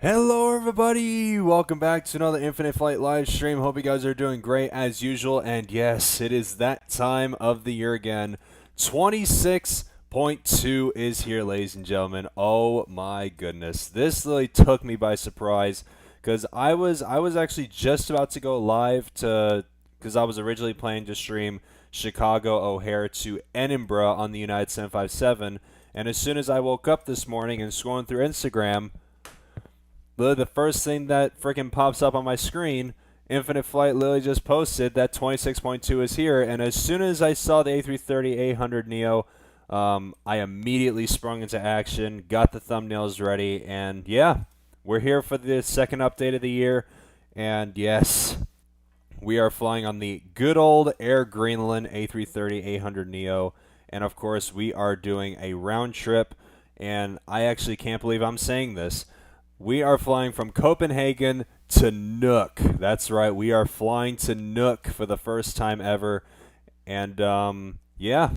Hello everybody, welcome back to another Infinite Flight live stream. Hope you guys are doing great as usual, and yes, it is that time of the year again. 26.2 is here, ladies and gentlemen. Oh my goodness, this really took me by surprise because I was actually just about to go live because I was originally planning to stream Chicago O'Hare to Edinburgh on the United 757, and as soon as I woke up this morning and scrolling through Instagram, literally the first thing that freaking pops up on my screen, Infinite Flight literally just posted that 26.2 is here, and as soon as I saw the A330-800neo, I immediately sprung into action, got the thumbnails ready, and yeah, we're here for the second update of the year, and yes, we are flying on the good old Air Greenland A330-800neo, and of course we are doing a round trip, and I actually can't believe I'm saying this. We are flying from Copenhagen to Nuuk. That's right, we are flying to Nuuk for the first time ever. And yeah,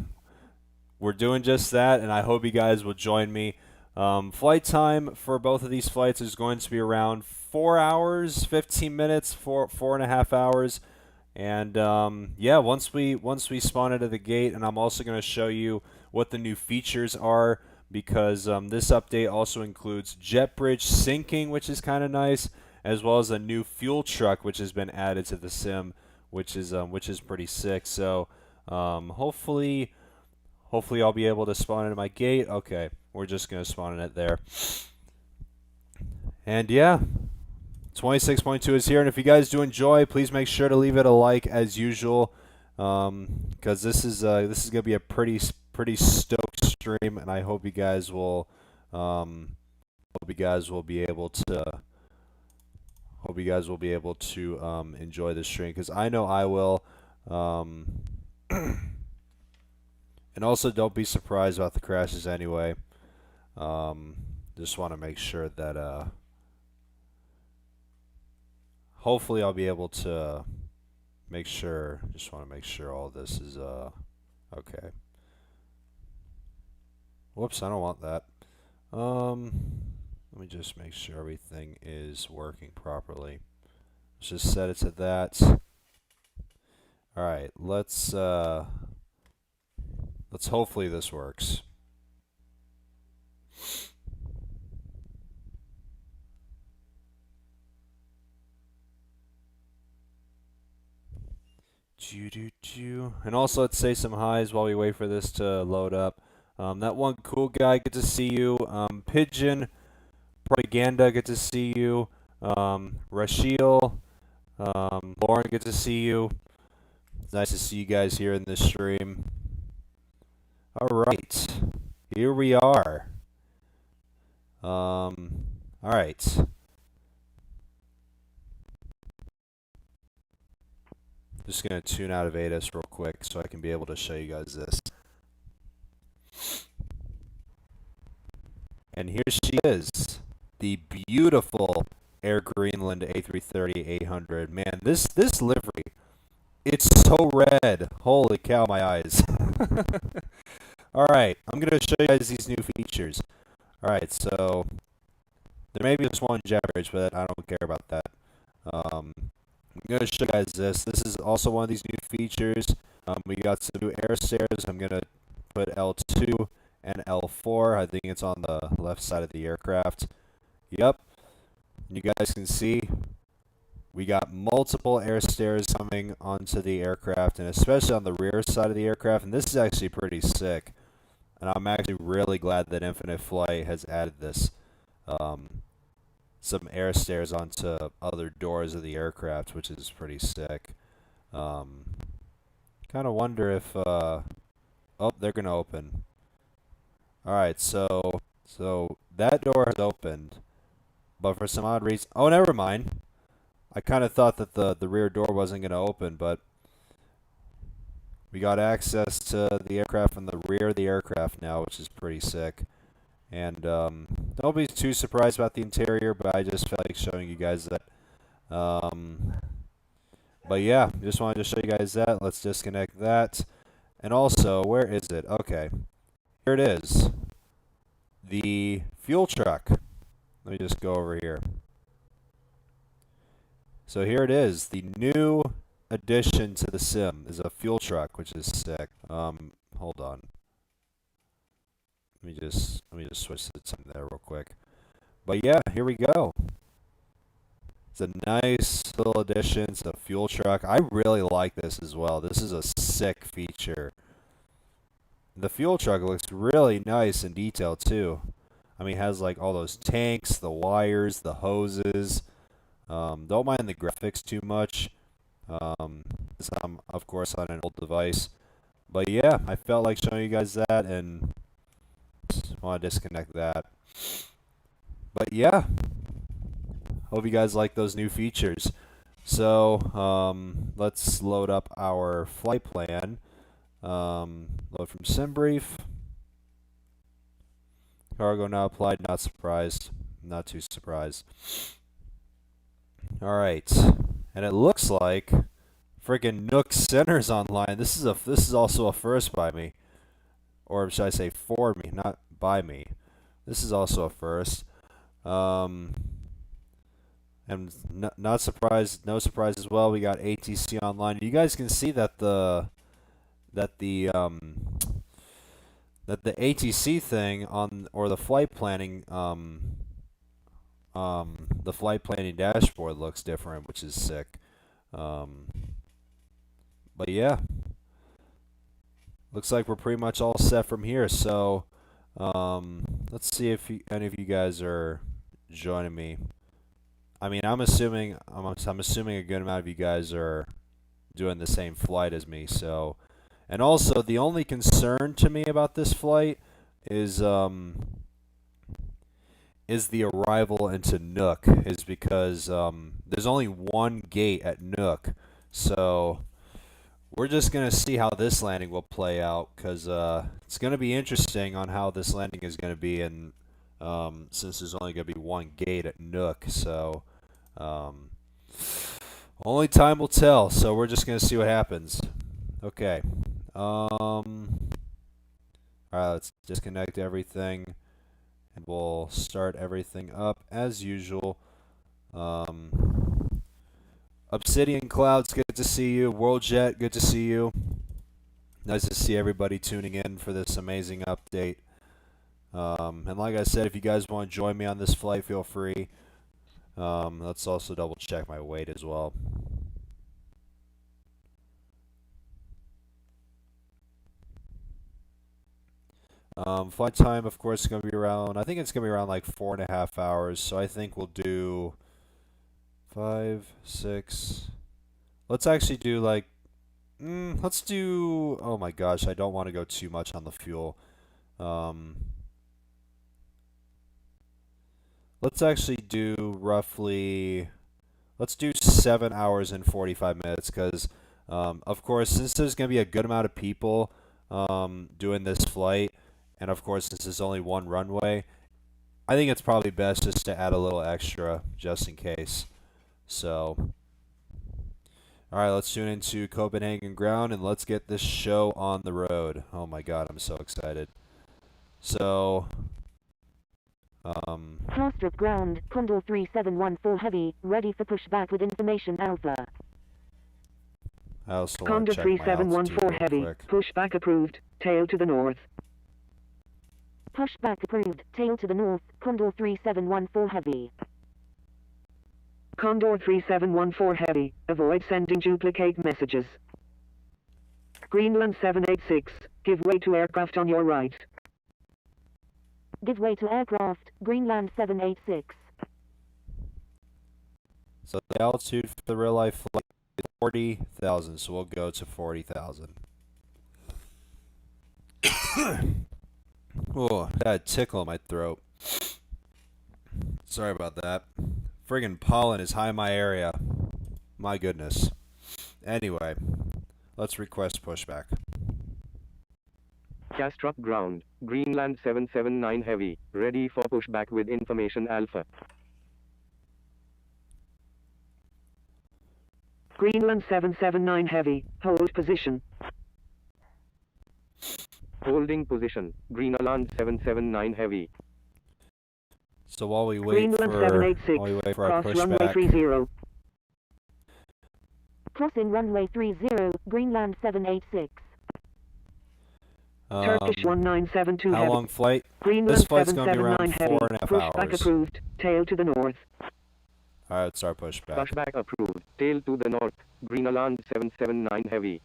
we're doing just that, and I hope you guys will join me. Flight time for both of these flights is going to be around 4 hours, 15 minutes, 4.5 hours. And yeah, once we spawn into the gate, and I'm also going to show you what the new features are, because this update also includes jetbridge syncing, which is kind of nice, as well as a new fuel truck which has been added to the sim, which is pretty sick. So hopefully I'll be able to spawn into my gate. Okay, we're just gonna spawn in it there. And yeah, 26.2 is here, and if you guys do enjoy, please make sure to leave it a like as usual, because this is gonna be a pretty stoked stream, and I hope you guys will be able to enjoy the stream, because I know I will. And also, don't be surprised about the crashes anyway. Just want to make sure that hopefully I'll be able to make sure. Just want to make sure all this is okay. Whoops, I don't want that. Let me just make sure everything is working properly. Let's just set it to that. Alright, let's hopefully this works. And also, let's say some highs while we wait for this to load up. That one cool guy, good to see you. Pigeon Propaganda, good to see you. Rashiel, Lauren, good to see you. It's nice to see you guys here in this stream. Alright, here we are. Alright. Just going to tune out of ATIS real quick so I can be able to show you guys this. And here she is, the beautiful Air Greenland A330-800. Man, this livery, it's so red. Holy cow, my eyes. Alright, I'm going to show you guys these new features. Alright, so there may be just one jetbridge, but I don't care about that. I'm going to show you guys this. This is also one of these new features. We got some new air stairs. I'm going to put L2 and L4. I think it's on the left side of the aircraft. Yep. You guys can see we got multiple air stairs coming onto the aircraft, and especially on the rear side of the aircraft, and this is actually pretty sick. And I'm actually really glad that Infinite Flight has added this. Some air stairs onto other doors of the aircraft, which is pretty sick. Kind of wonder if... oh, they're going to open. Alright, so that door has opened. But for some odd reason... Oh, never mind. I kind of thought that the rear door wasn't going to open, but we got access to the aircraft from the rear of the aircraft now, which is pretty sick. And don't be too surprised about the interior, but I just felt like showing you guys that. But yeah, just wanted to show you guys that. Let's disconnect that. And also, where is it? Okay, here it is. The fuel truck. Let me just go over here. So here it is. The new addition to the sim is a fuel truck, which is sick. Hold on. Let me just switch to something there real quick. But yeah, here we go. It's a nice little addition. It's a fuel truck. I really like this as well. This is a sick feature. The fuel truck looks really nice and detailed too. I mean, it has like all those tanks, the wires, the hoses. Don't mind the graphics too much. I'm, of course, on an old device. But yeah, I felt like showing you guys that, and just want to disconnect that. But yeah, hope you guys like those new features. So let's load up our flight plan. Load from SimBrief. Cargo now applied. Not surprised. Not too surprised. All right, and it looks like freaking Nuuk Center's online. This is also a first by me, or should I say for me, not by me. This is also a first. And not surprised, no surprise as well. We got ATC online. You guys can see that the ATC thing on, or the flight planning dashboard looks different, which is sick. But yeah, looks like we're pretty much all set from here. So let's see if any of you guys are joining me. I mean, I'm assuming a good amount of you guys are doing the same flight as me. So, and also the only concern to me about this flight is the arrival into Nuuk, is because there's only one gate at Nuuk. So we're just going to see how this landing will play out, because it's going to be interesting on how this landing is going to be, and since there's only going to be one gate at Nuuk. So only time will tell. So we're just going to see what happens. Okay. All right, let's disconnect everything, and we'll start everything up as usual. Obsidian Clouds, good to see you. WorldJet, good to see you. Nice to see everybody tuning in for this amazing update. And like I said, if you guys want to join me on this flight, feel free. Let's also double check my weight as well. Flight time, of course, is going to be around, I think it's going to be around like 4.5 hours. So I think we'll do 5, 6. Let's actually do like, let's do, oh my gosh, I don't want to go too much on the fuel. Let's actually do roughly, let's do 7 hours and 45 minutes, because Of course, since there's going to be a good amount of people doing this flight, and of course, since there's only one runway, I think it's probably best just to add a little extra just in case. So, all right, let's tune into Copenhagen ground and let's get this show on the road. Oh my God, I'm so excited. So, Kastrup ground, Condor 3714 heavy, ready for pushback with information Alpha. I also want Condor to check my altitude 3714 real heavy, quick. pushback approved, tail to the north. Pushback approved, tail to the north, Condor 3714 heavy. Condor 3714 heavy, avoid sending duplicate messages. Greenland 786, give way to aircraft on your right. Give way to aircraft, Greenland 786. So the altitude for the real life flight is 40,000, so we'll go to 40,000. Oh, I got a tickle in my throat. Sorry about that. Friggin' pollen is high in my area. My goodness. Anyway, let's request pushback. Kastrup ground, Greenland 779 heavy, ready for pushback with information Alpha. Greenland 779 heavy, hold position. Holding position, Greenland 779 heavy. So while we wait Greenland for 786, our cross runway pushback, 30. Crossing runway 30, Greenland 786. Turkish 1972 how heavy. long flight? Greenland This flight's going to be 779 around heavy. 4.5 Pushback hours. approved, tail to the north. Alright, let's start pushback. Pushback approved, tail to the north, Greenland 779 heavy.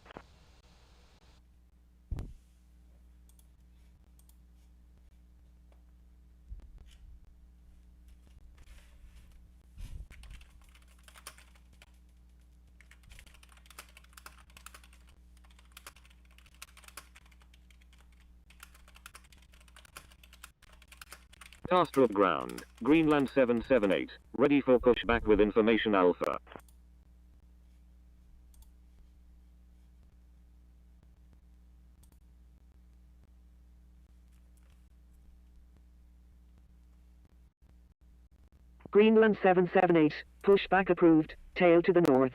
Kastrup ground, Greenland 778, ready for pushback with information Alpha. Greenland 778, pushback approved, tail to the north.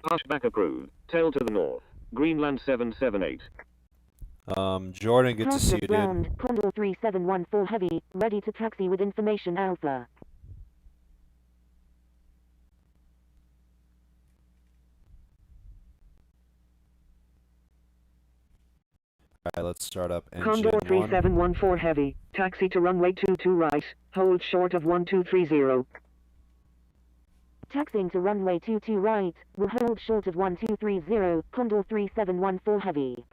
Pushback approved, tail to the north, Greenland 778. Jordan, good to see you, Kastrup dude. ground, Condor 3714 heavy, ready to taxi with information Alpha. Alright, let's start up engine Condor 1. 3714 heavy, taxi to runway 22 right, hold short of 1230. Taxiing to runway 22 right, will hold short of 1230, Condor 3714 heavy.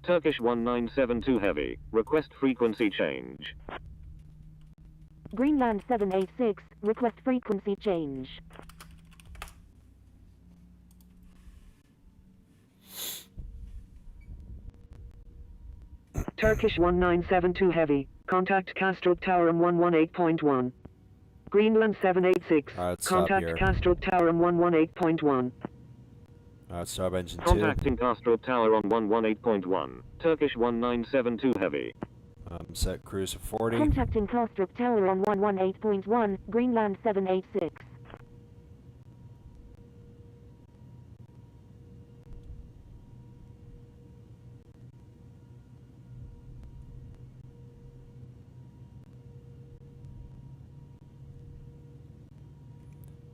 Turkish 1972 heavy, request frequency change. Greenland 786, request frequency change. Turkish 1972 heavy, contact Kastrup Tower M118.1. Greenland 786, Alright, stop contact here. Kastrup Tower M118.1. Alright, start up engine 2. Contacting Kastrup Tower on 118.1, Turkish 1972 heavy. Set cruise for 40. Contacting Kastrup Tower on 118.1, Greenland 786.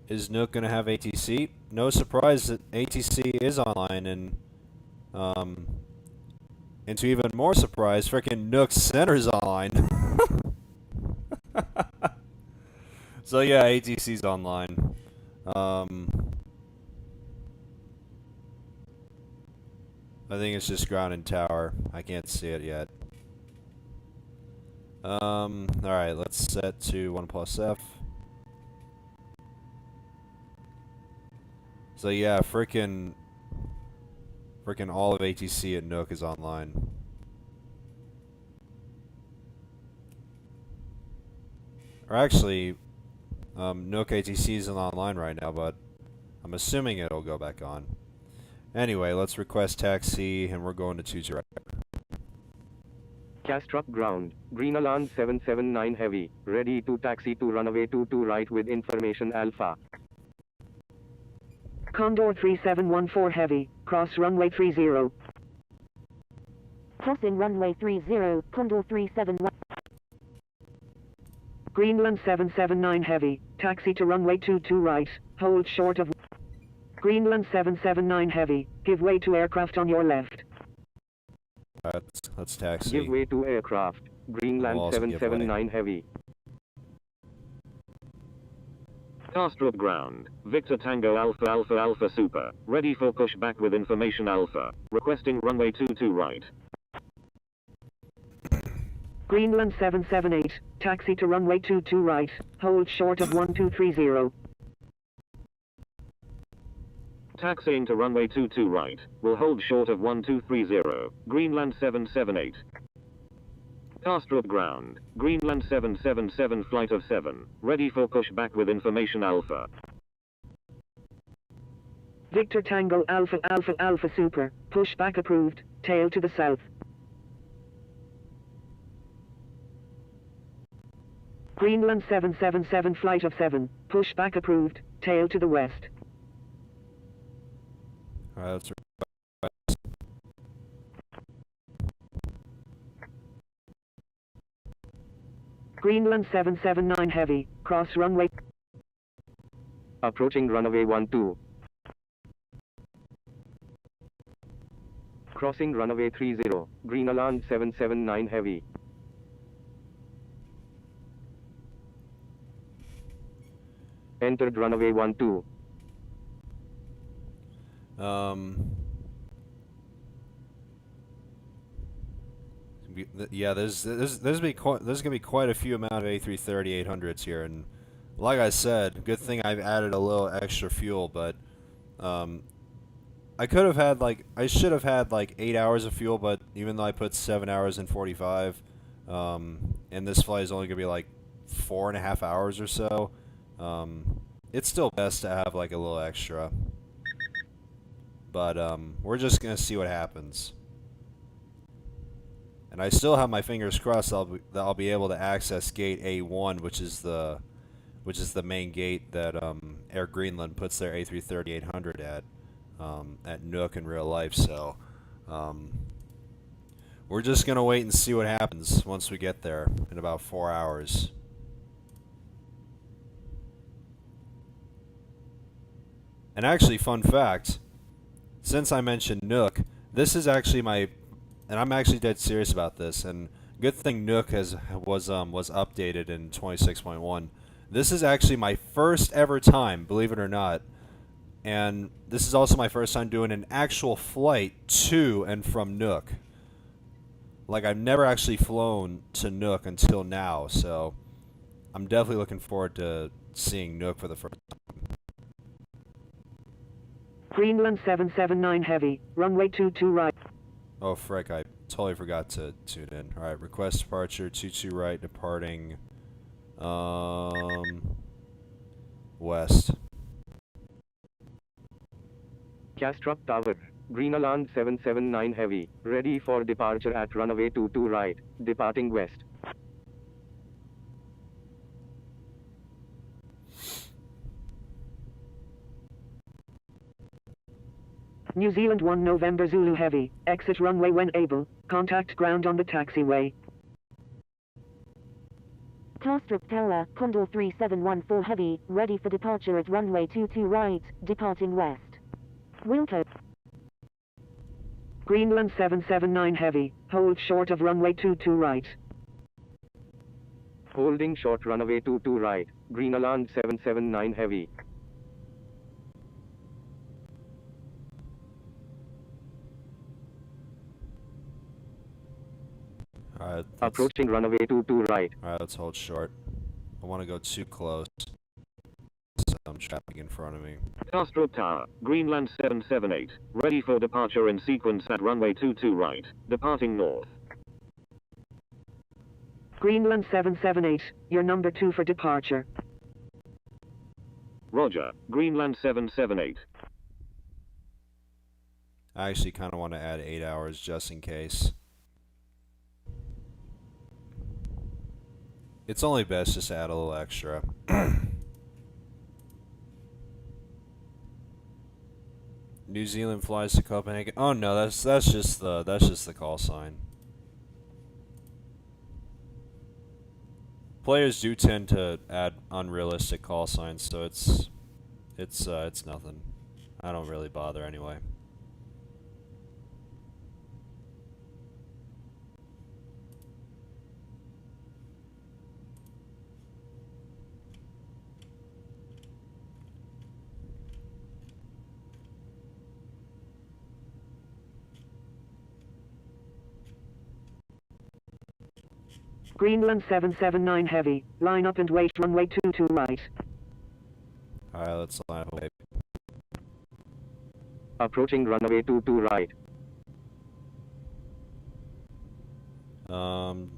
Is Nuuk going to have ATC? No surprise that ATC is online, and to even more surprise, freaking Nuuk Center is online. So yeah, ATC's online. I think it's just ground and tower. I can't see it yet. Alright, let's set to 1+F. So yeah, freaking Freaking all of ATC at Nuuk is online. Or actually, Nuuk ATC isn't online right now, but I'm assuming it'll go back on. Anyway, let's request taxi, and we're going to 22 right. Castrop ground. Green alarm 779 heavy. Ready to taxi to runway 22 right with information Alpha. Condor 3714 heavy. Cross runway 30. Crossing runway 30, Condor 371. Greenland 779 heavy. Taxi to runway 22 right. Hold short of. Greenland 779 heavy. Give way to aircraft on your left. Alright, let's taxi. Give way to aircraft. Greenland We'll also give 779 heavy. Castrop ground. Victor Tango Alpha Alpha Alpha Super. Ready for pushback with information Alpha. Requesting runway 22 right. Greenland 778. Taxi to runway 22 right. Hold short of 1230. Taxiing to runway 22 right. Will hold short of 1230. Greenland 778. Castrop ground. Greenland 777 flight of 7. Ready for pushback with information Alpha. Victor Tango Alpha Alpha Alpha Super. Pushback approved. Tail to the south. Greenland 777 flight of 7. Pushback approved. Tail to the west. Alright, let's Greenland 779 heavy. Cross runway. Approaching runway 12. Crossing runway 30. Green alarm 779 heavy. Entered runway 12. Yeah, there's gonna be quite a few amount of A330-800s here, and like I said, good thing I've added a little extra fuel, but I should have had like 8 hours of fuel, but even though I put 7 hours and 45, and this flight is only gonna be like 4.5 hours or so, it's still best to have like a little extra. But we're just gonna see what happens. And I still have my fingers crossed that I'll be able to access gate A1, which is the main gate that Air Greenland puts their A330-800 at Nuuk in real life. So we're just gonna wait and see what happens once we get there in about 4 hours. And actually, fun fact, since I mentioned Nuuk, this is actually and I'm actually dead serious about this, and good thing Nuuk was updated in 26.1. This is actually my first ever time, believe it or not, and this is also my first time doing an actual flight to and from Nuuk. Like, I've never actually flown to Nuuk until now, so I'm definitely looking forward to seeing Nuuk for the first time. Greenland 779 heavy. Runway 22 right. Oh, frick, I totally forgot to tune in. Alright, request departure, 22 right, departing, west. Castrop Tower. Green alarm 779 heavy. Ready for departure at runway 22 right. Departing west. New Zealand 1 November Zulu heavy. Exit runway when able. Contact ground on the taxiway. Castrop Tower, Condor 3714 heavy, ready for departure at runway 22 right, departing west. Wilco. Greenland 779 heavy. Hold short of runway 22 right. Holding short runway 22 right. Green alarm 779 heavy. Alright, Approaching runway 22 right. Alright, let's hold short. I want to go too close. So I'm trying traffic in front of me. Kastrup Tower, Greenland 778, ready for departure in sequence at runway 22 right, departing north. Greenland 778, you're number 2 for departure. Roger, Greenland 778. I actually kind of want to add 8 hours just in case. It's only best just to add a little extra. New Zealand flies to Copenhagen. Oh no, that's just the call sign. Players do tend to add unrealistic call signs, so it's nothing. I don't really bother anyway. Greenland 779 heavy, line up and wait runway 22 right. Alright, let's line up. Okay. Approaching runway 22 right.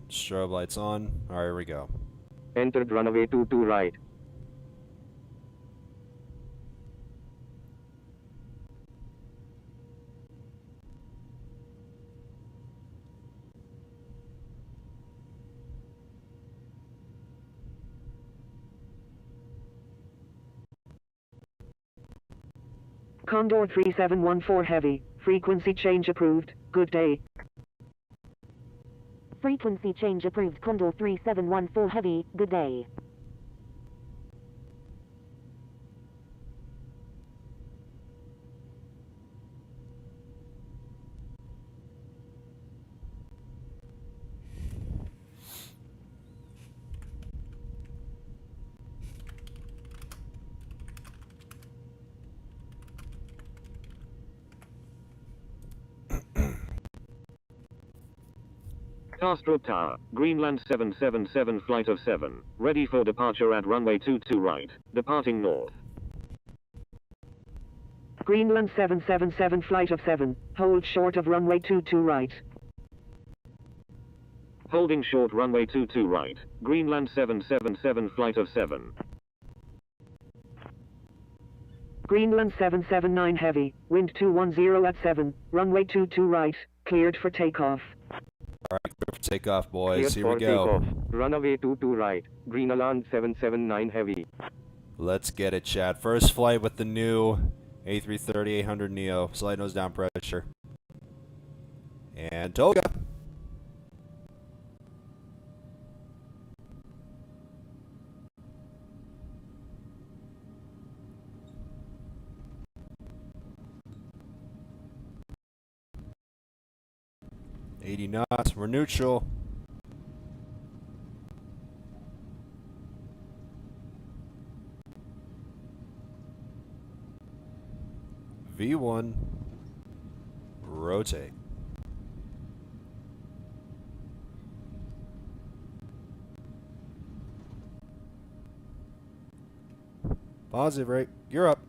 Strobe lights on. Alright, here we go. Entered runway 22 right. Condor 3714 heavy, frequency change approved, good day. Frequency change approved. Condor 3714 heavy, good day. Kastrup Tower, Greenland 777 flight of 7, ready for departure at runway 22 right, departing north. Greenland 777 flight of 7, hold short of runway 22 right. Holding short runway 22 right, Greenland 777 flight of 7. Greenland 779 heavy, wind 210 at 7, runway 22 right, cleared for takeoff. Alright, clear for takeoff, boys. Cleared Here for we go. takeoff. Runway 22 right. Greenland 779 heavy. Let's get it, Chad. First flight with the new A330-800neo. Slide nose down pressure. And Toga. $80 knots. We're neutral. V1. Rotate. Positive rate. You're up.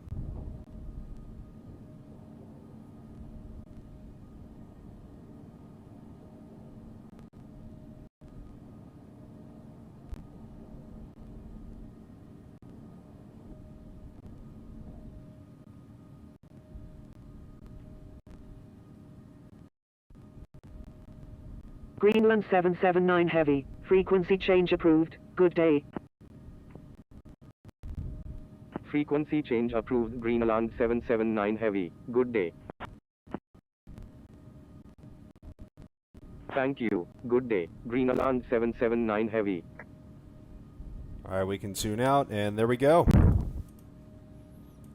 Greenland 779 heavy, frequency change approved, good day. Frequency change approved. Greenland 779 heavy. Good day. Thank you. Good day. Greenland 779 heavy. Alright, we can tune out, and there we go.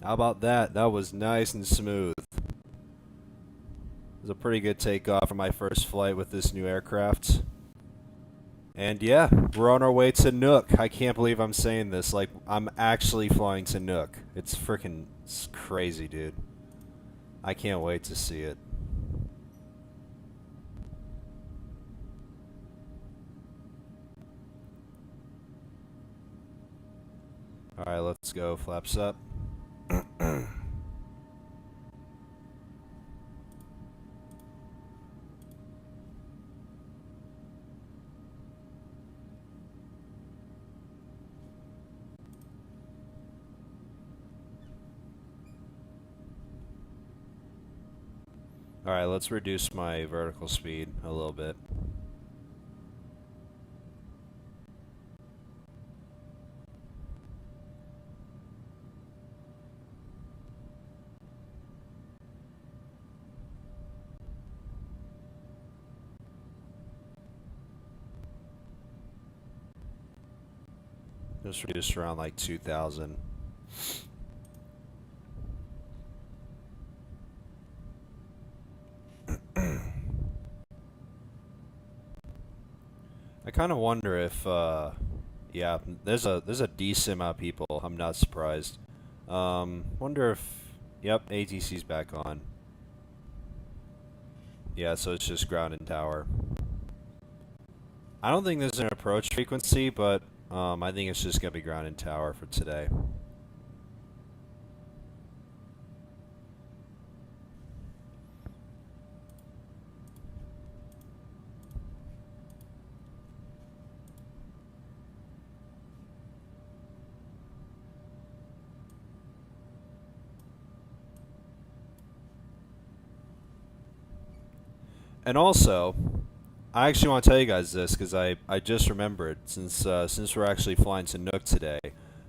How about that? That was nice and smooth. It was a pretty good takeoff for my first flight with this new aircraft. And yeah, we're on our way to Nuuk. I can't believe I'm saying this. Like, I'm actually flying to Nuuk. It's freaking crazy, dude. I can't wait to see it. Alright, let's go. Flaps up. Alright, let's reduce my vertical speed a little bit. Just reduce around like 2,000. I kind of wonder if, yeah, there's a decent amount of people. I'm not surprised. Wonder if, yep, ATC's back on. Yeah, so it's just ground and tower. I don't think there's an approach frequency, but I think it's just gonna be ground and tower for today. And also, I actually want to tell you guys this because I just remembered since we're actually flying to Nuuk today.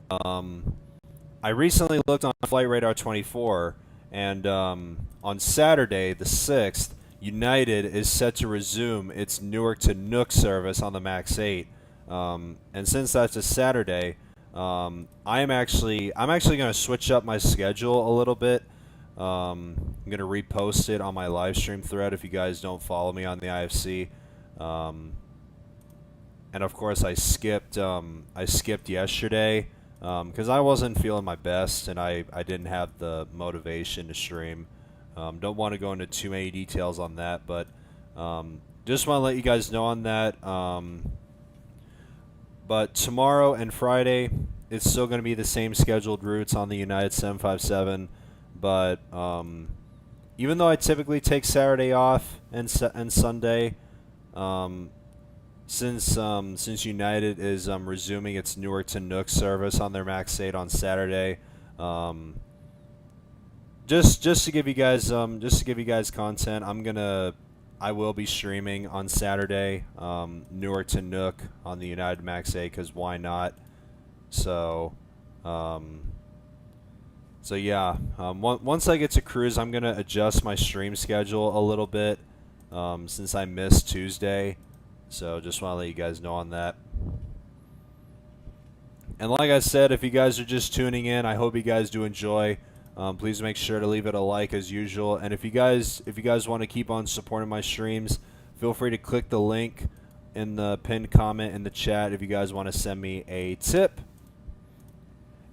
I recently looked on Flight Radar 24, and on Saturday the 6th, United is set to resume its Newark to Nuuk service on the Max 8. And since that's a Saturday, I'm actually going to switch up my schedule a little bit. I'm going to repost it on my live stream thread if you guys don't follow me on the IFC. And of course I skipped yesterday because I wasn't feeling my best and I didn't have the motivation to stream. Don't want to go into too many details on that, but just want to let you guys know on that. But tomorrow and Friday, it's still going to be the same scheduled routes on the United 757. But even though I typically take Saturday off and Sunday, since United is resuming its Newark to Nuuk service on their Max 8 on Saturday, just to give you guys content, I will be streaming on Saturday, Newark to Nuuk on the United Max 8 because why not? So. So yeah, once I get to cruise, I'm gonna adjust my stream schedule a little bit since I missed Tuesday. So just want to let you guys know on that. And like I said, if you guys are just tuning in, I hope you guys do enjoy. Please make sure to leave it a like as usual. And if you guys want to keep on supporting my streams, feel free to click the link in the pinned comment in the chat if you guys want to send me a tip.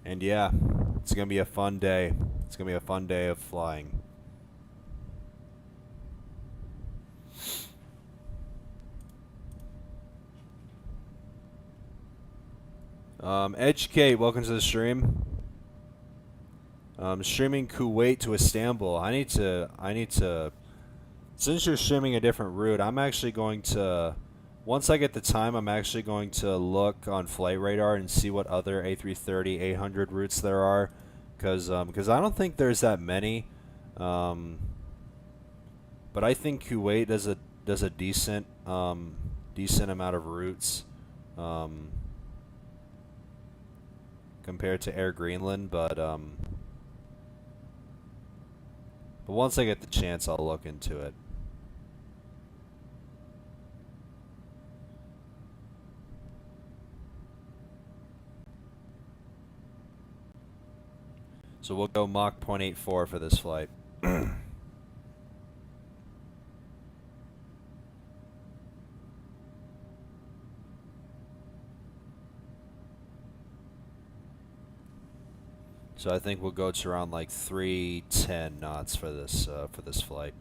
And yeah, it's going to be a fun day. It's going to be a fun day of flying. Educate, welcome to the stream. Streaming Kuwait to Istanbul. I need to, since you're streaming a different route, I'm actually going to, once I get the time, I'm actually going to look on Flight Radar and see what other A330-800 routes there are, because I don't think there's that many, but I think Kuwait does a decent amount of routes compared to Air Greenland, but once I get the chance, I'll look into it. So we'll go Mach 0.84 for this flight. So I think we'll go to around like 310 knots for this flight.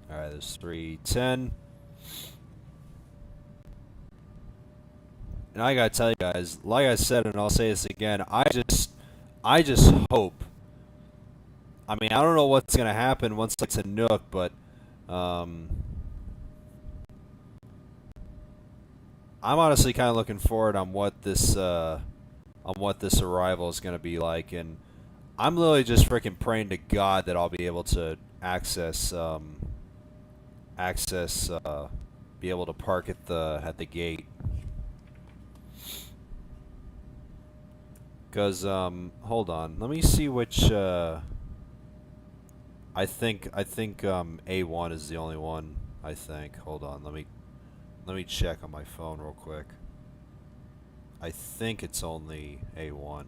All right, there's 310. And I gotta tell you guys, like I said, and I'll say this again, I just hope. I mean, I don't know what's gonna happen once it's a Nuuk, but I'm honestly kind of looking forward on what this arrival is gonna be like, and I'm literally just freaking praying to God that I'll be able to access, be able to park at the gate. Cause hold on, let me see which. I think A1 is the only one. I think. Hold on, let me check on my phone real quick. I think it's only A1.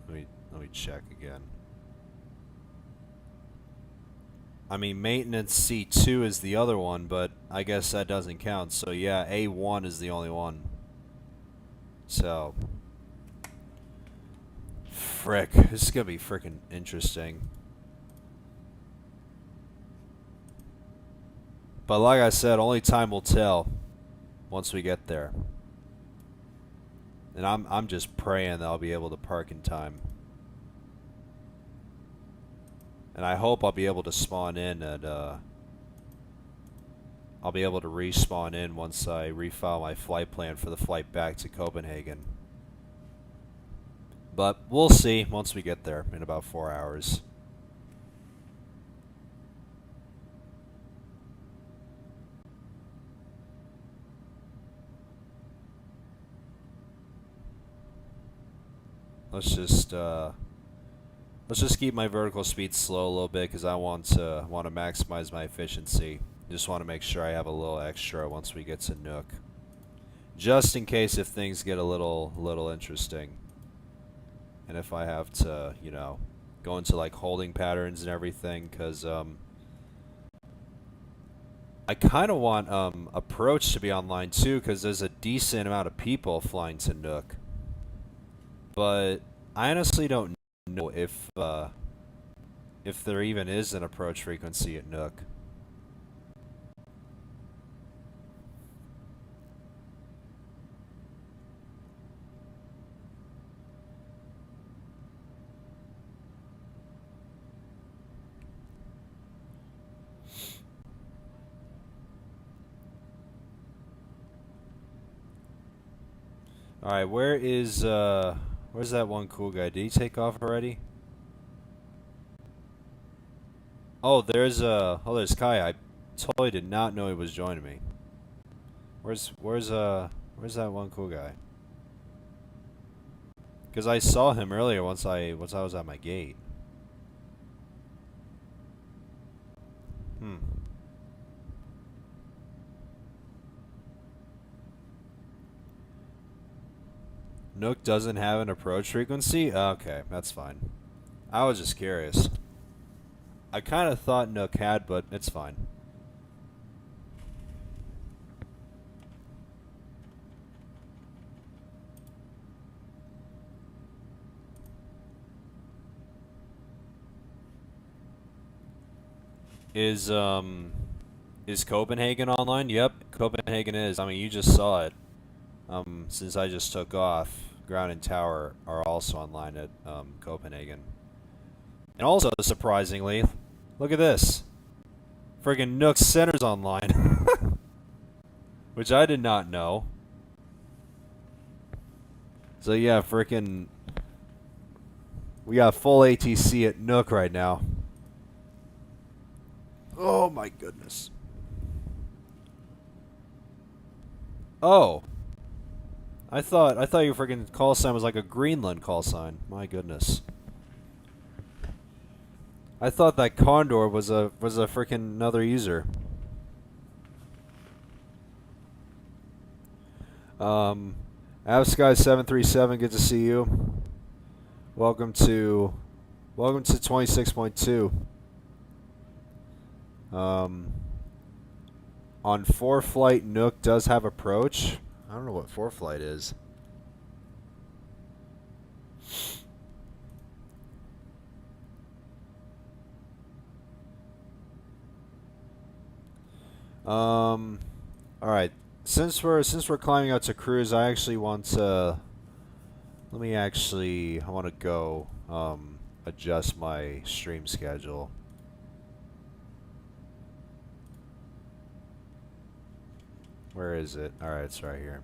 Let me check again. I mean, maintenance C2 is the other one, but I guess that doesn't count. So yeah, A1 is the only one. So, frick, this is gonna be freaking interesting. But like I said, only time will tell once we get there. And I'm just praying that I'll be able to park in time. And I hope I'll be able to spawn in at I'll be able to respawn in once I refile my flight plan for the flight back to Copenhagen. But we'll see once we get there in about 4 hours. Let's just keep my vertical speed slow a little bit because I want to maximize my efficiency. Just want to make sure I have a little extra once we get to Nuuk, just in case if things get a little interesting, and if I have to, you know, go into like holding patterns and everything, because I kind of want approach to be online too, because there's a decent amount of people flying to Nuuk. But I honestly don't know if there even is an approach frequency at Nuuk. All right, where's that one cool guy? Did he take off already? Oh, there's Kai. I totally did not know he was joining me. Where's that one cool guy? Because I saw him earlier once I was at my gate. Nuuk doesn't have an approach frequency? Okay, that's fine. I was just curious. I kind of thought Nuuk had, but it's fine. Is Copenhagen online? Yep, Copenhagen is. I mean, you just saw it. Since I just took off, ground and tower are also online at Copenhagen. And also, surprisingly, look at this. Friggin' Nuuk Center's online. Which I did not know. So yeah, frickin' we got full ATC at Nuuk right now. Oh my goodness. Oh. I thought your freaking call sign was like a Greenland call sign. My goodness. I thought that Condor was a freaking another user. Avsky 737, good to see you. Welcome to 26.2. On 4-flight, Nuuk does have approach. I don't know what 4-flight is. All right. Since we're climbing out to cruise, I actually want to. I want to go adjust my stream schedule. Where is it? All right, it's right here.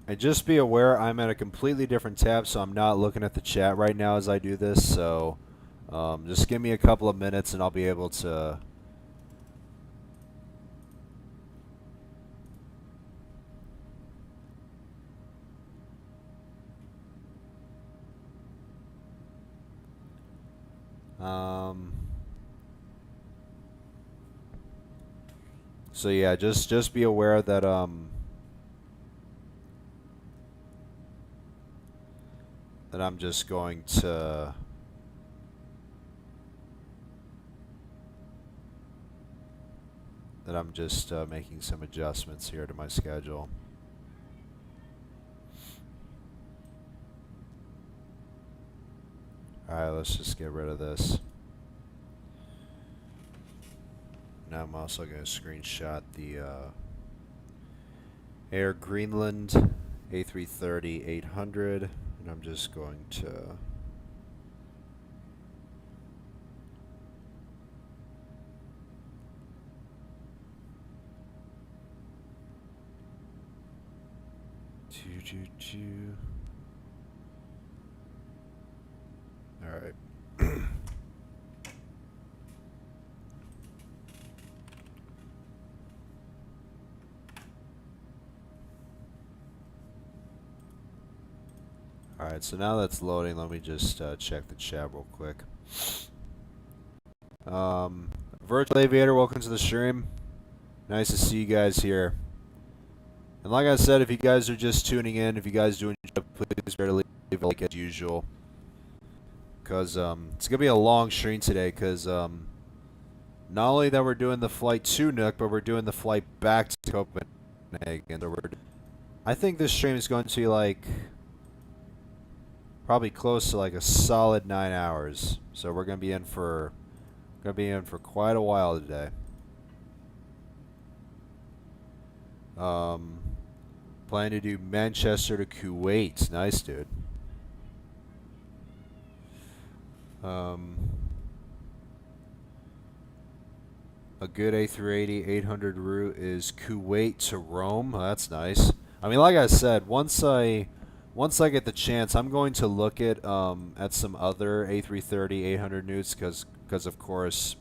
And just be aware, I'm at a completely different tab, so I'm not looking at the chat right now as I do this. So just give me a couple of minutes, and I'll be able to. So yeah, just be aware that that I'm just going to making some adjustments here to my schedule. Alright, let's just get rid of this. Now I'm also going to screenshot the Air Greenland A330-800, and I'm just going to All right. Alright, so now that's loading. Let me just check the chat real quick. Virtual Aviator, welcome to the stream. Nice to see you guys here. And like I said, if you guys are just tuning in, if you guys do enjoy, please bear to leave a like as usual. Because it's going to be a long stream today, because not only that we're doing the flight to Nuuk, but we're doing the flight back to Copenhagen. So I think this stream is going to be like probably close to like a solid 9 hours. So we're going to be in for quite a while today. Plan to do Manchester to Kuwait. Nice, dude. A good A380-800 route is Kuwait to Rome. Oh, that's nice. I mean, like I said, once I get the chance, I'm going to look at some other A330-800 newts because of course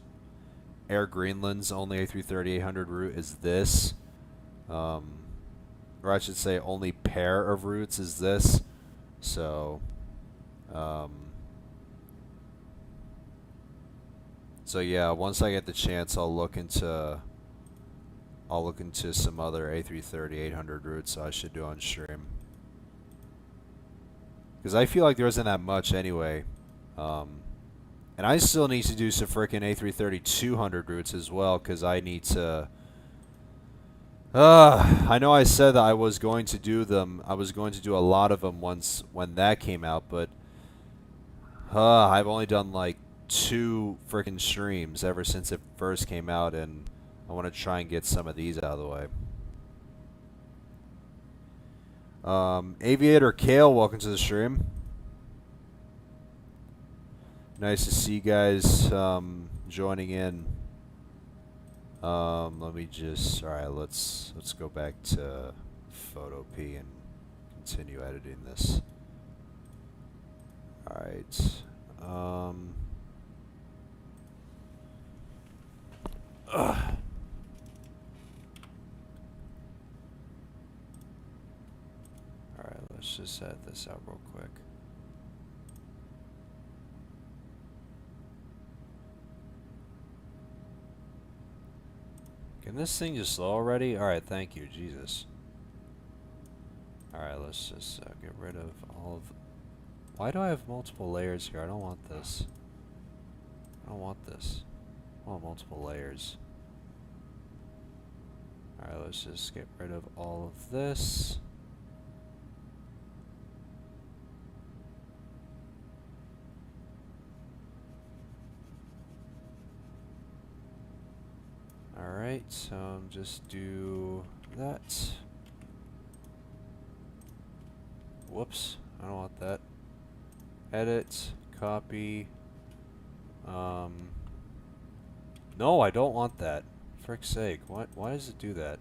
Air Greenland's only A330-800 route is this, or I should say only pair of routes is this. So so yeah, once I get the chance, I'll look into some other A330-800 routes I should do on stream. Because I feel like there isn't that much anyway. And I still need to do some frickin' A330-200 routes as well, because I need to... I know I said that I was going to do them. I was going to do a lot of them once when that came out, but... I've only done like 2 frickin' streams ever since it first came out, and I want to try and get some of these out of the way. Aviator Kale, welcome to the stream. Nice to see you guys joining in. Let me just... Alright, let's go back to Photo P and continue editing this. Alright. Alright, let's just edit this out real quick. Can this thing just slow already? Alright, thank you, Jesus. Alright, let's just get rid of all of... Why do I have multiple layers here? I don't want this. I don't want this. I want multiple layers. Alright, let's just get rid of all of this. Alright, just do that. Whoops, I don't want that. Edit, copy. No, I don't want that. Frick's sake, why does it do that?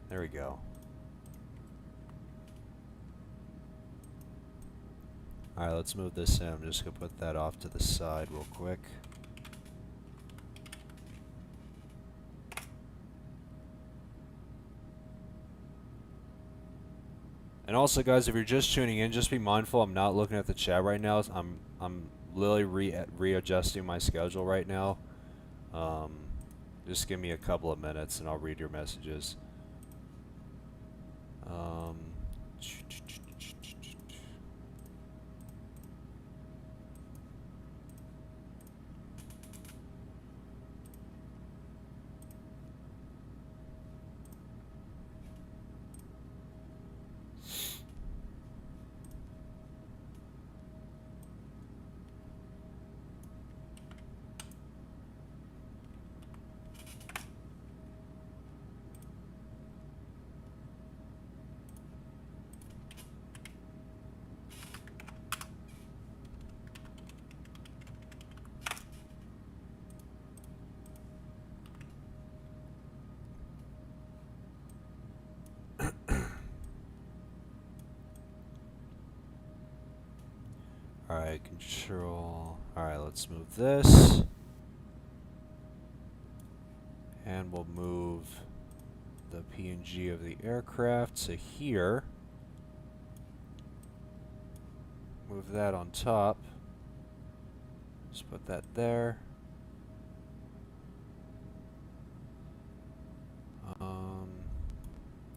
There we go. Alright, let's move this in. I'm just going to put that off to the side real quick. And also, guys, if you're just tuning in, just be mindful. I'm not looking at the chat right now. I'm literally readjusting my schedule right now. Just give me a couple of minutes, and I'll read your messages. Alright, control. Alright, let's move this. And we'll move the PNG of the aircraft to here. Move that on top. Just put that there.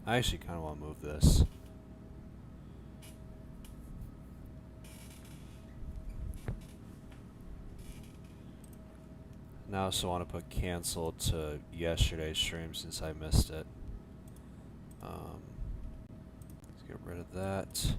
I actually kind of want to move this. Now I also want to put cancel to yesterday's stream since I missed it. Let's get rid of that.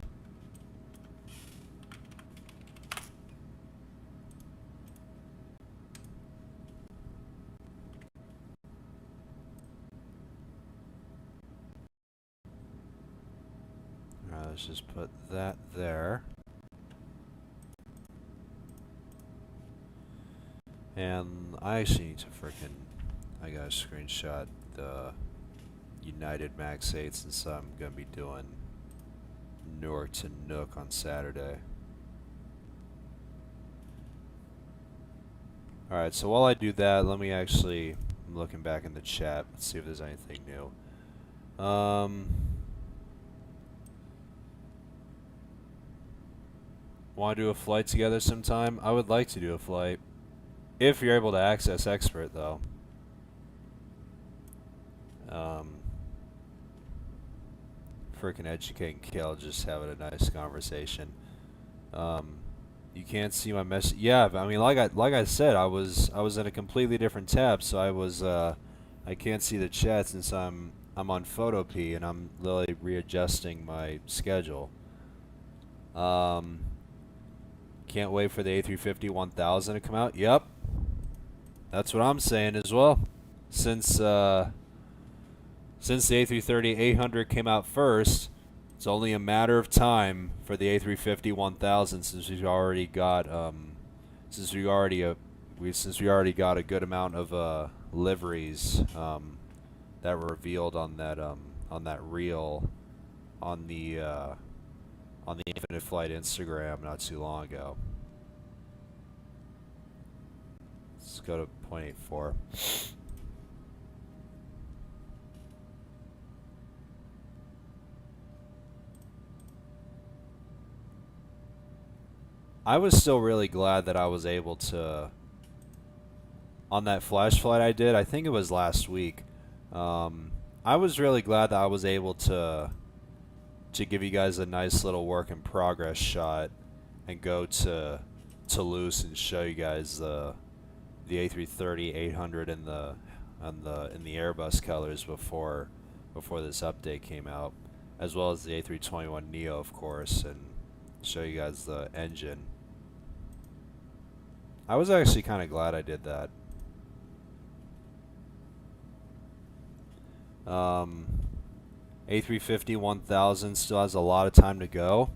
Alright, let's just put that there. And I actually need to I gotta screenshot the United Max 8 since I'm gonna be doing Newark to Nuuk on Saturday. Alright, so while I do that, I'm looking back in the chat, let's see if there's anything new. Want to do a flight together sometime? I would like to do a flight. If you're able to access Expert, though. Frickin' educating Kale, just having a nice conversation. You can't see my message. Yeah, I mean, like I said, I was in a completely different tab, so I can't see the chat since I'm on Photopea and I'm literally readjusting my schedule. Can't wait for the A350-1000 to come out. Yep. That's what I'm saying as well. Since the A330-800 came out first, it's only a matter of time for the A350-1000 since we already got a good amount of liveries that were revealed on that reel on the Infinite Flight Instagram not too long ago. Let's go to 0.84. I was still really glad that I was able to, on that flash flight I did, I think it was last week, I was really glad that I was able to give you guys a nice little work in progress shot and go to Toulouse and show you guys the A330-800 in the Airbus colors before this update came out, as well as the A321neo, of course, and show you guys the engine. I was actually kind of glad I did that. A350-1000 still has a lot of time to go.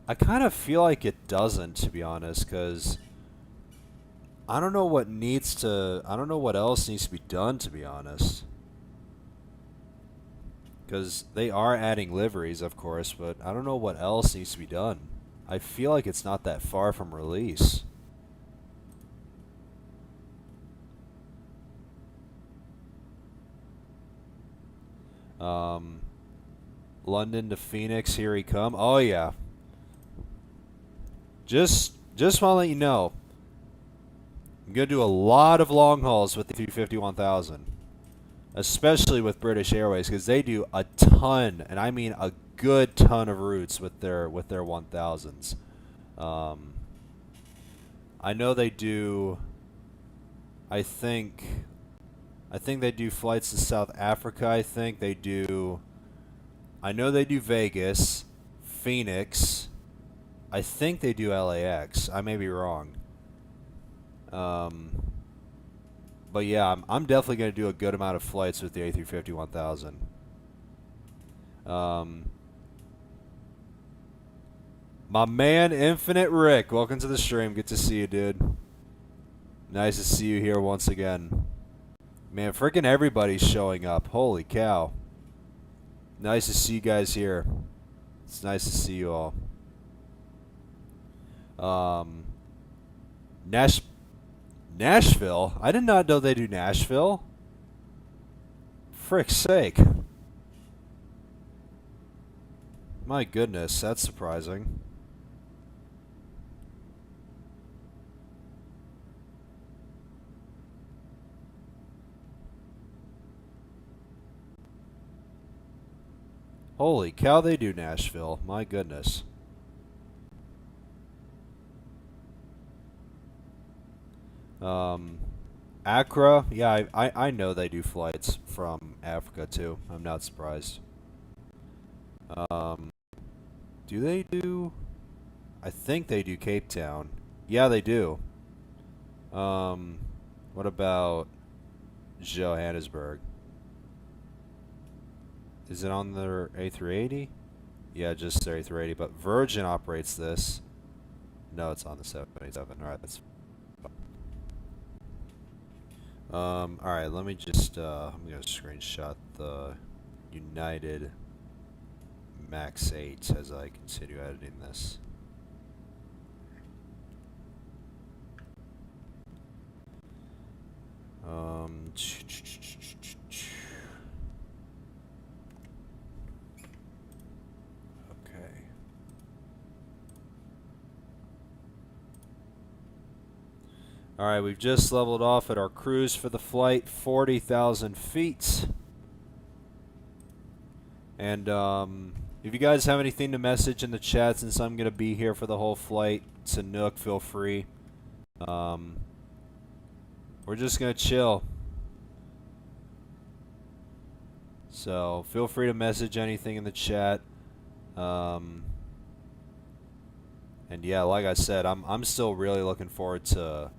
I kind of feel like it doesn't, to be honest, because I don't know what else needs to be done, to be honest. Because they are adding liveries, of course, but I don't know what else needs to be done. I feel like it's not that far from release. London to Phoenix, here he come. Oh yeah. Just want to let you know, I'm going to do a lot of long hauls with the 350-1000. Especially with British Airways, because they do a ton, and I mean a good ton of routes with their 1000s. I know they do. I think they do flights to South Africa. I know they do Vegas, Phoenix. I think they do LAX. I may be wrong. But yeah, I'm definitely going to do a good amount of flights with the A350-1000. My man, Infinite Rick, welcome to the stream. Good to see you, dude. Nice to see you here once again. Man, freaking everybody's showing up. Holy cow. Nice to see you guys here. It's nice to see you all. Nashville? I did not know they do Nashville. Frick's sake. My goodness, that's surprising. Holy cow, they do Nashville. My goodness. Accra, yeah, I know they do flights from Africa too. I'm not surprised. Do they do? I think they do Cape Town. Yeah, they do. What about Johannesburg? Is it on their A380? Yeah, just their A380, but Virgin operates this. No, it's on the 787. Alright, that's alright, let me just, I'm gonna screenshot the United Max 8 as I continue editing this. Okay. Alright, we've just leveled off at our cruise for the flight, 40,000 feet. And, if you guys have anything to message in the chat, since I'm going to be here for the whole flight to Nuuk, feel free. We're just going to chill. So, feel free to message anything in the chat. And yeah, like I said, I'm still really looking forward to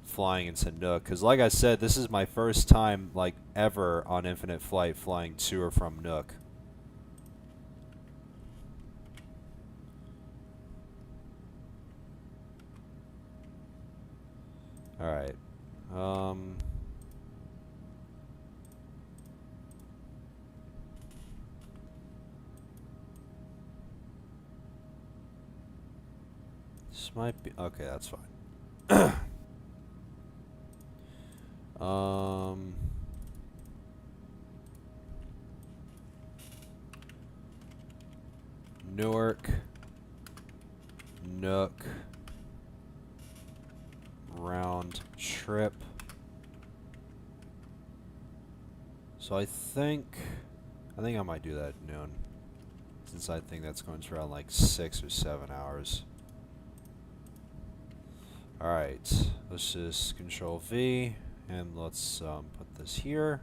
flying into Nuuk, because like I said, this is my first time, like, ever on Infinite Flight flying to or from Nuuk. Alright. This might be... Okay, that's fine. Newark, Nuuk, round trip. So I think I might do that at noon, since I think that's going to around like 6 or 7 hours. Alright, let's just Control V, and let's put this here.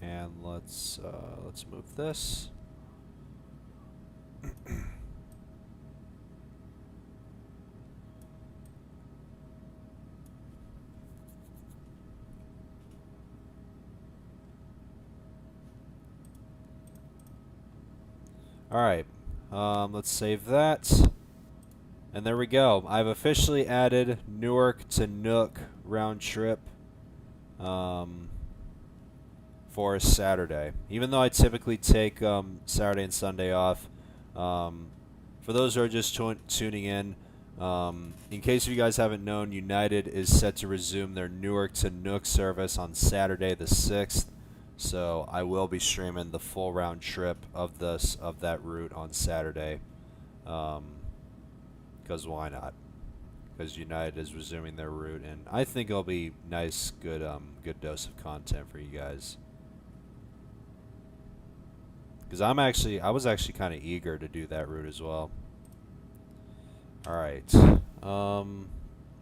And let's move this. Alright, let's save that. And there we go. I've officially added Newark to Nuuk round trip for Saturday. Even though I typically take Saturday and Sunday off. For those who are just tuning in case you guys haven't known, United is set to resume their Newark to Nuuk service on Saturday the 6th. So I will be streaming the full round trip of that route on Saturday. Because why not? Because United is resuming their route, and I think it'll be nice, good dose of content for you guys. Because I was actually kind of eager to do that route as well. All right,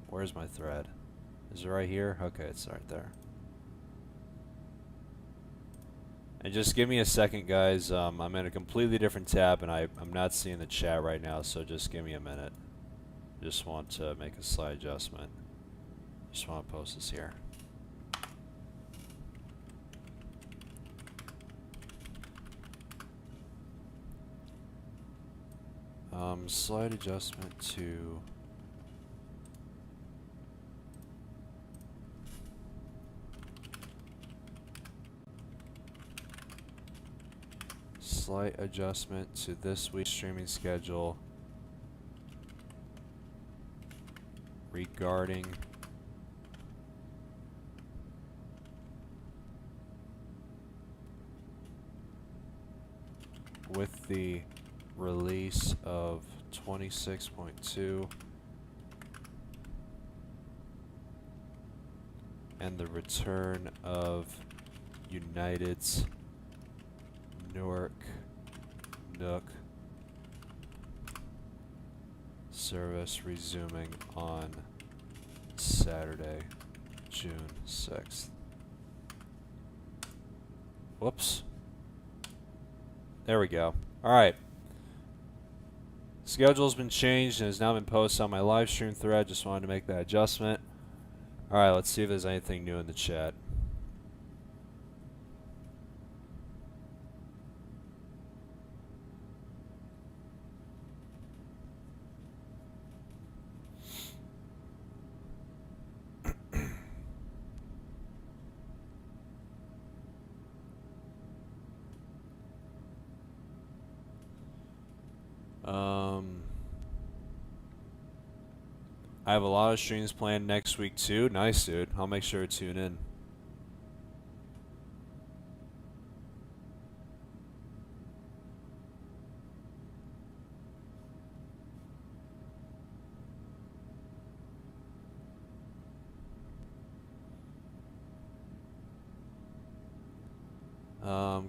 where's my thread? Is it right here? Okay, it's right there. And just give me a second, guys. I'm in a completely different tab, and I'm not seeing the chat right now, so just give me a minute. Just want to make a slight adjustment. Just want to post this here. Slight adjustment to this week's streaming schedule regarding with the release of 26.2 and the return of United's Newark Nuuk service resuming on Saturday, June 6th. Whoops. There we go. Alright. Schedule's been changed and has now been posted on my live stream thread. Just wanted to make that adjustment. Alright, let's see if there's anything new in the chat. I have a lot of streams planned next week too. Nice, dude. I'll make sure to tune in.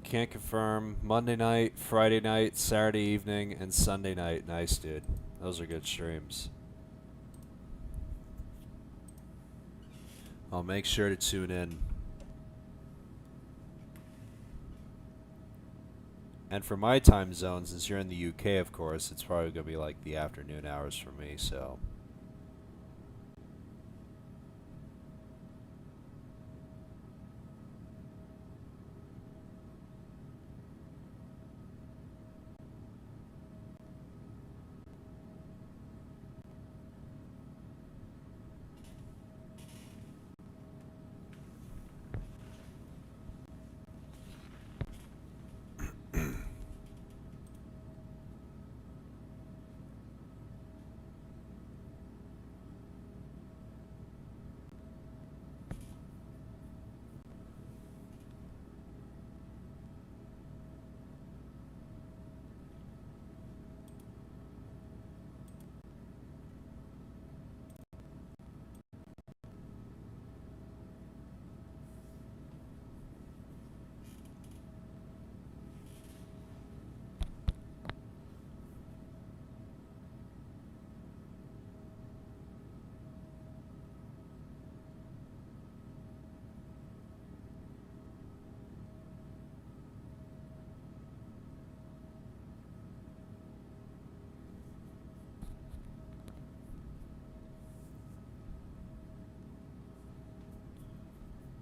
Can't confirm. Monday night, Friday night, Saturday evening, and Sunday night. Nice, dude. Those are good streams. I'll make sure to tune in. And for my time zone, since you're in the UK, of course, it's probably going to be like the afternoon hours for me, so...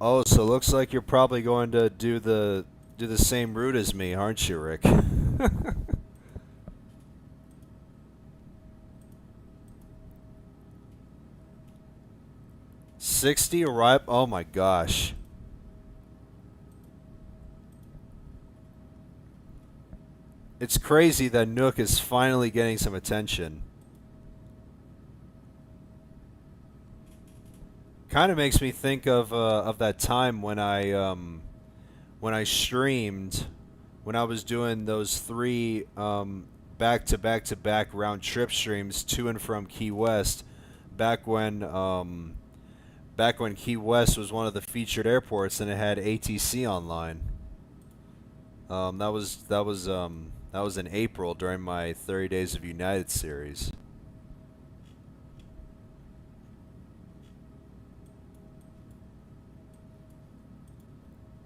Oh, so it looks like you're probably going to do the same route as me, aren't you, Rick? 60 arrive. Oh my gosh. It's crazy that Nuuk is finally getting some attention. Kind of makes me think of that time when I streamed, when I was doing those 3 back to back to back round trip streams to and from Key West, back when Key West was one of the featured airports and it had ATC online. That was in April during my 30 Days of United series.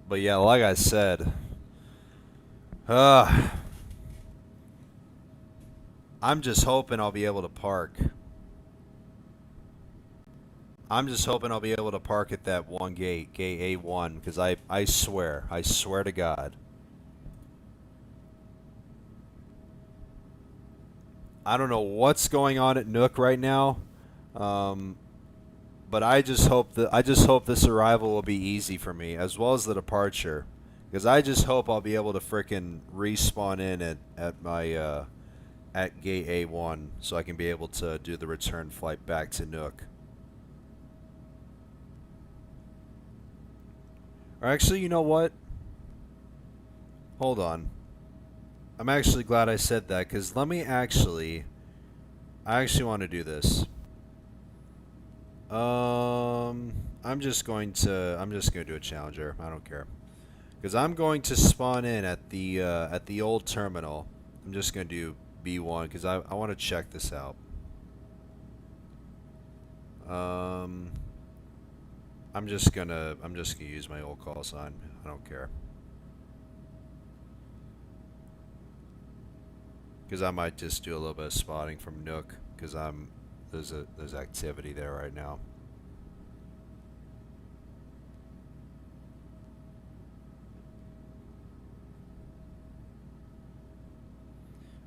But yeah, like I said, I'm just hoping I'll be able to park. I'm just hoping I'll be able to park at that one gate, gate A1, because I swear to God, I don't know what's going on at Nuuk right now, but I just hope this arrival will be easy for me, as well as the departure, because I just hope I'll be able to frickin' respawn in at my at gate A1, so I can be able to do the return flight back to Nuuk. Or actually, you know what? Hold on. I'm actually glad I said that, because I actually want to do this. I'm just going to do a challenger. I don't care, because I'm going to spawn in at the old terminal. I'm just going to do B1 because I want to check this out. I'm just gonna use my old call sign. I don't care. Because I might just do a little bit of spotting from Nuuk, because there's activity there right now.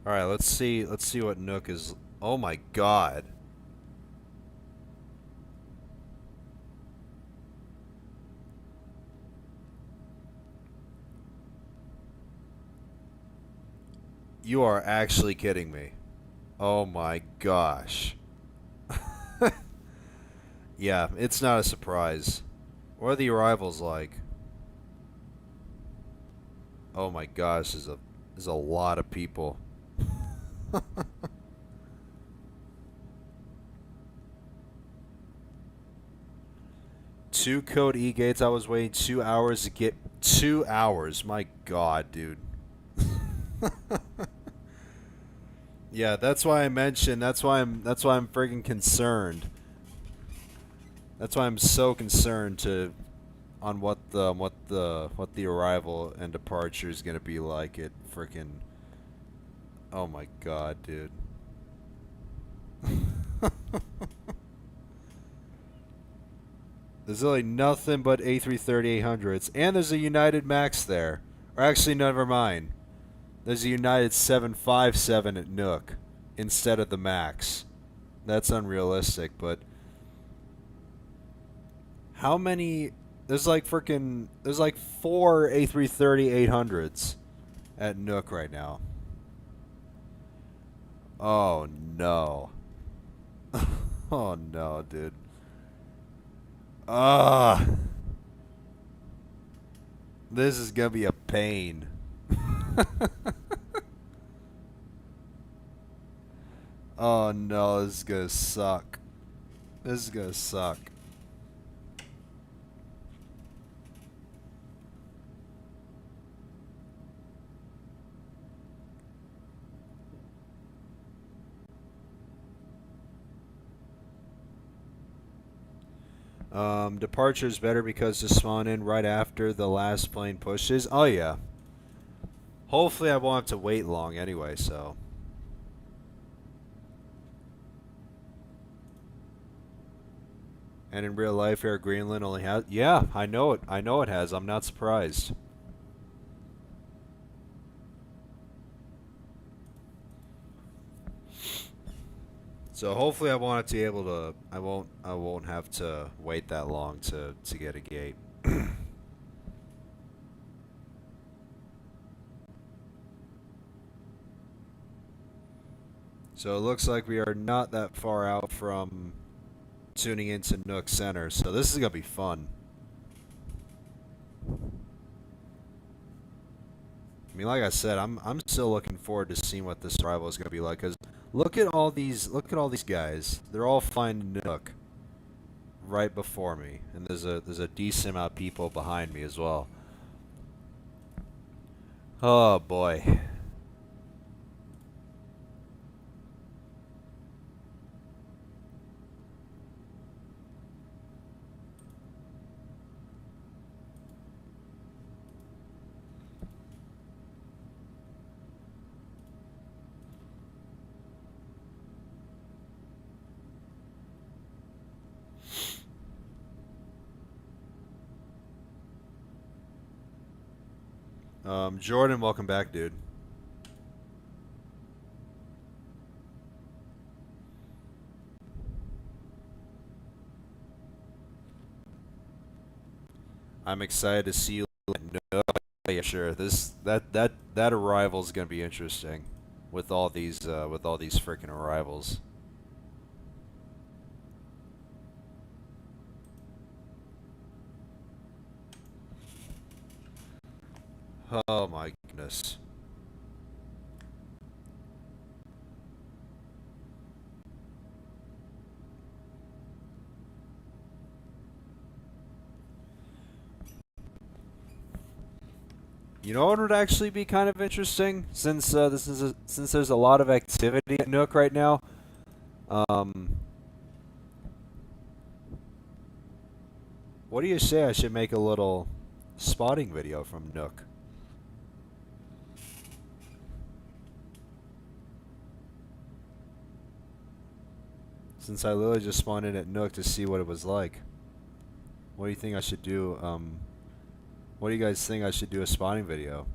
All right, let's see what Nuuk is. Oh my God. You are actually kidding me. Oh my gosh. Yeah, it's not a surprise. What are the arrivals like? Oh my gosh, there's a lot of people. 2 code E gates. I was waiting 2 hours to get 2 hours. My God, dude. Yeah, that's why I mentioned. That's why I'm friggin' concerned. That's why I'm so concerned on what the arrival and departure is gonna be like at frickin'. Oh my God, dude. There's really nothing but A330-800s, and there's a United Max there. Or actually, never mind. There's a United 757 at Nuuk instead of the Max. That's unrealistic, but how many? There's like 4 A330-800s at Nuuk right now. Oh no. Oh no, dude. Ah. This is gonna be a pain. Oh no, this is gonna suck. This is gonna suck. Departure's better because to spawn in right after the last plane pushes. Oh yeah. Hopefully I won't have to wait long anyway, so. And in real life, Air Greenland only has... Yeah, I know it. I know it has. I'm not surprised. So hopefully I won't have to be able to. I won't have to wait that long to get a gate. So it looks like we are not that far out from tuning into Nuuk Center. So this is gonna be fun. I mean, like I said, I'm still looking forward to seeing what this arrival is gonna be like. Cause look at all these guys. They're all flying Nuuk right before me, and there's a decent amount of people behind me as well. Oh boy. Jordan, welcome back, dude. I'm excited to see you at Nuuk. Yeah, sure. That arrival is gonna be interesting with all these freaking arrivals. Oh my goodness. You know what would actually be kind of interesting, since since there's a lot of activity at Nuuk right now. What do you say I should make a little spotting video from Nuuk? Since I literally just spawned in at Nuuk to see what it was like. What do you think I should do? What do you guys think I should do a spotting video?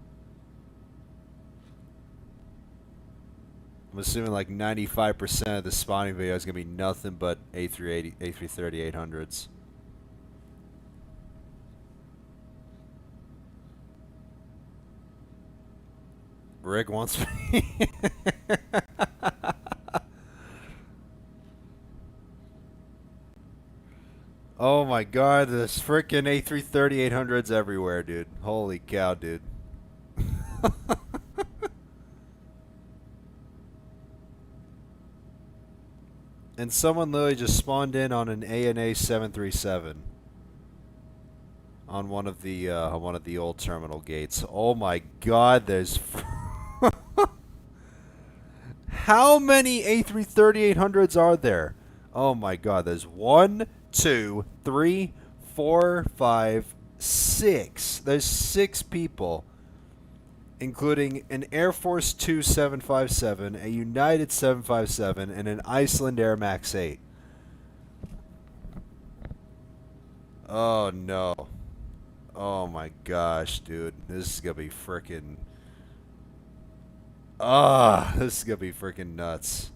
I'm assuming like 95% of the spotting video is gonna be nothing but A330-800s. Rick wants me. Oh my god, there's frickin' A330-800s everywhere, dude. Holy cow, dude. And someone literally just spawned in on an ANA 737 on one of the old terminal gates. Oh my god, there's how many A330-800s are there? Oh my god, there's 1, 2, 3, 4, 5, 6. There's 6 people, including an Air Force 2 757, a United 757, and an Iceland Air Max 8. Oh no. Oh my gosh, dude. This is gonna be frickin'... Ah, this is gonna be frickin' nuts.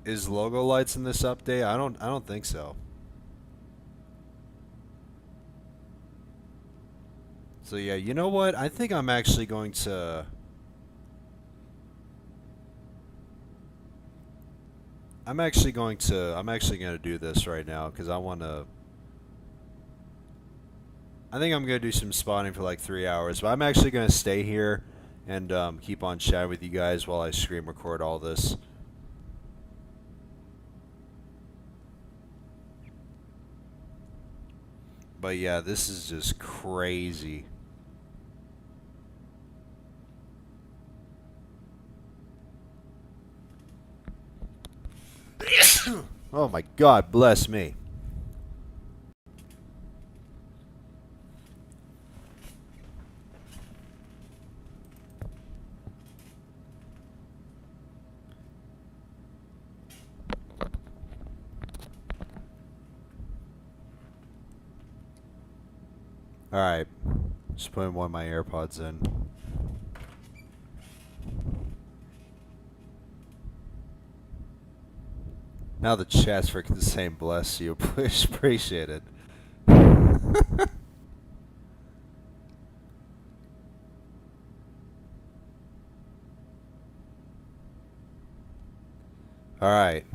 Is logo lights in this update? I don't think so. So yeah, you know what? I think I'm actually going to I'm actually going to do this right now cuz I think I'm going to do some spotting for like 3 hours, but I'm actually going to stay here and keep on chatting with you guys while I screen record all this. But yeah, this is just crazy. Oh my god, bless me. Alright. Just putting one of my AirPods in. Now the chat's freaking saying bless you. Appreciate it. Alright.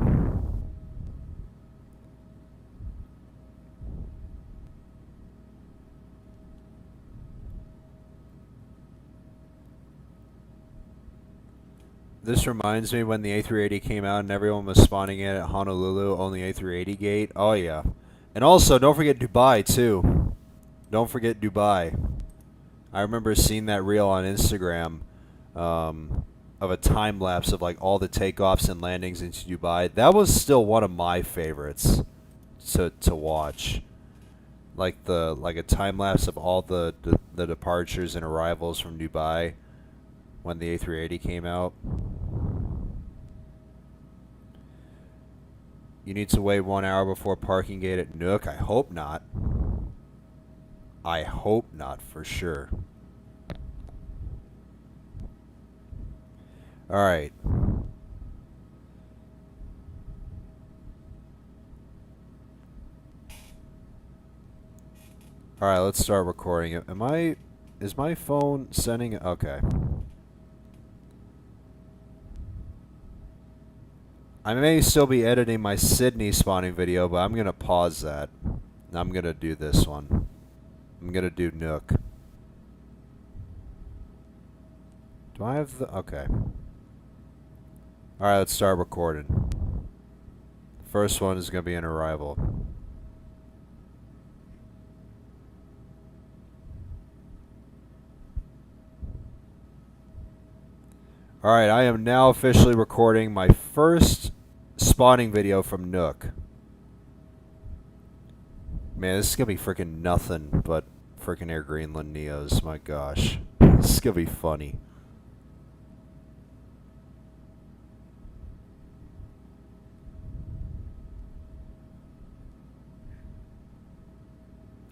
This reminds me when the A380 came out and everyone was spawning in at Honolulu, only A380 gate. Oh yeah. And also, don't forget Dubai too. Don't forget Dubai. I remember seeing that reel on Instagram of a time lapse of like all the takeoffs and landings into Dubai. That was still one of my favorites to watch. Like a time lapse of all the departures and arrivals from Dubai when the A380 came out. You need to wait 1 hour before parking gate at Nuuk? I hope not. I hope not, for sure. Alright. Alright, let's start recording. Is my phone sending? Okay. I may still be editing my Sydney spawning video, but I'm going to pause that. I'm going to do this one. I'm going to do Nuuk. Do I have the... Okay. Alright, let's start recording. First one is going to be an arrival. Alright, I am now officially recording my first spawning video from Nuuk. Man, this is going to be freaking nothing but freaking Air Greenland Neos. My gosh. This is going to be funny.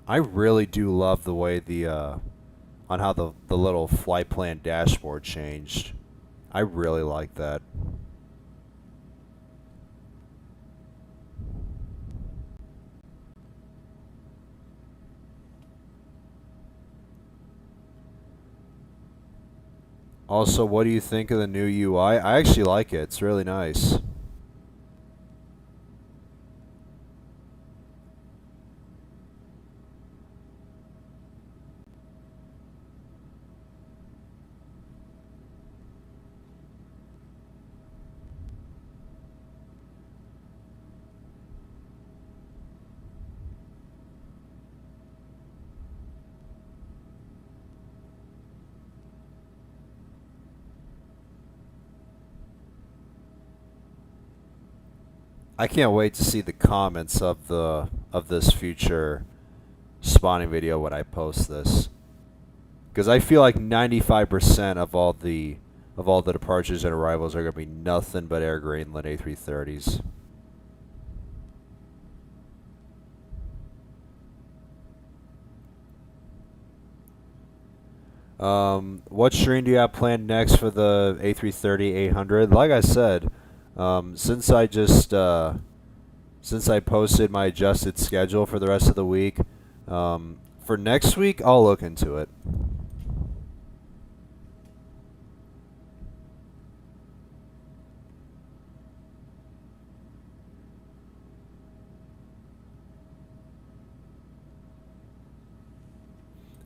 I really do love the way on how the little flight plan dashboard changed. I really like that. Also, what do you think of the new UI? I actually like it. It's really nice. I can't wait to see the comments of this future spawning video when I post this, because I feel like 95% of all the departures and arrivals are going to be nothing but Air Greenland A330s. What stream do you have planned next for the A330-800? Like I said, since I posted my adjusted schedule for the rest of the week, for next week I'll look into it.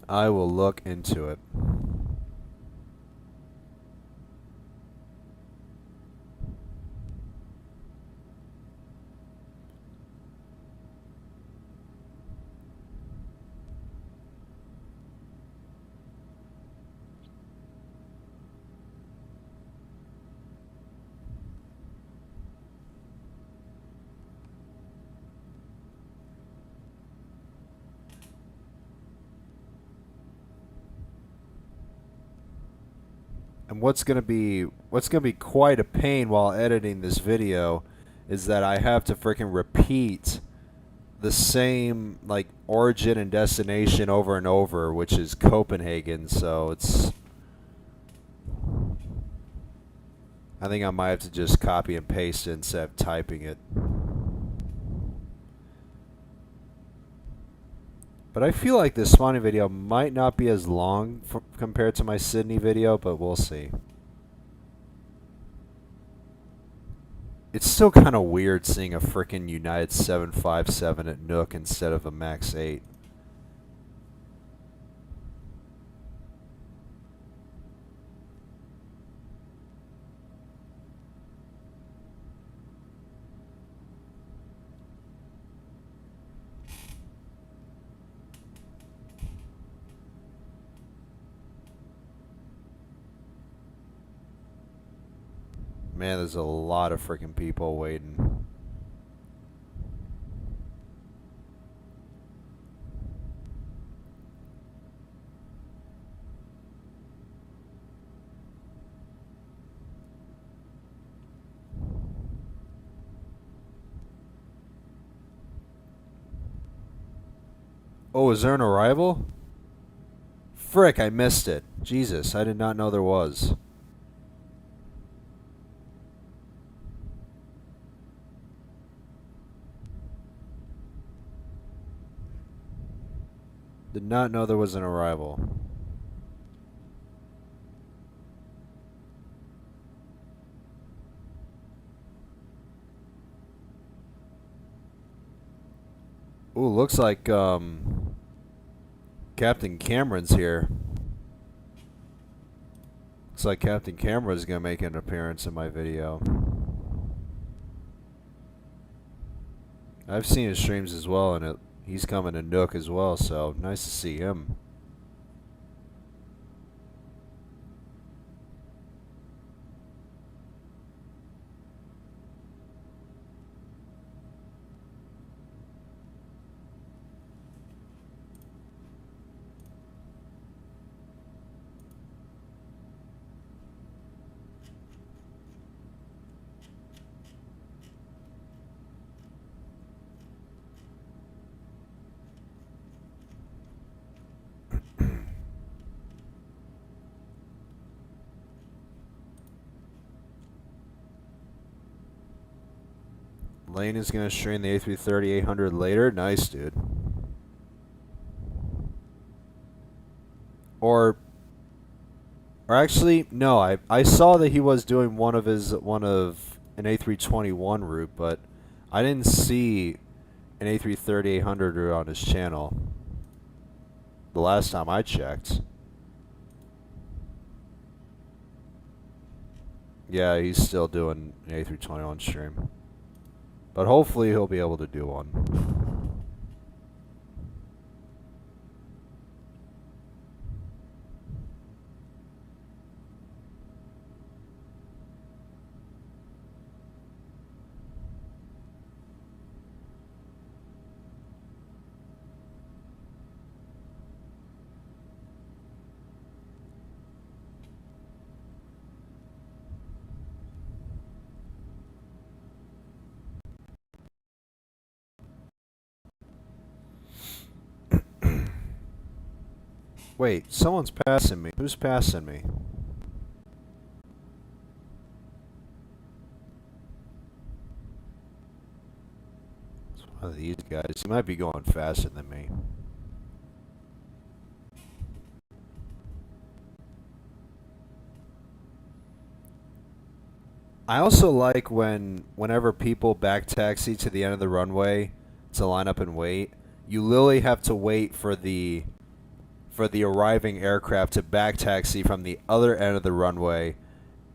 I will look into it. And what's gonna be quite a pain while editing this video is that I have to freaking repeat the same like origin and destination over and over, which is Copenhagen. So it's. I think I might have to just copy and paste it instead of typing it. But I feel like this spawning video might not be as long compared to my Sydney video, but we'll see. It's still kind of weird seeing a frickin' United 757 at Nuuk instead of a Max 8. Man, there's a lot of freaking people waiting. Oh, is there an arrival? Frick, I missed it. Jesus, I did not know there was. Did not know there was an arrival. Ooh, looks like Captain Cameron's here. Looks like Captain Cameron's gonna make an appearance in my video. I've seen his streams as well, and he's coming to Nuuk as well, so nice to see him. Lane is going to stream the A330-800 later. Nice, dude. Or actually, no. I saw that he was doing one of an A321 route, but I didn't see an A330-800 route on his channel. The last time I checked. Yeah, he's still doing an A321 stream. But hopefully he'll be able to do one. Wait, someone's passing me. Who's passing me? It's one of these guys. He might be going faster than me. I also like whenever people back taxi to the end of the runway to line up and wait, you literally have to wait for the arriving aircraft to back taxi from the other end of the runway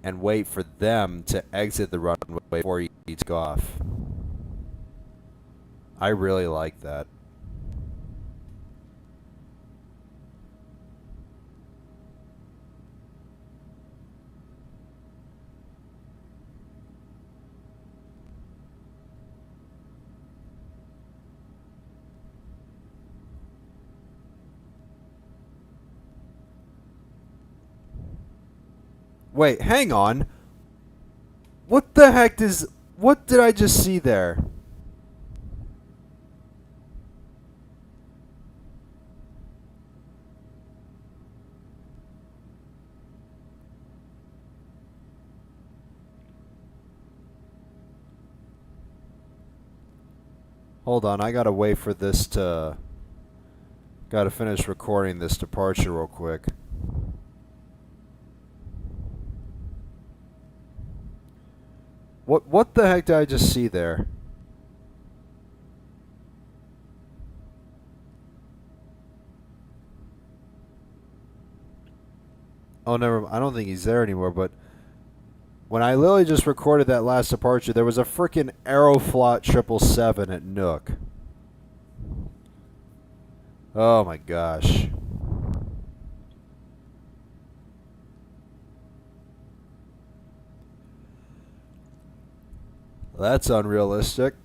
and wait for them to exit the runway before you take off. I really like that. Wait, hang on. What the heck what did I just see there? Hold on, I gotta wait for this to... Gotta finish recording this departure real quick. What the heck did I just see there? Oh, never mind. I don't think he's there anymore, but when I literally just recorded that last departure, there was a freaking Aeroflot 777 at Nuuk. Oh my gosh. That's unrealistic.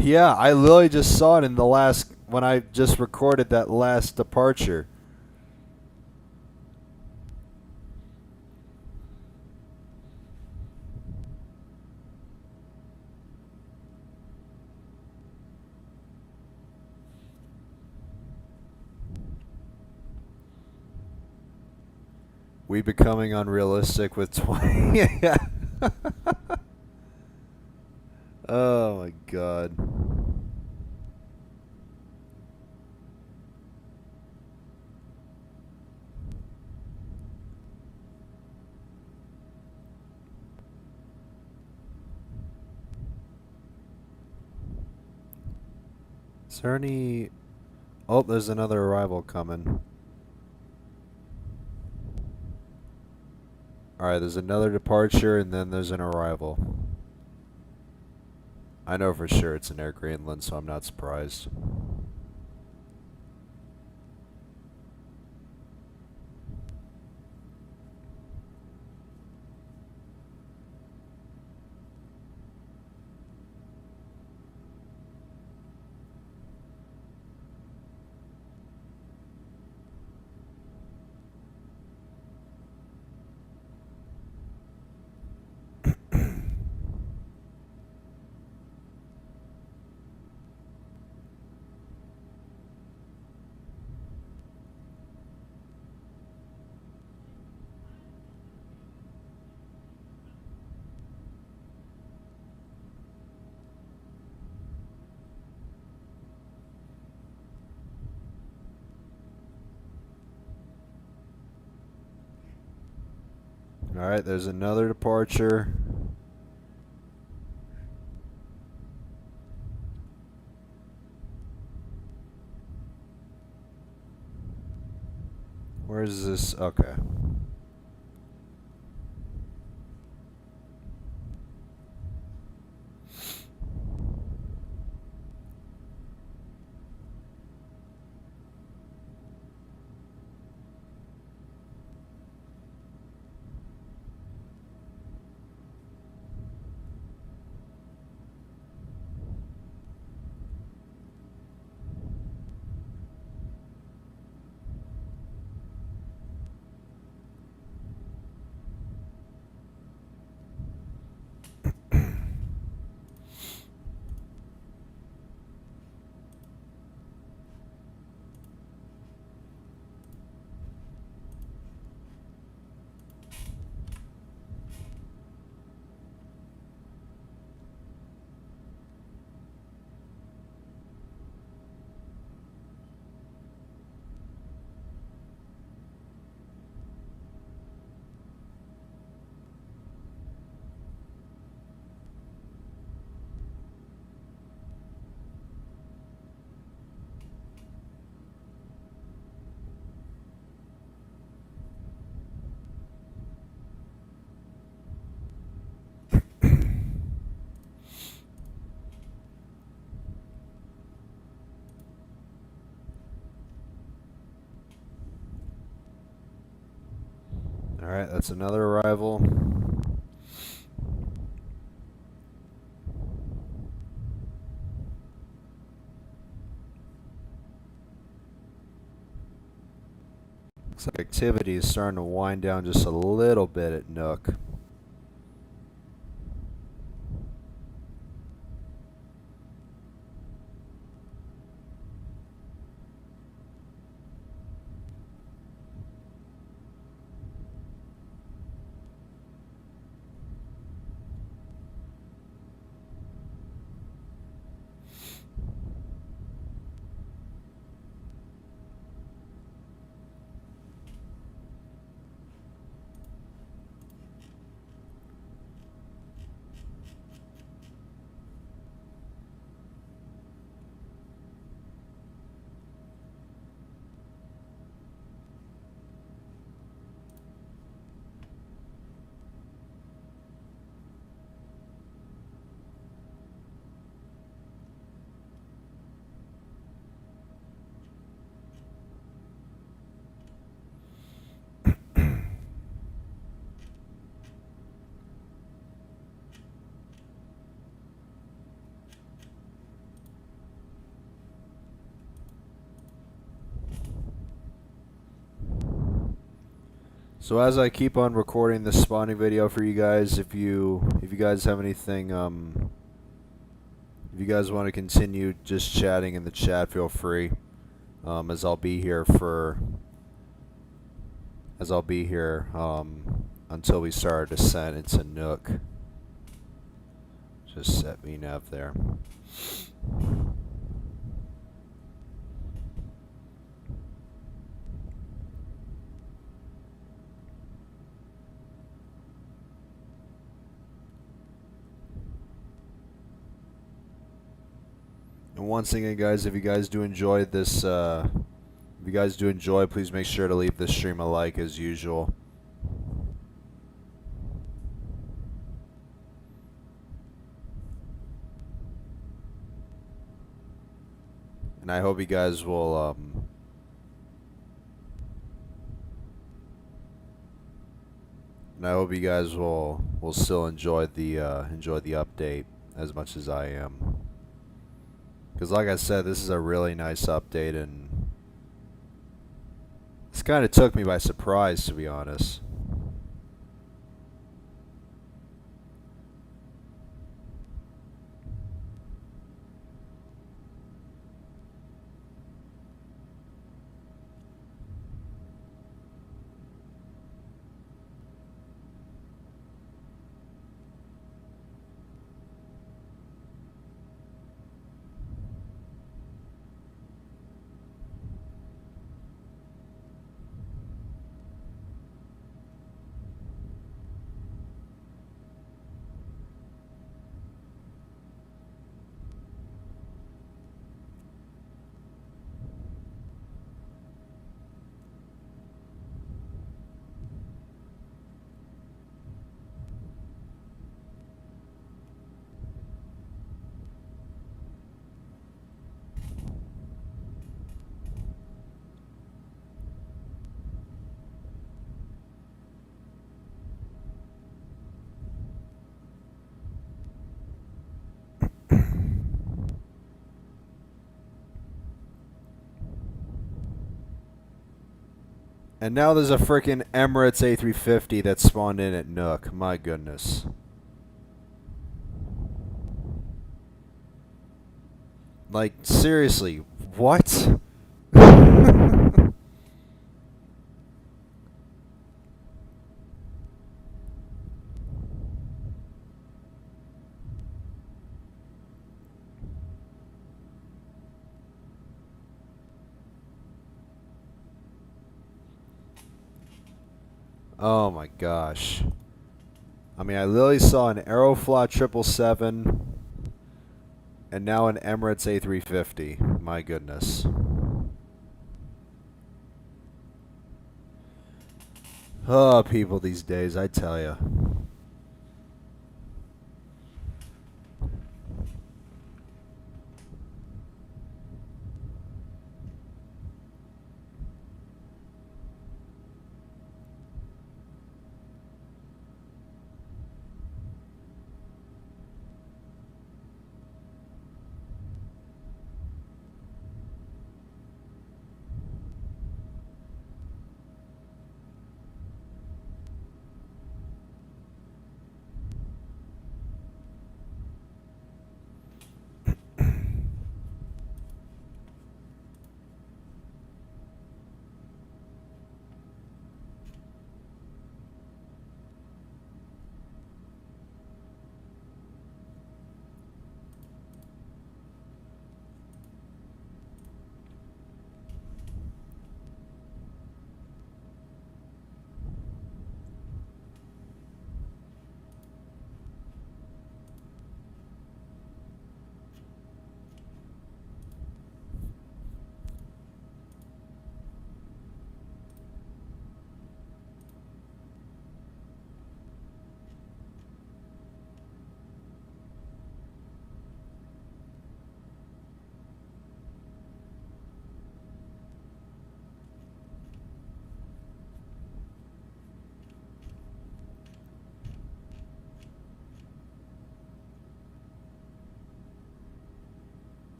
Yeah, I literally just saw it in the last, when I just recorded that last departure. We becoming unrealistic with 20. Yeah. Oh my god. Is there any... Oh, there's another arrival coming. Alright, there's another departure and then there's an arrival. I know for sure it's in Air Greenland, so I'm not surprised. Alright, there's another departure. Where is this? Okay. Alright, that's another arrival. Looks like activity is starting to wind down just a little bit at Nuuk. So as I keep on recording this spawning video for you guys, if you guys have anything, if you guys want to continue just chatting in the chat, feel free. As I'll be here until we start our descent into Nuuk. Just set VNAV there. And once again, guys, if you guys do enjoy this, please make sure to leave this stream a like as usual. And I hope you guys will, still enjoy the update as much as I am. Because like I said, this is a really nice update, and this kind of took me by surprise, to be honest. And now there's a freaking Emirates A350 that spawned in at Nuuk. My goodness. Like, seriously, what? Oh my gosh. I mean, I literally saw an Aeroflot 777 and now an Emirates A350. My goodness. Oh, people these days, I tell ya.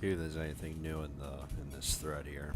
See if there's anything new in this thread here.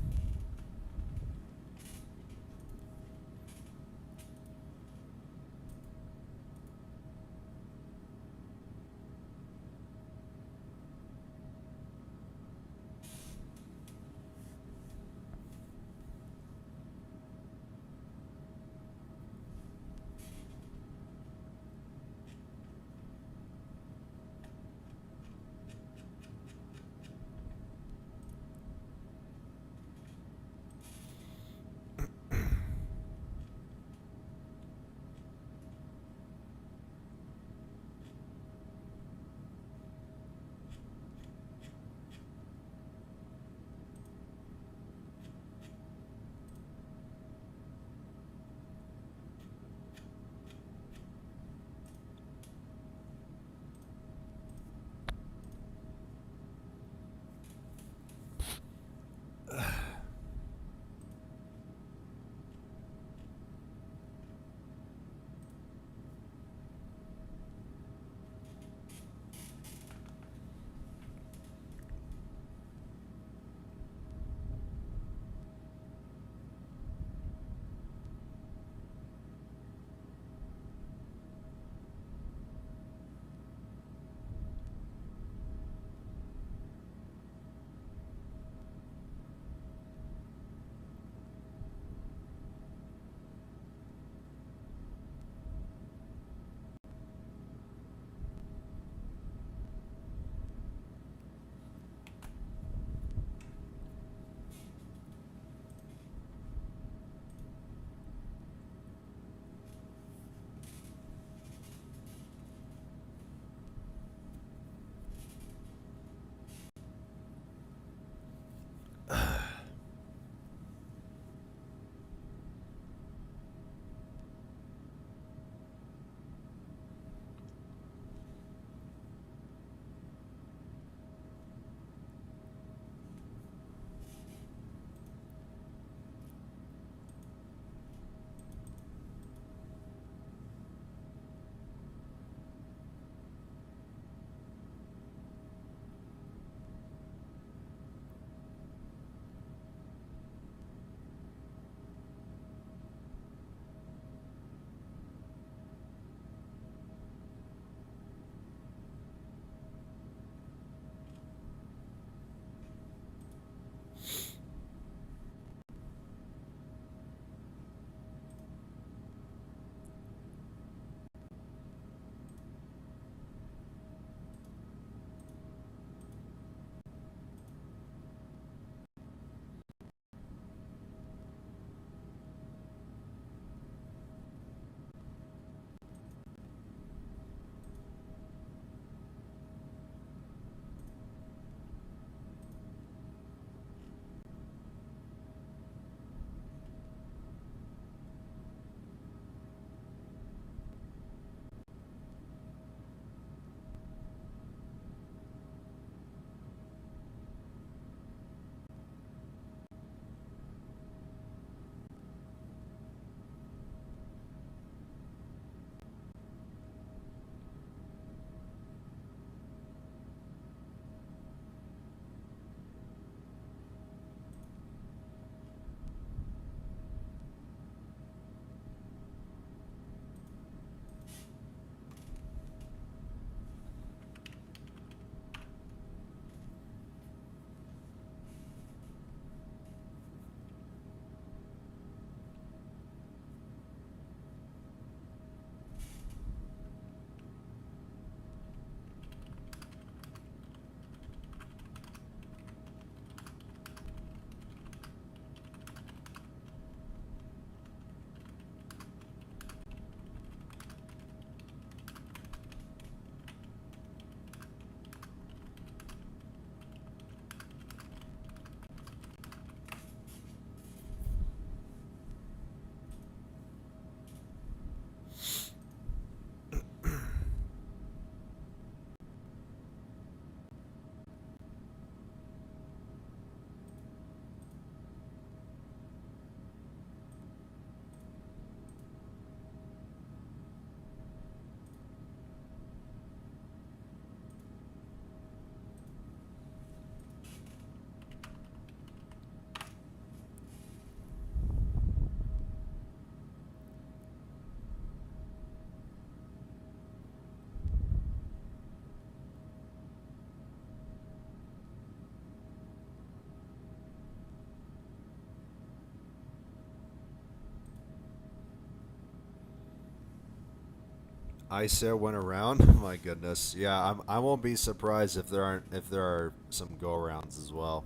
Ice Air went around. My goodness. Yeah, I won't be surprised if there are some go arounds as well.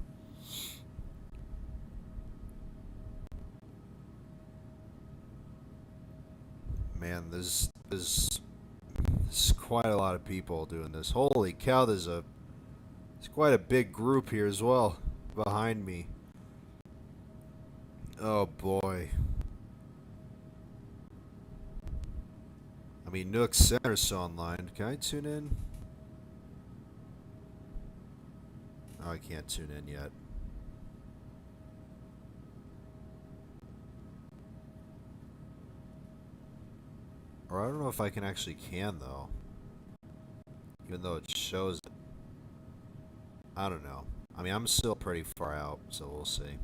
Man, there's quite a lot of people doing this. Holy cow, there's quite a big group here as well behind me. Oh boy. I mean, Nuuk Center's still online. Can I tune in? Oh, I can't tune in yet. Or I don't know if I can actually though. Even though it shows it. I don't know. I mean, I'm still pretty far out, so we'll see.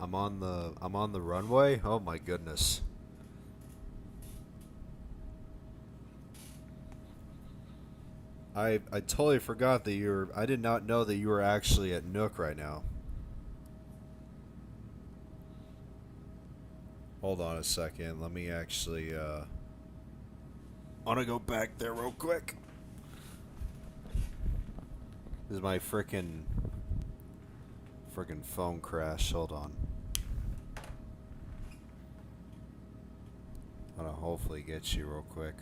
I'm on the runway. Oh my goodness. I totally forgot that I did not know that you were actually at Nuuk right now. Hold on a second. Let me actually I want to go back there real quick. This is my frickin' phone crash. Hold on. I'm gonna hopefully get you real quick.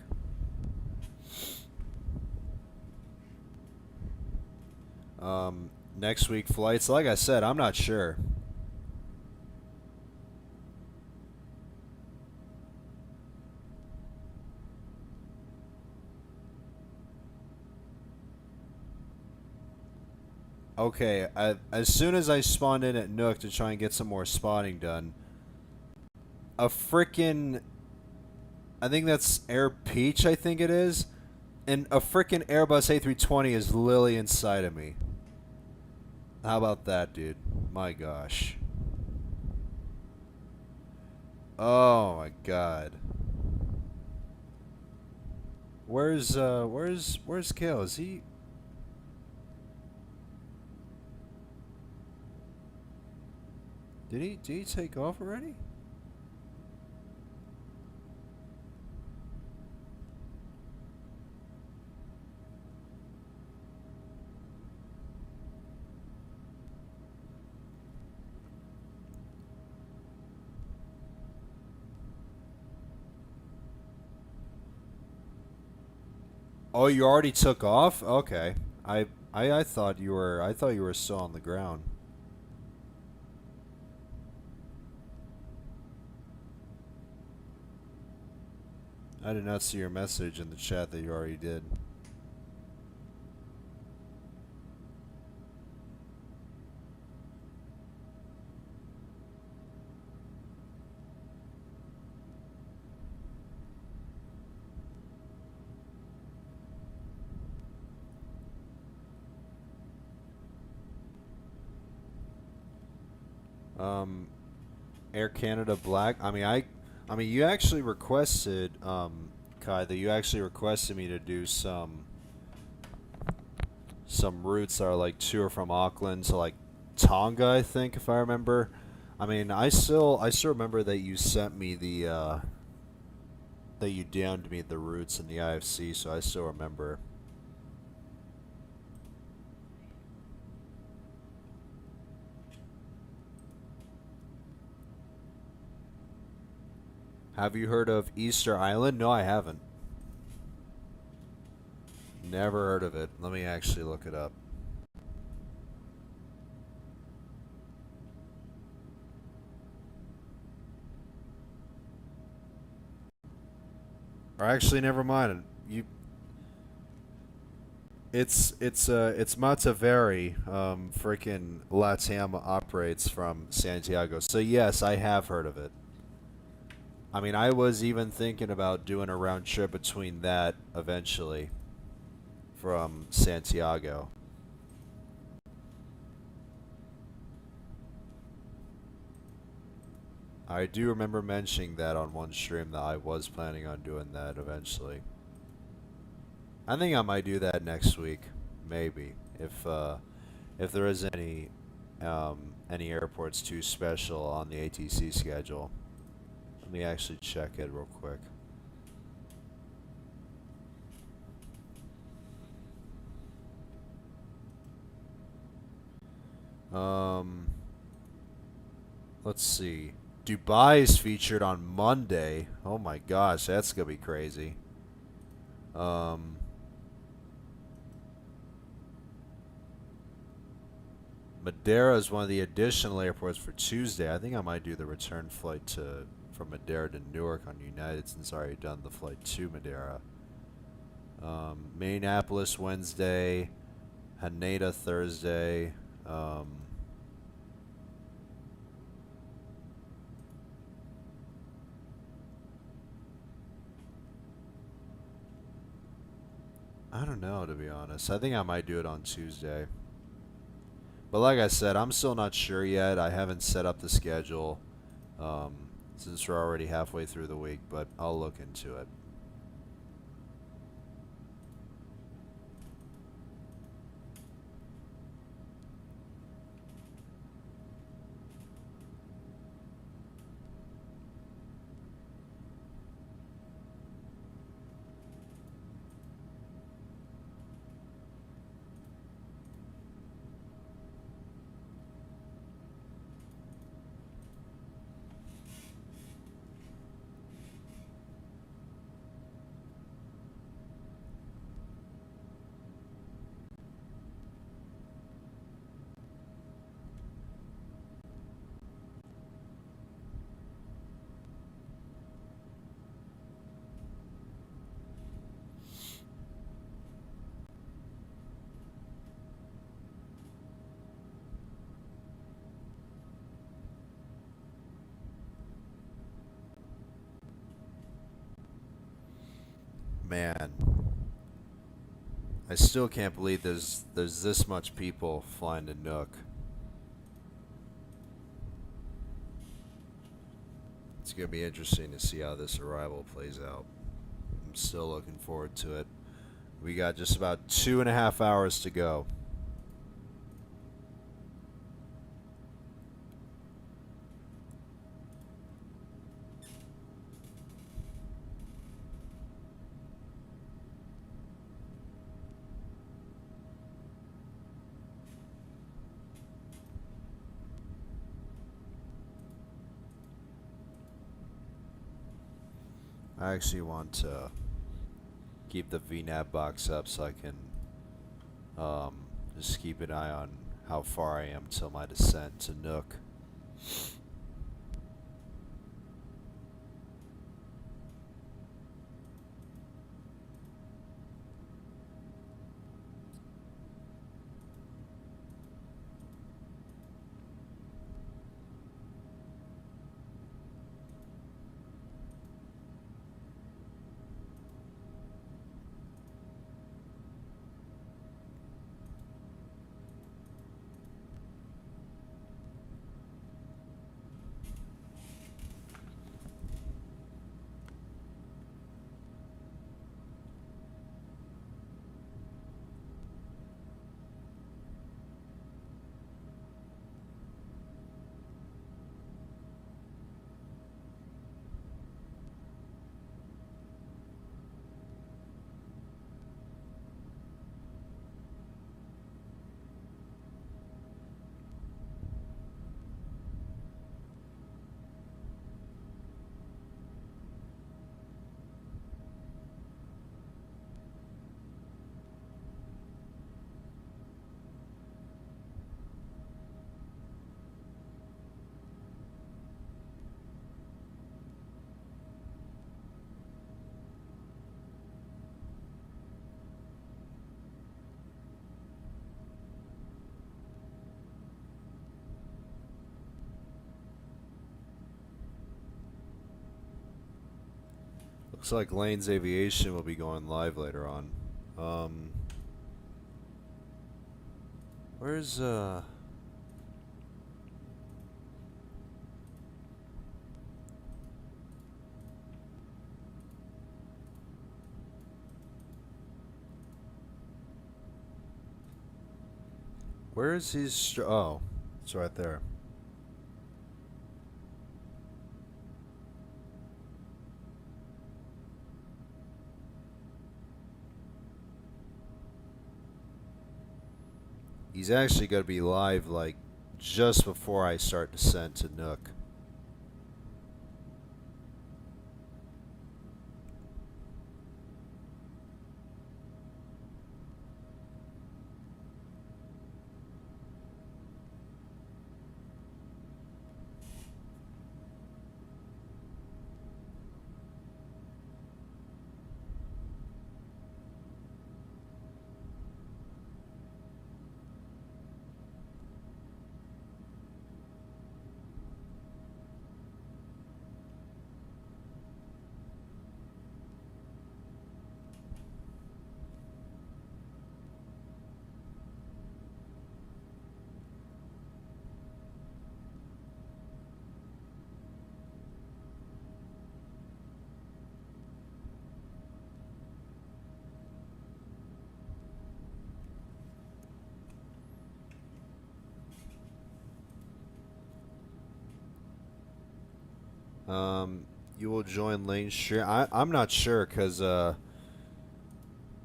Next week flights, like I said, I'm not sure. Okay, as soon as I spawned in at Nuuk to try and get some more spotting done, a frickin', I think that's Air Peach, I think it is, and a frickin' Airbus A320 is literally inside of me. How about that, dude? My gosh. Oh my god. Where's Kale? Is he? Did he take off already? Oh, you already took off? Okay. I thought you were still on the ground. I did not see your message in the chat that you already did. Air Canada Black. I mean, you actually requested, Kai, that you actually requested me to do some routes that are like to or from Auckland to like Tonga, I think, if I remember. I mean, I still remember that you sent me the that you DM'd me the routes in the IFC, so I still remember. Have you heard of Easter Island? No, I haven't. Never heard of it. Let me actually look it up. Or actually, never mind. It's Mataveri. Freaking Latam operates from Santiago. So yes, I have heard of it. I mean, I was even thinking about doing a round trip between that eventually from Santiago. I do remember mentioning that on one stream that I was planning on doing that eventually. I think I might do that next week, maybe, if there is any airports too special on the ATC schedule. Let me actually check it real quick. Let's see. Dubai is featured on Monday. Oh my gosh, that's gonna be crazy. Madeira is one of the additional airports for Tuesday. I think I might do the return flight from Madeira to Newark on United since I already done the flight to Madeira. Minneapolis Wednesday, Haneda Thursday. I don't know, to be honest. I think I might do it on Tuesday. But like I said, I'm still not sure yet. I haven't set up the schedule since we're already halfway through the week, but I'll look into it. Man, I still can't believe there's this much people flying to Nuuk. It's gonna be interesting to see how this arrival plays out. I'm still looking forward to it. We got just about 2.5 hours to go. I actually want to keep the VNAV box up so I can just keep an eye on how far I am till my descent to Nuuk. Looks like Lane's Aviation will be going live later on. Where's where is his? Oh, it's right there. He's actually going to be live like just before I start descent to Nuuk. You will join Lane stream. I'm not sure because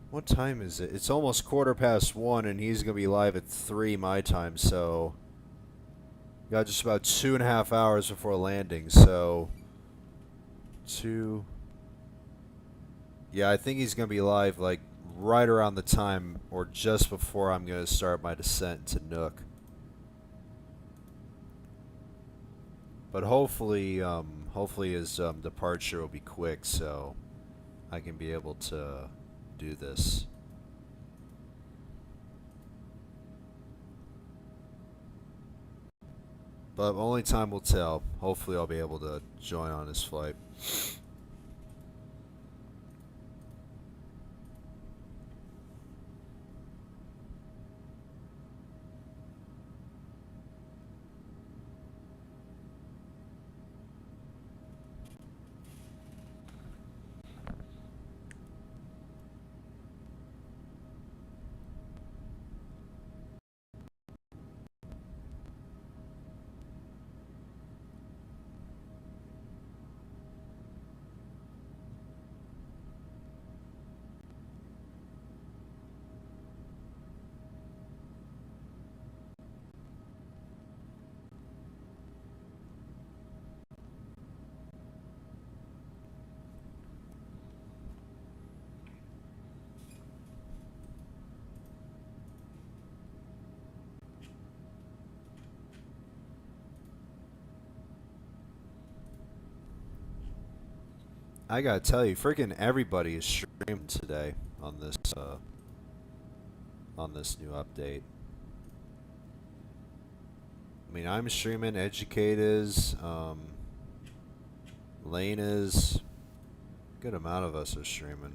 what time is it? It's almost 1:15, and he's gonna be live at 3 my time. So got just about 2.5 hours before landing. So 2. Yeah, I think he's gonna be live like right around the time or just before I'm gonna start my descent to Nuuk. But hopefully his departure will be quick, so I can be able to do this. But only time will tell. Hopefully I'll be able to join on his flight. I gotta tell you, freaking everybody is streaming today on this new update. I mean, I'm streaming, Educate is, Lane is, good amount of us are streaming.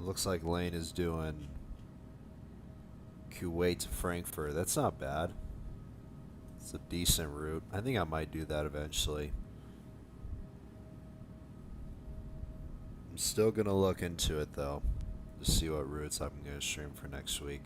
looks like Lane is doing Kuwait to Frankfurt. That's not bad. It's a decent route. I think I might do that eventually. I'm still going to look into it though, to see what routes I'm going to stream for next week.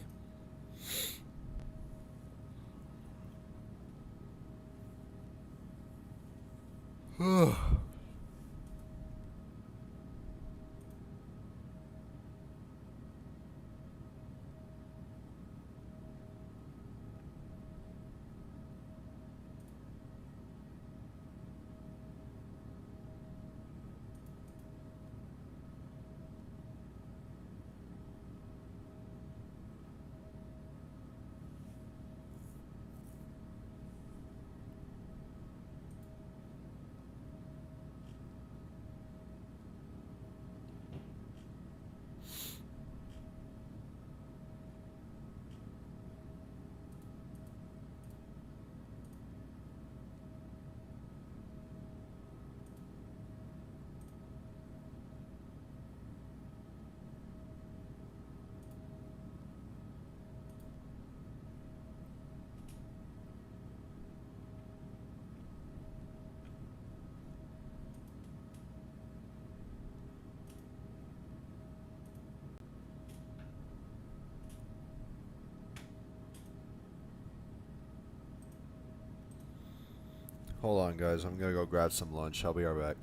Hold on, guys. I'm going to go grab some lunch. I'll be right back.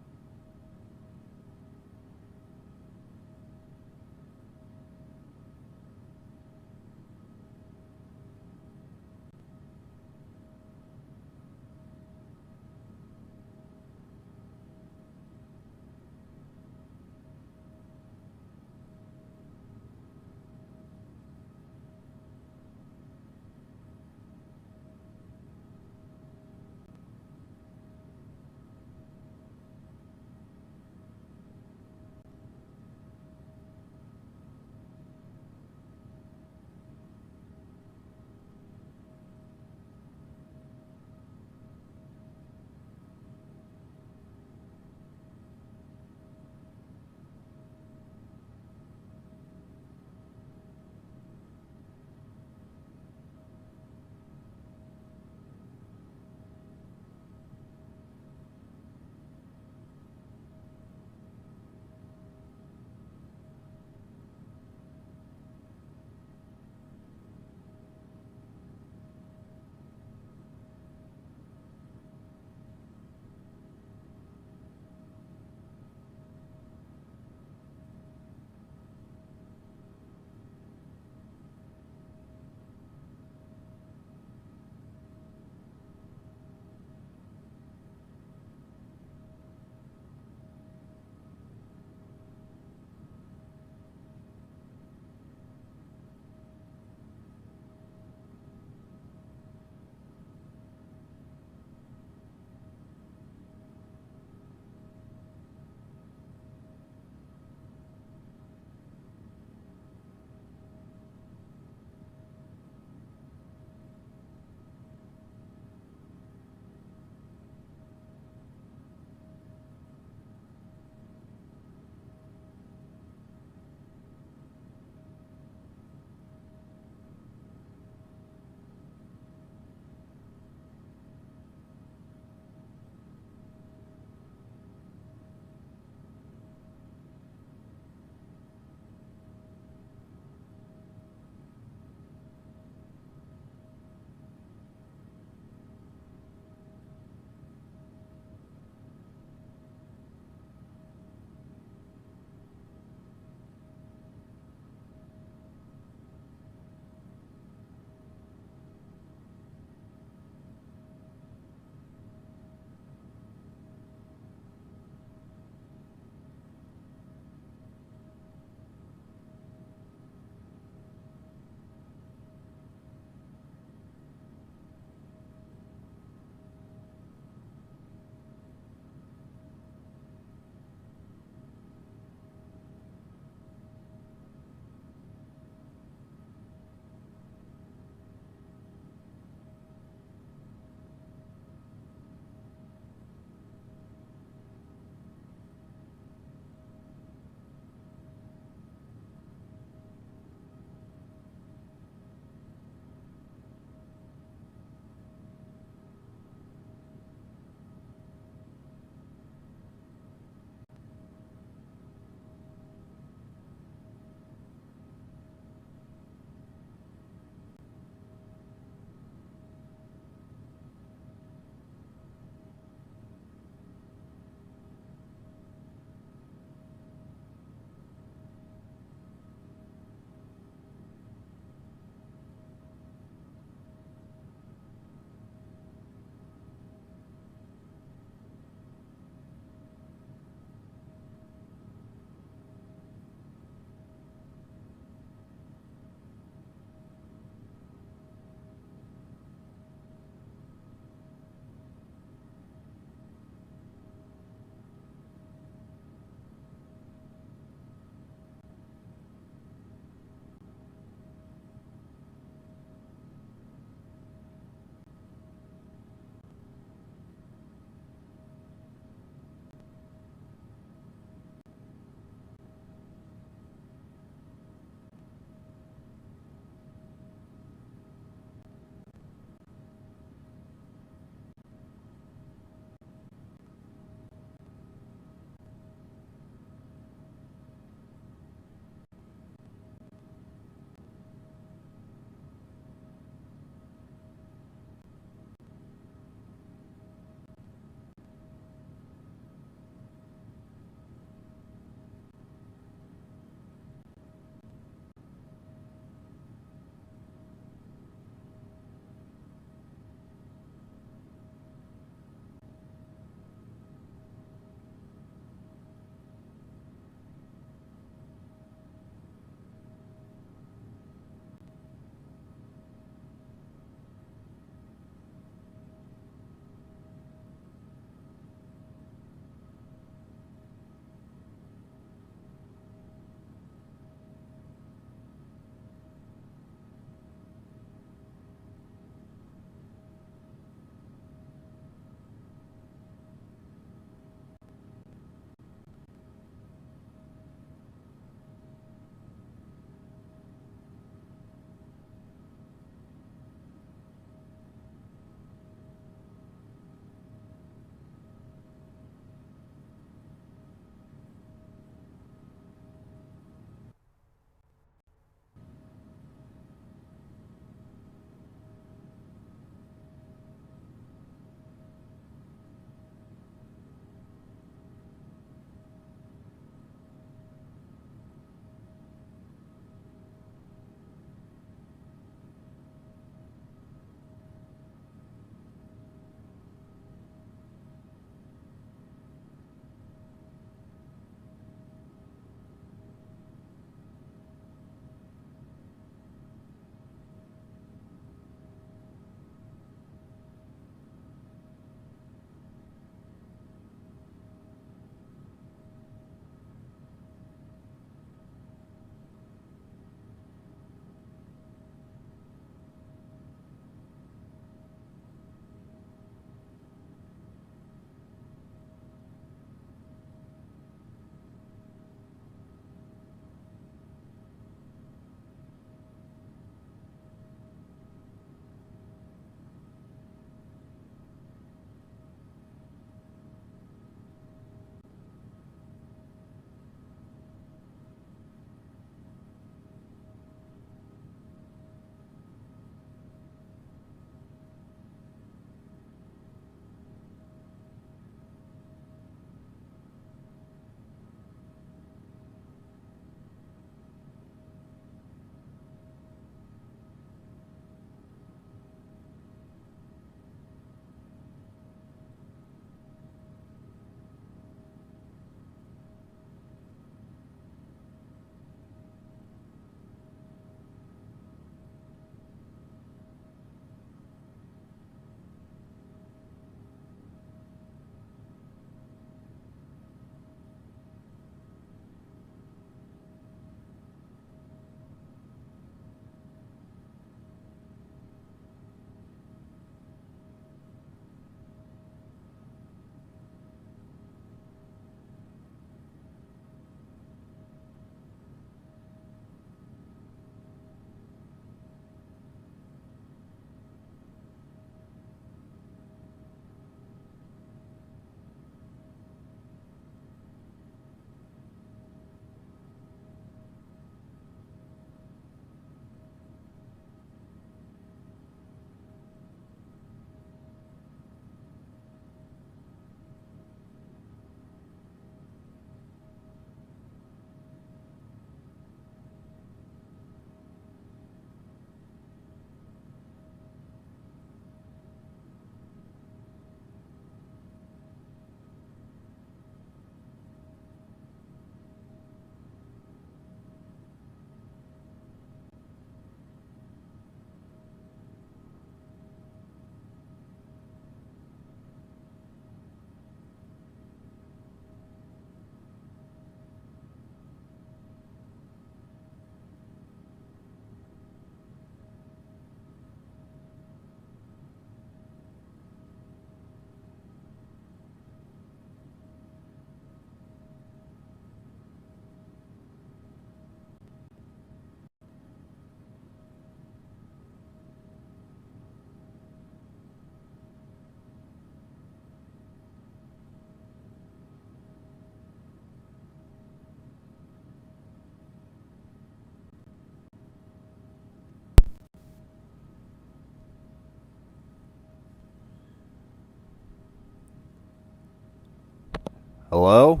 Hello?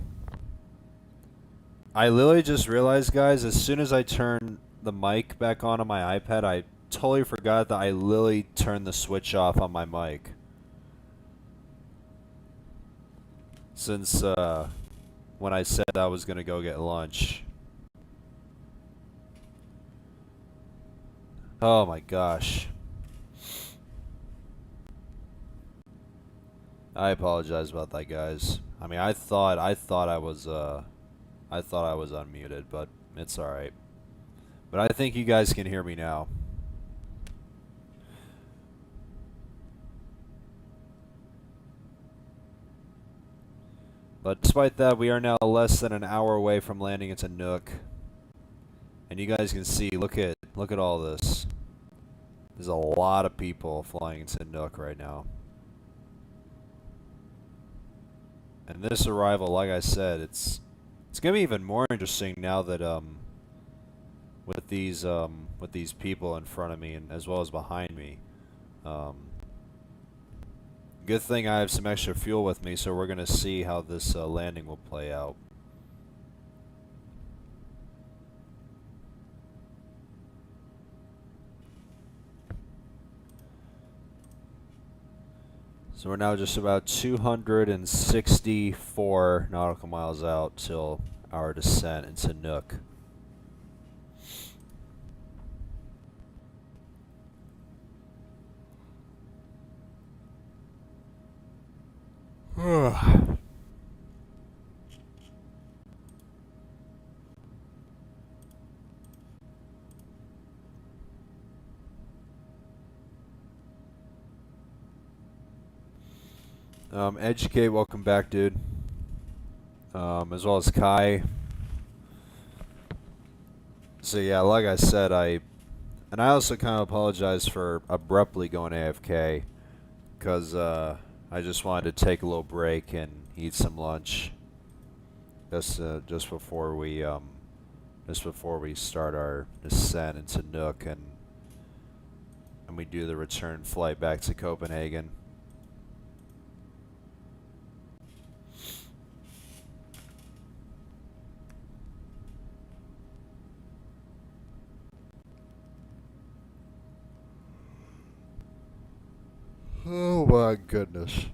I literally just realized, guys, as soon as I turn the mic back on my iPad, I totally forgot that I literally turned the switch off on my mic. Since, when I said I was gonna go get lunch. Oh my gosh. I apologize about that, guys. I mean, I thought I was unmuted, but it's alright. But I think you guys can hear me now. But despite that, we are now less than an hour away from landing into Nuuk. And you guys can see, look at all this. There's a lot of people flying into Nuuk right now. And this arrival, like I said, it's gonna be even more interesting now that with these people in front of me and as well as behind me. Good thing I have some extra fuel with me, so we're gonna see how this landing will play out. So we're now just about 264 nautical miles out till our descent into Nuuk. Educate, welcome back, dude. As well as Kai. So yeah, like I said, I also kind of apologize for abruptly going AFK, because I just wanted to take a little break and eat some lunch. Just before we start our descent into Nuuk and we do the return flight back to Copenhagen. Oh my goodness.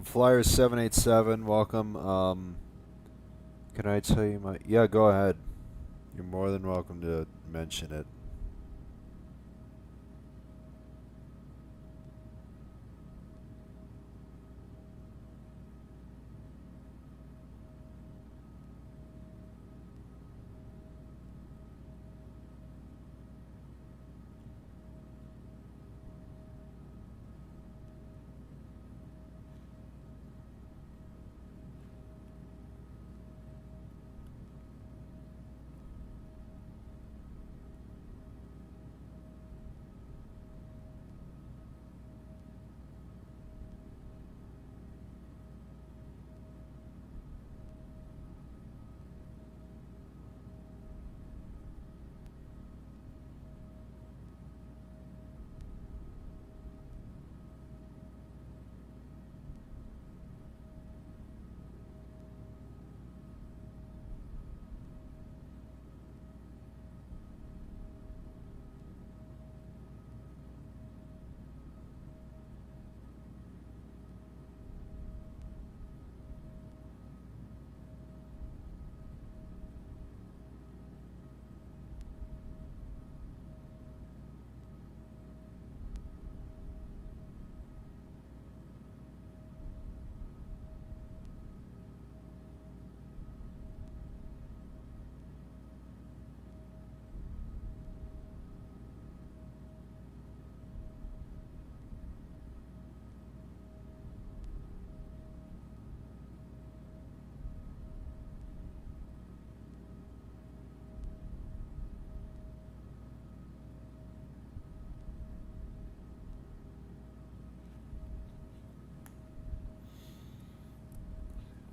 Flyer 787, welcome. Can I tell you my... Yeah, go ahead. You're more than welcome to mention it.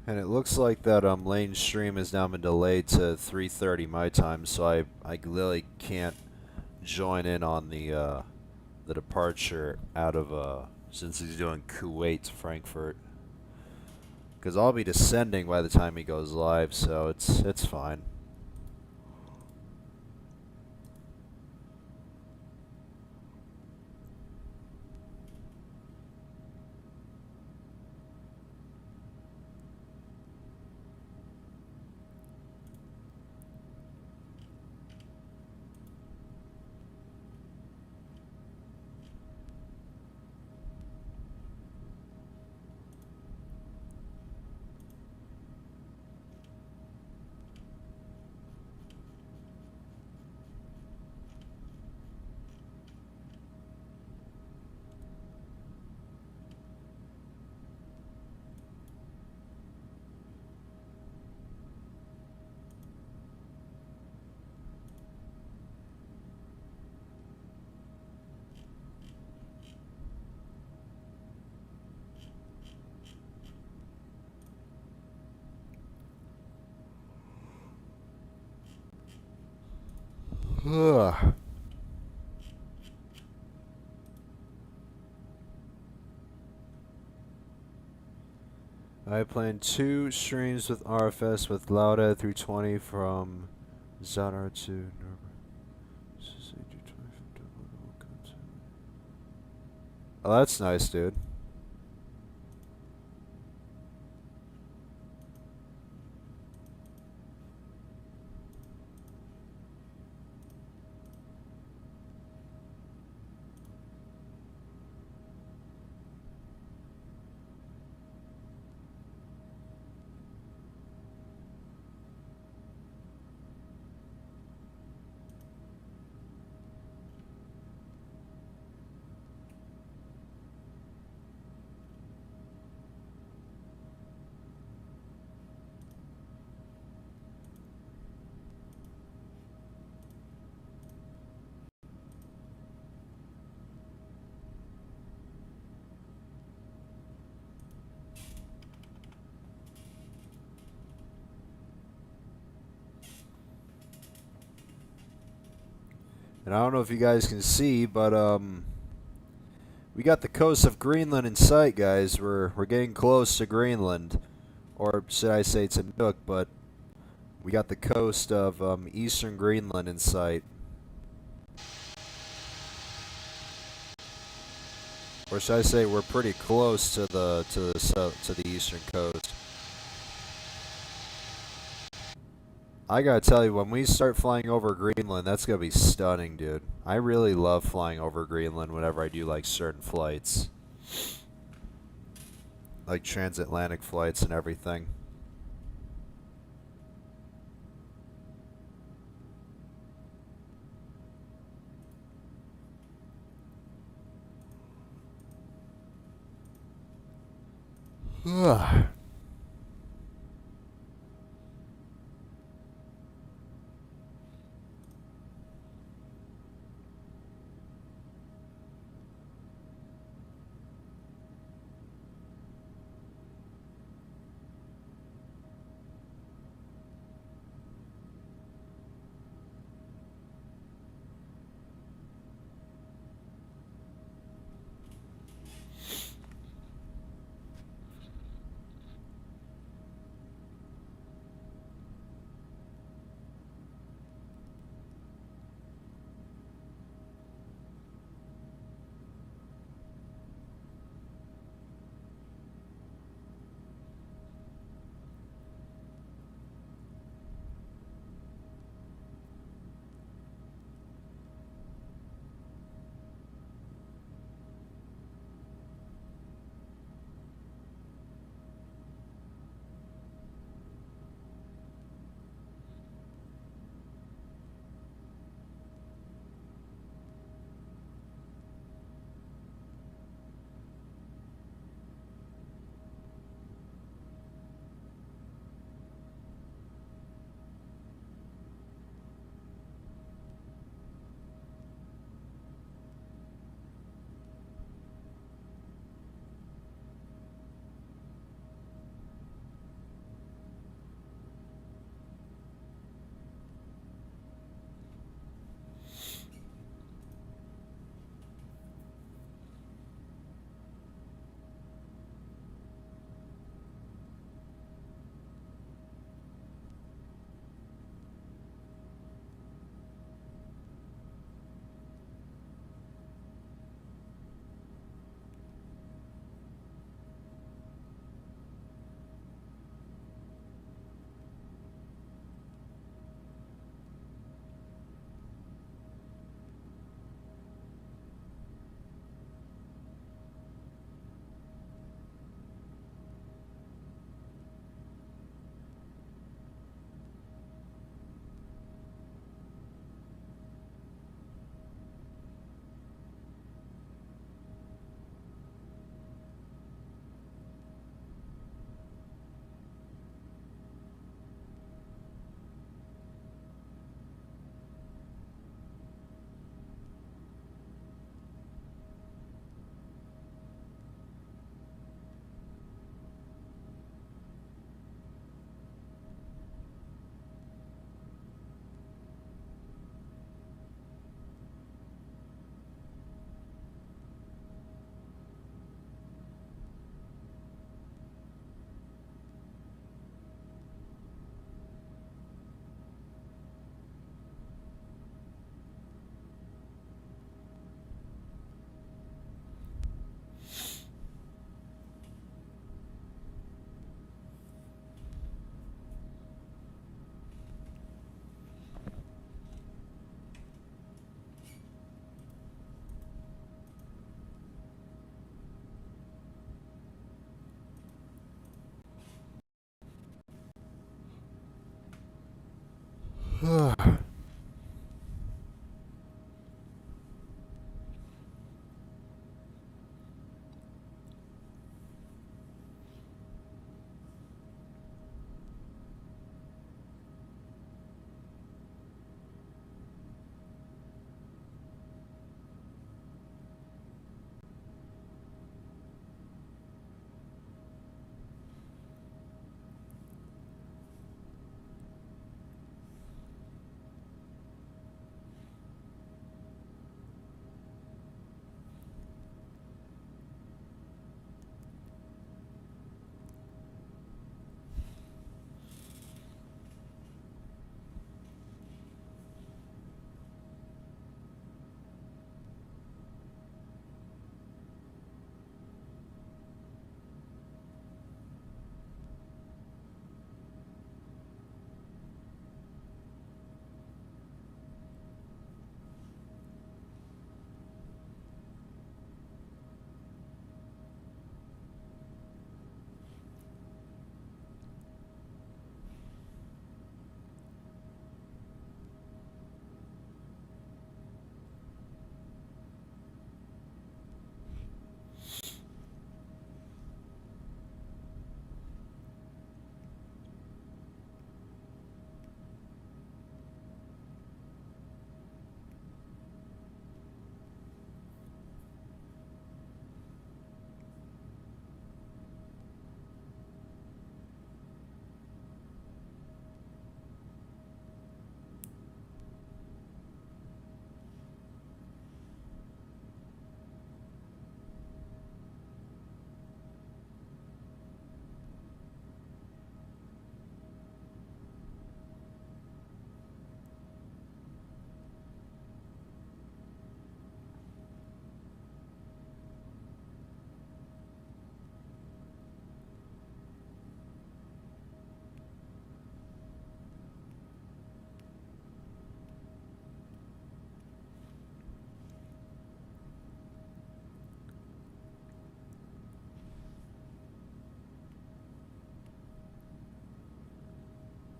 And it looks like that lane stream has now been delayed to 3:30 my time, so I literally can't join in on the departure out of since he's doing Kuwait to Frankfurt. Because I'll be descending by the time he goes live, so it's fine. Ugh. I plan 2 streams with RFS with Lauda 320 from Zadar to Nuremberg. Oh, that's nice, dude. And I don't know if you guys can see, but we got the coast of Greenland in sight, guys. We're getting close to Greenland, or should I say to Nuuk? But we got the coast of eastern Greenland in sight, or should I say we're pretty close to the eastern coast. I gotta tell you, when we start flying over Greenland, that's gonna be stunning, dude. I really love flying over Greenland whenever I do like certain flights, like transatlantic flights and everything. Ugh.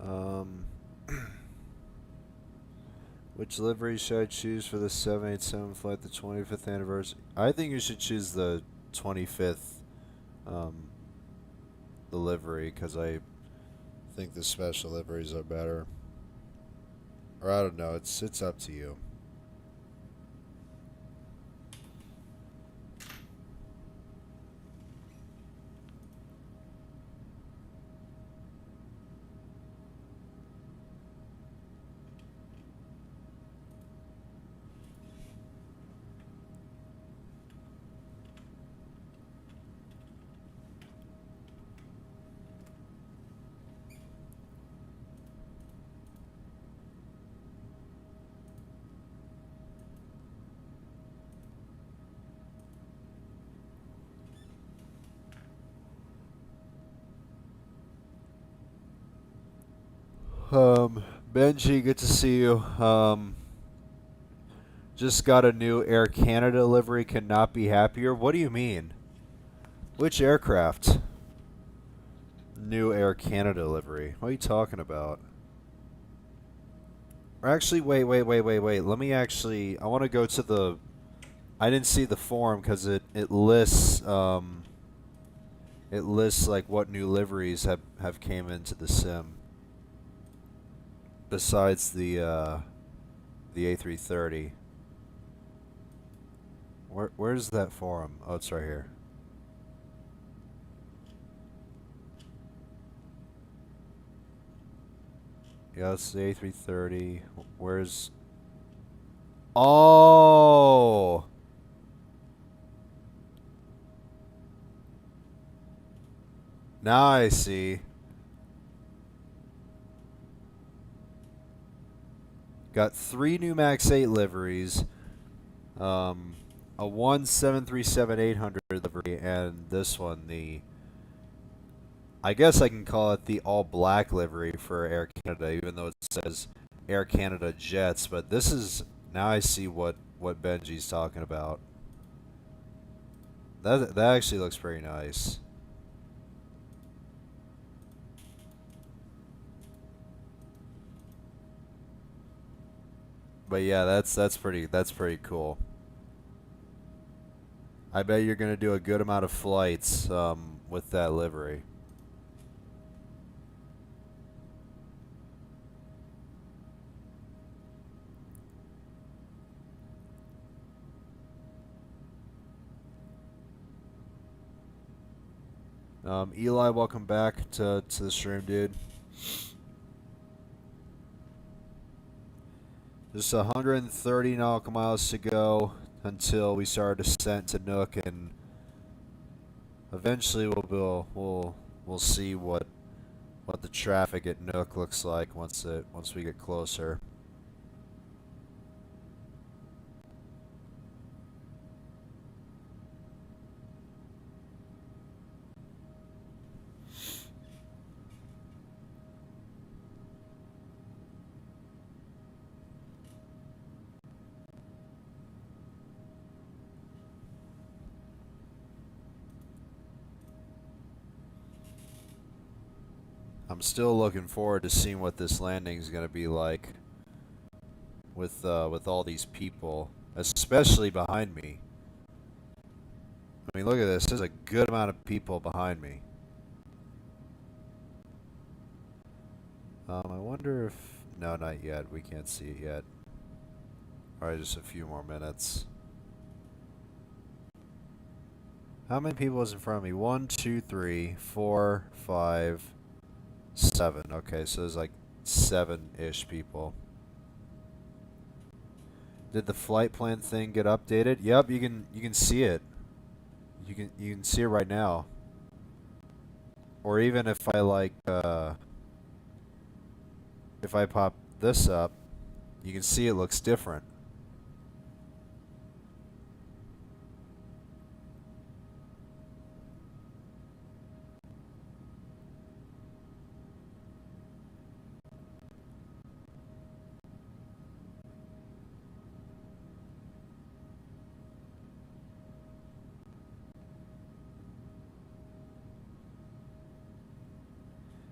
Um, which livery should I choose for the 787 flight, the 25th anniversary? I think you should choose the 25th the livery, because I think the special liveries are better. Or I don't know, it's up to you. Benji, good to see you. Just got a new Air Canada livery, cannot be happier. What do you mean? Which aircraft? New Air Canada livery. What are you talking about? Or actually, wait. Let me actually, I want to go to the, I didn't see the forum because it lists, it lists like what new liveries have came into the sim. Besides the A330. Where's that forum? Oh, it's right here. Yeah, it's the A330. Where's... Oh! Now I see. Got 3 new Max 8 liveries. A 737-800 livery, and this one, the... I guess I can call it the all-black livery for Air Canada, even though it says Air Canada Jets. But this is... Now I see what Benji's talking about. That actually looks pretty nice. But yeah, that's pretty cool. I bet you're gonna do a good amount of flights with that livery. Eli, welcome back to the stream, dude. Just 130 nautical miles to go until we start descent to Nuuk, and eventually we'll see what the traffic at Nuuk looks like once we get closer. I'm still looking forward to seeing what this landing is going to be like with all these people, especially behind me. I mean, look at this. There's a good amount of people behind me. I wonder if... No, not yet. We can't see it yet. Alright, just a few more minutes. How many people is in front of me? 1, 2, 3, 4, 5, 7. Okay, so there's like 7-ish people. Did the flight plan thing get updated? Yep, you can see it. You can see it right now. Or even if I like if I pop this up, you can see it looks different.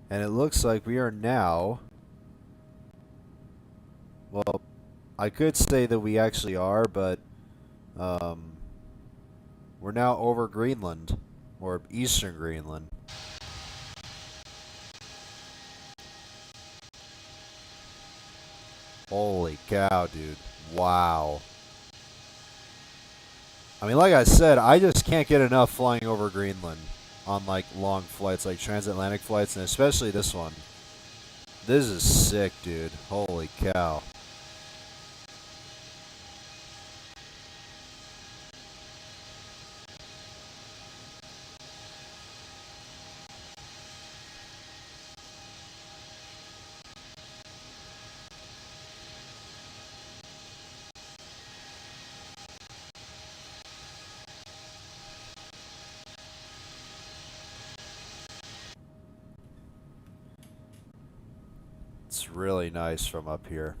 And it looks like we are now... Well, I could say that we actually are, but we're now over Greenland, or eastern Greenland. Holy cow, dude. Wow. I mean, like I said, I just can't get enough flying over Greenland on like long flights, like transatlantic flights, and especially this one. This is sick, dude. Holy cow. It's really nice from up here.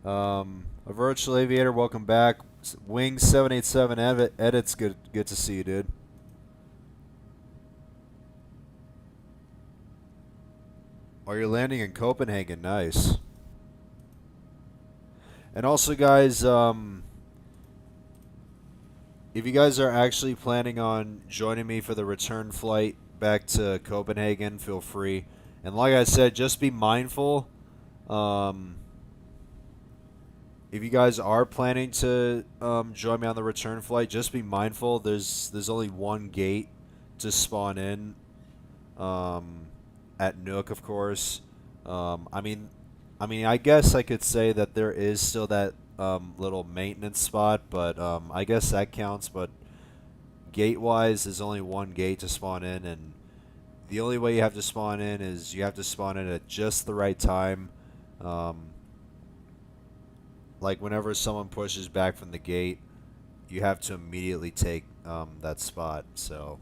A virtual aviator, welcome back. Wing 787 edits, good to see you, dude. Oh, you're landing in Copenhagen, nice. And also, guys, if you guys are actually planning on joining me for the return flight back to Copenhagen, feel free. And like I said, just be mindful. If you guys are planning to join me on the return flight, just be mindful. There's only one gate to spawn in at Nuuk, of course. I mean, I guess I could say that there is still that little maintenance spot, but I guess that counts. But gate-wise, there's only one gate to spawn in, and the only way you have to spawn in is you have to spawn in at just the right time. Like whenever someone pushes back from the gate, you have to immediately take that spot. So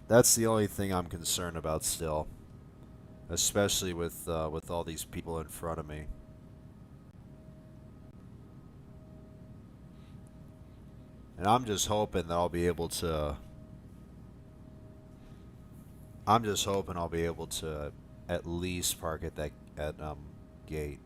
that's the only thing I'm concerned about still, especially with all these people in front of me. And I'm just hoping that I'll be able to I'm just hoping I'll be able to at least park at that gate.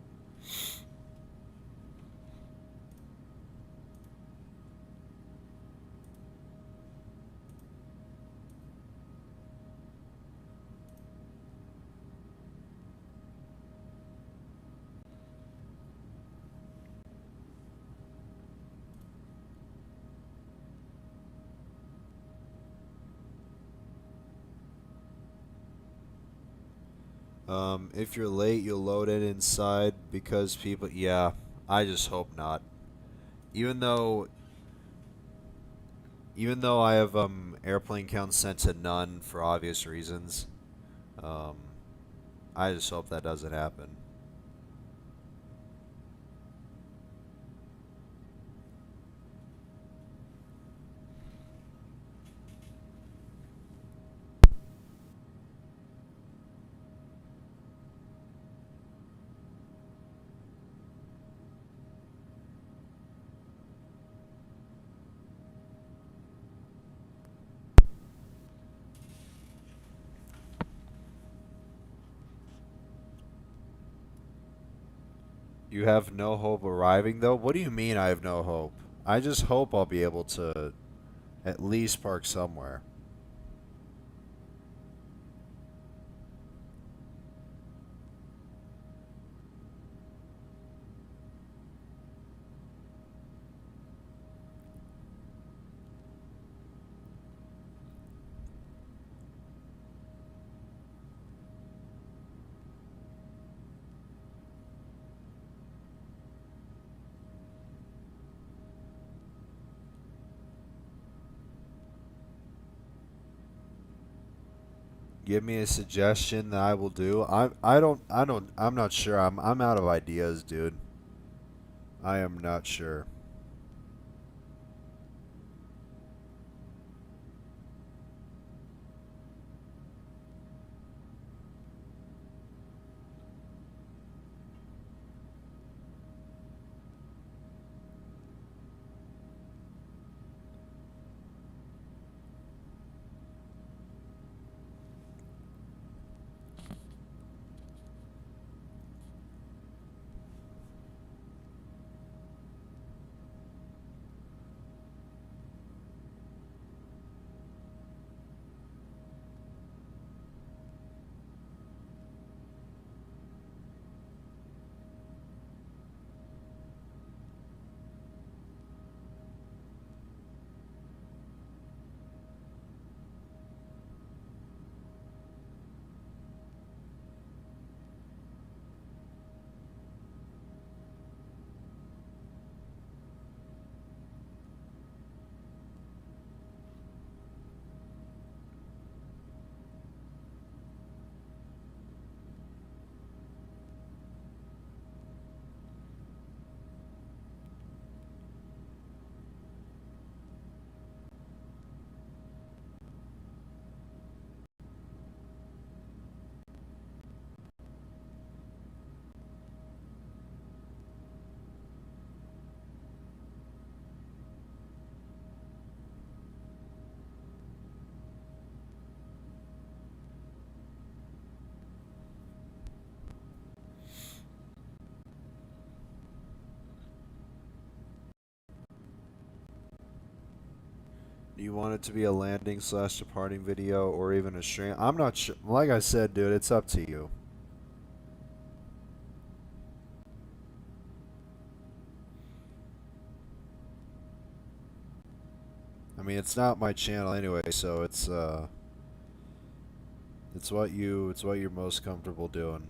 If you're late, you'll load it inside because people. Yeah, I just hope not. Even though, even though I have airplane count set to none for obvious reasons, um, I just hope that doesn't happen. You have no hope arriving, though? What do you mean I have no hope? I just hope I'll be able to at least park somewhere. Give me a suggestion that I will do. I'm not sure. I'm out of ideas, dude. I am not sure. Do you want it to be a landing slash departing video or even a stream? I'm not sure. Like I said, dude, it's up to you. I mean, it's not my channel anyway, so it's what you're most comfortable doing.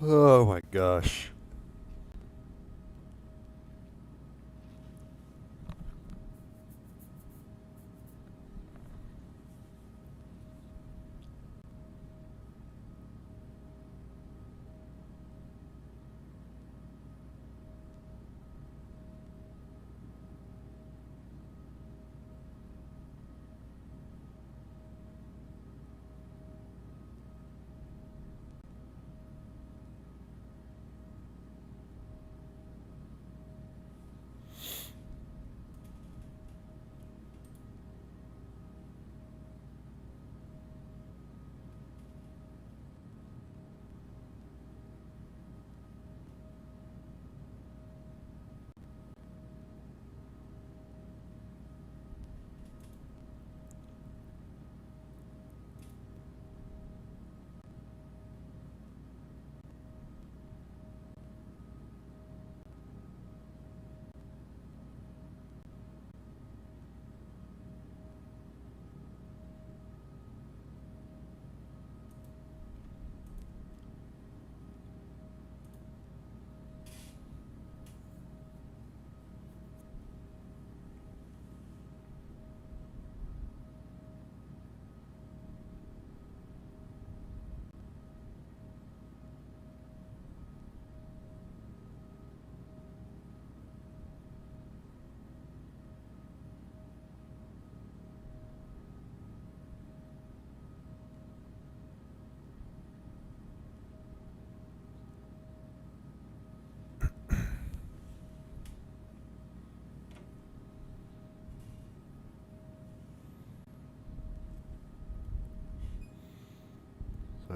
Oh my gosh.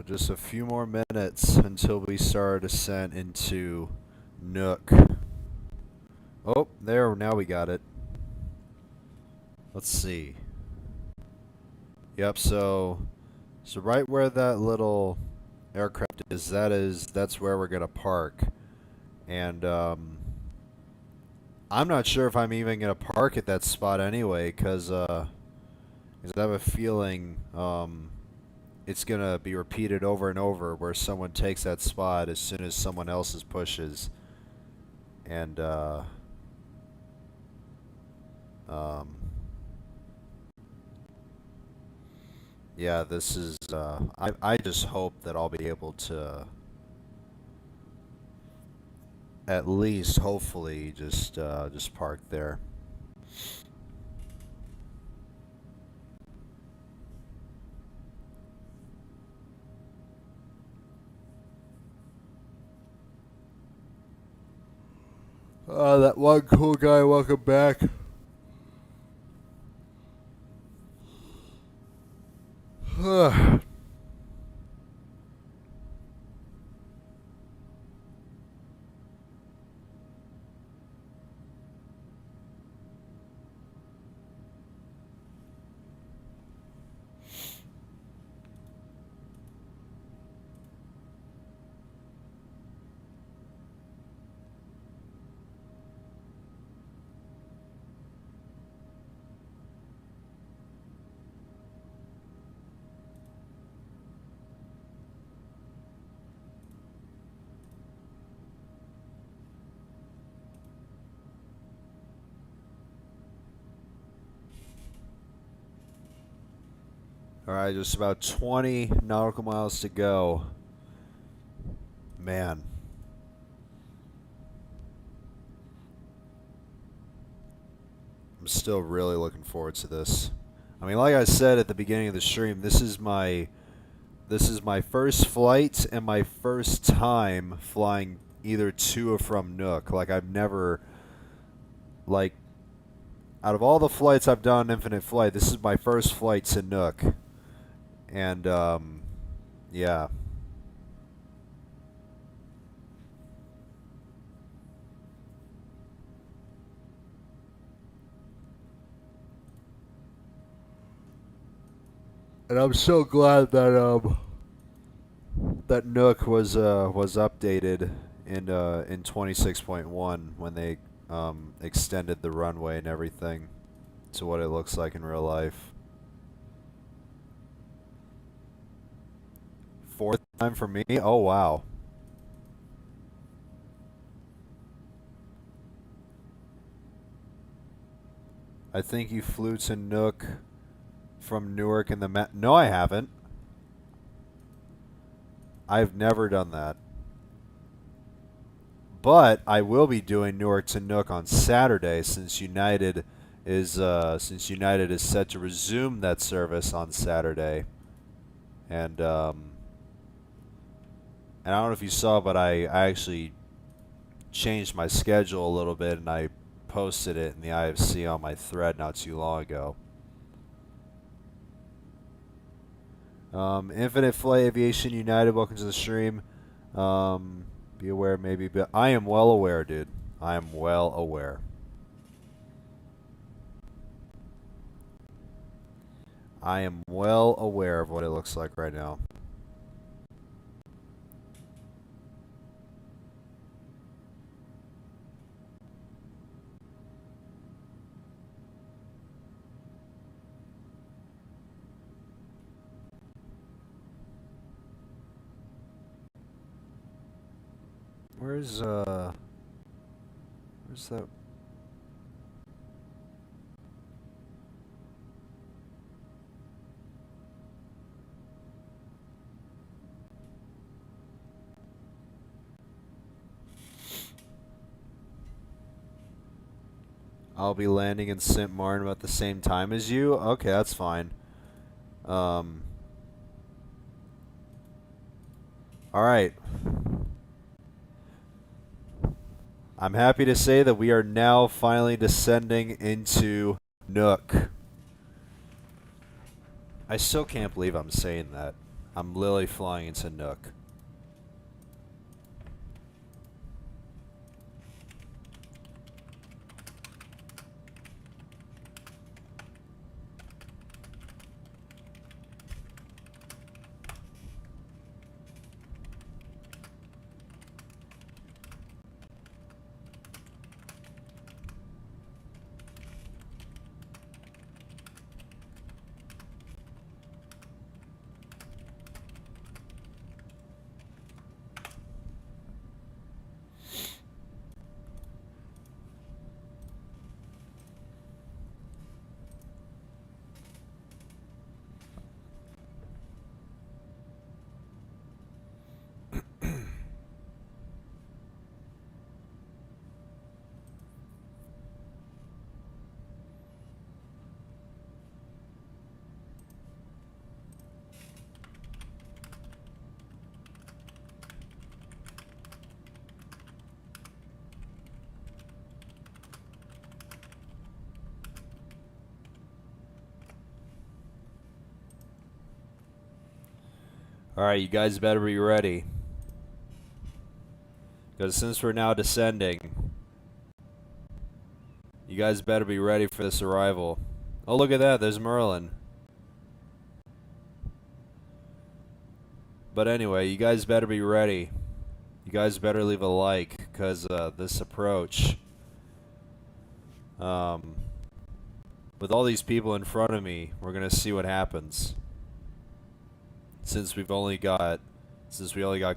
Just a few more minutes until we start ascent into Nuuk. Oh, there, now we got it. Let's see. Yep, so right where that little aircraft is, that's where we're gonna park. And I'm not sure if I'm even gonna park at that spot anyway, because I have a feeling it's gonna be repeated over and over, where someone takes that spot as soon as someone else's pushes, and yeah, this is I just hope that I'll be able to at least, hopefully, just park there. That one cool guy, welcome back. Alright, just about 20 nautical miles to go. Man. I'm still really looking forward to this. I mean, like I said at the beginning of the stream, this is my first flight and my first time flying either to or from Nuuk. Like, I've never, like, out of all the flights I've done Infinite Flight, this is my first flight to Nuuk. And, yeah. And I'm so glad that that Nuuk was updated in 26.1 when they extended the runway and everything to what it looks like in real life. Fourth time for me? Oh, wow. I think you flew to Nuuk from Newark in the No, I haven't. I've never done that. But I will be doing Newark to Nuuk on Saturday, since United is set to resume that service on Saturday. And I don't know if you saw, but I actually changed my schedule a little bit, and I posted it in the IFC on my thread not too long ago. Infinite Flight Aviation United, welcome to the stream. Be aware, maybe, but I am well aware, dude. I am well aware. I am well aware of what it looks like right now. Where's that? I'll be landing in St. Martin about the same time as you? Okay, that's fine. Alright. I'm happy to say that we are now finally descending into Nuuk. I still can't believe I'm saying that. I'm literally flying into Nuuk. Alright, you guys better be ready. Because since we're now descending, you guys better be ready for this arrival. Oh, look at that, there's Merlin. But anyway, you guys better be ready. You guys better leave a like, because this approach, with all these people in front of me, we're going to see what happens. Since we only got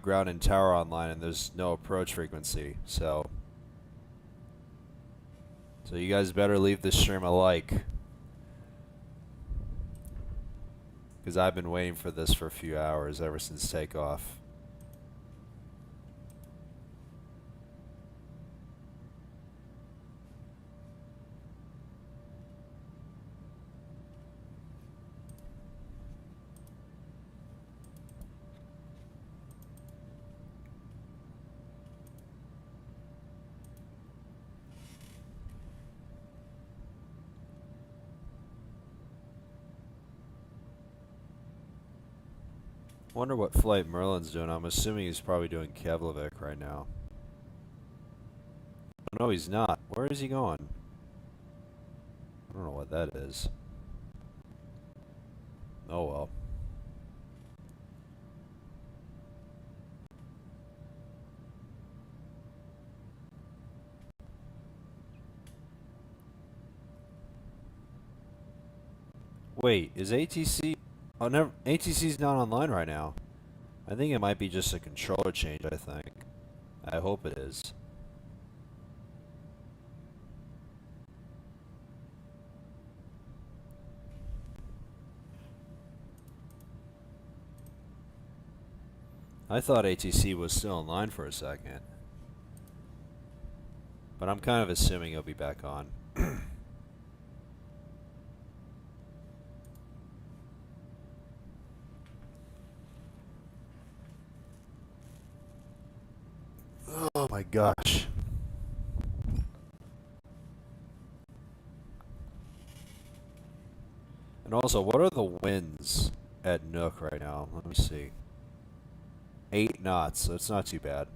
ground and tower online and there's no approach frequency, so you guys better leave this stream a like, because I've been waiting for this for a few hours ever since takeoff. Wonder what flight Merlin's doing. I'm assuming he's probably doing Keflavik right now. No, he's not. Where is he going? I don't know what that is. Oh well. Wait, is ATC... Oh, never... ATC's not online right now. I think it might be just a controller change, I think. I hope it is. I thought ATC was still online for a second. But I'm kind of assuming he'll be back on. Oh my gosh. And also, what are the winds at Nuuk right now? Let me see. 8 knots, so it's not too bad.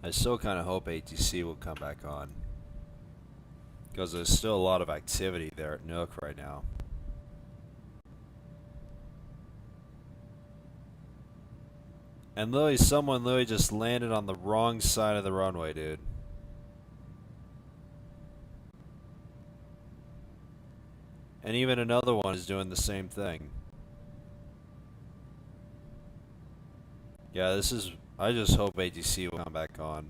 I still kind of hope ATC will come back on, because there's still a lot of activity there at Nuuk right now. And literally, someone literally just landed on the wrong side of the runway, dude. And even another one is doing the same thing. Yeah, this is... I just hope ATC will come back on.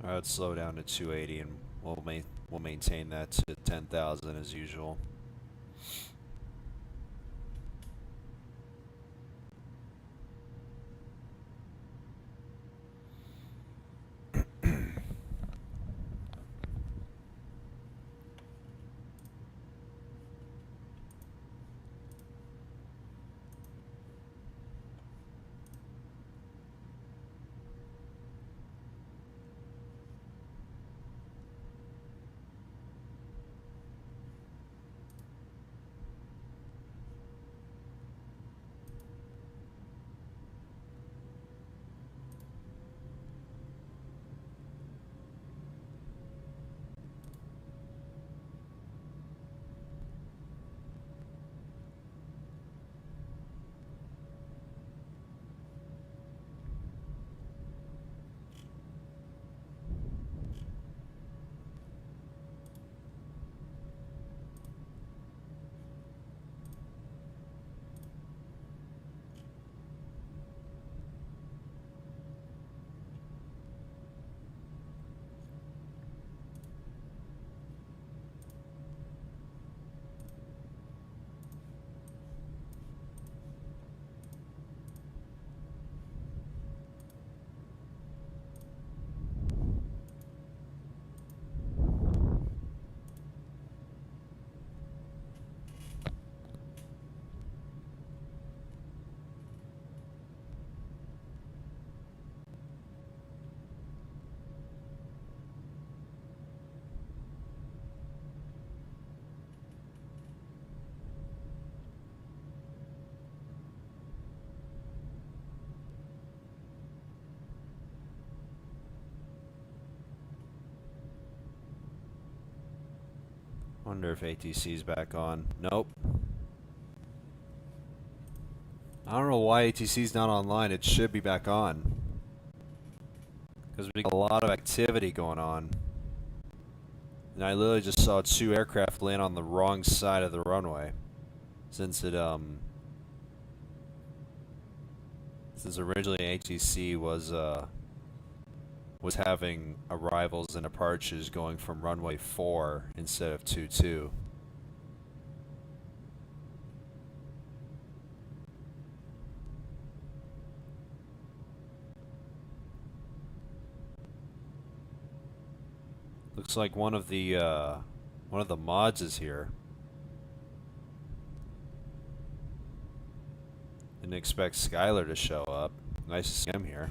Alright, let's slow down to 280 and we'll maintain that to 10,000 as usual. Wonder if ATC's back on. Nope. I don't know why ATC's not online. It should be back on, because we got a lot of activity going on. And I literally just saw 2 aircraft land on the wrong side of the runway. Since originally ATC was having arrivals and departures going from runway 4 instead of 22. Looks like one of the mods is here. Didn't expect Skylar to show up. Nice to see him here.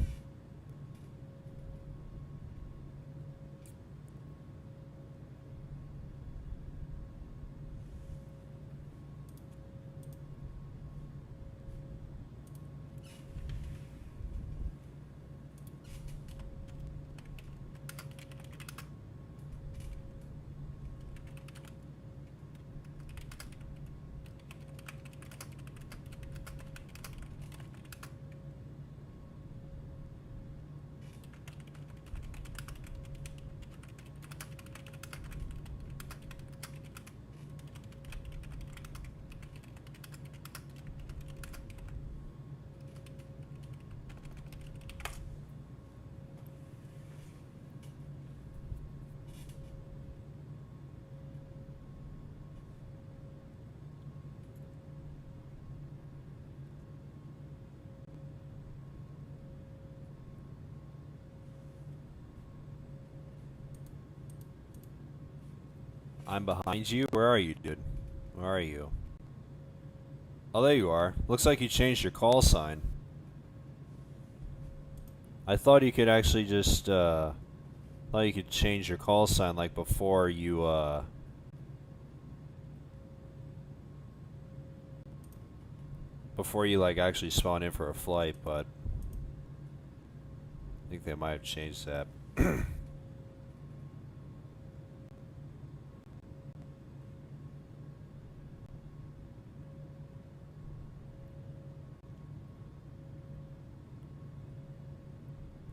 I'm behind you? Where are you, dude? Where are you? Oh, there you are. Looks like you changed your call sign. I thought you could actually just, thought you could change your call sign, like, before you, like, actually spawn in for a flight, but I think they might have changed that.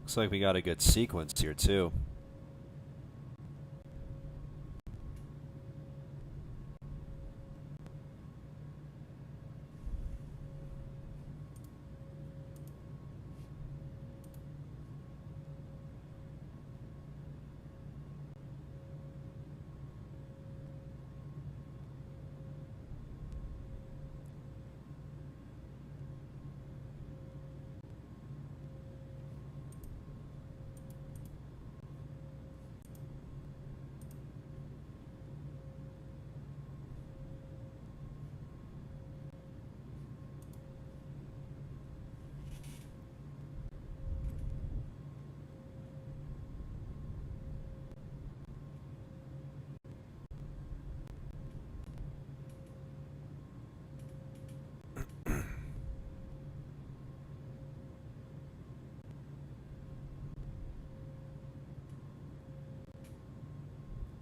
Looks like we got a good sequence here, too.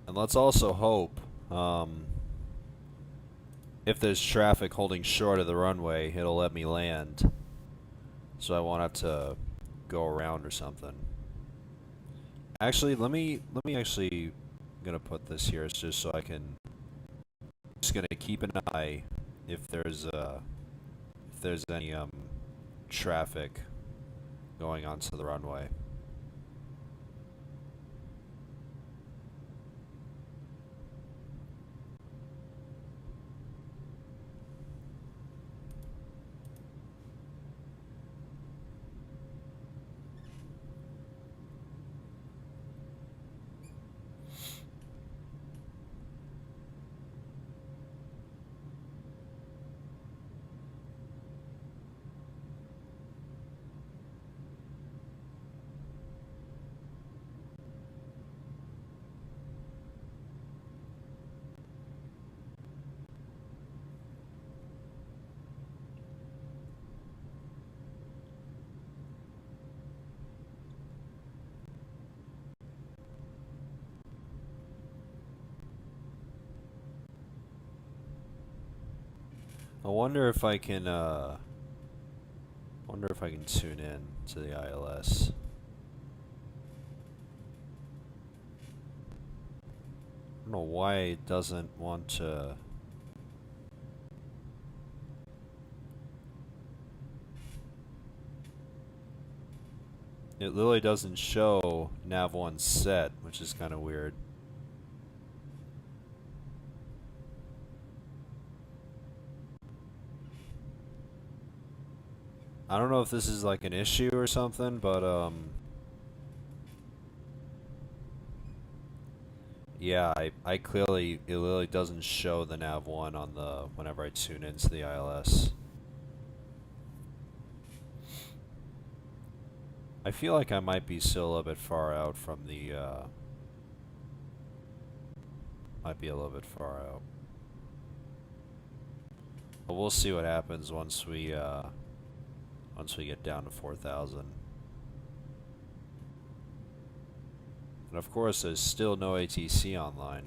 And let's also hope, if there's traffic holding short of the runway, it'll let me land. So I won't have to go around or something. Actually, let me actually, I'm gonna put this here just so I can, just gonna keep an eye if there's any traffic going onto the runway. I wonder if I can tune in to the ILS. I don't know why it doesn't want to. It literally doesn't show nav1 set, which is kind of weird. I don't know if this is like an issue or something, but yeah, I clearly, it literally doesn't show the nav1 on the, whenever I tune into the ILS. I feel like I might be still a little bit far out from the, might be a little bit far out. But we'll see what happens once we get down to 4,000. And of course, there's still no ATC online.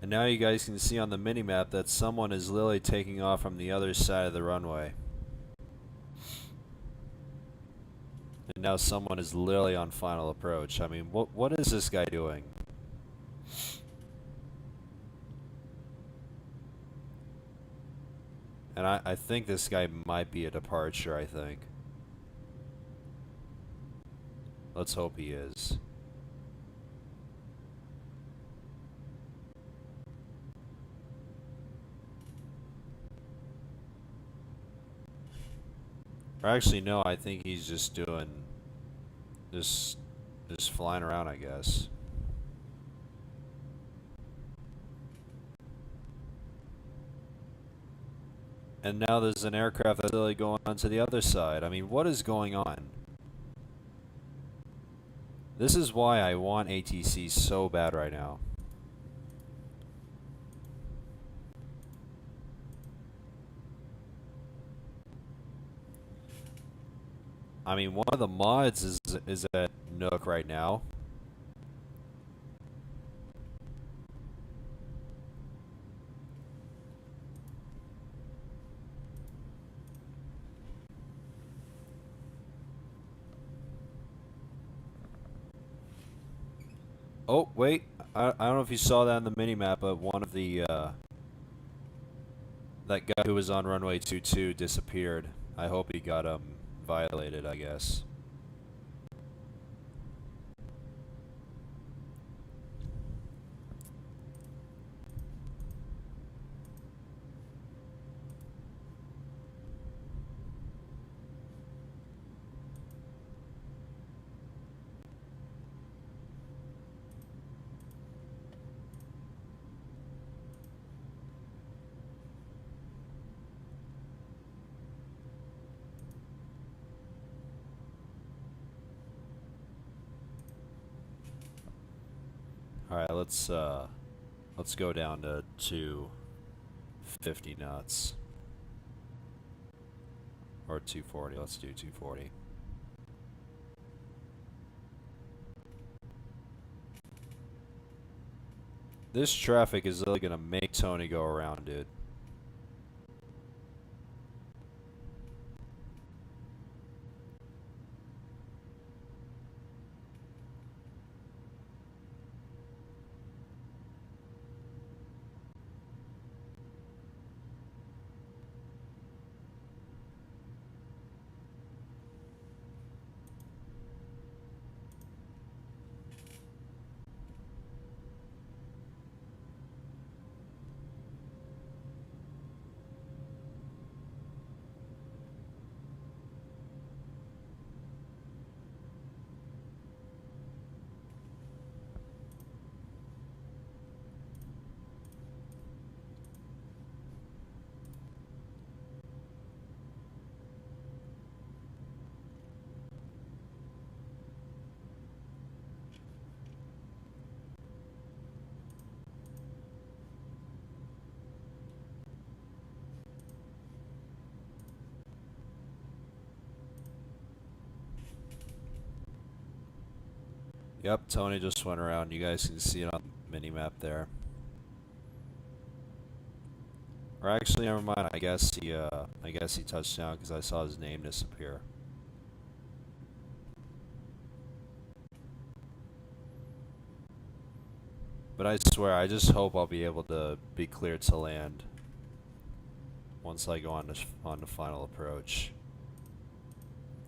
And now you guys can see on the minimap that someone is literally taking off from the other side of the runway. And now someone is literally on final approach. I mean, what is this guy doing? And I think this guy might be a departure, I think. Let's hope he is. Or actually, no, I think he's just doing... Just flying around, I guess. And now there's an aircraft that's really going on to the other side. I mean, what is going on? This is why I want ATC so bad right now. I mean, one of the mods is at Nuuk right now. Oh, wait. I don't know if you saw that on the minimap, but one of the, that guy who was on runway 22 disappeared. I hope he got, violated, I guess. Alright, let's go down to 250 knots. Or 240, let's do 240. This traffic is really gonna make Tony go around, dude. Yep, Tony just went around. You guys can see it on the mini-map there. Or actually, never mind. I guess he touched down because I saw his name disappear. But I swear, I just hope I'll be able to be cleared to land once I go on the final approach.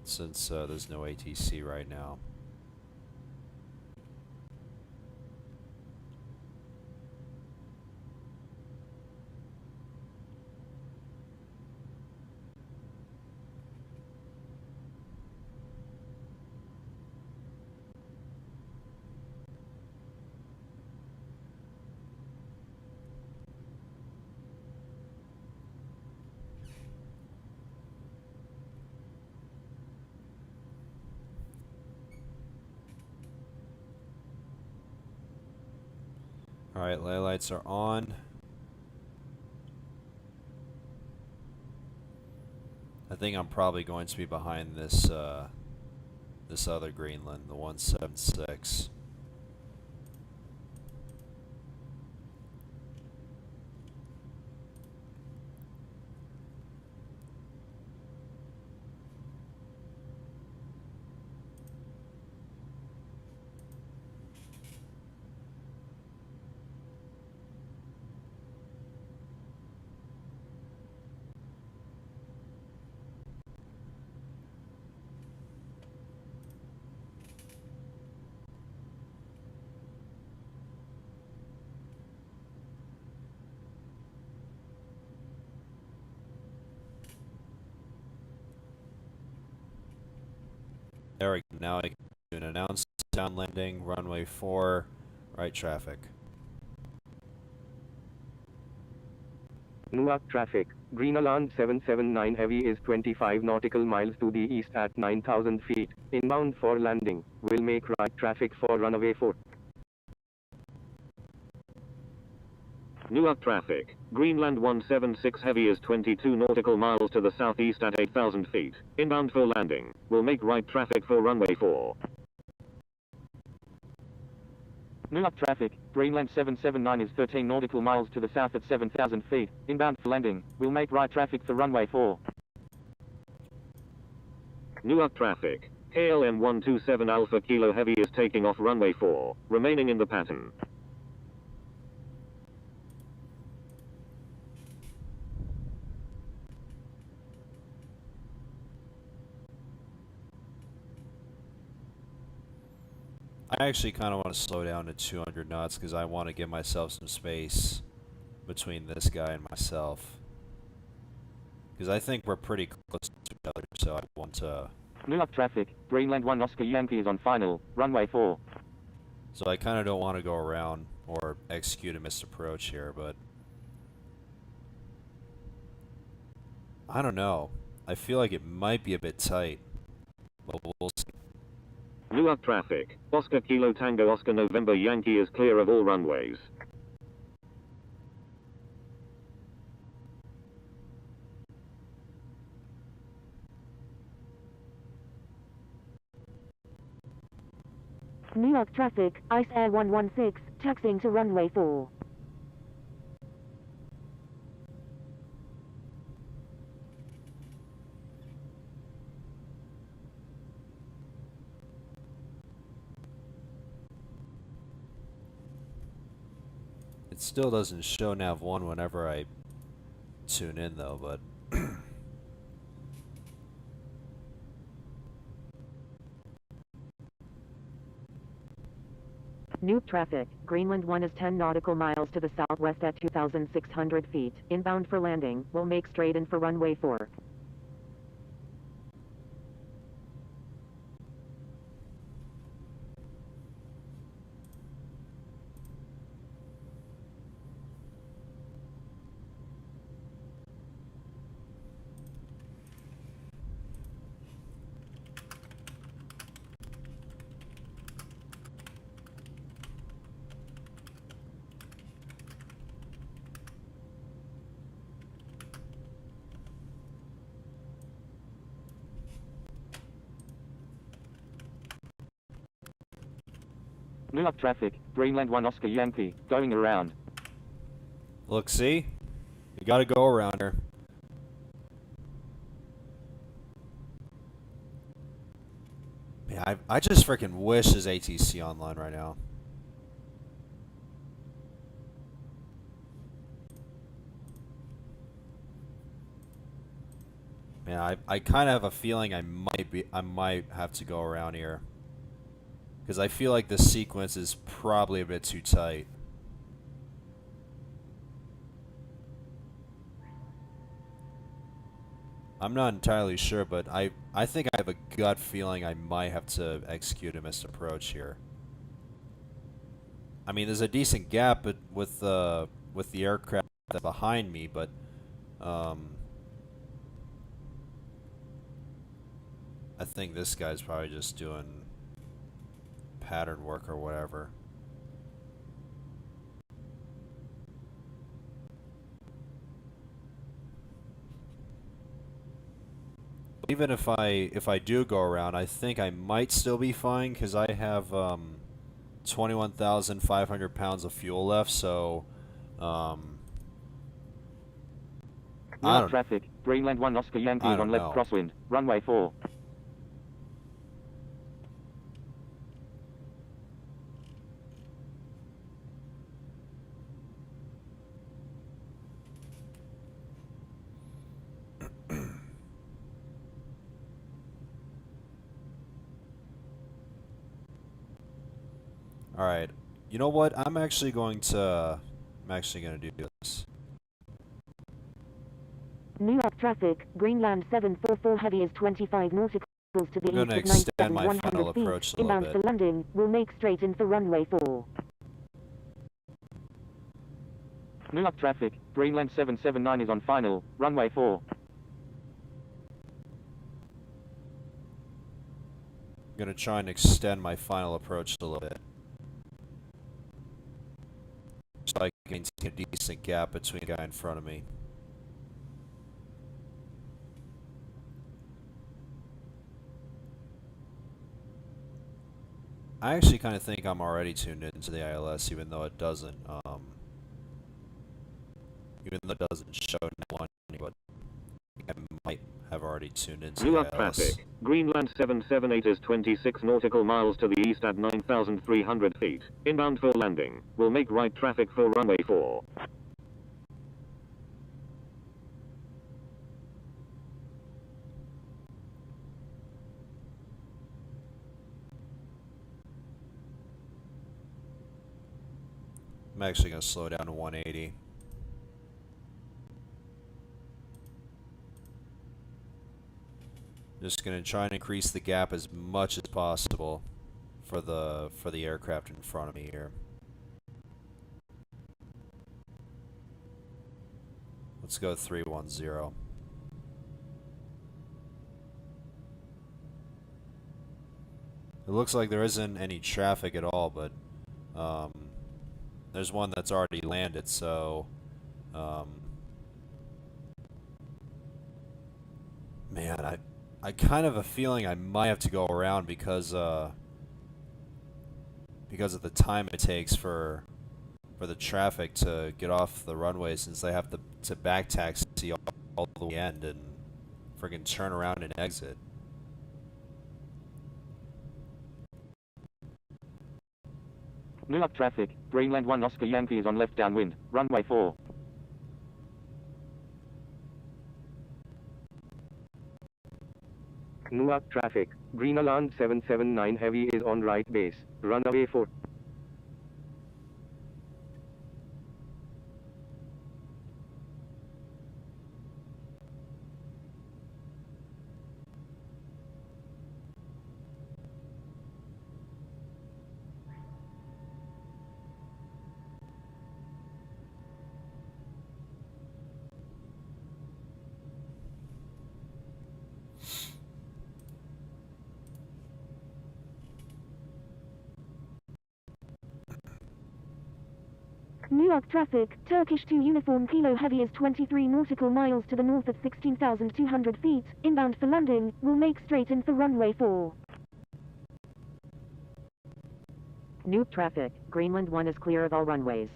Since there's no ATC right now. Alright, lay lights are on. I think I'm probably going to be behind this this other Greenland, the 176. There we go. Now I can do an announced down landing, runway 4, right traffic. Nuuk traffic. Greenland 779 Heavy is 25 nautical miles to the east at 9,000 feet. Inbound for landing. Will make right traffic for runway 4. Nuuk traffic. Greenland 176 Heavy is 22 nautical miles to the southeast at 8,000 feet. Inbound for landing. Will make right traffic for runway 4. Nuuk traffic. Greenland 779 is 13 nautical miles to the south at 7,000 feet. Inbound for landing. Will make right traffic for runway 4. Nuuk traffic. KLM 127 Alpha Kilo Heavy is taking off runway 4, remaining in the pattern. I actually kind of want to slow down to 200 knots because I want to give myself some space between this guy and myself. Because I think we're pretty close to each other, so I want to... Nuuk traffic. Greenland 1 Oscar Yankee is on final. Runway 4. So I kind of don't want to go around or execute a missed approach here, but... I don't know. I feel like it might be a bit tight. But we'll see. Nuuk traffic. Oscar Kilo Tango Oscar November Yankee is clear of all runways. Nuuk traffic, Ice Air 116, taxiing to runway 4. It still doesn't show nav1 whenever I tune in though, but... Nuuk traffic, Greenland 1 is 10 nautical miles to the southwest at 2,600 feet. Inbound for landing, will make straight in for runway 4. Nuuk traffic. Greenland 1 Oscar Yankee, going around. Look, see? You gotta go around her. Yeah, I just freaking wish there's ATC online right now. Man, I kind of have a feeling I might have to go around here. Because I feel like the sequence is probably a bit too tight. I'm not entirely sure, but I think I have a gut feeling I might have to execute a missed approach here. I mean, there's a decent gap with the aircraft behind me, but I think this guy's probably just doing pattern work or whatever. Even if I do go around, I think I might still be fine because I have 21,500 pounds of fuel left. So Nuuk traffic. Greenland 1 Oscar Yankee is on left crosswind. Runway 4. All right. You know what? I'm actually going to do this. Nuuk traffic, Greenland 744 Heavy is 25 nautical to the I'm going east to of extend my 9,100 final feet, approach a little inbound bit. for landing, will make straight in for runway 4. Nuuk traffic, Greenland 779 is on final, runway 4. I'm going to try and extend my final approach a little bit, so I can maintain a decent gap between the guy in front of me. I actually kind of think I'm already tuned into the ILS, even though it doesn't, show one, but I might have already tuned into the Nuuk ILS. traffic, Greenland 778 is 26 nautical miles to the east at 9,300 feet. Inbound for landing. Will make right traffic for runway 4. I'm actually going to slow down to 180. Just going to try and increase the gap as much as possible for the aircraft in front of me here. Let's go 310. It looks like there isn't any traffic at all, but there's one that's already landed, so man, I kind of have a feeling I might have to go around because of the time it takes for the traffic to get off the runway, since they have to back taxi all the way end and friggin' turn around and exit. Nuuk traffic, Greenland 1 Oscar Yankee is on left downwind, runway 4. Nuuk traffic, Greenland 779 Heavy is on right base, runway 4. Nuuk traffic, Turkish 2 Uniform Kilo Heavy is 23 nautical miles to the north at 16,200 feet, inbound for landing, will make straight in for runway 4. Nuuk traffic, Greenland 1 is clear of all runways.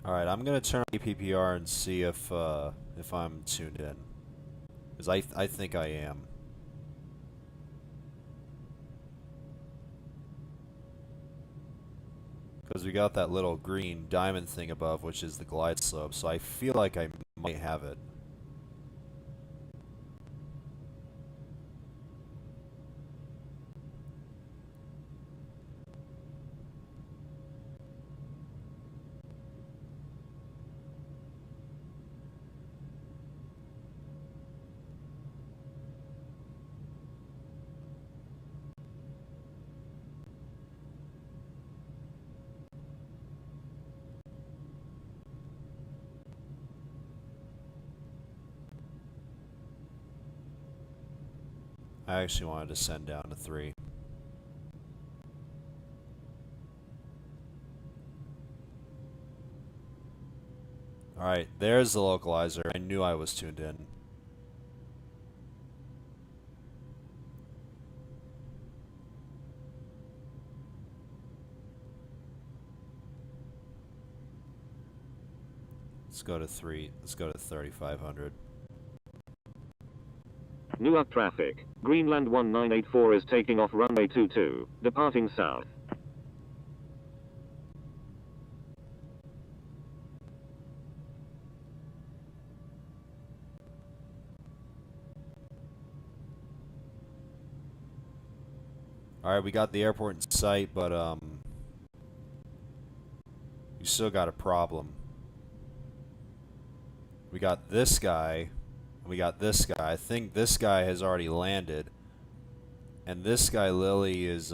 Alright, I'm gonna turn on PPR and see if I'm tuned in, because I think I am. Because we got that little green diamond thing above, which is the glide slope, so I feel like I might have it. I actually wanted to send down to 3. Alright, there's the localizer. I knew I was tuned in. Let's go to 3. Let's go to 3,500. Nuuk traffic, Greenland 1984 is taking off runway 22, departing south. Alright, we got the airport in sight, but still got a problem. We got this guy, and we got this guy. I think this guy has already landed. And this guy, Lily, is,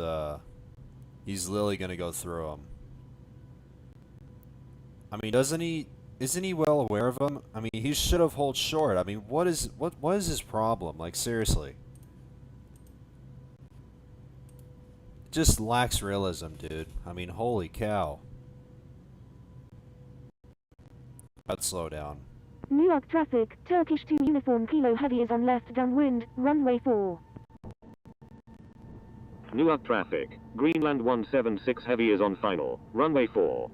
he's Lily gonna go through him. I mean, isn't he well aware of him? I mean, he should have held short. I mean, what is his problem? Like, seriously. It just lacks realism, dude. I mean, holy cow. Let's slow down. Nuuk traffic, Turkish 2 uniform Kilo Heavy is on left downwind, runway 4. Nuuk traffic, Greenland 176 Heavy is on final, runway 4.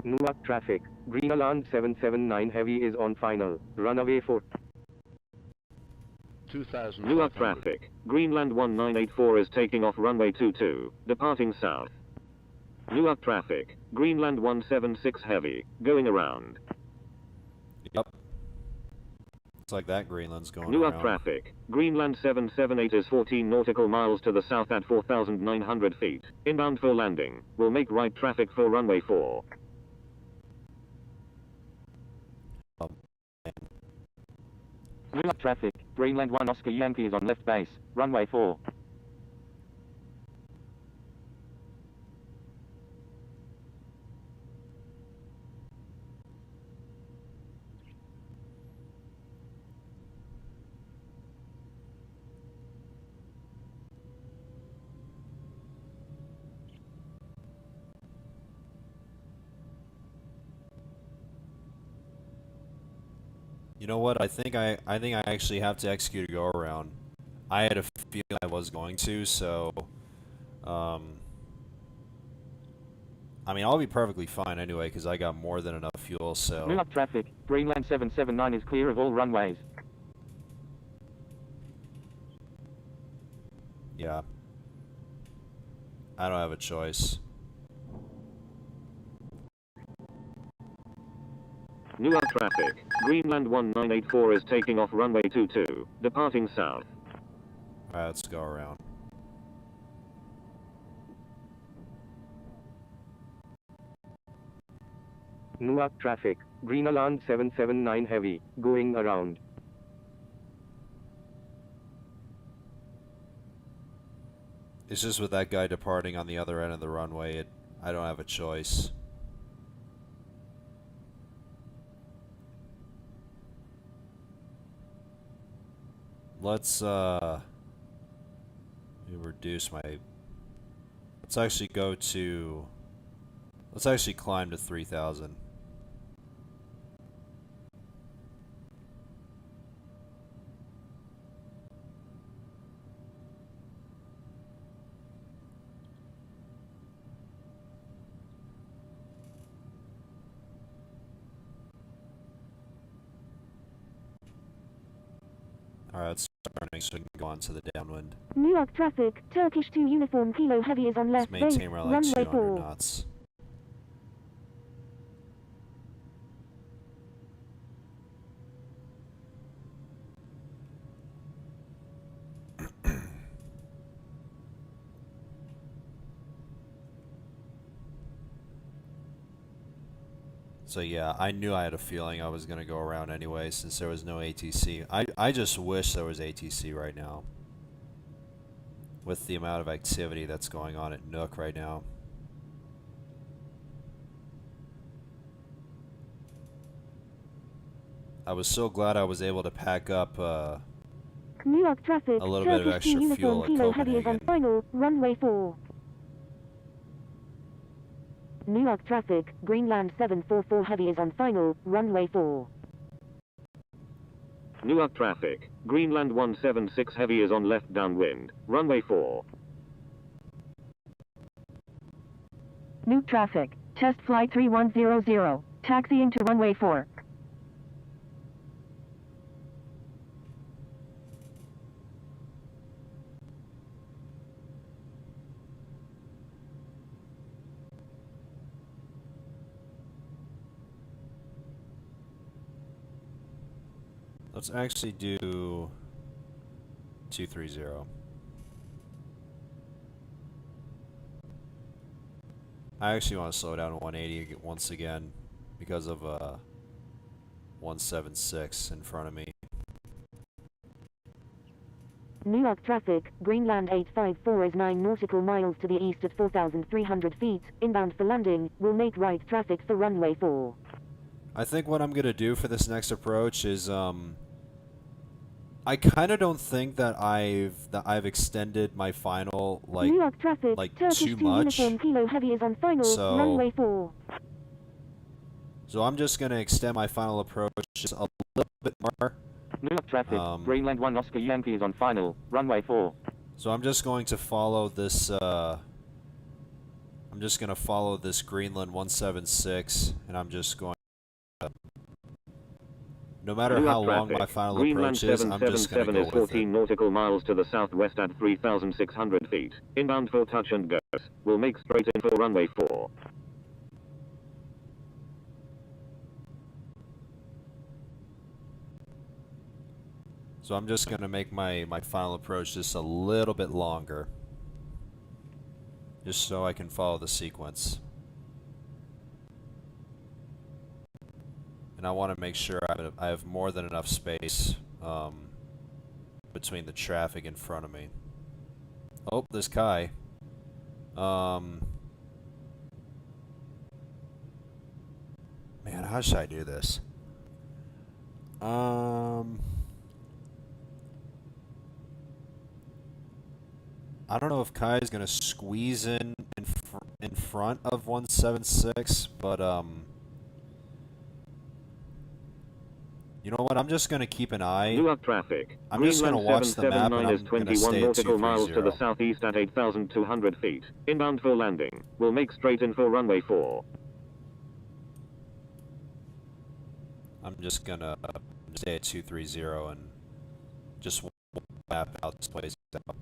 Nuuk traffic, Greenland 779 Heavy is on final, runway 4. Nuuk traffic, Greenland 1984 is taking off runway 22, departing south. Nuuk traffic, Greenland 176 Heavy, going around. Yep. Looks like that Greenland's going Nuuk around. traffic, Greenland 778 is 14 nautical miles to the south at 4,900 feet, inbound for landing, will make right traffic for runway 4. Nuuk traffic, Greenland 1 Oscar Yankee is on left base, runway 4. You know what? I think I actually have to execute a go around. I had a feeling I was going to, so I mean, I'll be perfectly fine anyway because I got more than enough fuel. So Nuuk traffic, Greenland 779 is clear of all runways. yeah, I don't have a choice. Nuuk traffic, Greenland 1984 is taking off runway 22, departing south. Alright, let's go around. Nuuk traffic, Greenland 779 Heavy, going around. It's just with that guy departing on the other end of the runway, I don't have a choice. Let's let me reduce my. Let's actually go to. Let's actually climb to 3,000. Alright, let's start turning so we can go on to the downwind. Nuuk traffic, Turkish 2 uniform Kilo Heavy is on Let's left base, maintain around like runway 200 4. knots. So yeah, I knew I had a feeling I was going to go around anyway since there was no ATC. I just wish there was ATC right now. With the amount of activity that's going on at Nuuk right now. I was so glad I was able to pack up Nuuk traffic, a little bit of Turkish 2 extra fuel uniform at Kilo Heavy is on Copenhagen. final, runway 4. Nuuk traffic, Greenland 744 Heavy is on final, runway 4. Nuuk traffic, Greenland 176 Heavy is on left downwind, runway 4. Nuuk traffic, test flight 3100, taxiing to runway 4. Let's actually do 230. I actually want to slow down to 180 once again because of 176 in front of me. Nuuk traffic, Greenland 854 is 9 nautical miles to the east at 4,300 feet, inbound for landing, will make right traffic for runway 4. I think what I'm going to do for this next approach is, I kind of don't think that I've extended my final, Nuuk traffic, like Turkish too 2 much. uniform Kilo Heavy is on final, So- runway 4. So I'm just going to extend my final approach just a little bit more. Nuuk traffic, Greenland 1 Oscar Yankee is on final, runway 4. So I'm just going to follow this, I'm just going to follow this Greenland 176, and I'm just going to, no matter Nuuk how long traffic. my final Greenland approach is, I'm just going to 777 go is with 14 it. nautical miles to the southwest at 3,600 feet. Inbound for touch and go. Will make straight in for runway 4. So I'm just going to make my final approach just a little bit longer, just so I can follow the sequence. And I want to make sure I have more than enough space between the traffic in front of me. Oh, there's Kai. Man, how should I do this? I don't know if Kai is gonna squeeze in front of 176, but you know what? I'm just gonna keep an eye. Nuuk traffic. I'm just gonna watch the map, and 779 I'm is gonna 21 stay at nautical miles to the 230. southeast at 8,200 feet. Inbound for landing. Will make straight in for runway 4. I'm just gonna stay at 230 and just map out this place out.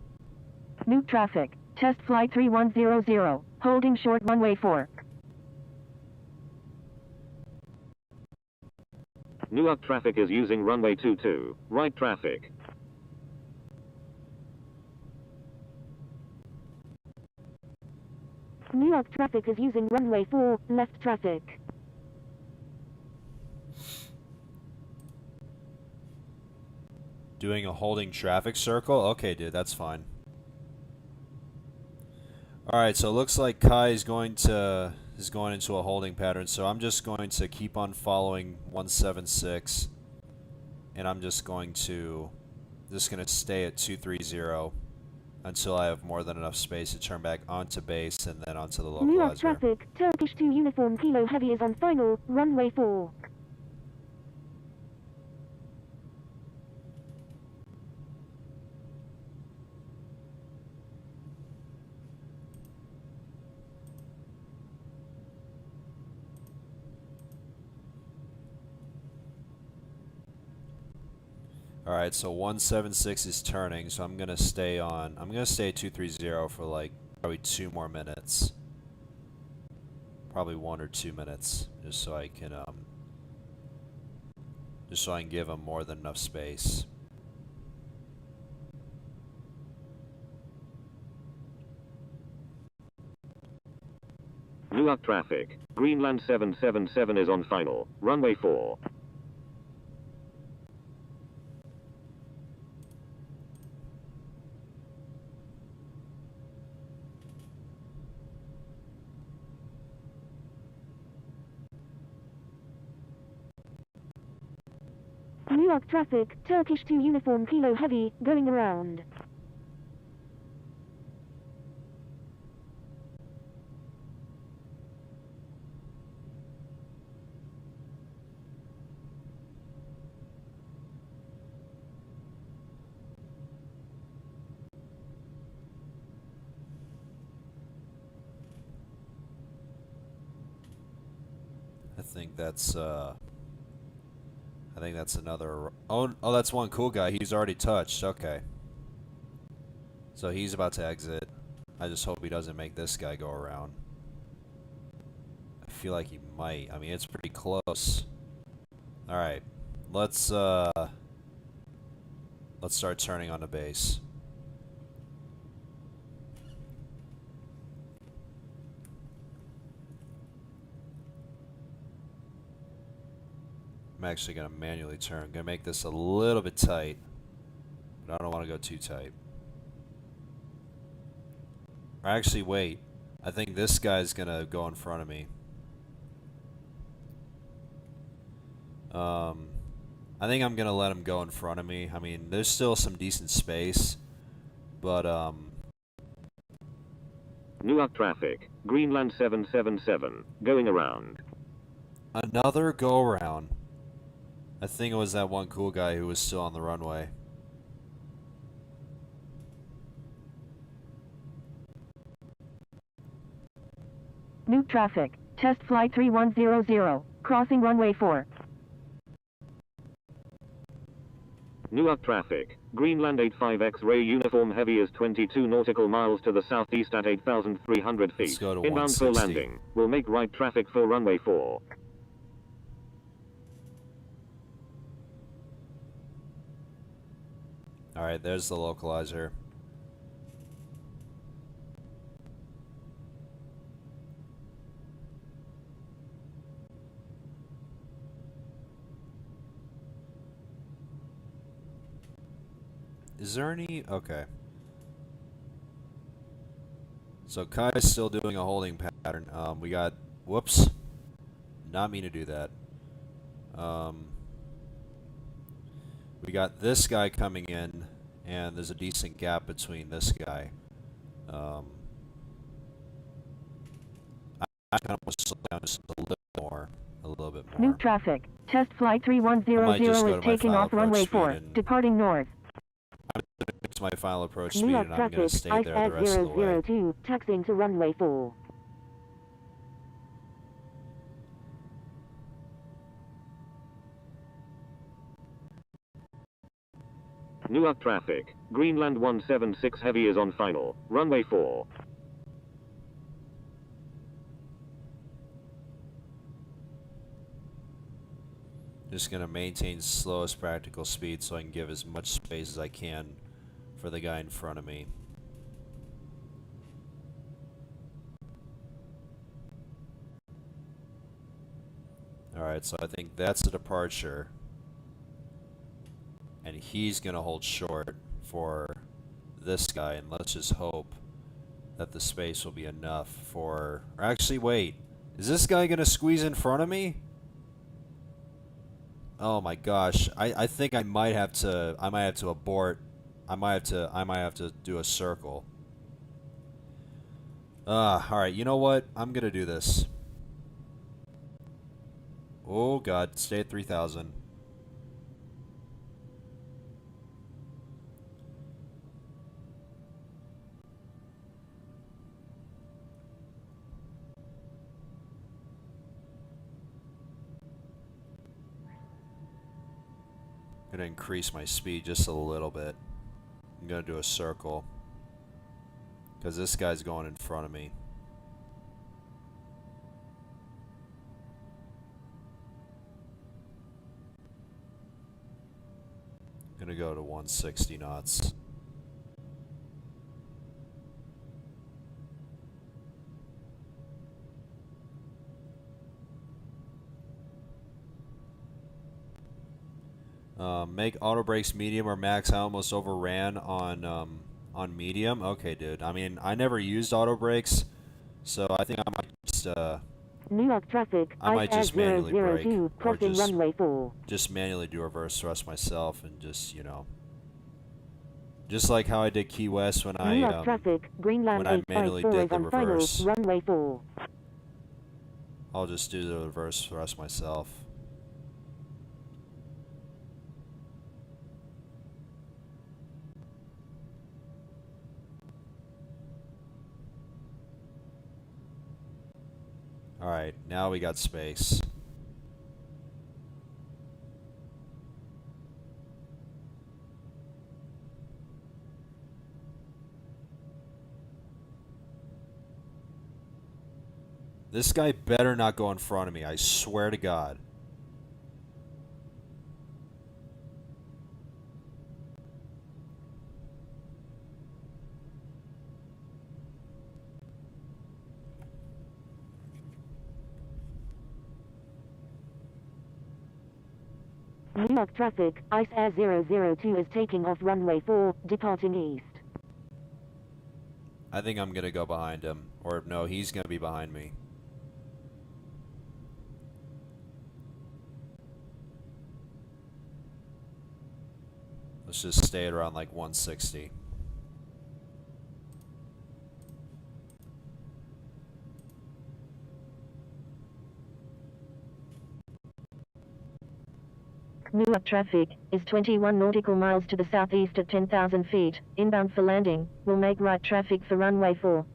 Nuuk traffic, test flight 3100, holding short runway 4. Nuuk traffic is using runway 22. Right traffic. Nuuk traffic is using runway 4, left traffic. Doing a holding traffic circle? Okay, dude, that's fine. Alright, so it looks like Kai is going into a holding pattern, so I'm just going to keep on following 176, and I'm just gonna stay at 230 until I have more than enough space to turn back onto base and then onto the Nuuk localizer. traffic, Turkish 2 uniform Kilo Heavy is on final, runway 4. Alright, so 176 is turning, so I'm gonna stay at 230 for like probably 2 more minutes. Probably 1 or 2 minutes, just so I can give him more than enough space. Nuuk traffic. Greenland 777 is on final. Runway 4. Nuuk traffic, Turkish 2 uniform Kilo Heavy, going around. I think that's another. Oh, that's one cool guy. He's already touched. Okay. So he's about to exit. I just hope he doesn't make this guy go around. I feel like he might. I mean, it's pretty close. All right. Let's start turning on the base. I'm actually going to manually turn. I'm going to make this a little bit tight, but I don't want to go too tight. Or actually, wait. I think this guy's going to go in front of me. I think I'm going to let him go in front of me. I mean, there's still some decent space, but, Nuuk traffic, Greenland 777, going around. another go-around. I think it was that one cool guy who was still on the runway. Nuuk traffic, test flight 3100, crossing runway 4. Nuuk traffic, Greenland 85 X-ray uniform heavy is 22 nautical miles to the southeast at 8,300 feet. Let's go to Inbound for 160. landing. Will make right traffic for runway 4. Alright, there's the localizer. Is there any... Okay. So Kai's still doing a holding pattern. We got... Whoops. Not mean to do that. We got this guy coming in, and there's a decent gap between this guy. I kind of want to slow down just a little more. A little bit more. Nuuk traffic, test flight I might just 3100 go is to my taking final off runway approach 4, speed and- departing north. I'm going to fix my final approach speed, Nuuk and I'm going traffic, to stay there the rest of the way. IS-002, taxiing to runway 4. Nuuk traffic, Greenland 176 heavy is on final, runway 4. Just going to maintain slowest practical speed so I can give as much space as I can for the guy in front of me. Alright, so I think that's a departure. And he's going to hold short for this guy, and let's just hope that the space will be enough for... Or actually, wait. Is this guy going to squeeze in front of me? Oh my gosh. I think I might have to abort. I might have to do a circle. Alright, you know what? I'm going to do this. Oh god, stay at 3,000. I'm going to increase my speed just a little bit. I'm going to do a circle. Because this guy's going in front of me. I'm going to go to 160 knots. Make auto brakes medium or max. I almost overran on medium. Okay, dude. I mean, I never used auto brakes, so I think I might just Nuuk traffic, I might just manually brake, IS-002, or crossing runway 4. just manually do reverse thrust myself, and just, you know, just like how I did Key West when Nuuk traffic, Greenland when I manually 854 did is the on final, reverse. runway 4. I'll just do the reverse thrust myself. Alright, now we got space. This guy better not go in front of me, I swear to God. Nuuk traffic, Ice Air 002 is taking off runway 4, departing east. I think I'm going to go behind him. Or no, he's going to be behind me. Let's just stay at around like 160. Nuuk traffic is 21 nautical miles to the southeast at 10,000 feet, inbound for landing, will make right traffic for runway 4.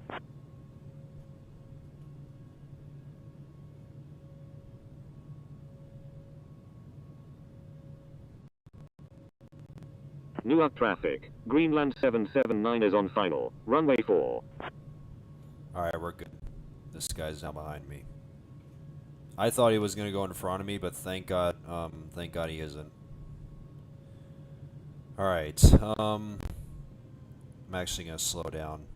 Nuuk traffic, Greenland 779 is on final, runway 4. Alright, we're good. This guy's now behind me. I thought he was going to go in front of me, but thank God he isn't. Alright, I'm actually going to slow down.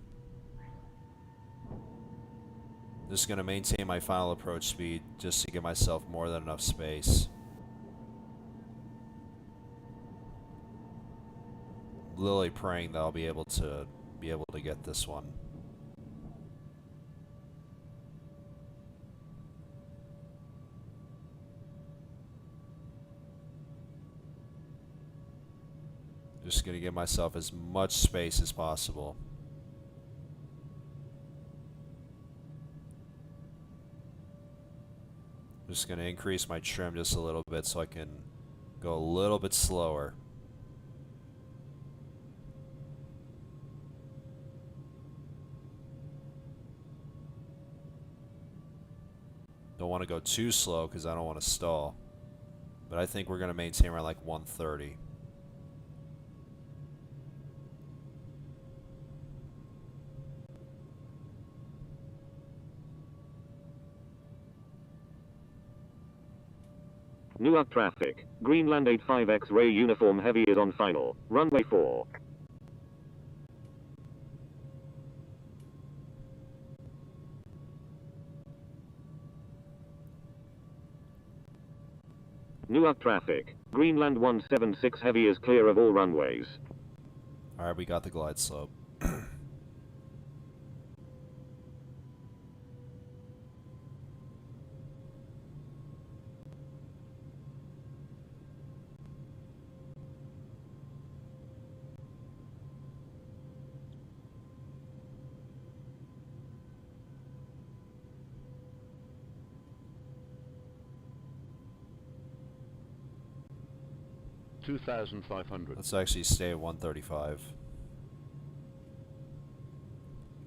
Just going to maintain my final approach speed, just to give myself more than enough space. Literally praying that I'll be able to get this one. Just gonna give myself as much space as possible. Just gonna increase my trim just a little bit so I can go a little bit slower. Don't want to go too slow because I don't want to stall. But I think we're going to maintain around like 130. Nuuk traffic, Greenland 85 X-ray uniform heavy is on final, runway 4. Nuuk traffic, Greenland 176 heavy is clear of all runways. Alright, we got the glide slope. 2,500. Let's actually stay at 135.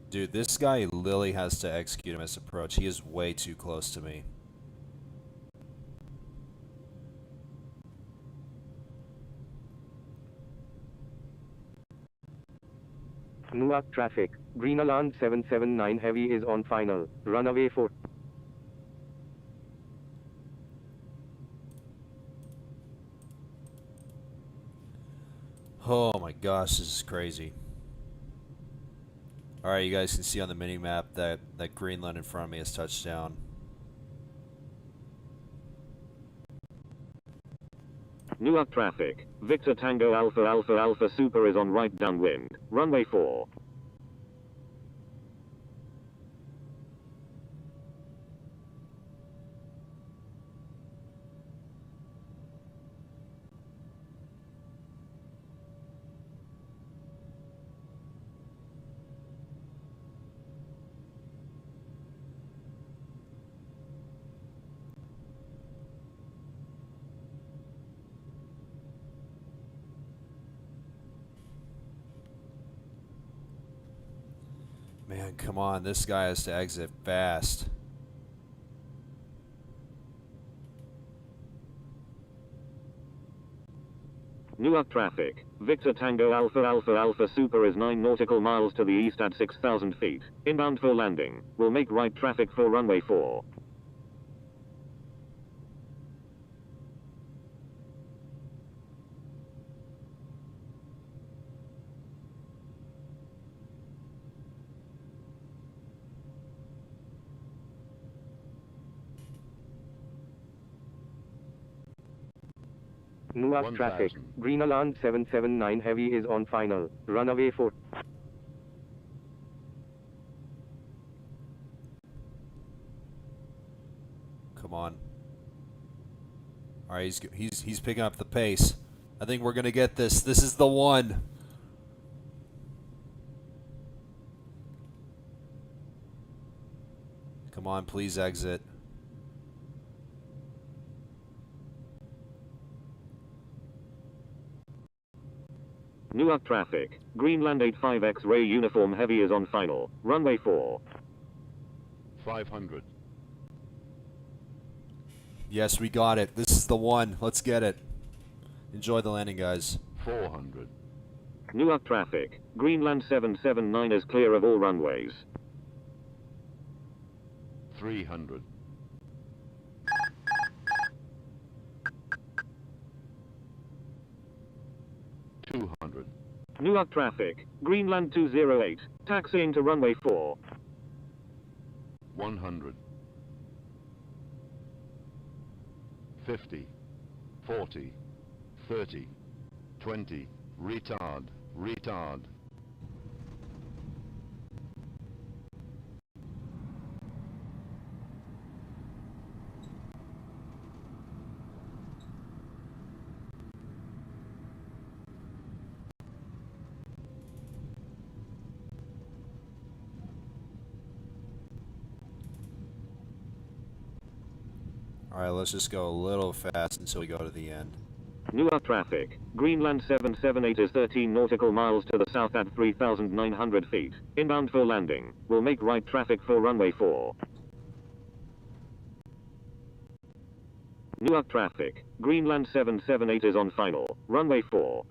Dude, this guy literally has to execute him as approach. He is way too close to me. Nuuk traffic, Greenland 779 heavy is on final, runway 4. Oh my gosh, this is crazy. Alright, you guys can see on the mini-map that Greenland in front of me has touched down. Nuuk traffic, Victor Tango Alpha Alpha Alpha Super is on right downwind, runway 4. Man, come on, this guy has to exit fast. Nuuk traffic, Victor Tango Alpha Alpha Alpha Super is 9 nautical miles to the east at 6,000 feet, inbound for landing, will make right traffic for runway 4. Nuuk traffic. 1000. Greenland 779 Heavy is on final. Runway 4. Come on. All right, he's picking up the pace. I think we're gonna get this. This is the one. Come on, please exit. Nuuk traffic. Greenland 85 X-ray uniform heavy is on final. Runway 4. 500. Yes, we got it. This is the one. Let's get it. Enjoy the landing, guys. 400. Nuuk traffic. Greenland 779 is clear of all runways. 300. 200. Nuuk traffic. Greenland 208. Taxiing to runway 4. 100. 50. 40. 30. 20. Retard. Retard. Alright, let's just go a little fast until we go to the end. Nuuk traffic. Greenland 778 is 13 nautical miles to the south at 3,900 feet. Inbound for landing. Will make right traffic for runway 4. Nuuk traffic. Greenland 778 is on final. Runway 4.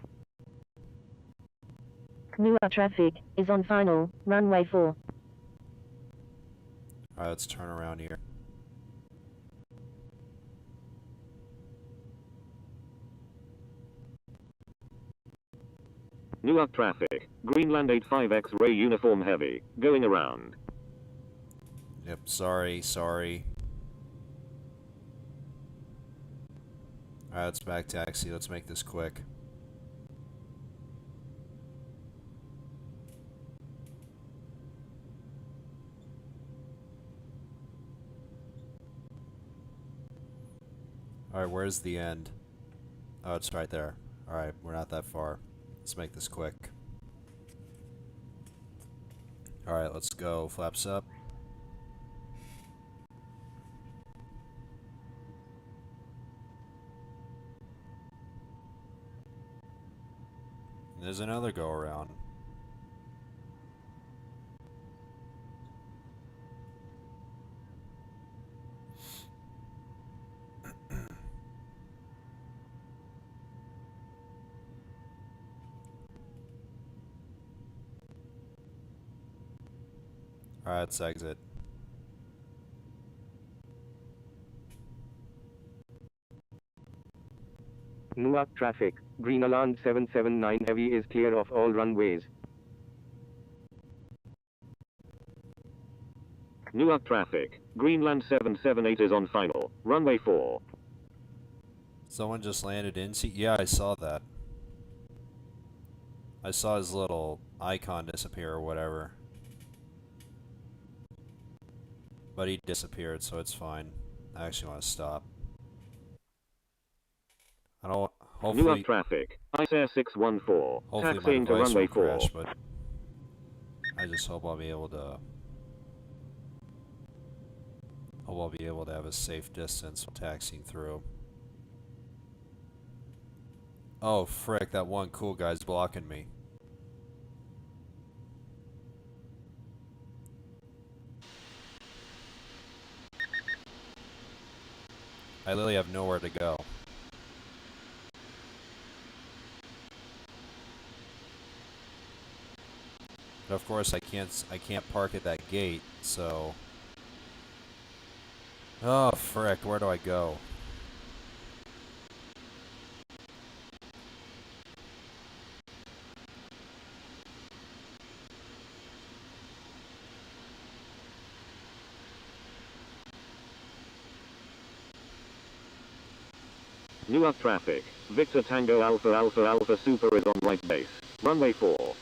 Nuuk traffic is on final. Runway 4. Alright, let's turn around here. Nuuk traffic. Greenland 85 X-ray uniform heavy. Going around. Yep, sorry. Alright, let's back taxi. Let's make this quick. Alright, where's the end? Oh, it's right there. Alright, we're not that far. Let's make this quick. Alright, let's go. Flaps up. There's another go around. Alright, let's exit. Nuuk traffic. Greenland 779 Heavy is clear of all runways. Nuuk traffic. Greenland 778 is on final. Runway 4. Someone just landed in. Yeah, I saw that. I saw his little icon disappear or whatever. But he disappeared, so it's fine. I actually want to stop. I don't. Hopefully, Nuuk traffic. ICE 614. hopefully Taxiing my to device runway won't 4. crash, but I just hope I'll be able to. Hope I'll be able to have a safe distance while taxiing through. Oh frick! That one cool guy's blocking me. I literally have nowhere to go. But of course I can't park at that gate, so. Oh frick, where do I go? Nuuk traffic. Victor Tango Alpha Alpha Alpha Super is on right base. Runway 4.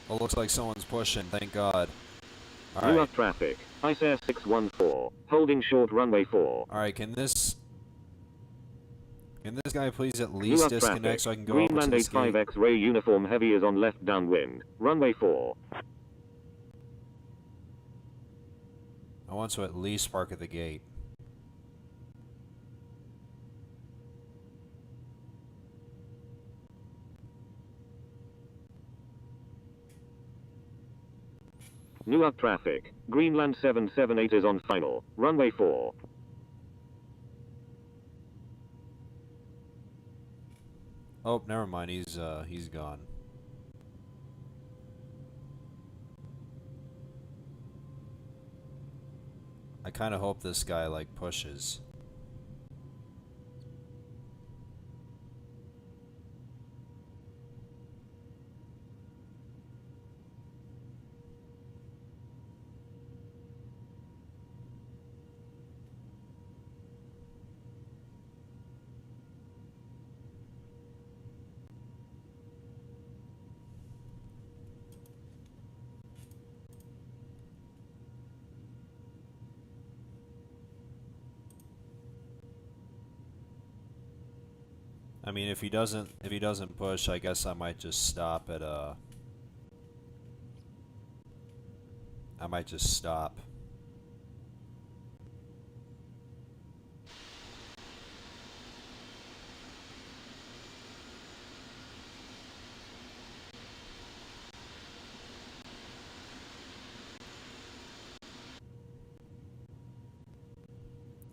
Well, looks like someone's pushing, thank God. Nuuk Alright. traffic. ICE Air 614. Holding short runway 4. Alright, can this guy please at least Nuuk disconnect traffic. so I can go over to Greenland this gate? 85X Ray uniform heavy is on left downwind. Runway 4. I want to at least park at the gate. Nuuk traffic. Greenland 778 is on final. Runway 4. Oh, never mind. He's gone. I kind of hope this guy like pushes. I mean, if he doesn't push, I guess I might just stop at I might just stop.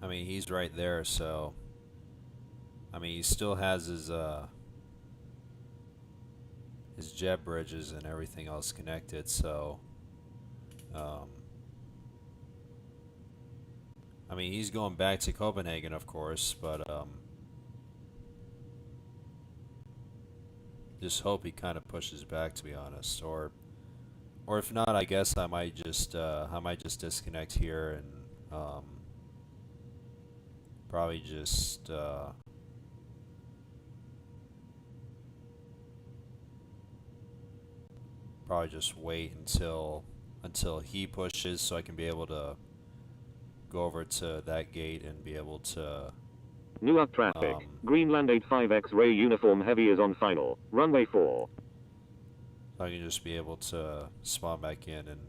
I mean, he's right there, so I mean, he still has his jet bridges and everything else connected, so I mean, he's going back to Copenhagen, of course, but just hope he kind of pushes back, to be honest, or if not, I guess I might just disconnect here and probably just wait until he pushes so I can be able to go over to that gate and be able to Nuuk traffic. Greenland 85X Ray uniform heavy is on final. Runway 4. so I can just be able to spawn back in and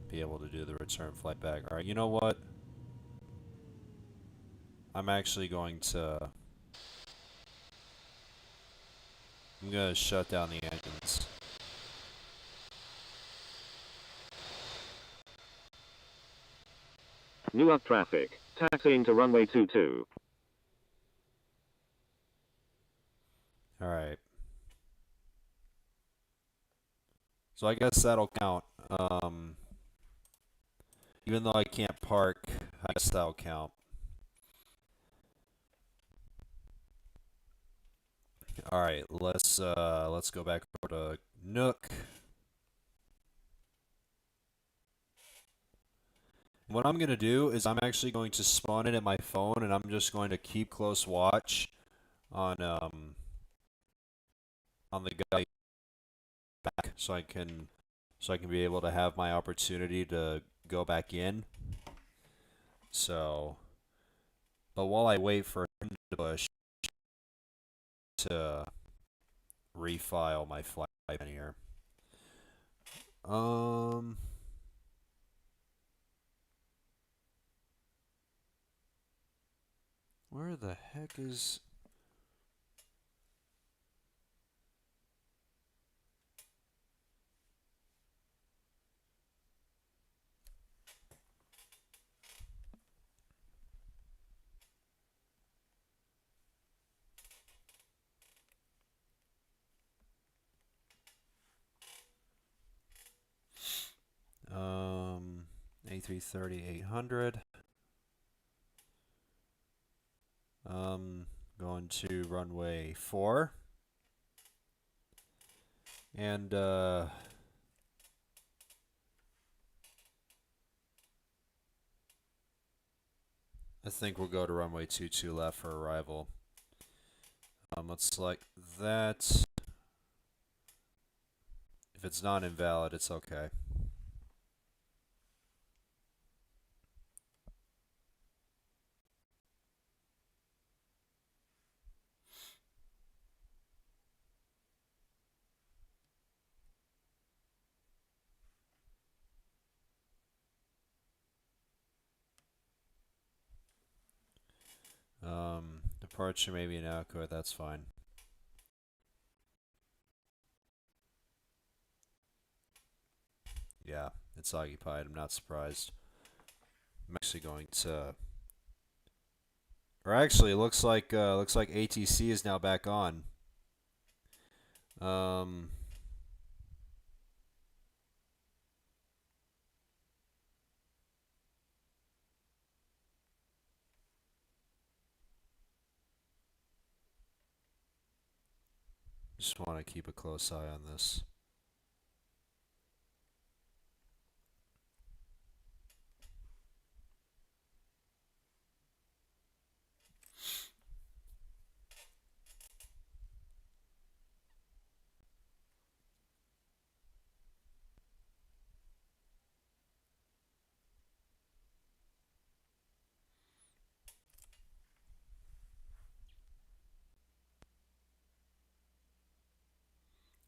be able to do the return flight back. Alright, you know what? I'm actually going to shut down the engines. Nuuk traffic. Taxiing to runway 22. Alright. So I guess that'll count. Even though I can't park, I guess that'll count. Alright, let's go back over to Nuuk. What I'm gonna do is I'm actually going to spawn it at my phone, and I'm just going to keep close watch on the guy back, so I can be able to have my opportunity to go back in. So, but while I wait for him to push to refile my flight in here. Where the heck is... A330-800. Going to runway 4. And I think we'll go to runway 22 left for arrival. Let's select that. If it's not invalid, it's okay. Departure may be inadequate, that's fine. Yeah, it's occupied, I'm not surprised. I'm actually going to... Or actually, it looks like ATC is now back on. Just want to keep a close eye on this.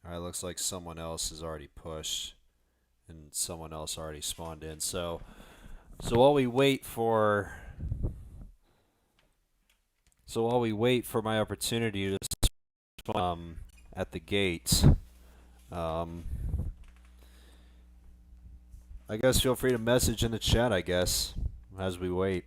Alright, looks like someone else has already pushed and someone else already spawned in. So while we wait for my opportunity to spawn at the gate, I guess feel free to message in the chat, I guess, as we wait.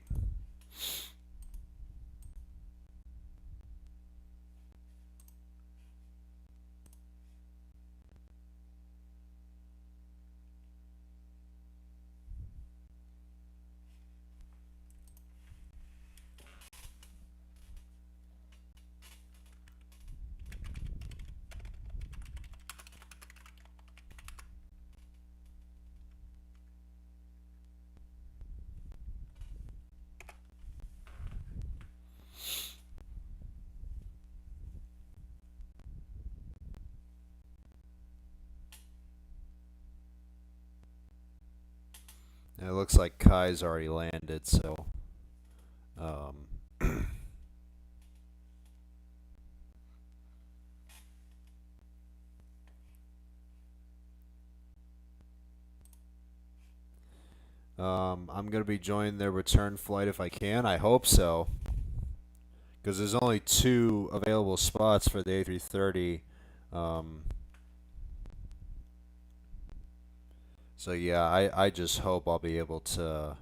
And it looks like Kai's already landed, so I'm going to be joining their return flight if I can. I hope so. Because there's only 2 available spots for the A330. So yeah, I just hope I'll be able to...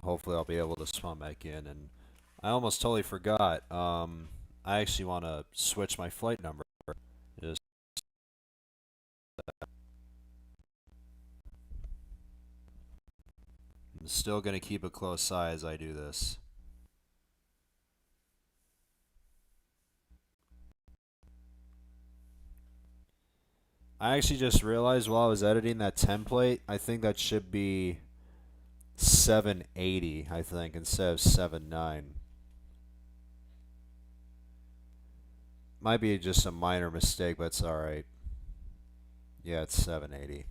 Hopefully I'll be able to spawn back in. And I almost totally forgot. I actually want to switch my flight number. Just I'm still going to keep a close eye as I do this. I actually just realized while I was editing that template, I think that should be 780, I think, instead of 79. Might be just a minor mistake, but it's alright. Yeah, it's 780.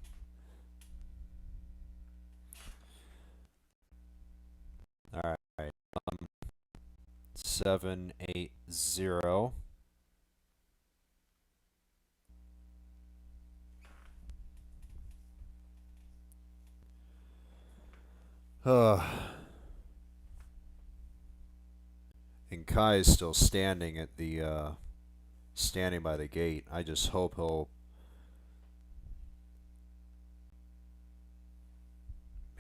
Alright. 780. And Kai is still standing at the standing by the gate. I just hope he'll...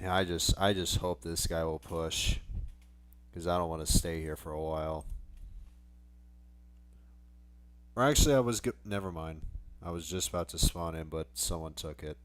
Yeah, I just hope this guy will push, because I don't want to stay here for a while. Or actually, never mind. I was just about to spawn in, but someone took it.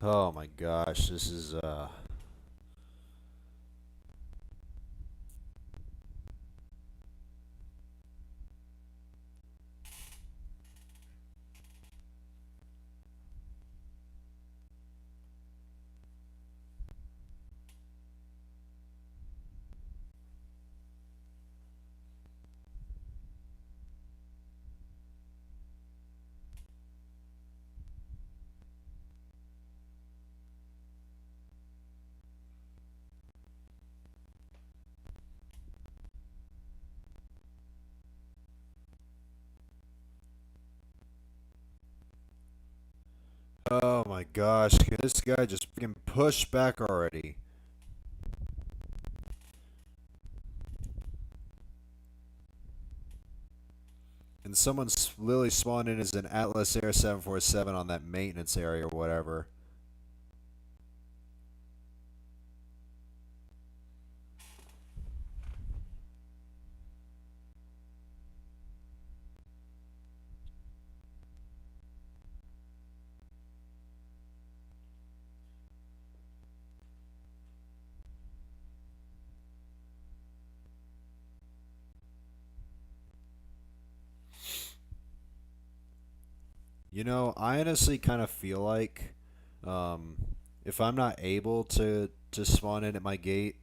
Oh my gosh, this is oh my gosh, can this guy just freaking push back already? And someone's literally spawned in as an Atlas Air 747 on that maintenance area or whatever. You know, I honestly kind of feel like um, if I'm not able to spawn in at my gate,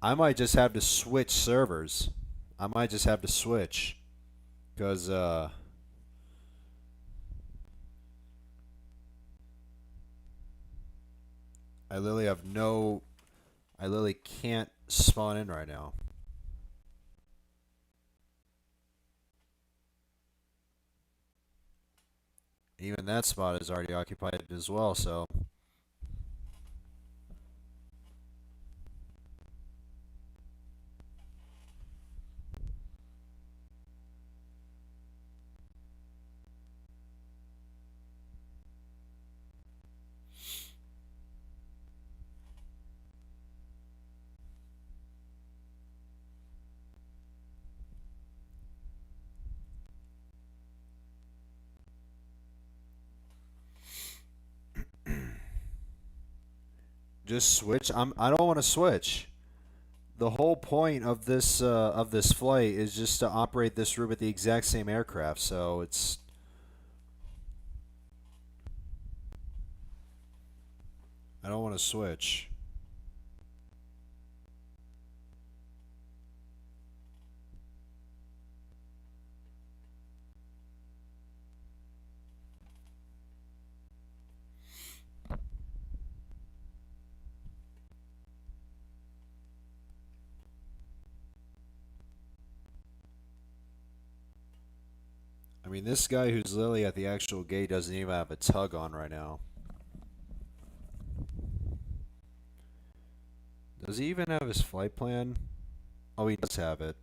I might just have to switch servers. I might just have to switch because I literally have no, I literally can't spawn in right now. Even that spot is already occupied as well, so. Just switch. I don't want to switch. The whole point of this flight is just to operate this route with the exact same aircraft. So it's. I don't want to switch. I mean, this guy who's literally at the actual gate doesn't even have a tug on right now. Does he even have his flight plan? Oh, he does have it.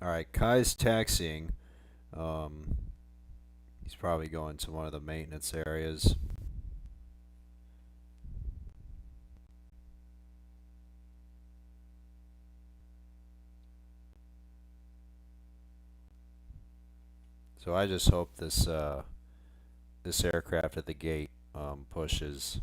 Alright, Kai's taxiing. He's probably going to one of the maintenance areas. So I just hope this aircraft at the gate pushes.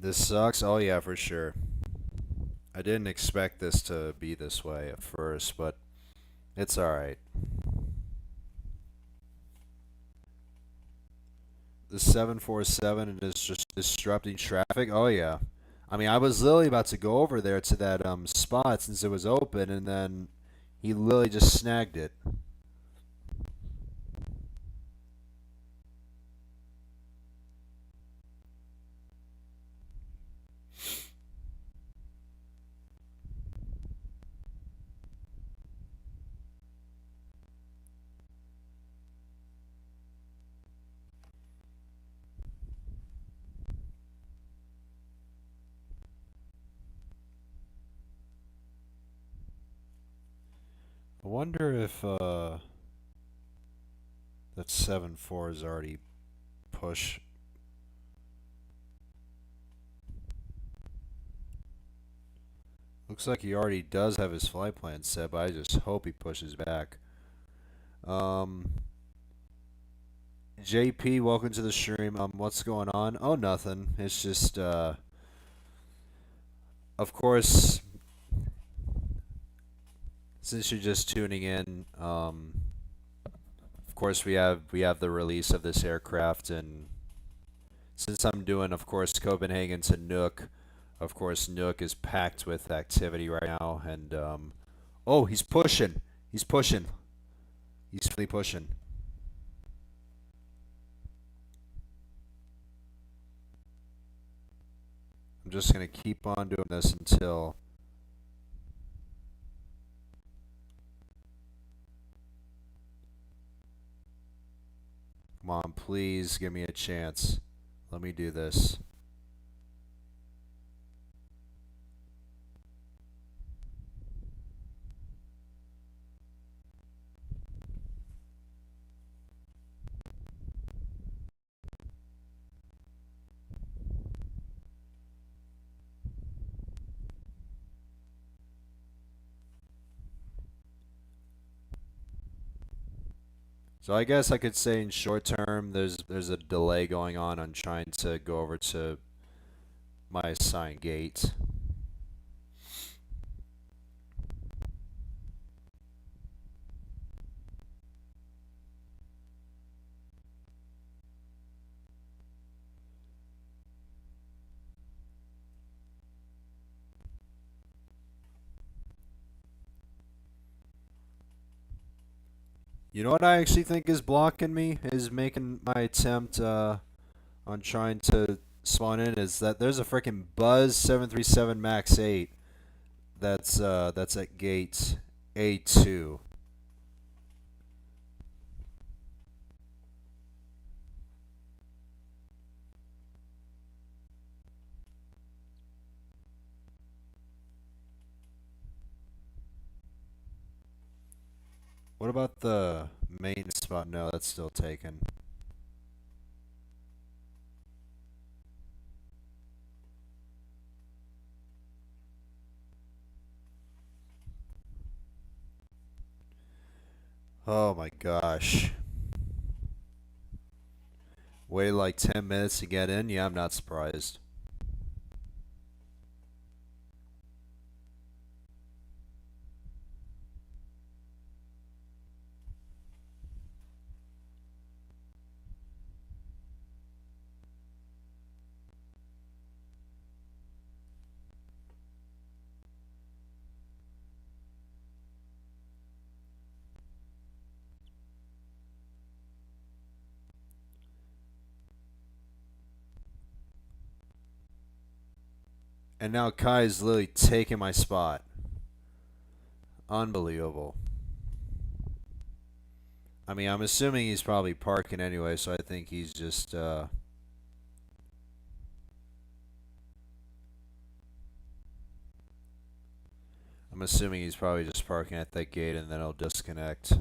This sucks? Oh yeah, for sure. I didn't expect this to be this way at first, but it's alright. The 747 is just disrupting traffic? Oh yeah. I mean, I was literally about to go over there to that spot since it was open, and then he literally just snagged it. I wonder if that 7-4 is already push. Looks like he already does have his flight plan set, but I just hope he pushes back. JP, welcome to the stream. What's going on? Oh, nothing. It's just, of course, since you're just tuning in, of course we have the release of this aircraft, and since I'm doing, of course, Copenhagen to Nuuk, of course, Nuuk is packed with activity right now, and oh, he's pushing. He's pushing. He's really pushing. I'm just going to keep on doing this until... Come on, please give me a chance. Let me do this. So I guess I could say in short term, there's a delay going on trying to go over to my assigned gate. You know what I actually think is blocking me, is making my attempt on trying to spawn in, is that there's a freaking Buzz 737 Max 8 that's at gate A2. What about the main spot? No, that's still taken. Oh my gosh. Waited like 10 minutes to get in? Yeah, I'm not surprised. And now Kai is literally taking my spot. Unbelievable. I mean, I'm assuming he's probably parking anyway, so I think he's just, I'm assuming he's probably just parking at that gate and then he'll disconnect.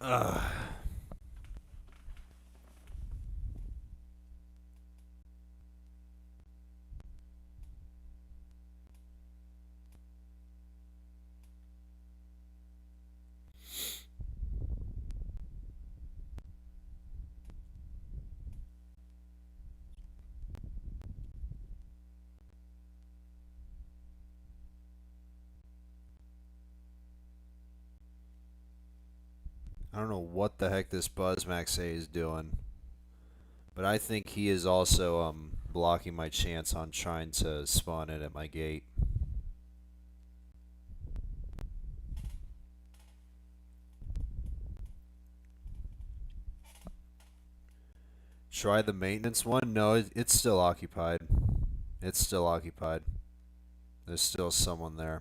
Ugh. I don't know what the heck this Buzz Max A is doing, but I think he is also blocking my chance on trying to spawn in at my gate. Try the maintenance one? No, it's still occupied. It's still occupied. There's still someone there.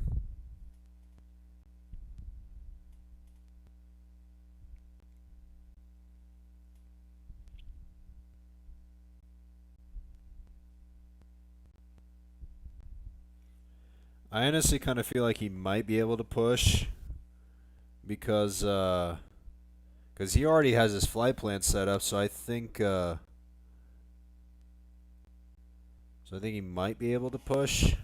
I honestly kind of feel like he might be able to push because he already has his flight plan set up. So I think he might be able to push.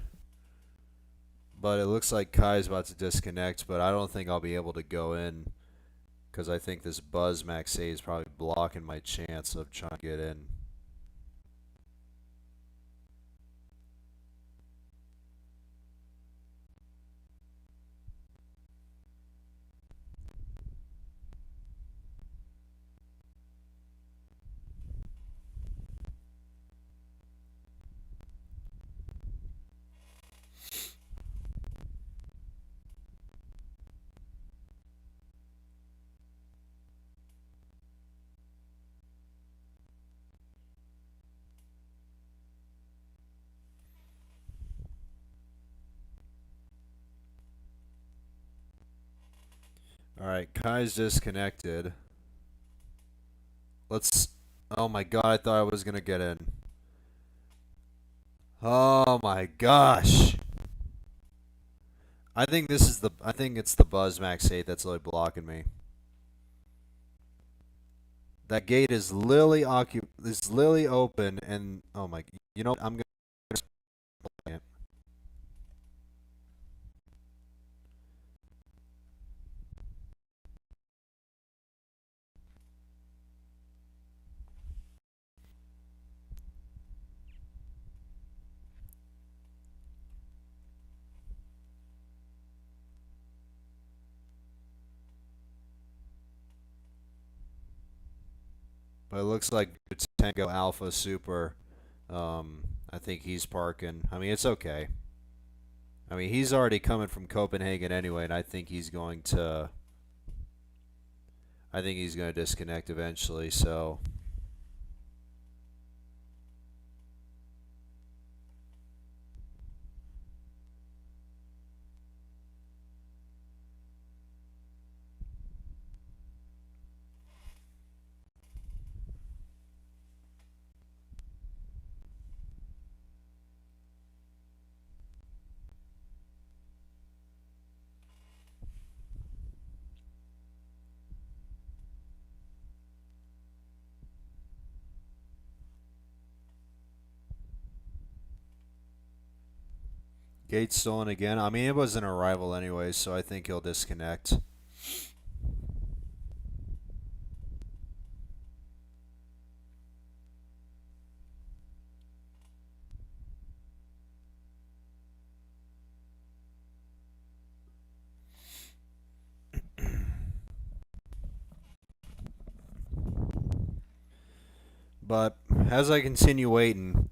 But it looks like Kai's about to disconnect, but I don't think I'll be able to go in because I think this Buzz Max 8 is probably blocking my chance of trying to get in. Alright, Kai's disconnected. Let's... Oh my god, I thought I was gonna get in. Oh my gosh. I think it's the Buzz Max 8 that's really blocking me. That gate is literally open, and oh my, you know, I'm gonna. But it looks like Tango Alpha Super. I think he's parking. I mean, it's okay. I mean, he's already coming from Copenhagen anyway, and I think he's going to. I think he's going to disconnect eventually. So. Gate's stolen again. I mean, it was an arrival anyway, so I think he'll disconnect. But as I continue waiting,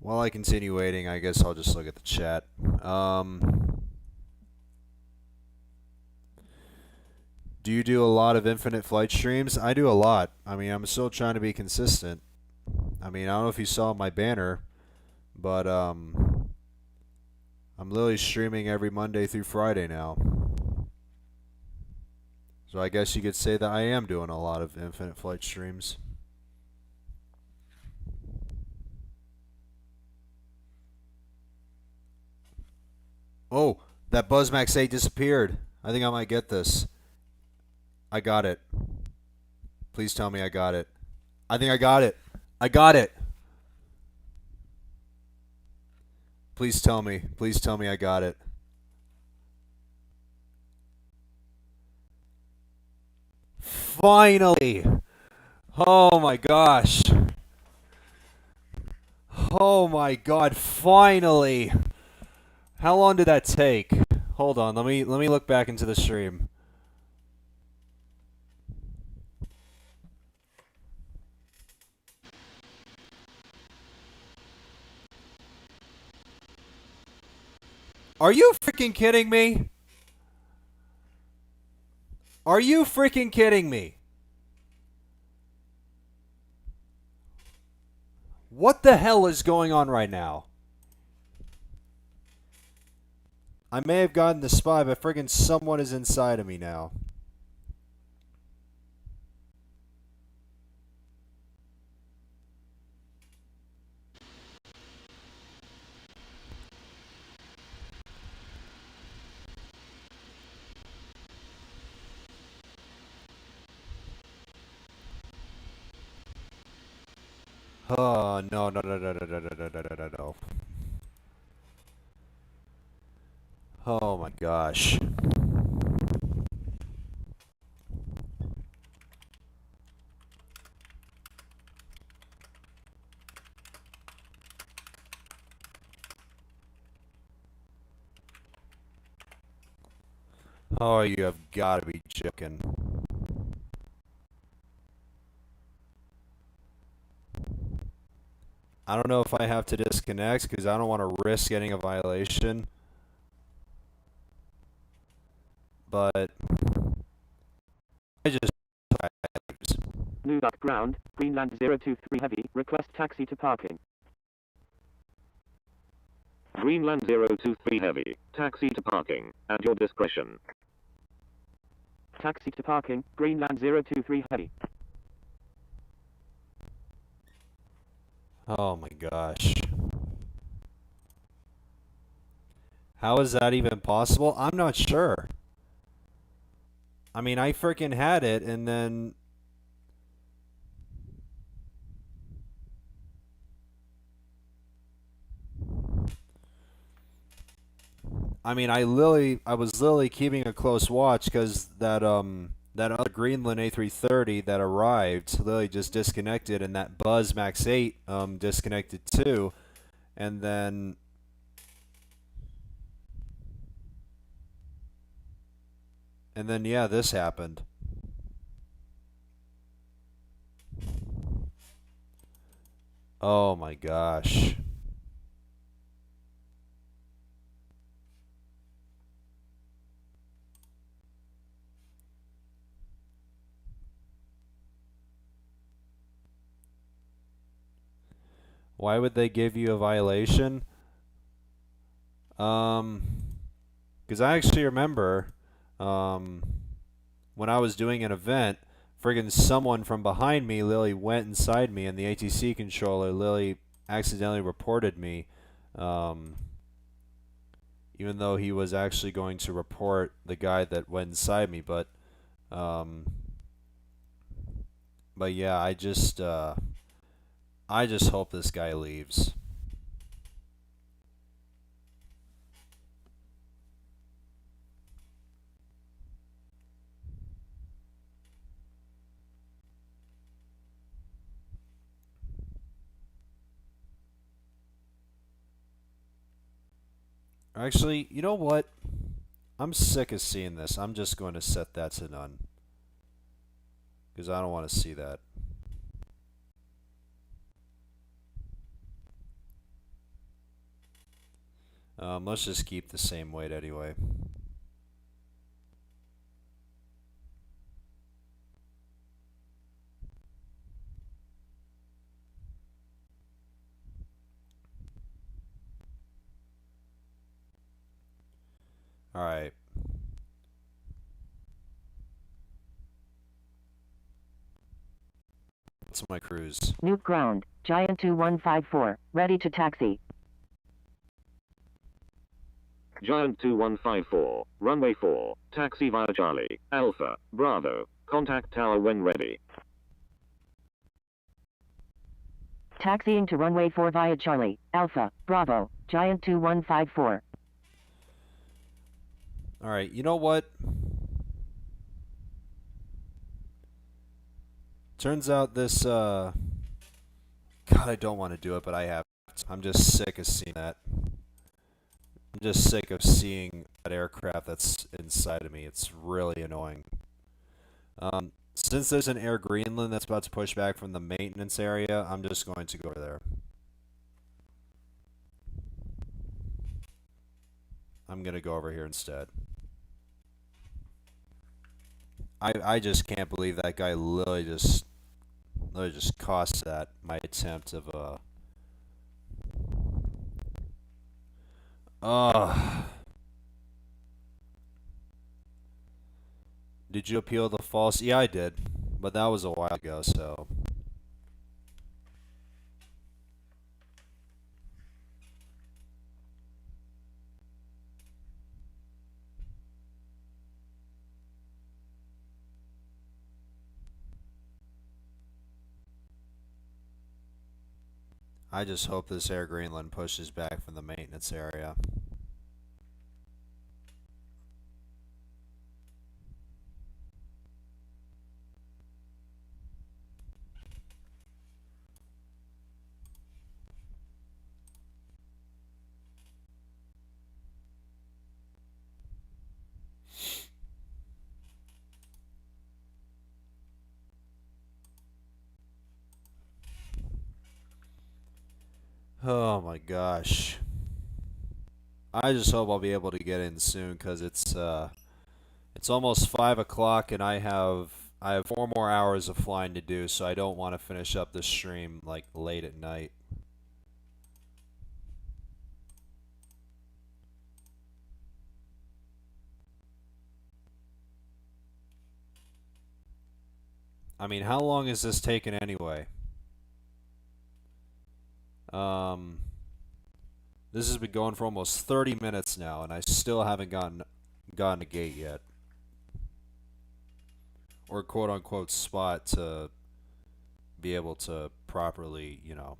while I continue waiting, I guess I'll just look at the chat. Do you do a lot of infinite flight streams? I do a lot. I mean, I'm still trying to be consistent. I mean, I don't know if you saw my banner, but I'm literally streaming every Monday through Friday now. So I guess you could say that I am doing a lot of infinite flight streams. Oh, that Buzzmax 8 disappeared. I think I might get this. I got it. Please tell me I got it. I think I got it. I got it. Please tell me. Please tell me I got it. Finally. Oh my gosh. Oh my god, finally. How long did that take? Hold on, let me look back into the stream. Are you freaking kidding me? Are you freaking kidding me? What the hell is going on right now? I may have gotten the spy, but friggin' someone is inside of me now. Oh, no, no, no, no, no, no, no, no, no, no, no, no. Oh my gosh. Oh, you have got to be joking. I don't know if I have to disconnect because I don't want to risk getting a violation. But I just Nuuk ground, Greenland 023 heavy, request taxi to parking. Greenland 023 heavy, taxi to parking, at your discretion. Taxi to parking, Greenland 023 heavy. Oh my gosh. How is that even possible? I'm not sure. I mean, I freaking had it and then I mean, I was literally keeping a close watch because that other Greenland A330 that arrived literally just disconnected, and that Buzz Max 8 disconnected too, and then yeah, this happened. Oh my gosh. Why would they give you a violation? Because I actually remember, um, when I was doing an event, friggin' someone from behind me literally went inside me, and the ATC controller literally accidentally reported me, um, even though he was actually going to report the guy that went inside me. Um, but yeah, I just hope this guy leaves. Actually, you know what? I'm sick of seeing this. I'm just going to set that to none. Because I don't want to see that. Let's just keep the same weight anyway. Alright. What's my cruise? Nuuk ground, Giant 2154, ready to taxi. Giant 2154, runway 4, taxi via Charlie, Alpha, Bravo, contact tower when ready. Taxiing to runway 4 via Charlie, Alpha, Bravo, Giant 2154. Alright, you know what? Turns out this, God, I don't want to do it, but I have to. I'm just sick of seeing that. I'm just sick of seeing that aircraft that's inside of me. It's really annoying. Since there's an Air Greenland that's about to push back from the maintenance area, I'm just going to go over there. I'm going to go over here instead. I just can't believe that guy literally just cost that my attempt of Did you appeal the false? Yeah, I did, but that was a while ago, so. I just hope this Air Greenland pushes back from the maintenance area. Oh my gosh. I just hope I'll be able to get in soon because it's almost 5 o'clock and I have 4 more hours of flying to do, so I don't want to finish up this stream like late at night. I mean, how long is this taking anyway? This has been going for almost 30 minutes now, and I still haven't gotten a gate yet, or quote unquote spot to be able to properly, you know.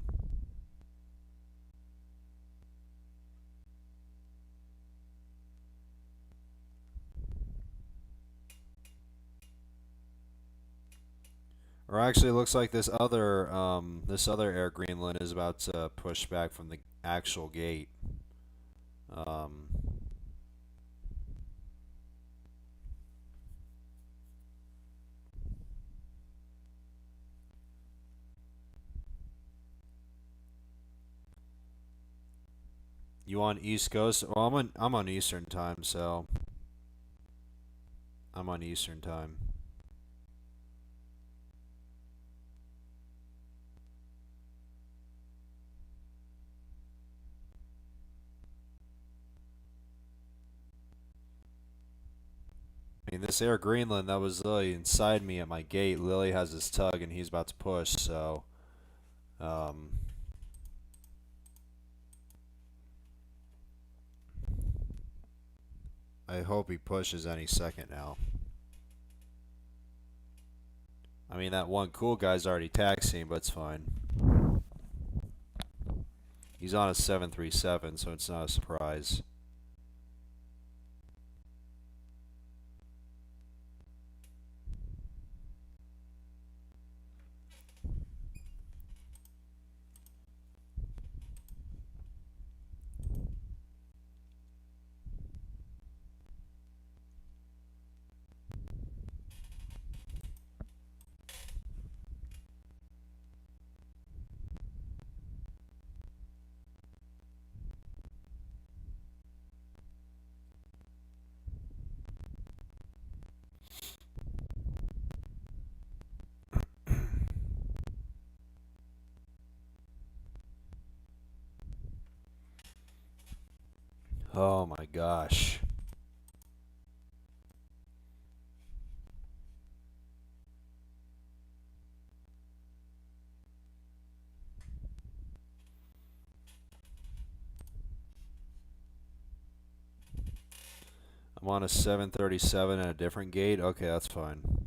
Or actually, it looks like this other Air Greenland is about to push back from the actual gate. Um, you on East Coast? Well, I'm on Eastern time, so I'm on Eastern time. I mean, this Air Greenland that was literally inside me at my gate. Lily has his tug and he's about to push, so um, I hope he pushes any second now. I mean, that one cool guy's already taxiing, but it's fine. He's on a 737, so it's not a surprise. Oh my gosh. I'm on a 737 at a different gate? Okay, that's fine.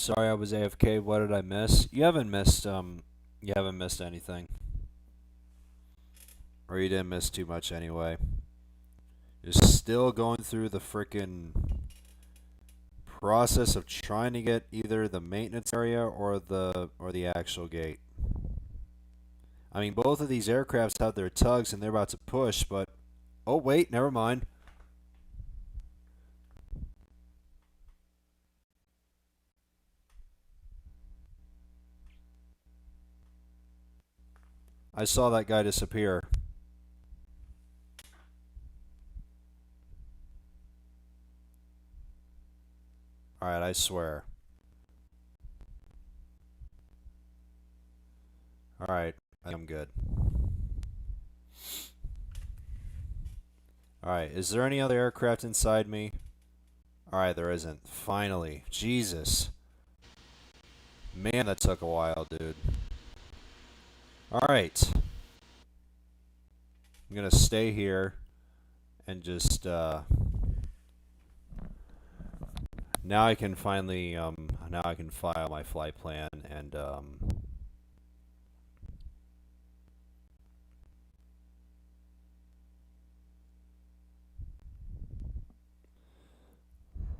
Sorry I was AFK. What did I miss? You haven't missed anything. Or you didn't miss too much anyway. You're still going through the frickin' process of trying to get either the maintenance area or the actual gate. I mean, both of these aircrafts have their tugs and they're about to push, but oh wait, never mind. I saw that guy disappear. Alright, I swear. Alright, I think I'm good. Alright, is there any other aircraft inside me? Alright, there isn't. Finally. Jesus. Man, that took a while, dude. Alright. I'm gonna stay here and just, now I can finally, now I can file my flight plan and,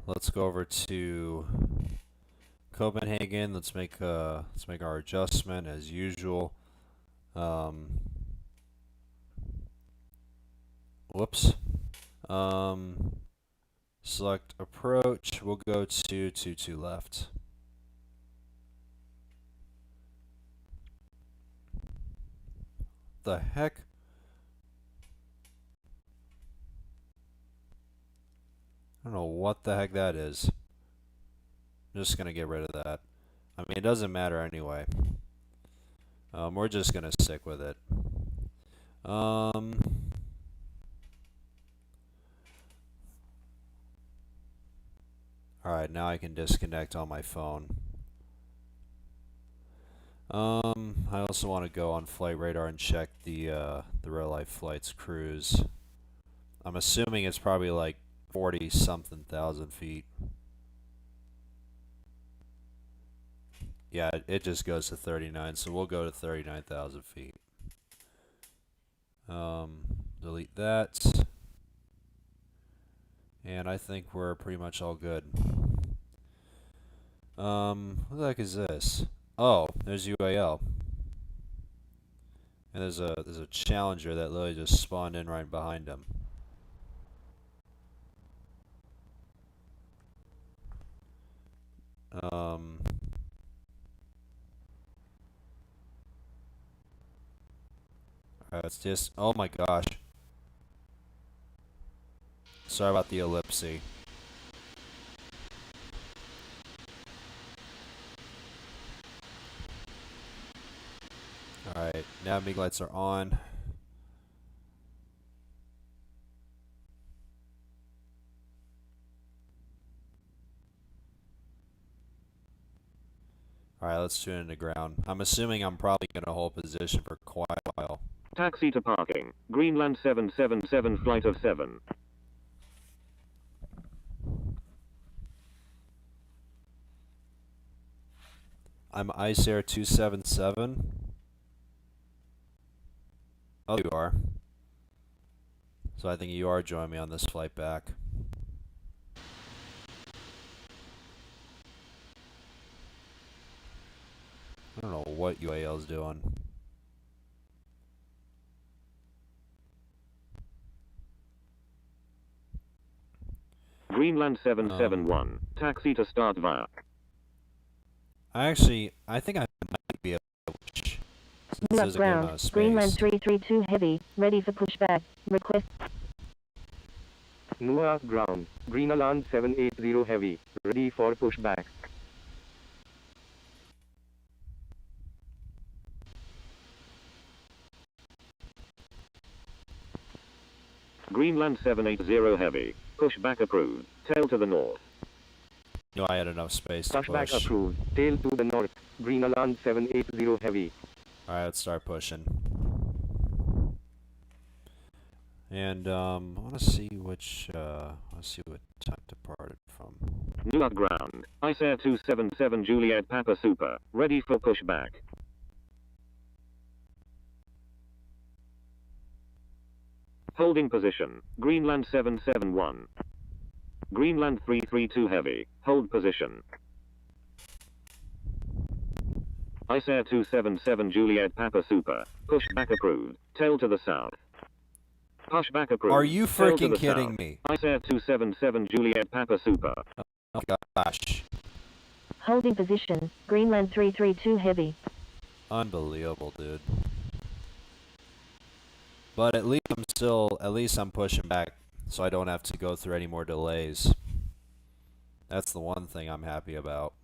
let's go over to Copenhagen. Let's make our adjustment as usual. Whoops. Select approach. We'll go to 22 left. The heck? I don't know what the heck that is. I'm just gonna get rid of that. I mean, it doesn't matter anyway. We're just gonna stick with it. Alright, now I can disconnect on my phone. I also want to go on flight radar and check the real life flight's cruise. I'm assuming it's probably like 40 something thousand feet. Yeah, it just goes to 39, so we'll go to 39,000 feet. Delete that. And I think we're pretty much all good. What the heck is this? Oh, there's UAL. And there's a Challenger that literally just spawned in right behind him. It's just, oh my gosh. Sorry about the ellipsy. Alright, nav mig lights are on. Alright, let's tune into ground. I'm assuming I'm probably going to hold position for quite a while. Taxi to parking. Greenland 777 flight of 7. I'm Ice Air 277. Oh, you are. So I think you are joining me on this flight back. I don't know what UAL is doing. Greenland 771. Taxi to start via. I think I might be able to push. Since Nuuk there's a good amount ground. of space. Greenland 332 heavy, ready for pushback. Request. Nuuk ground. Greenland 780 heavy, ready for pushback. Greenland 780 heavy. Pushback approved. Tail to the north. No, I had enough space to Pushback push. approved. Tail to the north. Greenland 780 heavy. Alright, let's start pushing. And I want to see which let's see what type departed from. Nuuk ground. Ice Air 277 Juliet Papa Super. Ready for pushback. Holding position. Greenland 771. Greenland 332 heavy. Hold position. Ice Air 277 Juliet Papa Super. Push back approved. Tail to the south. Push back approved. Are you Tail to freaking the kidding south. me? Ice Air 277 Juliet Papa Super. Oh gosh. Holding position, Greenland 332 heavy. Unbelievable, dude. But at least I'm pushing back so I don't have to go through any more delays. That's the one thing I'm happy about.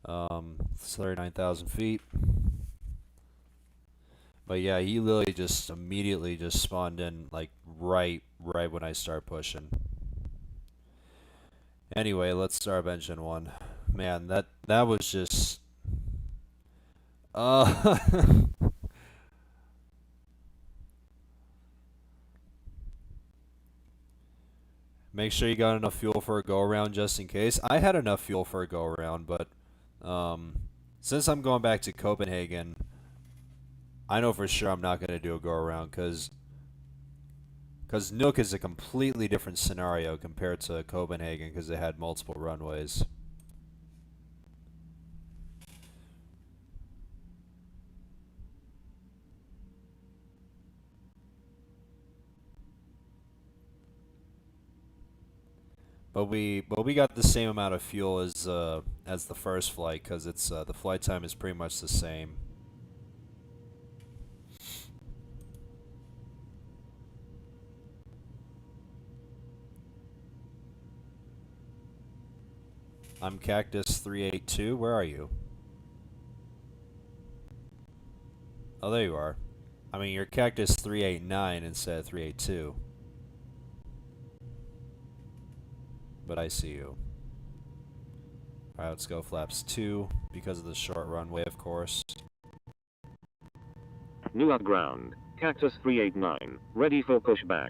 39,000 feet. But yeah, he literally just immediately just spawned in like right when I start pushing. Anyway, let's start engine one. Man, that was just make sure you got enough fuel for a go around just in case. I had enough fuel for a go around, but since I'm going back to Copenhagen, I know for sure I'm not going to do a go around because Nuuk is a completely different scenario compared to Copenhagen because they had multiple runways. But we got the same amount of fuel as the first flight because it's the flight time is pretty much the same. I'm Cactus 382. Where are you? Oh, there you are. I mean, you're Cactus 389 instead of 382. But I see you. Alright, let's go flaps 2 because of the short runway, of course. Nuuk ground. Cactus 389. Ready for pushback.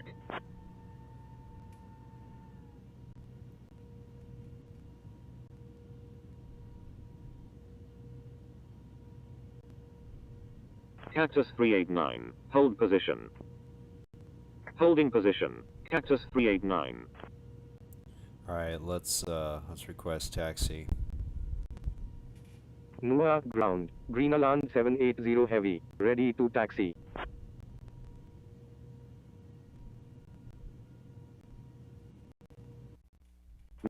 Cactus 389. Hold position. Holding position. Cactus 389. Alright, let's request taxi. Nuuk ground. Greenland 780 heavy. Ready to taxi.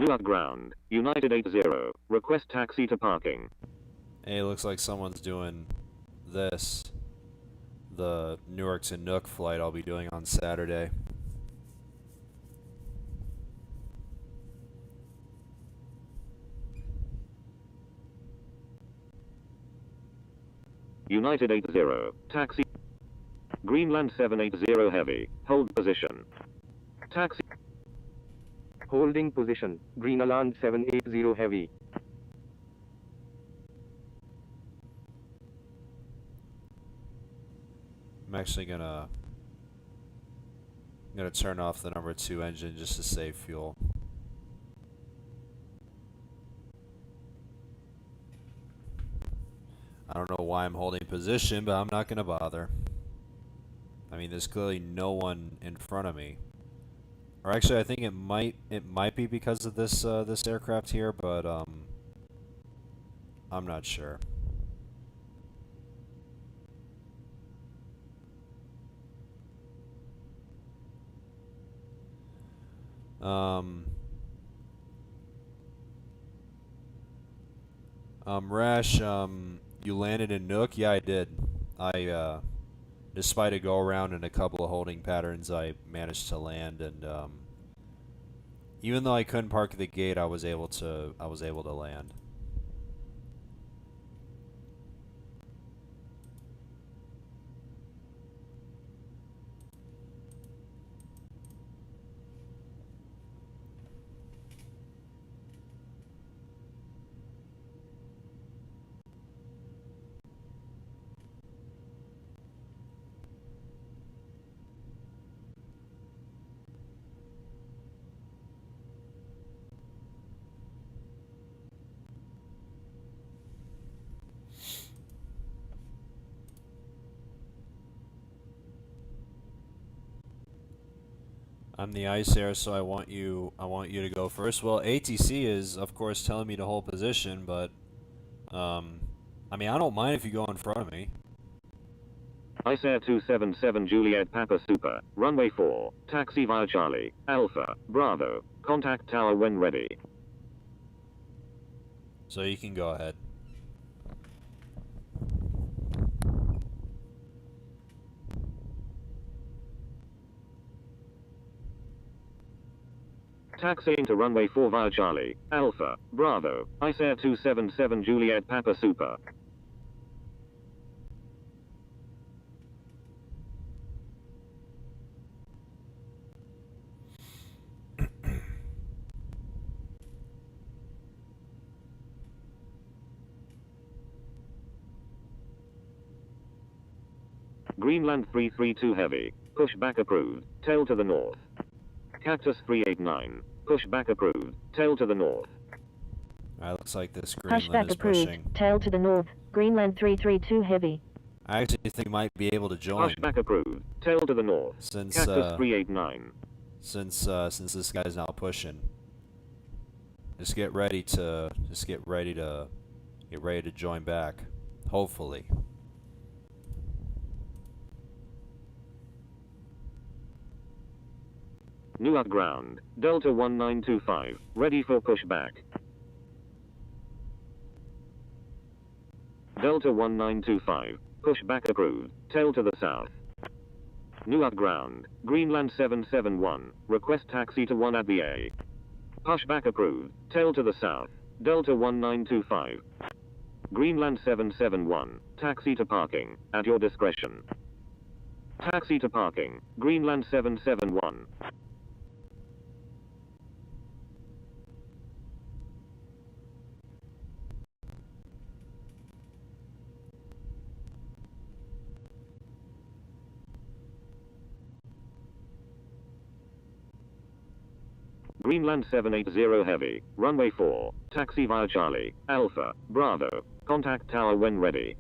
Nuuk ground. United 80. Request taxi to parking. Hey, looks like someone's doing this. The Newark to Nuuk flight I'll be doing on Saturday. United 80. Taxi. Greenland 780 heavy. Hold position. Taxi. Holding position. Greenland 780 heavy. I'm actually gonna turn off the number 2 engine just to save fuel. I don't know why I'm holding position, but I'm not gonna bother. I mean, there's clearly no one in front of me. Or actually, I think it might be because of this this aircraft here, but I'm not sure. Rash, you landed in Nuuk? Yeah, I did. Despite a go around and a couple of holding patterns, I managed to land, and even though I couldn't park at the gate, I was able to land. I'm the ice air, so I want you to go first. Well, ATC is of course telling me to hold position, but I mean, I don't mind if you go in front of me. Ice Air 277 Juliet Papa Super, runway 4, taxi via Charlie, Alpha, Bravo, contact tower when ready. So you can go ahead. Taxiing to runway 4 via Charlie, Alpha, Bravo, Ice Air 277 Juliet Papa Super. Greenland 332 Heavy, push back approved, tail to the north. Cactus 389, push back approved, tail to the north. Alright, looks like this Push Greenland back is approved. pushing. Tail to the north. Greenland 332 heavy. I actually think we might be able to join Push back approved, tail to the north. since Cactus 389. since this guy's now pushing. Just get ready to join back. Hopefully. Nuuk ground, Delta 1925, ready for pushback. Delta 1925, pushback approved, tail to the south. Nuuk ground, Greenland 771, request taxi to 1 at the A. Pushback approved, tail to the south, Delta 1925. Greenland 771, taxi to parking, at your discretion. Taxi to parking, Greenland 771. Greenland 780 Heavy, runway 4, taxi via Charlie, Alpha, Bravo, contact tower when ready.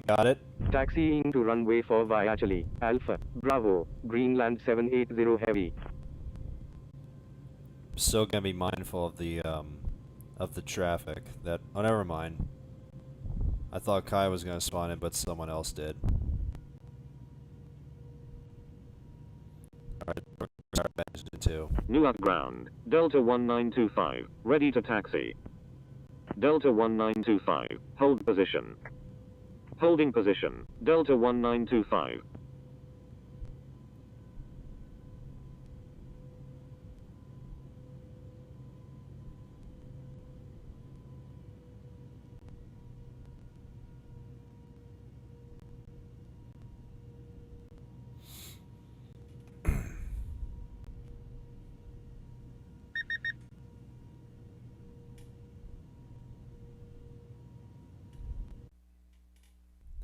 Got it. Taxiing to runway 4 via Charlie, Alpha, Bravo, Greenland 780 Heavy. Still gonna be mindful of the traffic. Oh, never mind. I thought Kai was gonna spawn in, but someone else did. Alright, we're gonna start engine 2. Nuuk ground, Delta 1925, ready to taxi. Delta 1925, hold position. Holding position, Delta 1925.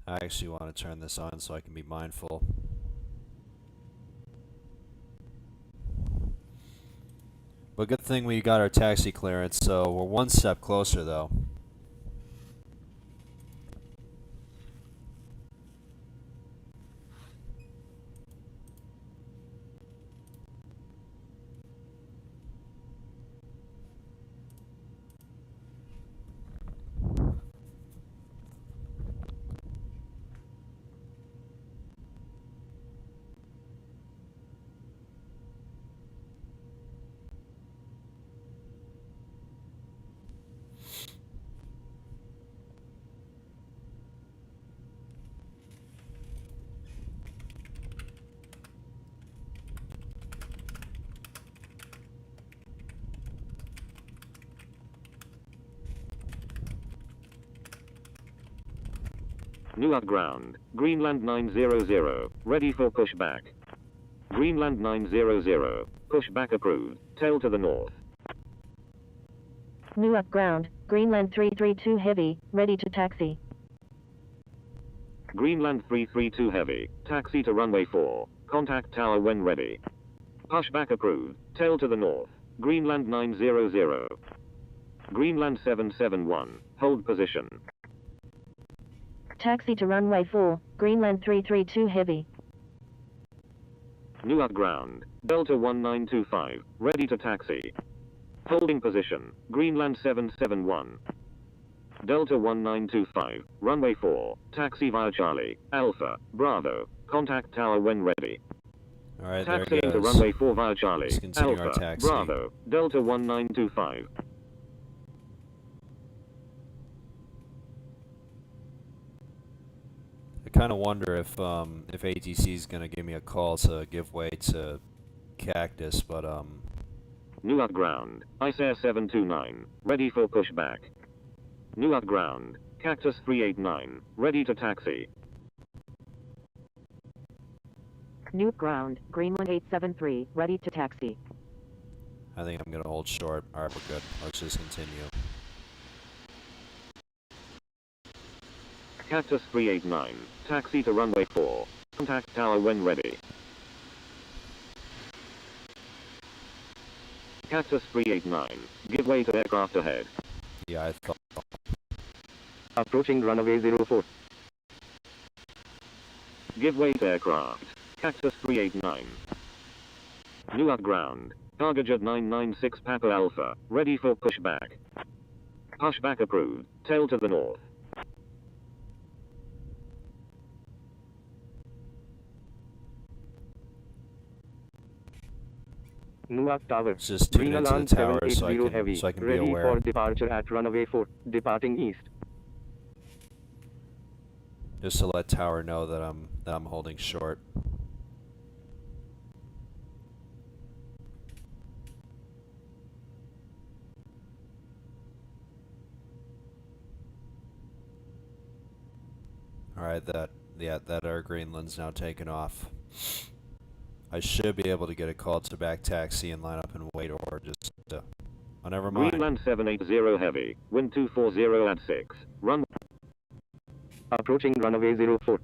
I actually want to turn this on so I can be mindful. But good thing we got our taxi clearance, so we're one step closer though. Nuuk ground, Greenland 900, ready for pushback. Greenland 900, pushback approved, tail to the north. Nuuk ground. Greenland 332 heavy. Ready to taxi. Greenland 332 Heavy, taxi to runway 4, contact tower when ready. Pushback approved, tail to the north, Greenland 900. Greenland 771, hold position. Taxi to runway 4. Greenland 332 heavy. Nuuk ground. Delta 1925. Ready to taxi. Holding position. Greenland 771. Delta 1925. Runway 4. Taxi via Charlie. Alpha. Bravo. Contact tower when ready. Alright, there Taxiing it to goes. runway 4 via Charlie. Let's continue our Alpha. taxi. Bravo. Delta 1925. I kind of wonder if ATC is gonna give me a call to give way to Cactus, but Nuuk ground. ICE 729. Ready for pushback. Nuuk ground. Cactus 389. Ready to taxi. Nuuk ground. Greenland 873. Ready to taxi. I think I'm gonna hold short. Alright, we're good. Let's just continue. Cactus 389. Taxi to runway 4. Contact tower when ready. Cactus 389. Give way to aircraft ahead. Yeah, I thought. Approaching runway 04. Give way to aircraft. Cactus 389. Nuuk ground. Target 996 Papa Alpha. Ready for pushback. Pushback approved. Tail to the north. Nuuk tower. Let's just tune into the Greenland tower so I 780 can heavy. be Ready aware. for departure at runway 4. Departing east. Just to let tower know that I'm holding short. Alright, that Air Greenland's now taken off. I should be able to get a call to back taxi and line up and wait, or just oh, never mind. Greenland 780 heavy. Wind 240 at 6. Run. Approaching runway 04.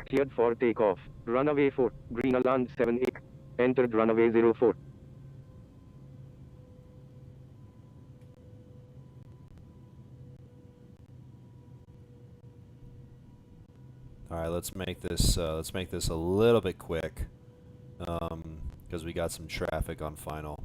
Cleared for takeoff. Runway 4. Greenland 78. Entered runway 04. Alright, let's make this a little bit quick, because we got some traffic on final.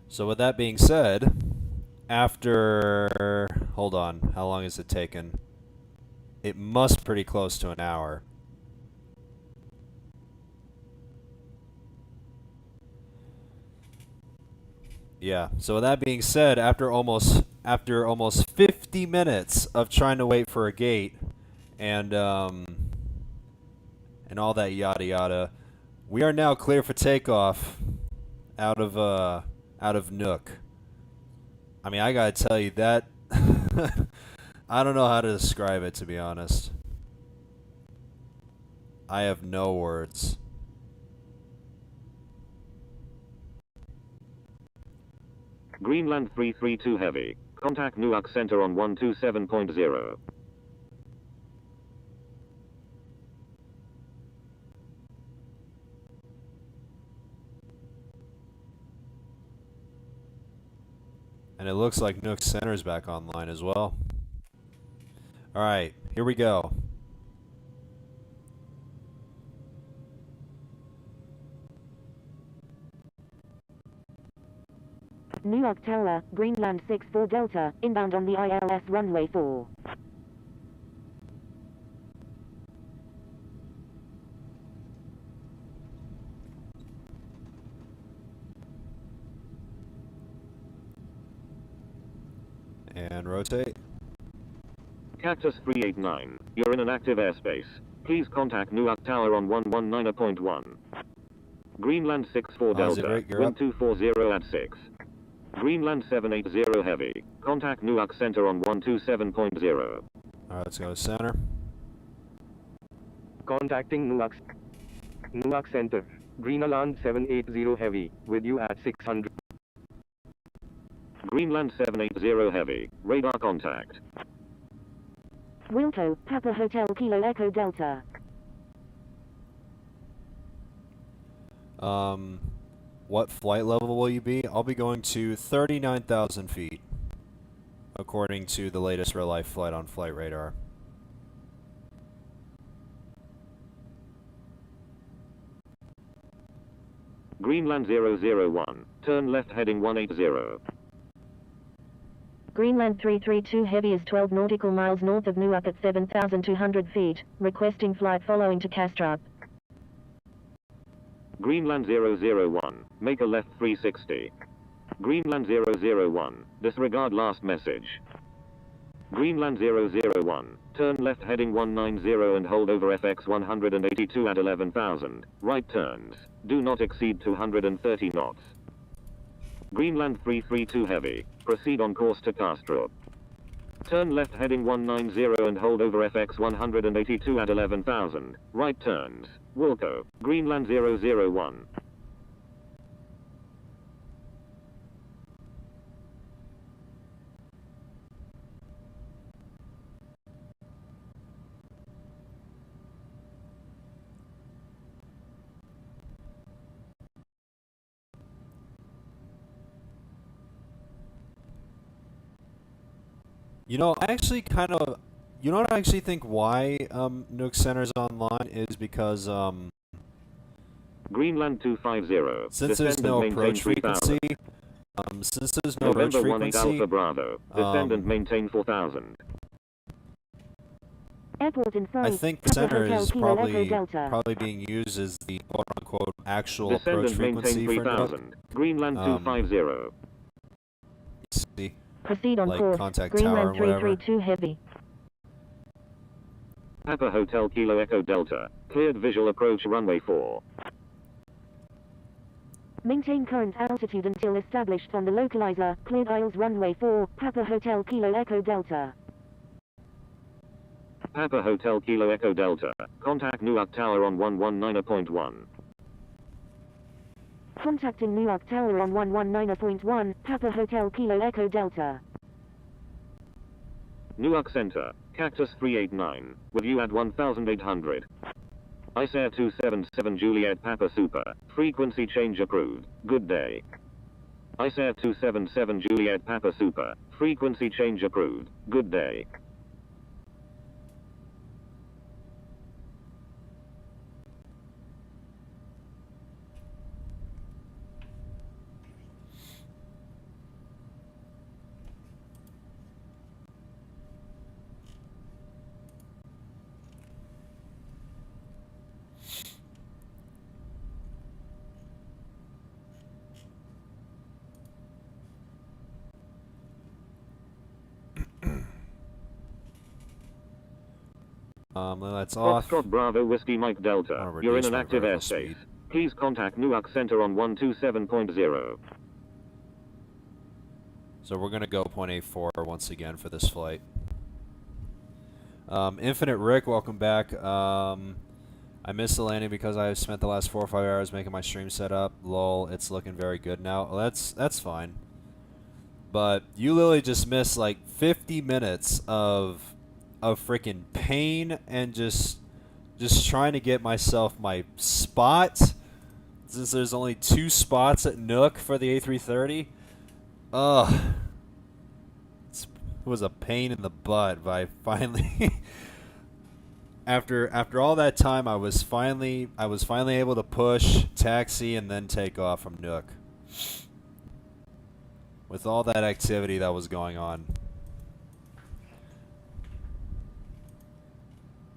So with that being said, after, hold on, how long has it taken? It must pretty close to an hour. Yeah, so with that being said, after almost 50 minutes of trying to wait for a gate and all that yada yada, we are now clear for takeoff out of Nuuk. I mean, I gotta tell you that I don't know how to describe it, to be honest. I have no words. Greenland 332 heavy. Contact Nuuk center on 127.0. And it looks like Nuuk Center's back online as well. Alright, here we go. Nuuk Tower, Greenland 64 Delta, inbound on the ILS runway 4. And rotate. Cactus 389. You're in an active airspace. Please contact Nuuk Tower on 119.1. Greenland 64 Delta. Right, you're Wind up. 240 at 6. Greenland 780 heavy. Contact Nuuk center on 127.0. Alright, let's go to center. Contacting Nuuk center. Greenland 780 heavy. With you at 600. Greenland 780 heavy. Radar contact. Wilco, Papa Hotel Kilo Echo Delta. What flight level will you be? I'll be going to 39,000 feet, according to the latest real-life flight on Flight Radar. Greenland 001. Turn left heading 180. Greenland 332 Heavy is 12 nautical miles north of Nuuk at 7,200 feet, requesting flight following to Kastrup. Greenland 001. Make a left 360. Greenland 001. Disregard last message. Greenland 001. Turn left heading 190 and hold over FX 182 at 11,000. Right turns. Do not exceed 230 knots. Greenland 332 Heavy. Proceed on course to Kastrup. Turn left heading 190 and hold over FX 182 at 11,000. Right turns. Wilco. Greenland 001. You know, I actually kind of, you know what I actually think why Nuuk Center's online is because Greenland 250. since there's Descend no and maintain approach 3,000. frequency, since there's no approach November 18 frequency, Alpha Bravo. Descend and maintain 4,000. Airport in I sight. think Papa center Hotel is Kilo Echo Delta. probably being used as the quote-unquote actual Descend approach and maintain frequency for Nuuk. 3,000. Greenland 250. See, Proceed on like course. contact Greenland tower or whatever. 332 Heavy. Papa Hotel Kilo Echo Delta. Cleared visual approach runway 4. Maintain current altitude until established on the localizer. Cleared aisles runway 4. Papa Hotel Kilo Echo Delta. Papa Hotel Kilo Echo Delta. Contact Nuuk Tower on 119.1. Contacting Nuuk Tower on 119.1. Papa Hotel Kilo Echo Delta. Nuuk Center. Cactus 389. With you at 1,800. ICE 277 Juliet Papa Super. Frequency change approved. Good day. ICE 277 Juliet Papa Super. Frequency change approved. Good day. That's off. Foxtrot Bravo Whiskey Mike Delta. I'll You're in reduce an my active vertical airspace. speed. Please contact Nuuk Center on 127.0. So we're gonna go 0.84 once again for this flight. Infinite Rick, welcome back. I missed the landing because I spent the last 4 or 5 hours making my stream set up. Lol, it's looking very good now. Well, that's fine. But you literally just missed like 50 minutes of freaking pain and just trying to get myself my spot. Since there's only 2 spots at Nuuk for the A330. Ugh. It was a pain in the butt, but I finally after all that time I was finally able to push, taxi, and then take off from Nuuk. With all that activity that was going on.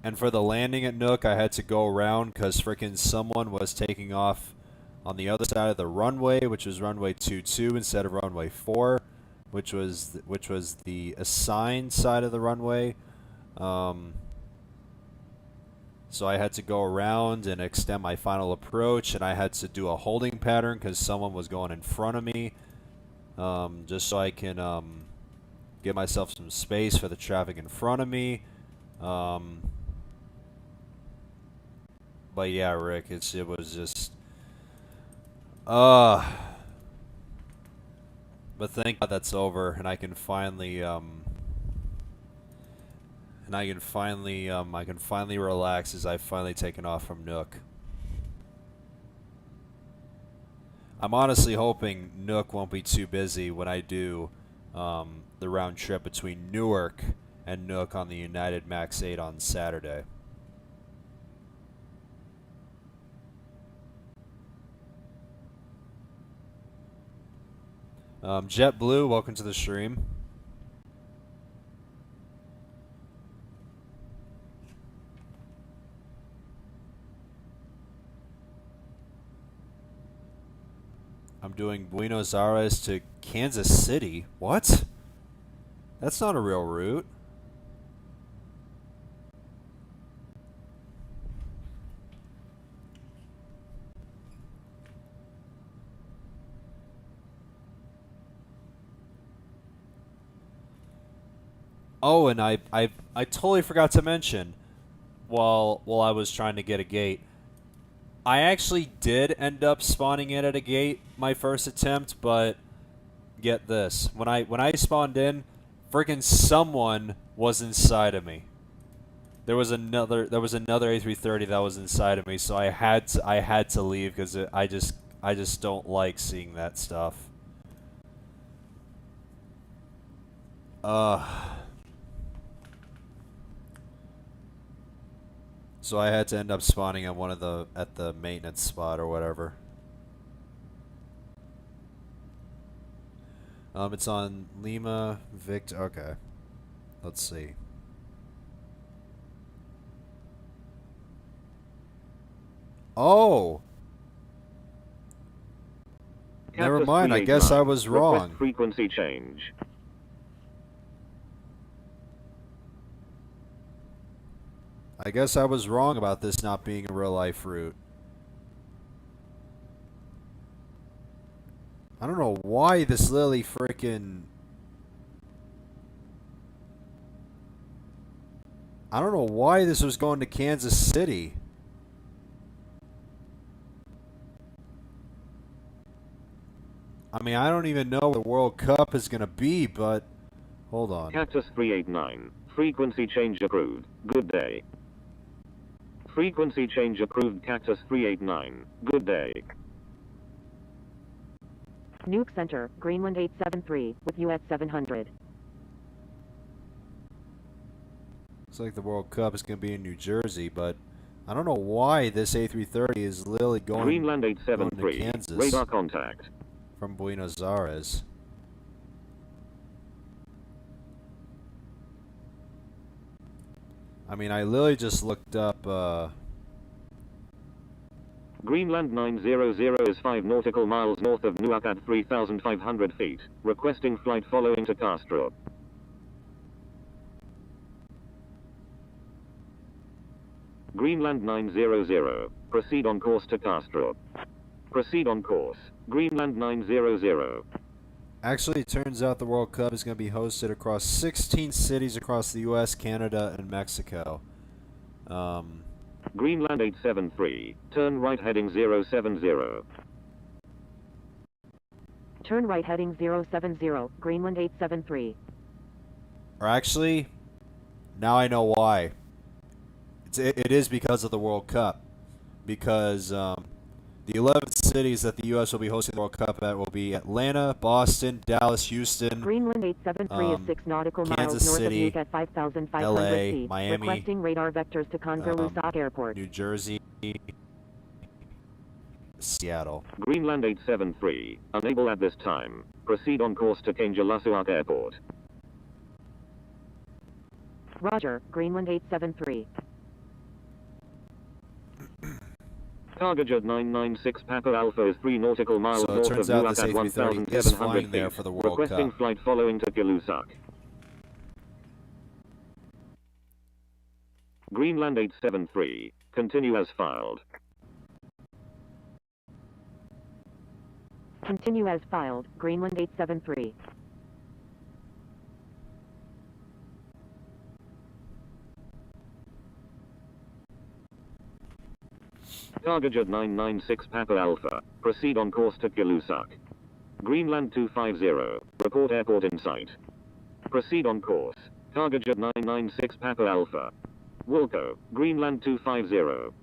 And for the landing at Nuuk, I had to go around because frickin' someone was taking off on the other side of the runway, which was runway 22 instead of runway 4, which was the assigned side of the runway. So I had to go around and extend my final approach, and I had to do a holding pattern because someone was going in front of me, just so I can give myself some space for the traffic in front of me. But yeah, Rick, it was just, but thank God that's over, and I can finally, I can finally relax as I've finally taken off from Nuuk. I'm honestly hoping Nuuk won't be too busy when I do the round trip between Newark and Nuuk on the United Max 8 on Saturday. JetBlue, welcome to the stream. I'm doing Buenos Aires to Kansas City. What? That's not a real route. Oh, and I totally forgot to mention while I was trying to get a gate. I actually did end up spawning in at a gate my first attempt, but get this. When I spawned in, freaking someone was inside of me. There was another A330 that was inside of me, so I had to leave because I just don't like seeing that stuff. So I had to end up spawning at at the maintenance spot or whatever. It's on Lima, Victor. Okay, let's see. Oh, never mind. I guess I was wrong. Request frequency change. I guess I was wrong about this not being a real life route. I don't know why this literally freaking... I don't know why this was going to Kansas City. I mean, I don't even know what the World Cup is going to be, but... Hold on. Cactus 389. Frequency change approved. Good day. Frequency change approved. Cactus 389. Good day. Nuuk Center, Greenland 873, with US 700. Looks like the World Cup is going to be in New Jersey, but I don't know why this A330 is literally going, Greenland going 873. to Kansas Radar contact. from Buenos Aires. I mean, I literally just looked up, Greenland 900 is 5 nautical miles north of Nuuk at 3,500 feet. Requesting flight following to Kastrup. Greenland 900. Proceed on course to Kastrup. Proceed on course. Greenland 900. Actually, it turns out the World Cup is going to be hosted across 16 cities across the U.S., Canada, and Mexico. Greenland 873. Turn right heading 070. Turn right heading 070, Greenland 873. Or actually, now I know why. It is because of the World Cup. Because the 11 cities that the U.S. will be hosting the World Cup at will be Atlanta, Boston, Dallas, Houston, Greenland 873 is 6 nautical Kansas miles north City, of Nuuk at 5,500 LA, feet. Miami, Requesting radar vectors to Congar-Lusac Airport. New Jersey, Seattle. Greenland 873. Unable at this time. Proceed on course to Kangerlussuaq Airport. Roger, Greenland 873. Cargojet 996 Papa Alpha is 3 nautical miles So it north of turns out Nuuk this at A330 is 1,700 flying feet. there for the World Requesting Cup. flight following to Kilusak. Greenland 873. Continue as filed. Continue as filed, Greenland 873. Cargojet 996 Papa Alpha. Proceed on course to Kilusak. Greenland 250. Report airport in sight. Proceed on course. Cargojet 996 Papa Alpha. Wilco, Greenland 250.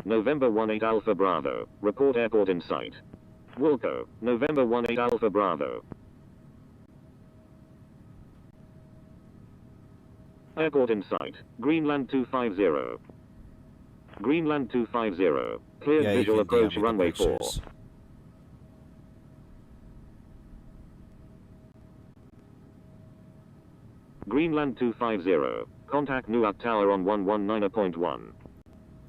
November 18 Alpha Bravo. Report airport in sight. Wilco, November 18 Alpha Bravo. Airport in sight. Greenland 250. Greenland 250. Cleared Yeah, you visual can approach DM me the runway 4. pictures. Greenland 250. Contact Nuuk Tower on 119.1.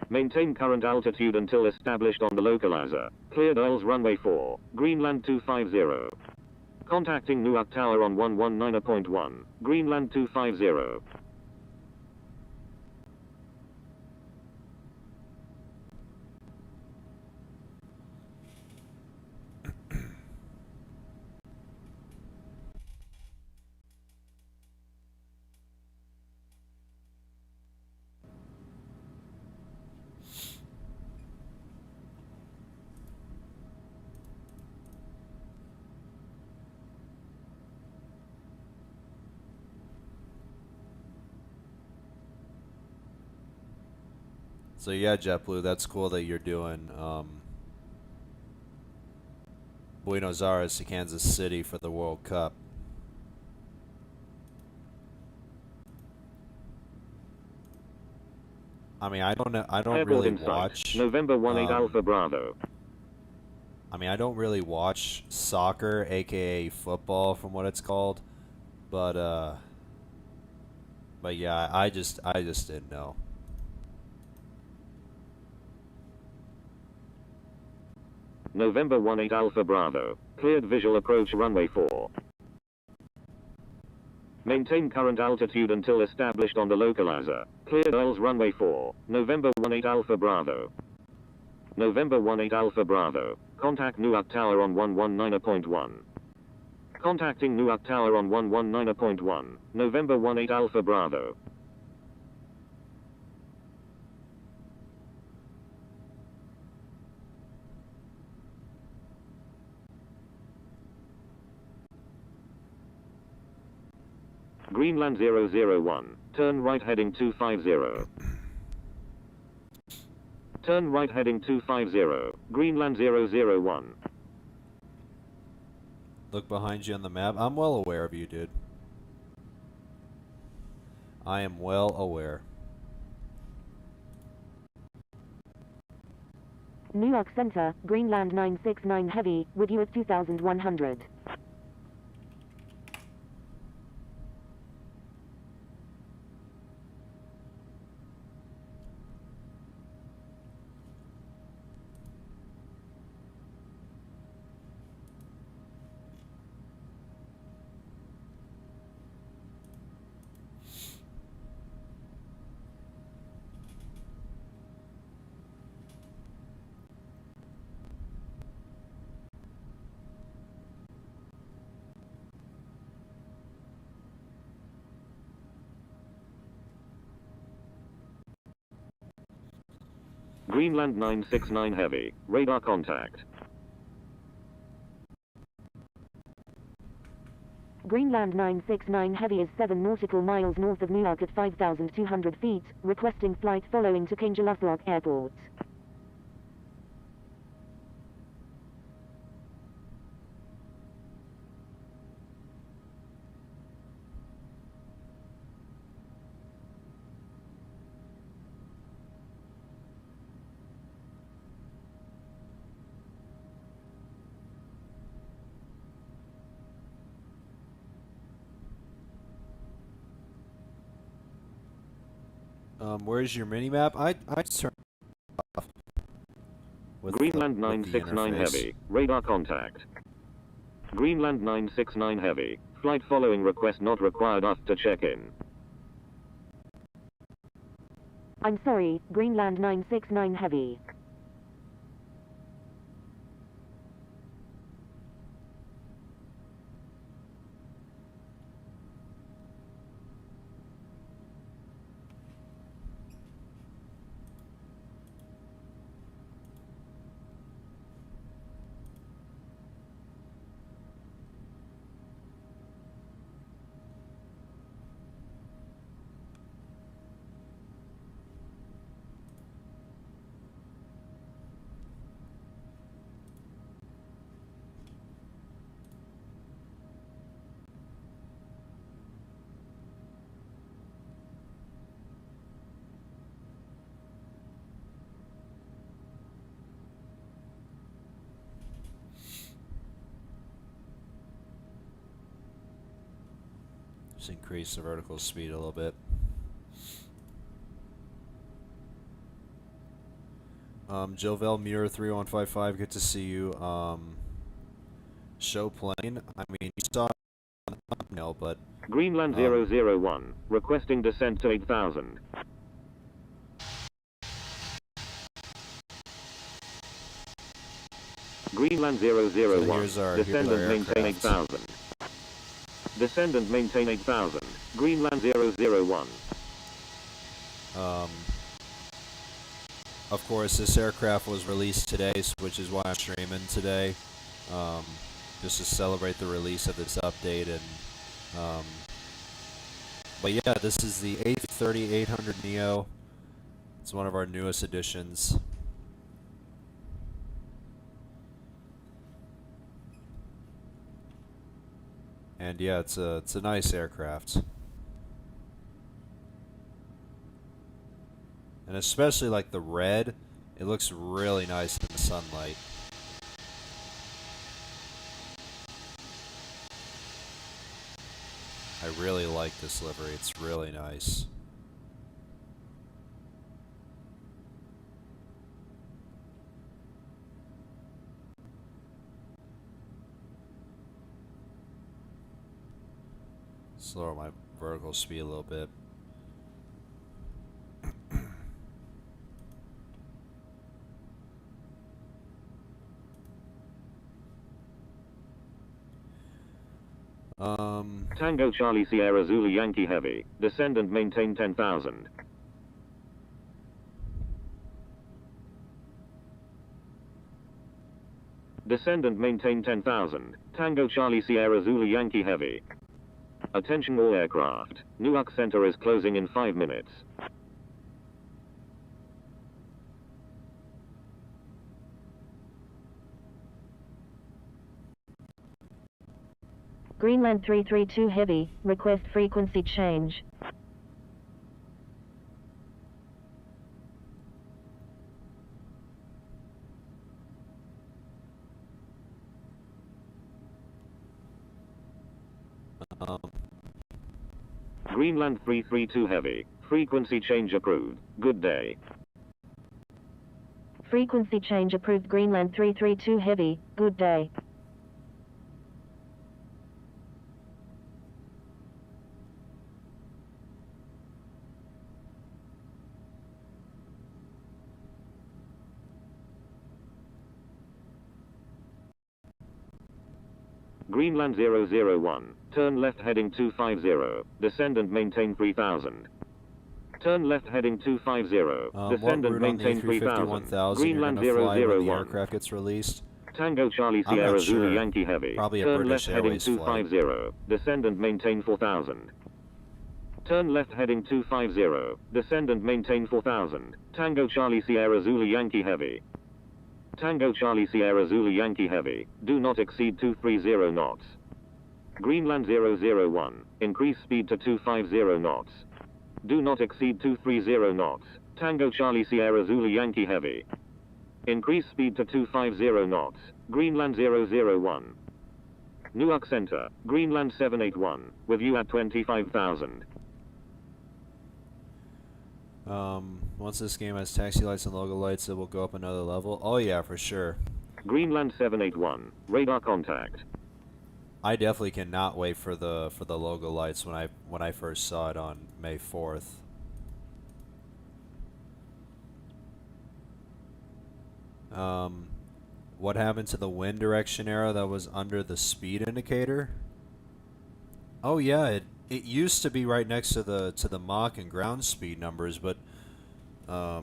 Maintain current altitude until established on the localizer. Cleared ILS runway 4. Greenland 250. Contacting Nuuk Tower on 119.1. Greenland 250. So yeah, JetBlue, that's cool that you're doing Buenos Aires to Kansas City for the World Cup. I mean, I don't know. I don't Airport really in sight. watch. November 18 Alpha Bravo. I mean, I don't really watch soccer, aka football, from what it's called. But yeah, I just didn't know. November 18 Alpha Bravo. Cleared visual approach runway 4. Maintain current altitude until established on the localizer. Cleared ILS runway 4. November 18 Alpha Bravo. November 18 Alpha Bravo. Contact Nuuk Tower on 119.1. Contacting Nuuk Tower on 119.1. November 18 Alpha Bravo. Greenland 001. Turn right heading 250. Turn right heading 250. Greenland 001. Look behind you on the map. I'm well aware of you, dude. I am well aware. Nuuk Center, Greenland 969 Heavy, with you at 2100. Greenland 969 Heavy. Radar contact. Greenland 969 Heavy is 7 nautical miles north of Nuuk at 5,200 feet, requesting flight following to Kangerlussuaq Airport. Where's your mini map? I turned it off with Greenland with the 969 interface. Heavy. Radar contact. Greenland 969 Heavy. Flight following request not required after check-in. I'm sorry, Greenland 969 Heavy. Just increase the vertical speed a little bit. Jovel Muir 3155, good to see you. Show plane. I mean, you saw it on the thumbnail, but Greenland 001, requesting descent to 8,000. Greenland 001, here's our descend and maintain aircraft. 8,000. Descend and maintain 8,000. Greenland 001. Of course, this aircraft was released today, which is why I'm streaming today, just to celebrate the release of this update. And but yeah, this is the A330-800neo. It's one of our newest additions. And yeah, it's a nice aircraft. And especially like the red, it looks really nice in the sunlight. I really like this livery, it's really nice. Slower my vertical speed a little bit. Tango Charlie Sierra Zulu Yankee Heavy, descend and maintain 10,000. Descend and maintain 10,000. Tango Charlie Sierra Zulu Yankee Heavy. Attention all aircraft. Nuuk Center is closing in 5 minutes. Greenland 332 Heavy, request frequency change. Greenland 332 Heavy, frequency change approved. Good day. Frequency change approved. Greenland 332 Heavy, good day. Greenland 001, turn left heading 250, descend and maintain 3000. Turn left heading 250, descend and maintain 3000. Greenland 001. When the aircraft gets released. Tango Charlie I'm Sierra not Zulu sure. Yankee Heavy, Probably a turn British left heading Airways flight. 250, descend and maintain 4000. Turn left heading 250, descend and maintain 4000. Tango Charlie Sierra Zulu Yankee Heavy. Tango Charlie Sierra Zulu Yankee Heavy, do not exceed 230 knots. Greenland 001, increase speed to 250 knots. Do not exceed 230 knots. Tango Charlie Sierra Zulu Yankee Heavy. Increase speed to 250 knots. Greenland 001. Nuuk Center, Greenland 781, with you at 25,000. Once this game has taxi lights and logo lights, it will go up another level. Oh yeah, for sure. Greenland 781, radar contact. I definitely cannot wait for the logo lights when I first saw it on May 4th. What happened to the wind direction arrow that was under the speed indicator? Oh yeah, it used to be right next to the Mach and ground speed numbers, but I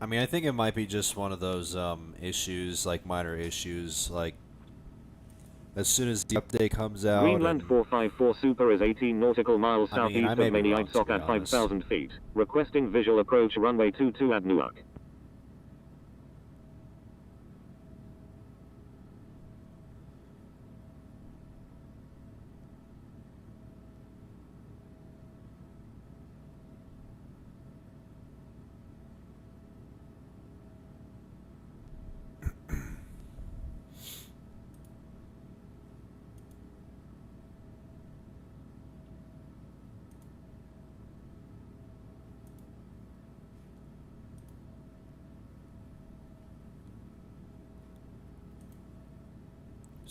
mean, I think it might be just one of those issues, like minor issues, like as soon as the update comes out. Greenland 454 Super is 18 nautical miles I mean, southeast I may of be wrong, Maniitsoq to be at honest. 5,000 feet. Requesting visual approach runway 22 at Nuuk.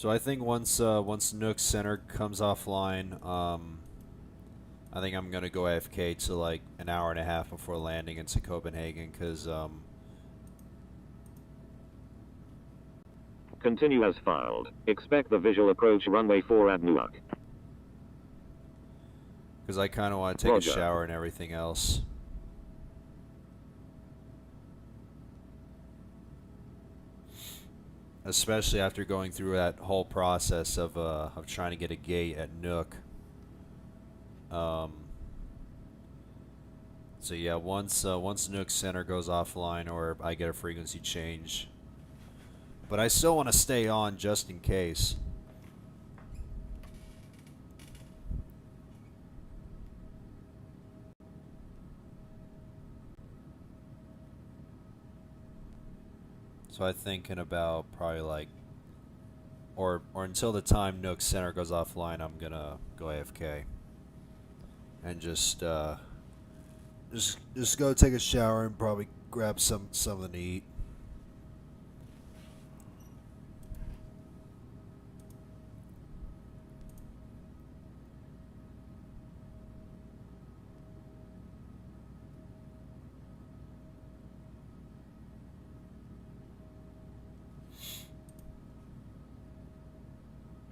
So I think once Nuuk Center comes offline, I think I'm gonna go AFK to like an hour and a half before landing into Copenhagen, because Continue as filed. Expect the visual approach runway 4 at Nuuk. I kind of want to take Roger. a shower and everything else. Especially after going through that whole process of trying to get a gate at Nuuk. So yeah, once Nuuk Center goes offline or I get a frequency change, but I still want to stay on just in case. So I think in about probably like, or until the time Nuuk Center goes offline, I'm gonna go AFK and just go take a shower and probably grab something to eat.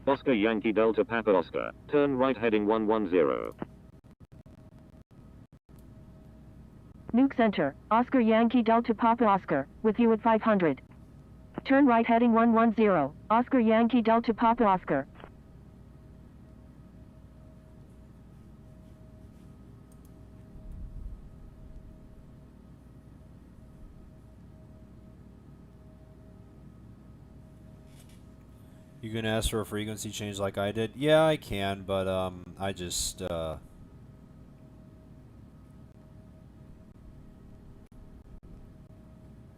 Oscar Yankee Delta Papa Oscar. Turn right heading 110. Nuuk Center, Oscar Yankee Delta Papa Oscar, with you at 500. Turn right heading 110, Oscar Yankee Delta Papa Oscar. You can ask for a frequency change like I did? Yeah, I can, but I just I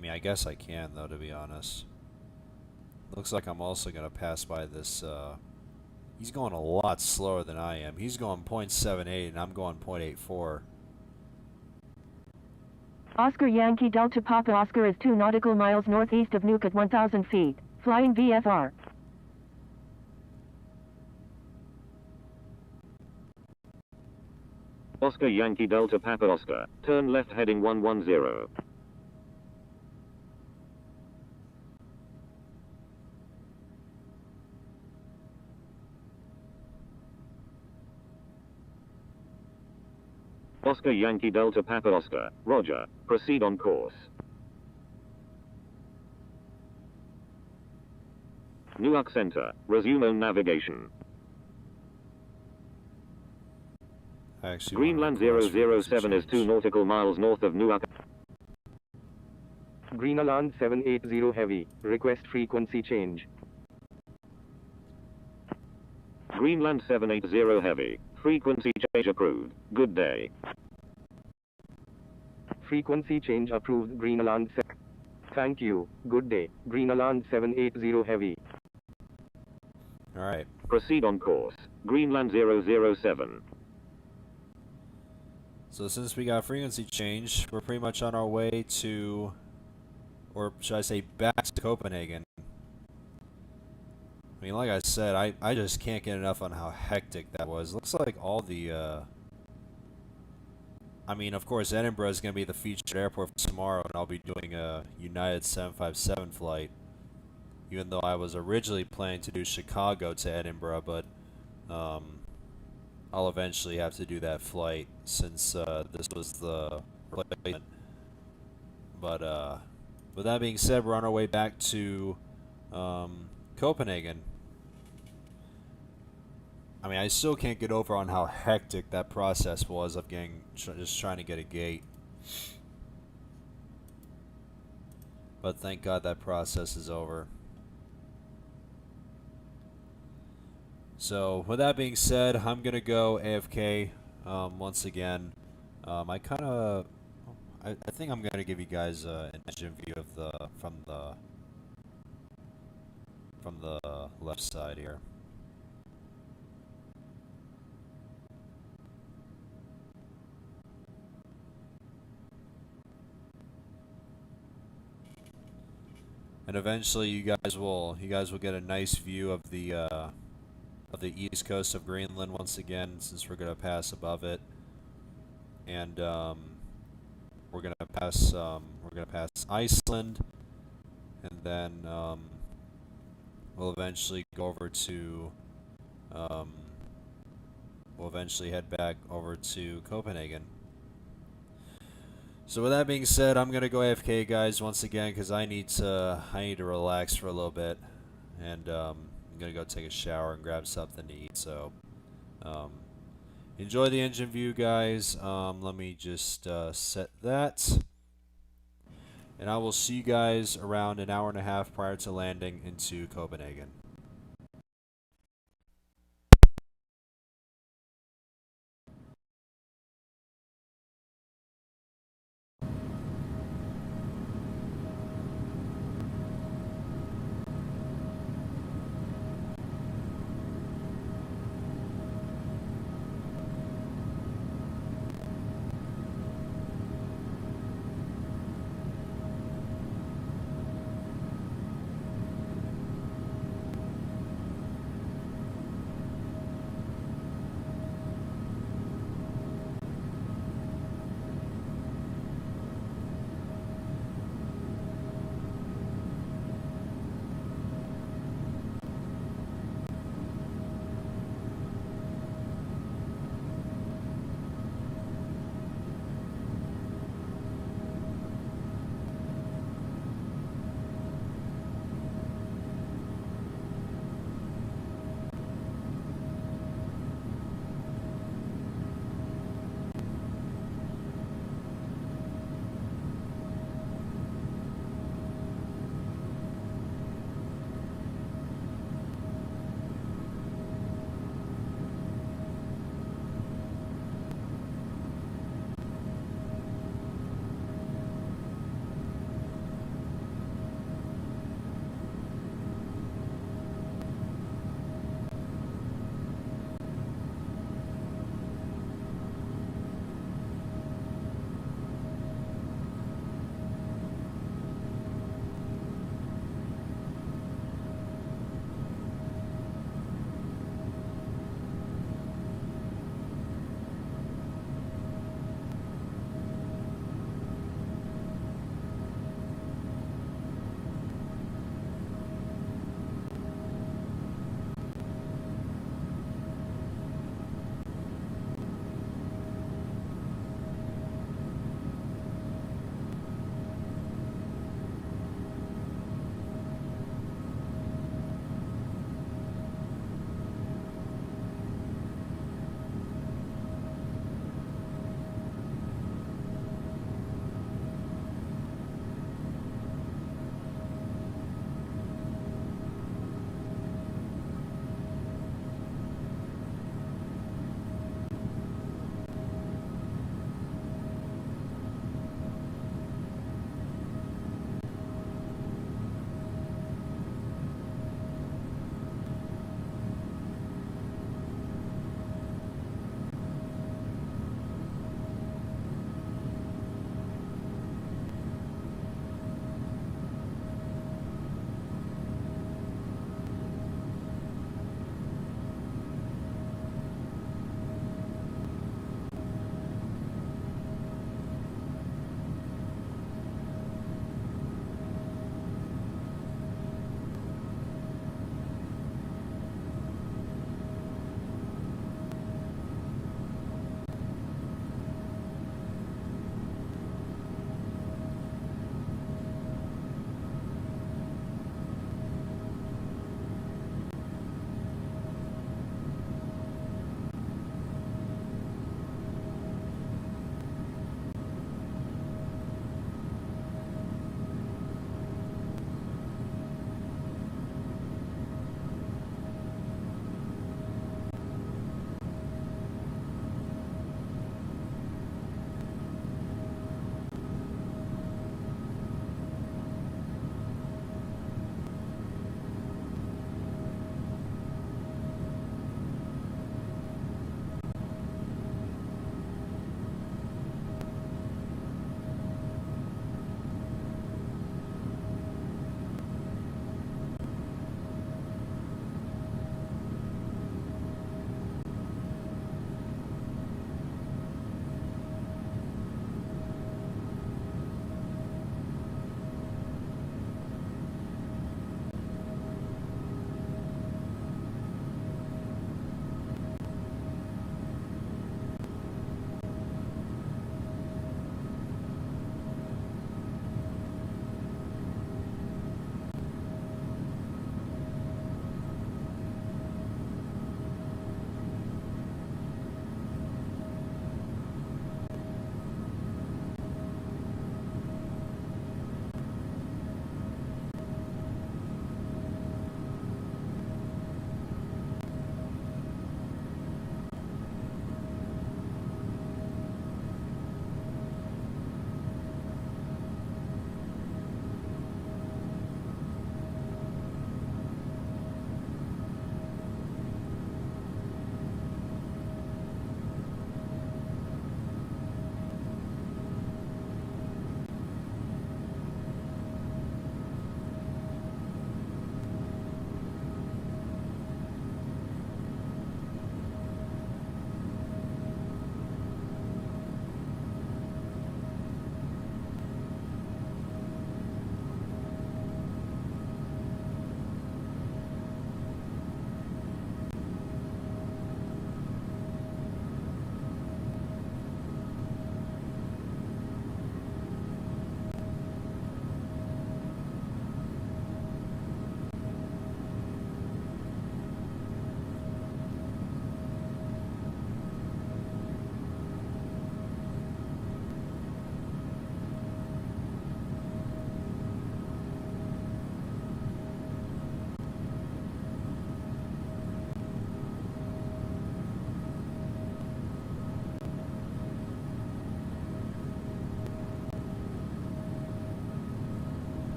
mean, I guess I can though, to be honest. Looks like I'm also gonna pass by this. He's going a lot slower than I am. He's going 0.78 and I'm going 0.84. Oscar Yankee Delta Papa Oscar is 2 nautical miles northeast of Nuuk at 1,000 feet, flying VFR. Oscar Yankee Delta Papa Oscar. Turn left heading 110. Oscar Yankee Delta Papa Oscar. Roger. Proceed on course. Nuuk Center. Resume on navigation. Greenland 007 is 2 nautical miles north of Nuuk. Greenland 780 Heavy. Request frequency change. Greenland 780 Heavy. Frequency change approved. Good day. Frequency change approved. Greenland 7. Thank you. Good day. Greenland 780 Heavy. Alright. Proceed on course. Greenland 007. So since we got frequency change, we're pretty much on our way to, or should I say back to Copenhagen. I mean, like I said, I just can't get enough on how hectic that was. Looks like all the, I mean, of course, Edinburgh is going to be the featured airport for tomorrow, and I'll be doing a United 757 flight. Even though I was originally planning to do Chicago to Edinburgh, but I'll eventually have to do that flight since this was the replacement. But with that being said, we're on our way back to Copenhagen. I mean, I still can't get over on how hectic that process was of getting just trying to get a gate. But thank God that process is over. So with that being said, I'm gonna go AFK once again. I think I'm gonna give you guys an engine view of from the left side here. and eventually you guys will get a nice view of the east coast of Greenland once again, since we're gonna pass above it, and we're gonna pass Iceland, and then we'll eventually go over to we'll eventually head back over to Copenhagen. So with that being said, I'm gonna go AFK, guys, once again, because I need to relax for a little bit, and I'm gonna go take a shower and grab something to eat. So enjoy the engine view, guys. Let me just set that, and I will see you guys around an hour and a half prior to landing into Copenhagen.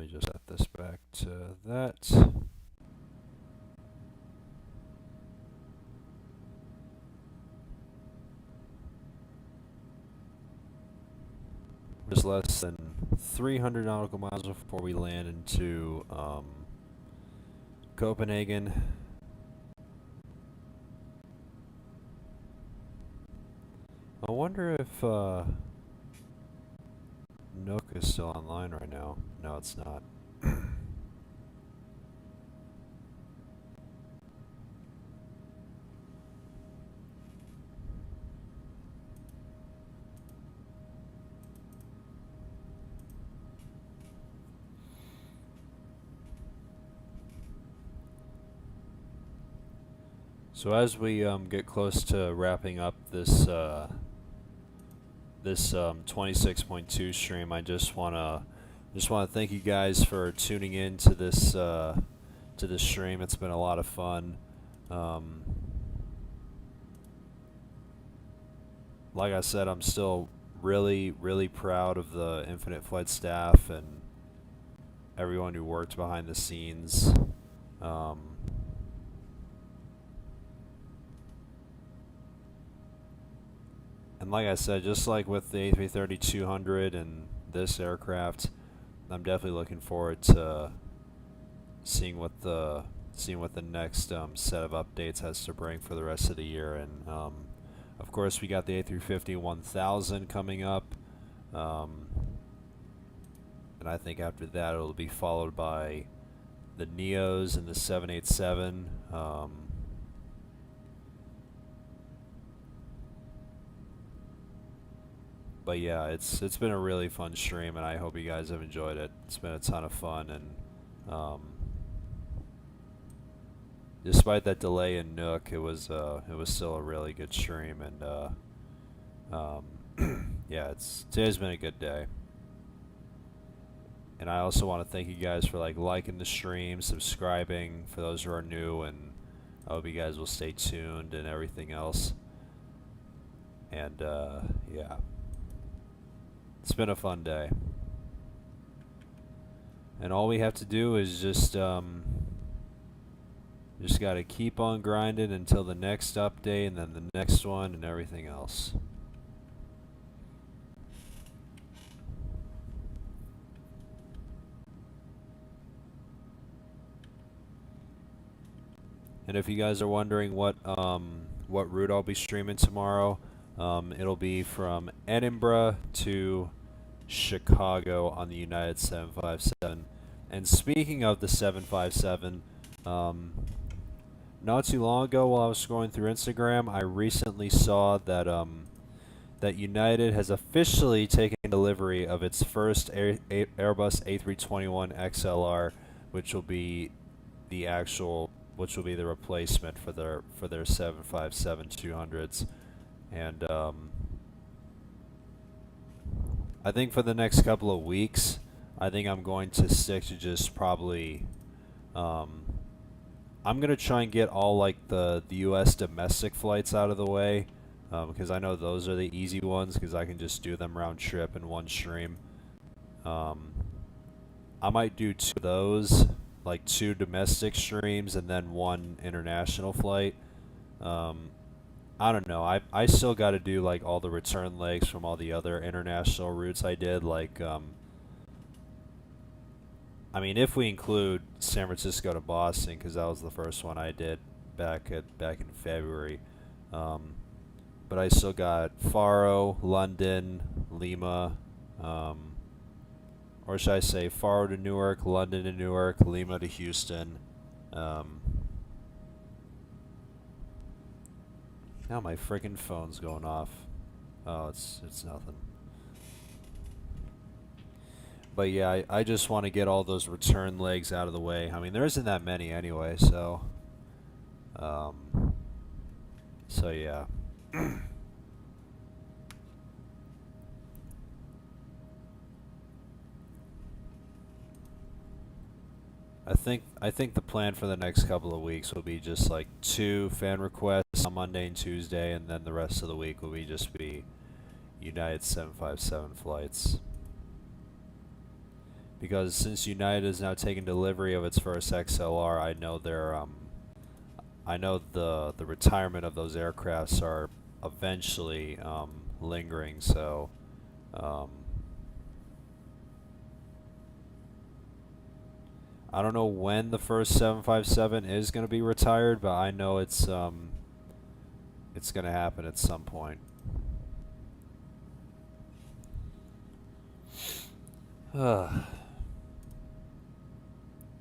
me just set this back to that. There's less than 300 nautical miles before we land into Copenhagen. I wonder if Nuuk is still online right now. No, it's not. So as we get close to wrapping up this 26.2 stream, I just wanna thank you guys for tuning in to this stream. It's been a lot of fun. Like I said, I'm still really proud of the Infinite Flight staff and everyone who worked behind the scenes. And like I said, just like with the A330-200 and this aircraft, I'm definitely looking forward to seeing what the next set of updates has to bring for the rest of the year. And of course, we got the A350-1000 coming up, and I think after that it'll be followed by the Neos and the 787. But yeah, it's been a really fun stream, and I hope you guys have enjoyed it. It's been a ton of fun, and despite that delay in Nuuk, it was still a really good stream, and yeah, today's been a good day. And I also want to thank you guys for liking the stream, subscribing for those who are new, and I hope you guys will stay tuned and everything else. And yeah. It's been a fun day. And all we have to do is just gotta keep on grinding until the next update, and then the next one, and everything else. And if you guys are wondering what route I'll be streaming tomorrow, it'll be from Edinburgh to Chicago on the United 757. And speaking of the 757, not too long ago while I was scrolling through Instagram, I recently saw that that United has officially taken delivery of its first Airbus A321XLR, which will be the replacement for their 757-200s. And I think for the next couple of weeks, I think I'm going to stick to just probably I'm going to try and get all the US domestic flights out of the way, because I know those are the easy ones because I can just do them round trip in one stream. I might do two of those, like 2 domestic streams and then 1 international flight. I don't know. I still got to do all the return legs from all the other international routes I did. I mean, if we include San Francisco to Boston, because that was the first one I did back in February. But I still got Faro, London, Lima, or should I say Faro to Newark, London to Newark, Lima to Houston. Now my friggin' phone's going off. Oh, it's nothing. But yeah, I just want to get all those return legs out of the way. I mean, there isn't that many anyway, so yeah. I think the plan for the next couple of weeks will be just 2 fan requests on Monday and Tuesday, and then the rest of the week will be United 757 flights. because since United has now taken delivery of its first XLR, I know I know the retirement of those aircrafts are eventually lingering. So I don't know when the first 757 is going to be retired, but I know it's going to happen at some point.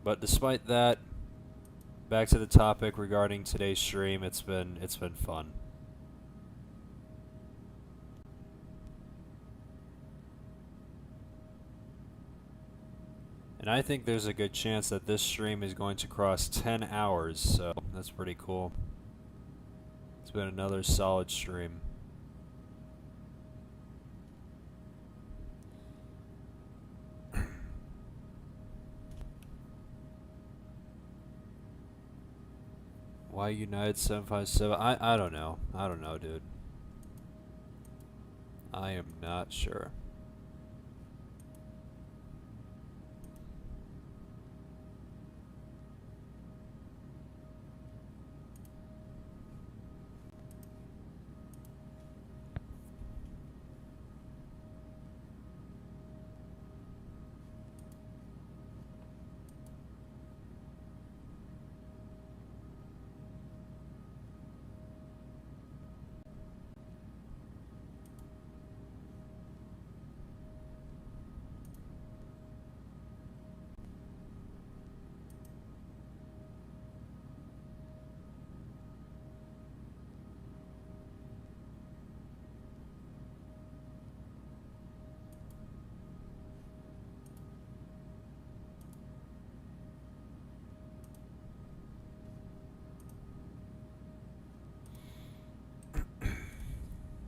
But despite that, back to the topic regarding today's stream. It's been fun. And I think there's a good chance that this stream is going to cross 10 hours, so that's pretty cool. It's been another solid stream. Why United 757? I don't know. I don't know, dude. I am not sure.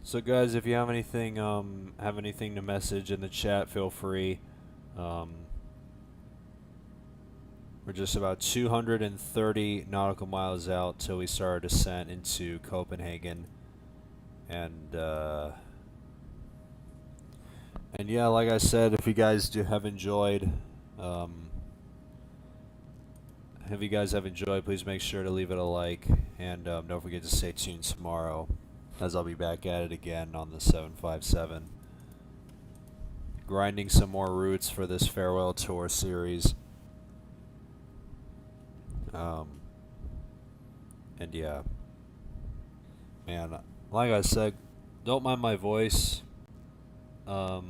So guys, if you have anything to message in the chat, feel free. We're just about 230 nautical miles out till we start our descent into Copenhagen, and yeah, like I said, if you guys have enjoyed, please make sure to leave it a like, and don't forget to stay tuned tomorrow, as I'll be back at it again on the 757, grinding some more routes for this farewell tour series. And yeah, man, like I said, don't mind my voice. I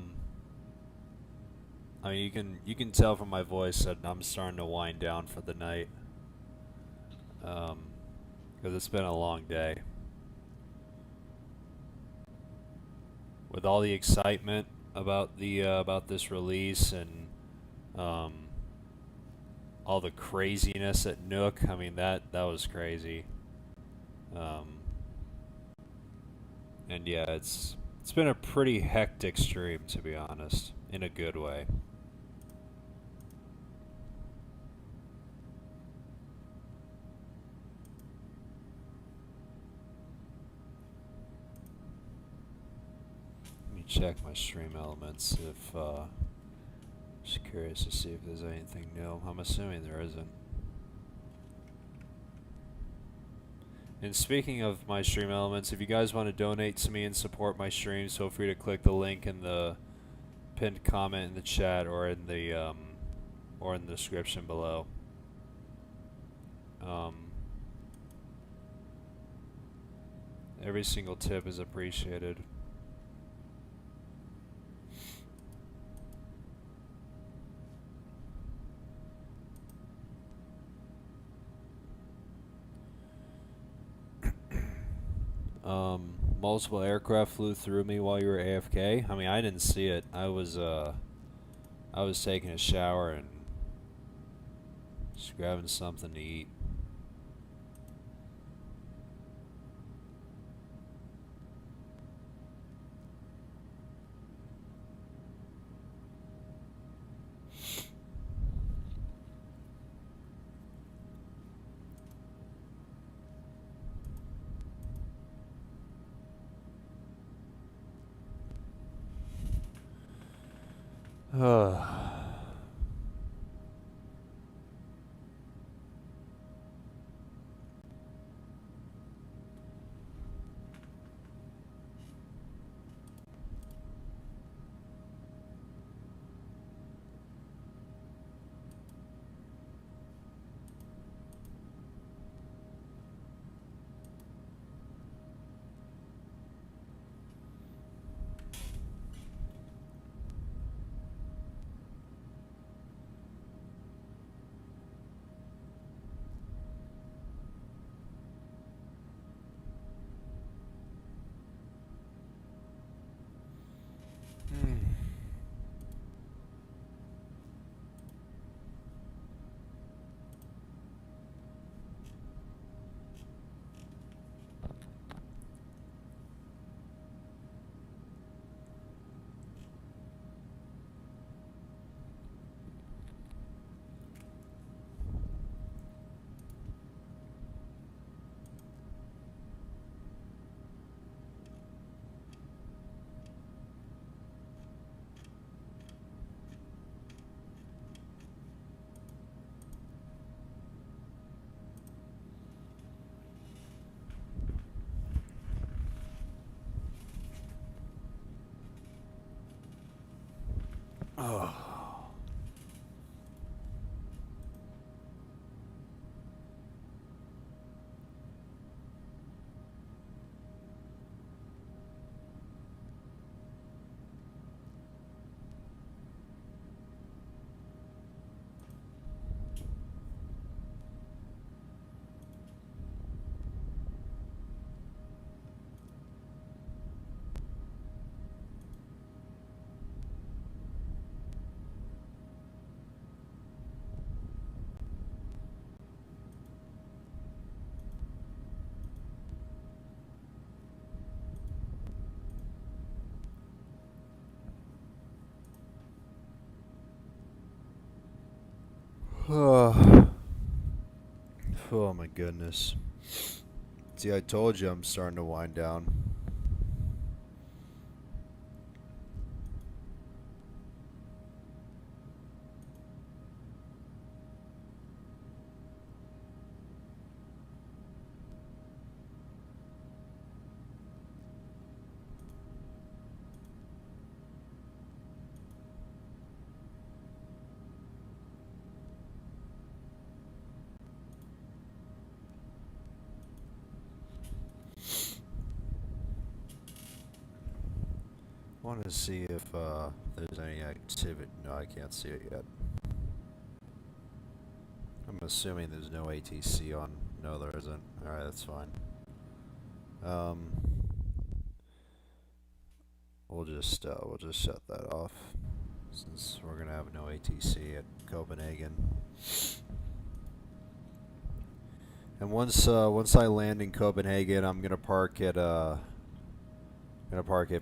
mean, you can tell from my voice that I'm starting to wind down for the night, because it's been a long day. With all the excitement about this release and all the craziness at Nuuk, I mean that was crazy. And yeah, it's been a pretty hectic stream, to be honest, in a good way. Let me check my stream elements if just curious to see if there's anything new. I'm assuming there isn't. And speaking of my stream elements, if you guys want to donate to me and support my streams, feel free to click the link in the pinned comment in the chat or in the description below. Every single tip is appreciated. Multiple aircraft flew through me while you were AFK. I mean, I didn't see it. I was taking a shower and just grabbing something to eat. Oh my goodness. See, I told you I'm starting to wind down. I want to see if there's any activity. No, I can't see it yet. I'm assuming there's no ATC on. No, there isn't. Alright, that's fine. We'll just shut that off since we're gonna have no ATC at Copenhagen. And once I land in Copenhagen, I'm gonna park at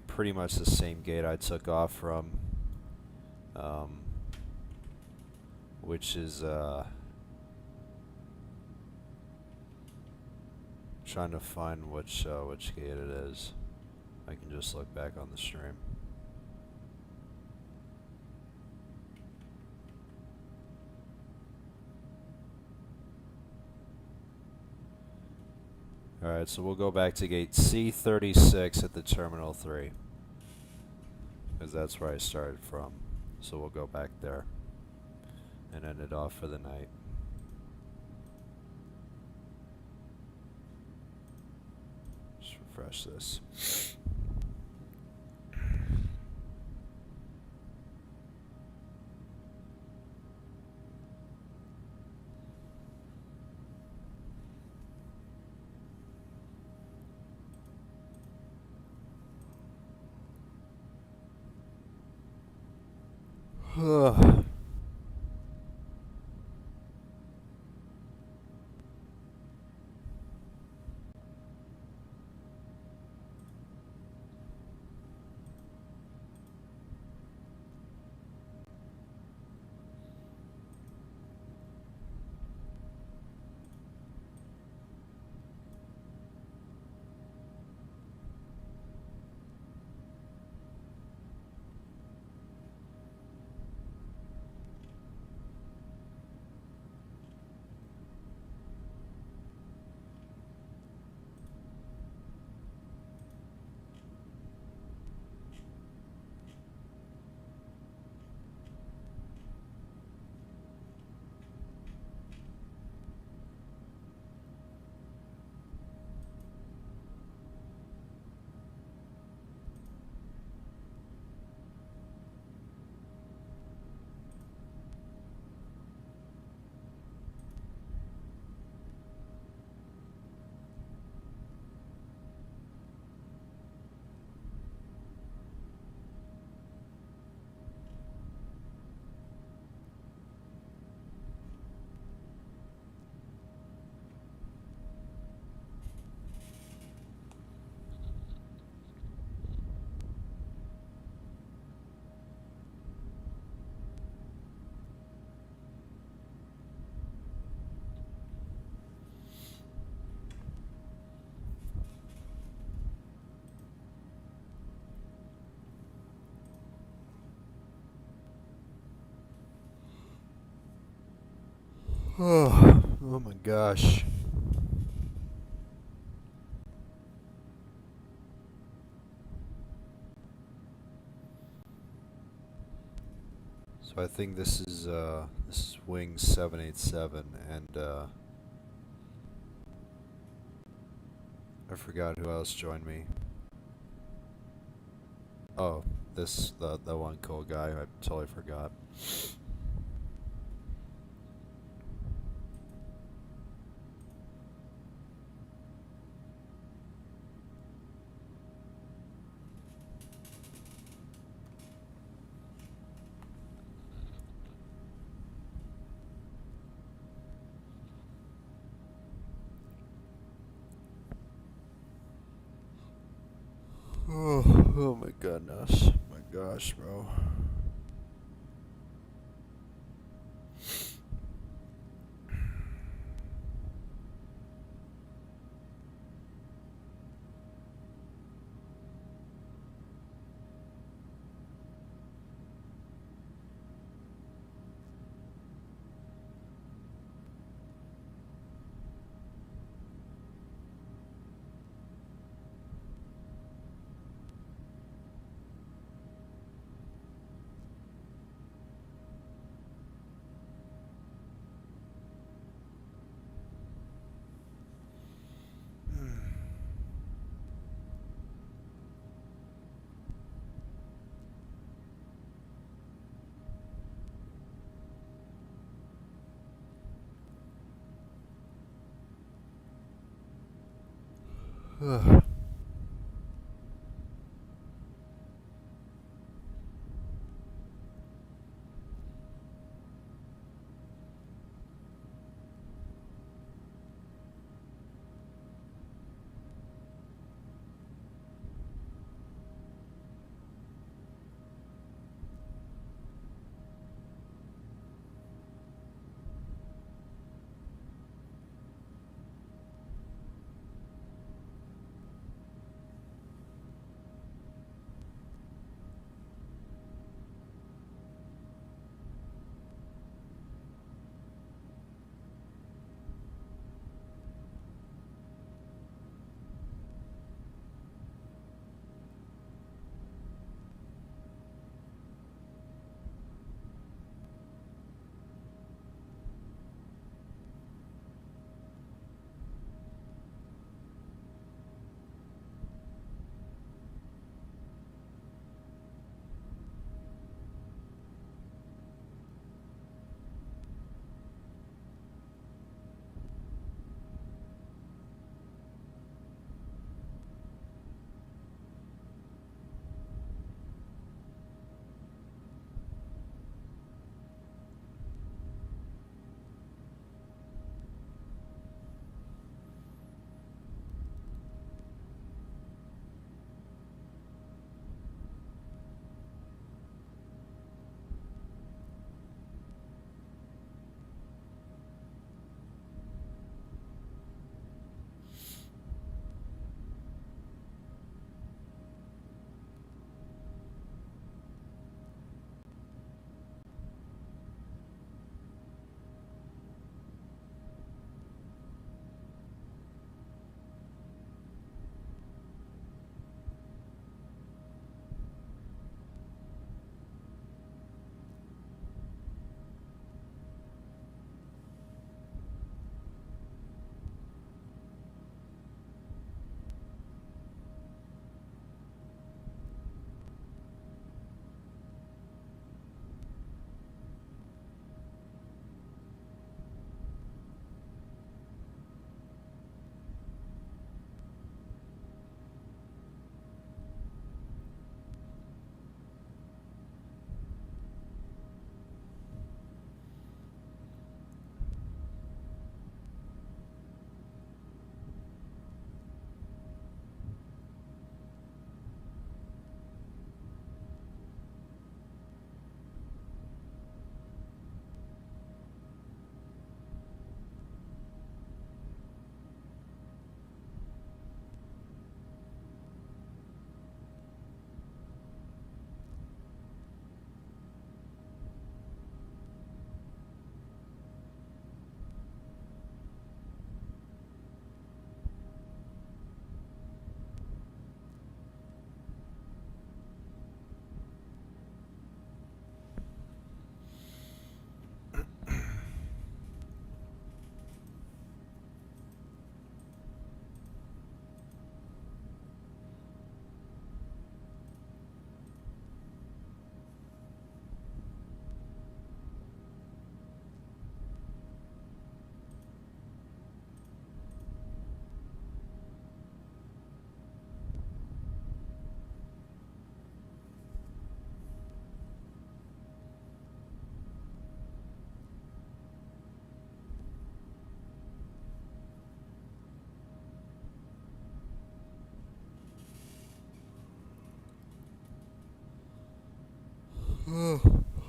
pretty much the same gate I took off from, which is trying to find which gate it is. I can just look back on the stream. Alright, so we'll go back to gate C36 at the Terminal 3. Because that's where I started from. So we'll go back there and end it off for the night. Just refresh this. Oh my gosh. So I think this is wing 787, and I forgot who else joined me. Oh, the one cool guy. I totally forgot. Oh my goodness. My gosh, bro.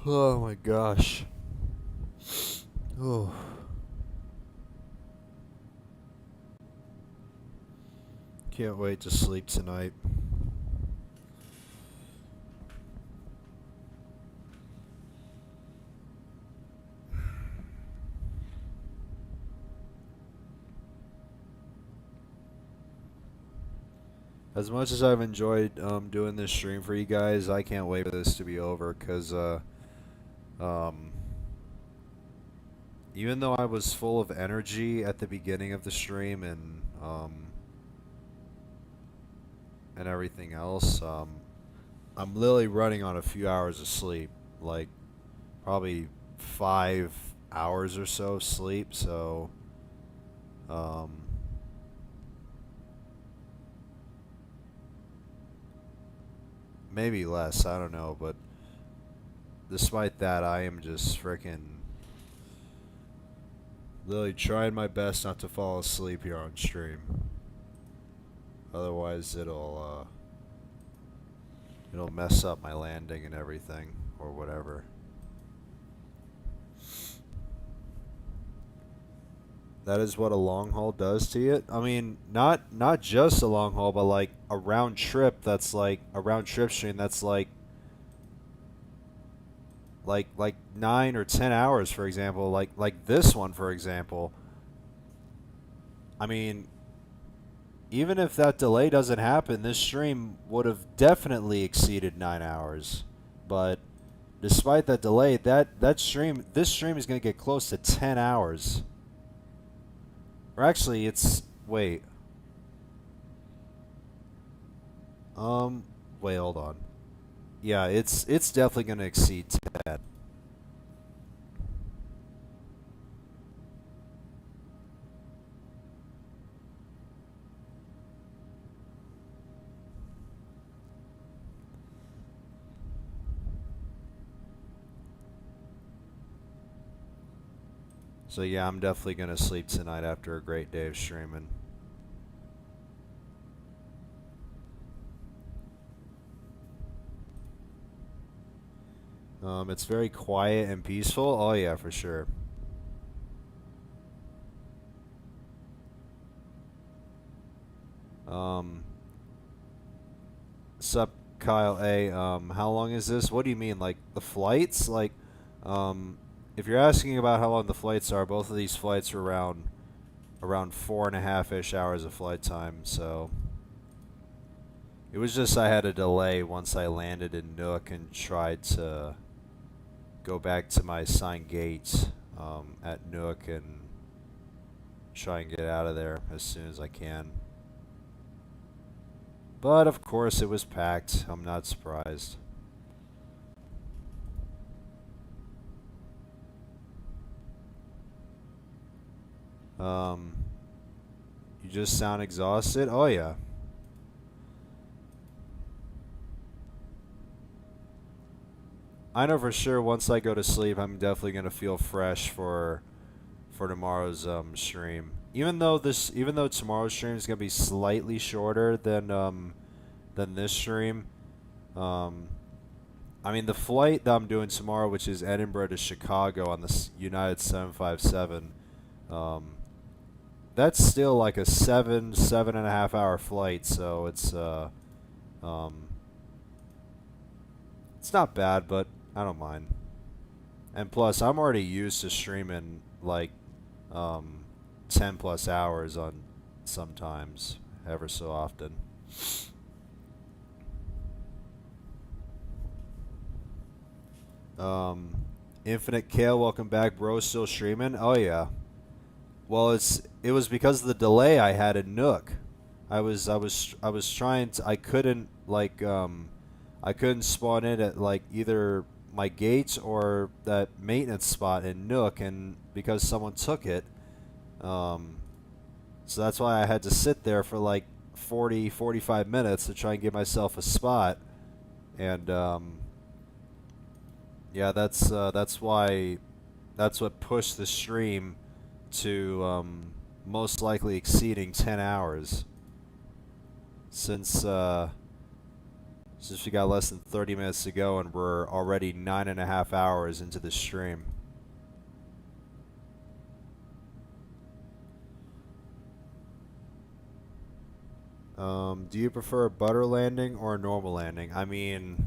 Oh my gosh. Oh. Can't wait to sleep tonight. As much as I've enjoyed doing this stream for you guys, I can't wait for this to be over because um, even though I was full of energy at the beginning of the stream and everything else, I'm literally running on a few hours of sleep, like probably 5 hours or so of sleep. So maybe less, I don't know, but despite that, I am just freaking literally trying my best not to fall asleep here on stream. Otherwise, it'll mess up my landing and everything, or whatever. That is what a long haul does to you. I mean, not just a long haul, but like a round trip. That's like a round trip stream. That's like 9 or 10 hours, for example. Like this one, for example. I mean, even if that delay doesn't happen, this stream would have definitely exceeded 9 hours. But despite that delay, this stream is going to get close to 10 hours. Or actually, it's... Wait. Wait, hold on. Yeah, it's definitely going to exceed 10. So yeah, I'm definitely going to sleep tonight after a great day of streaming. It's very quiet and peaceful. Oh yeah, for sure. Sup, Kyle A. How long is this? What do you mean, like the flights? Like, if you're asking about how long the flights are, both of these flights are around 4.5-ish hours of flight time. So it was just I had a delay once I landed in Nuuk and tried to go back to my assigned gate at Nuuk and try and get out of there as soon as I can. But of course it was packed. I'm not surprised. You just sound exhausted? Oh yeah. I know for sure once I go to sleep, I'm definitely gonna feel fresh for tomorrow's stream. Even though tomorrow's stream is gonna be slightly shorter than this stream. I mean the flight that I'm doing tomorrow, which is Edinburgh to Chicago on the United 757, that's still like a 7.5 hour flight, so it's not bad, but I don't mind. And plus, I'm already used to streaming like 10 plus hours on sometimes, ever so often. Infinite Kale, welcome back, bro. Still streaming? Oh yeah. Well, it was because of the delay I had in Nuuk. I was trying to, I couldn't spawn in at like either my gates or that maintenance spot in Nuuk, and because someone took it, so that's why I had to sit there for like 45 minutes to try and give myself a spot, and yeah, that's what pushed the stream to most likely exceeding 10 hours, since we got less than 30 minutes to go and we're already 9.5 hours into the stream. Do you prefer a butter landing or a normal landing? I mean,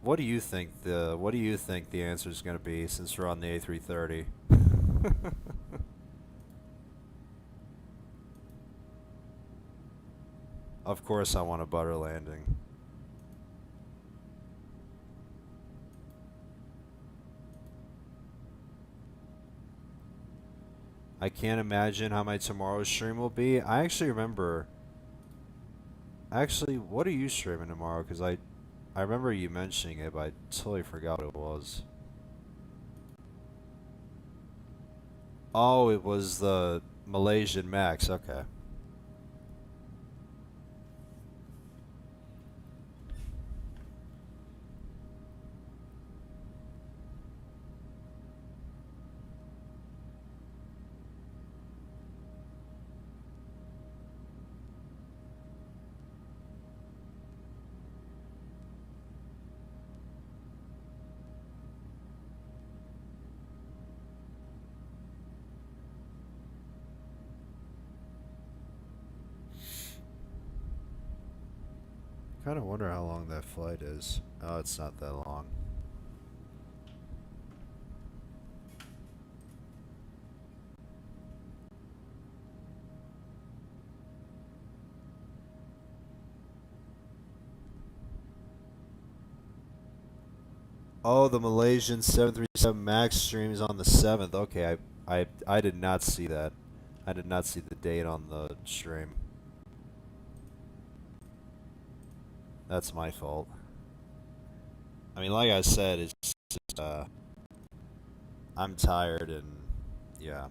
what do you think the answer is going to be, since we're on the A330? Of course I want a butter landing. I can't imagine how my tomorrow's stream will be. I actually remember... Actually, what are you streaming tomorrow? Because I remember you mentioning it, but I totally forgot what it was. Oh, it was the Malaysian Max. Okay. kind of wonder how long that flight is. Oh, it's not that long. Oh, the Malaysian 737 MAX stream is on the 7th. Okay, I did not see that. I did not see the date on the stream. That's my fault. I mean, like I said, it's just, I'm tired and, yeah.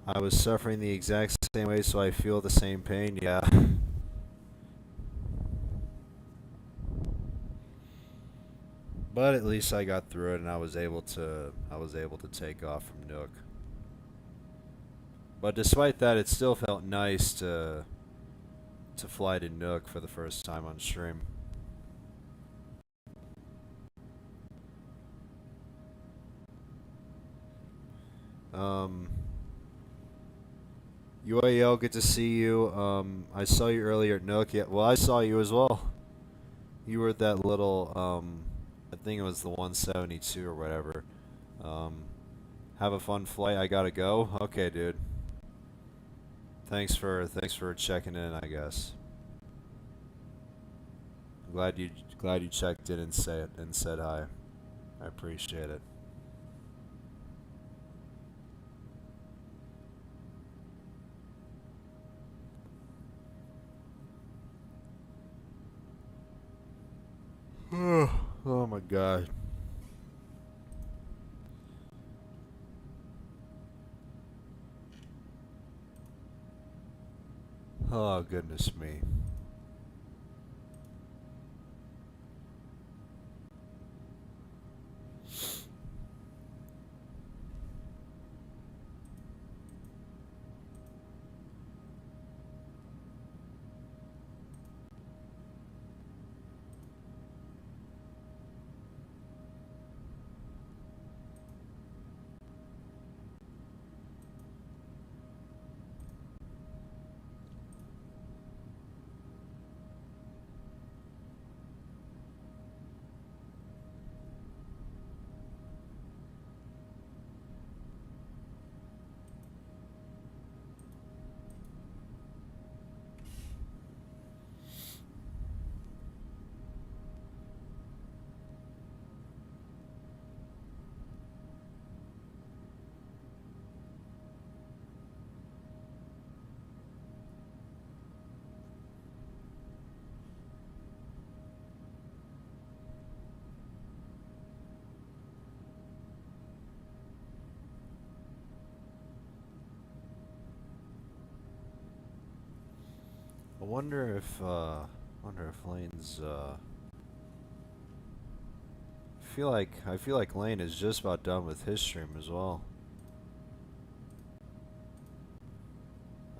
I was suffering the exact same way, so I feel the same pain, yeah. But at least I got through it and I was able to take off from Nuuk. But despite that, it still felt nice to fly to Nuuk for the first time on stream. UAL, good to see you. I saw you earlier at Nuuk. Yeah, well, I saw you as well. You were at that little, I think it was the 172 or whatever. Have a fun flight. I gotta go. Okay, dude. Thanks for checking in, I guess. Glad you checked in and said hi. I appreciate it. Oh my god. Oh goodness me. I wonder if Lane's I feel like Lane is just about done with his stream as well.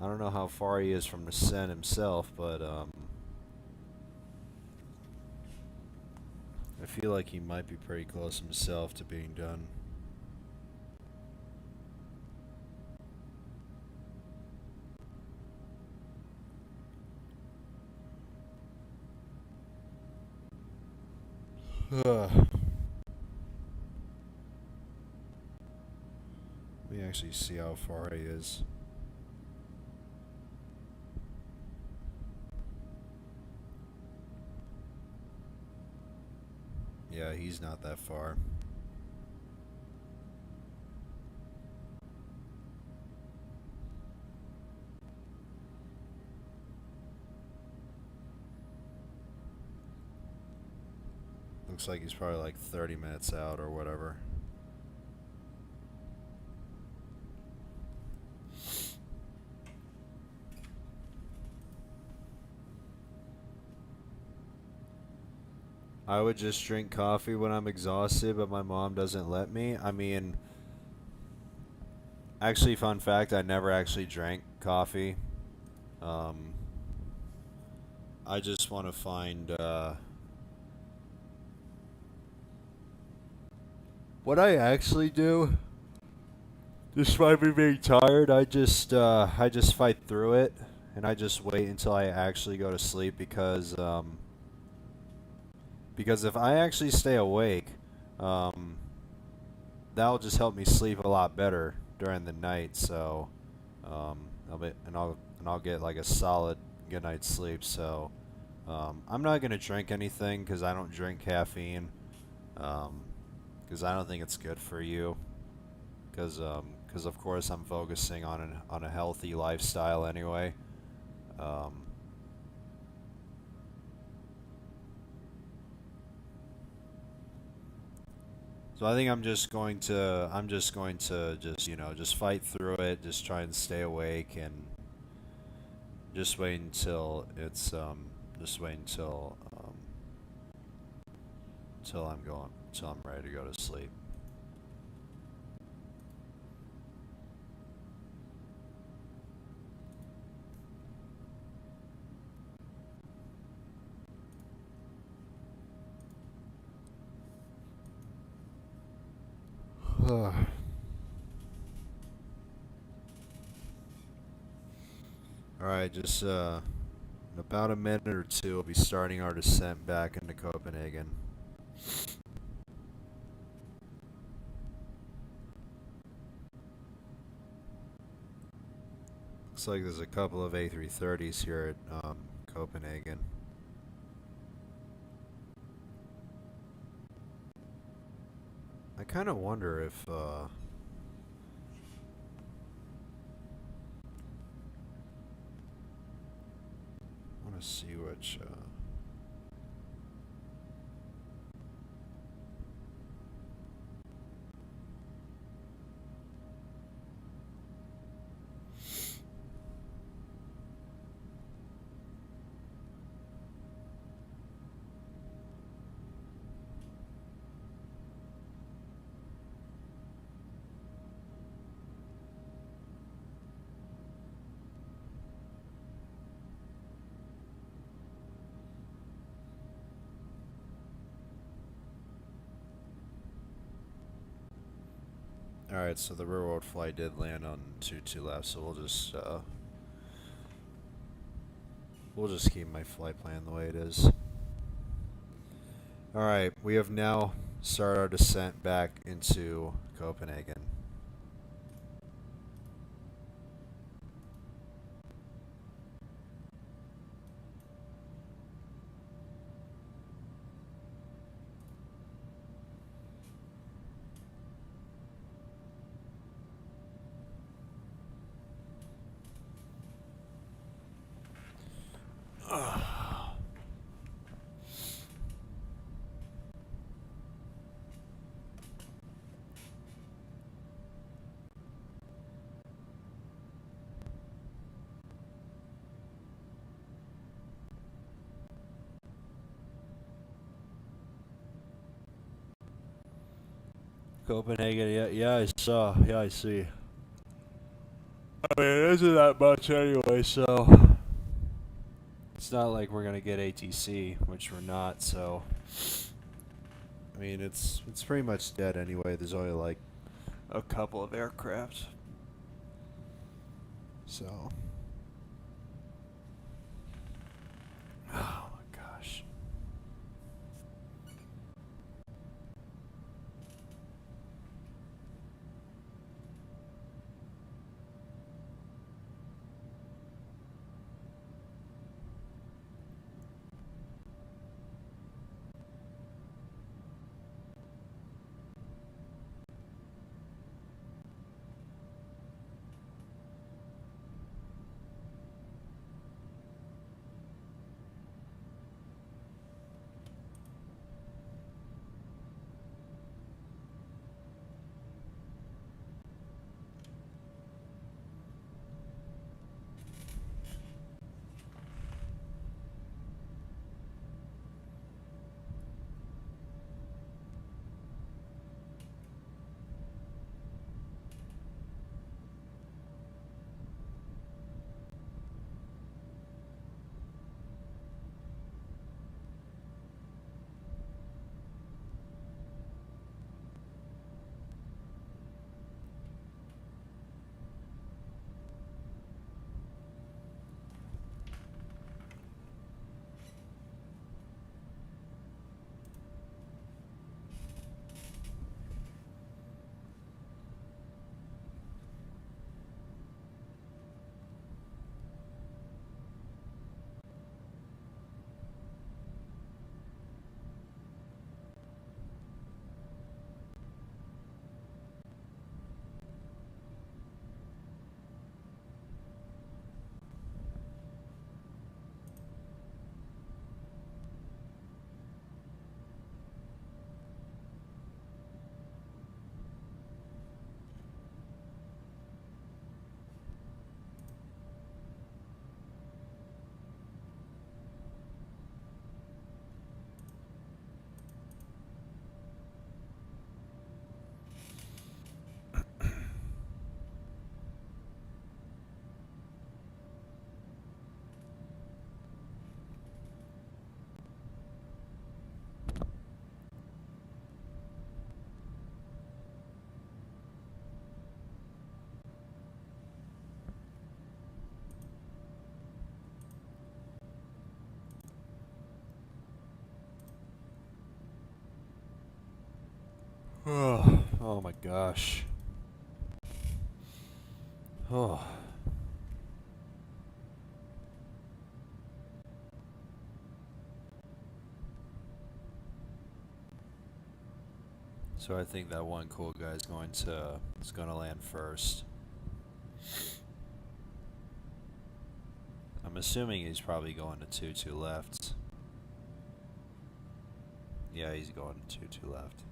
I don't know how far he is from the Sen himself, but I feel like he might be pretty close himself to being done. Let me actually see how far he is. Yeah, he's not that far. Looks like he's probably like 30 minutes out or whatever. I would just drink coffee when I'm exhausted, but my mom doesn't let me. I mean, actually, fun fact, I never actually drank coffee. Um, I just want to find, what I actually do, despite me being tired, I just fight through it, and I just wait until I actually go to sleep because if I actually stay awake, um, that'll just help me sleep a lot better during the night. So, I'll get like a solid good night's sleep. So, I'm not gonna drink anything because I don't drink caffeine. Because I don't think it's good for you. Because of course I'm focusing on a healthy lifestyle anyway. Um, So I think I'm just going to just fight through it, just try and stay awake and just wait until it's just wait until I'm ready to go to sleep. Alright, just in about a minute or two we'll be starting our descent back into Copenhagen. Looks like there's a couple of A330s here at Copenhagen. I kind of wonder if I want to see which Alright, so the railroad flight did land on 2-2 left, so we'll just keep my flight plan the way it is. Alright, we have now started our descent back into Copenhagen. Copenhagen, yeah, I saw. Yeah, I see. I mean, it isn't that much anyway, so it's not like we're gonna get ATC, which we're not. So, I mean, it's pretty much dead anyway. There's only like a couple of aircraft. So, oh my gosh. Oh my gosh. Oh. So I think that one cool guy is going to land first. I'm assuming he's probably going to 2-2 left. Yeah, he's going to 2-2 left.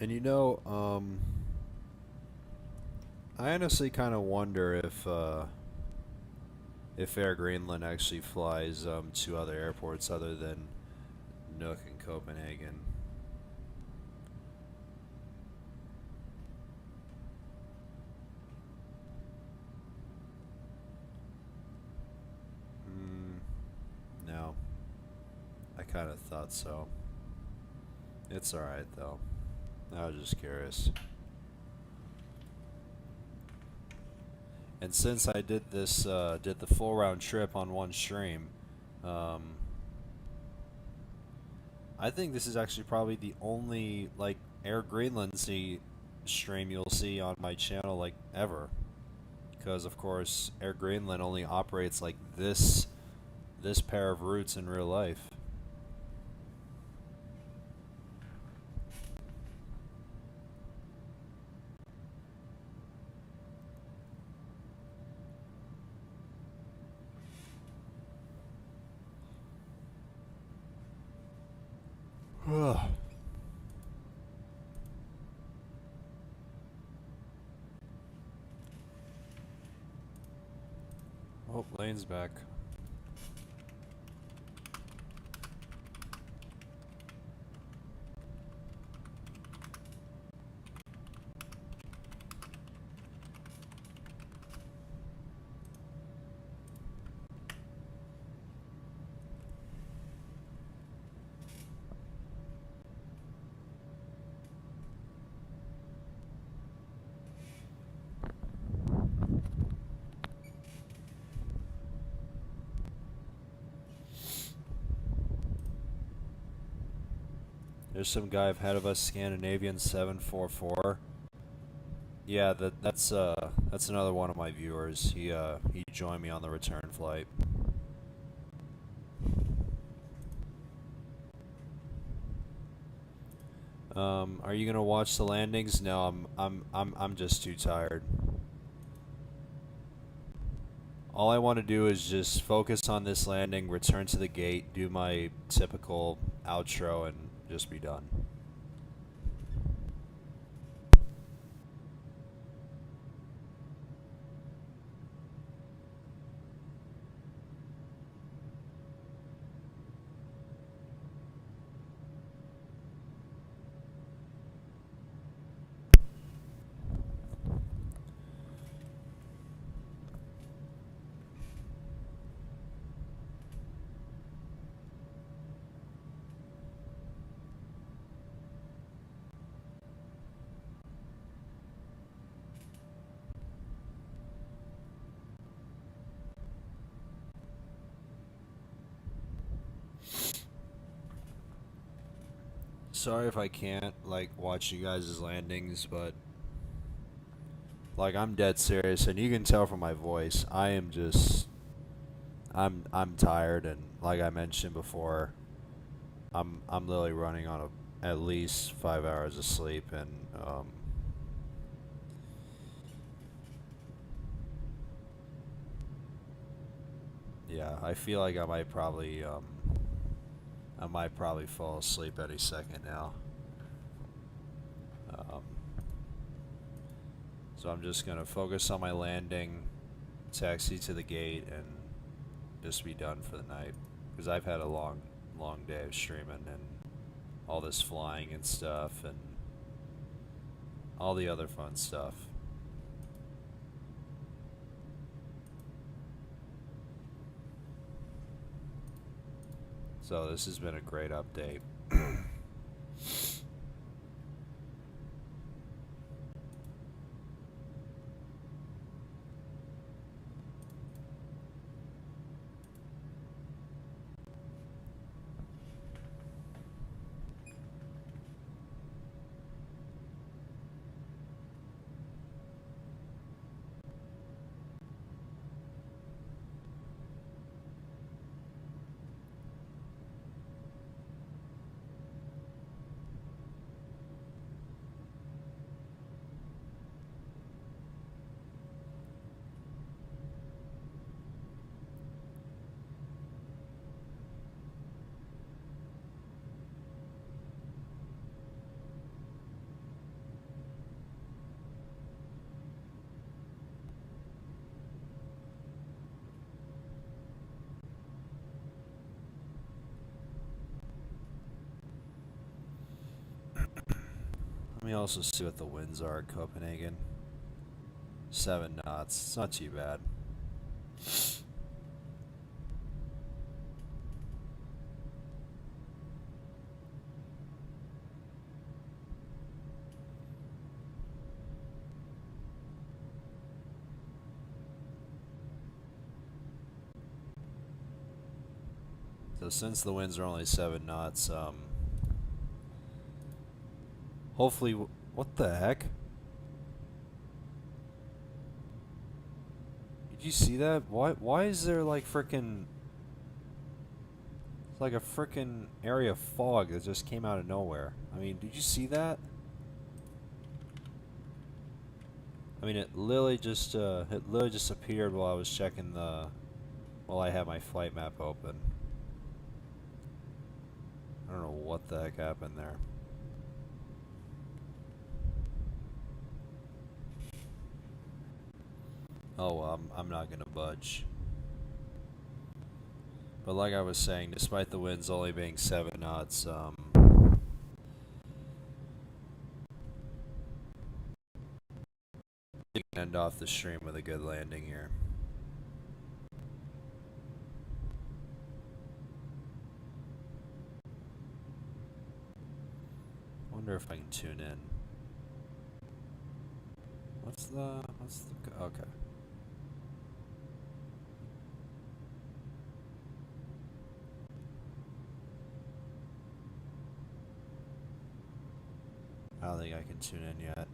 And you know, I honestly kind of wonder if Air Greenland actually flies to other airports other than Nuuk and Copenhagen. No, I kind of thought so. It's alright though. I was just curious. And since I did this, did the full round trip on one stream, I think this is actually probably the only like Air Greenland stream you'll see on my channel like ever, because of course Air Greenland only operates like this pair of routes in real life. Oh, Lane's back. There's some guy ahead of us, Scandinavian 744. Yeah, that's another one of my viewers. He joined me on the return flight. Are you gonna watch the landings? No, I'm just too tired. All I want to do is just focus on this landing, return to the gate, do my typical outro, and just be done. Sorry if I can't like watch you guys' landings, but like I'm dead serious, and you can tell from my voice, I am just I'm tired, and like I mentioned before, I'm literally running on at least 5 hours of sleep, and yeah, I feel like I might probably fall asleep any second now. So I'm just gonna focus on my landing, taxi to the gate, and just be done for the night. Because I've had a long day of streaming and all this flying and stuff, and all the other fun stuff. So this has been a great update. Let me also see what the winds are at Copenhagen. 7 knots. It's not too bad. So since the winds are only 7 knots, hopefully, what the heck? Did you see that? Why is there like frickin', it's like a frickin' area of fog that just came out of nowhere. I mean, did you see that? I mean, it literally just appeared while I was checking while I had my flight map open. I don't know what the heck happened there. Oh well, I'm not gonna budge. But like I was saying, despite the winds only being 7 knots, you can end off the stream with a good landing here. Wonder if I can tune in. What's the okay. I don't think I can tune in yet.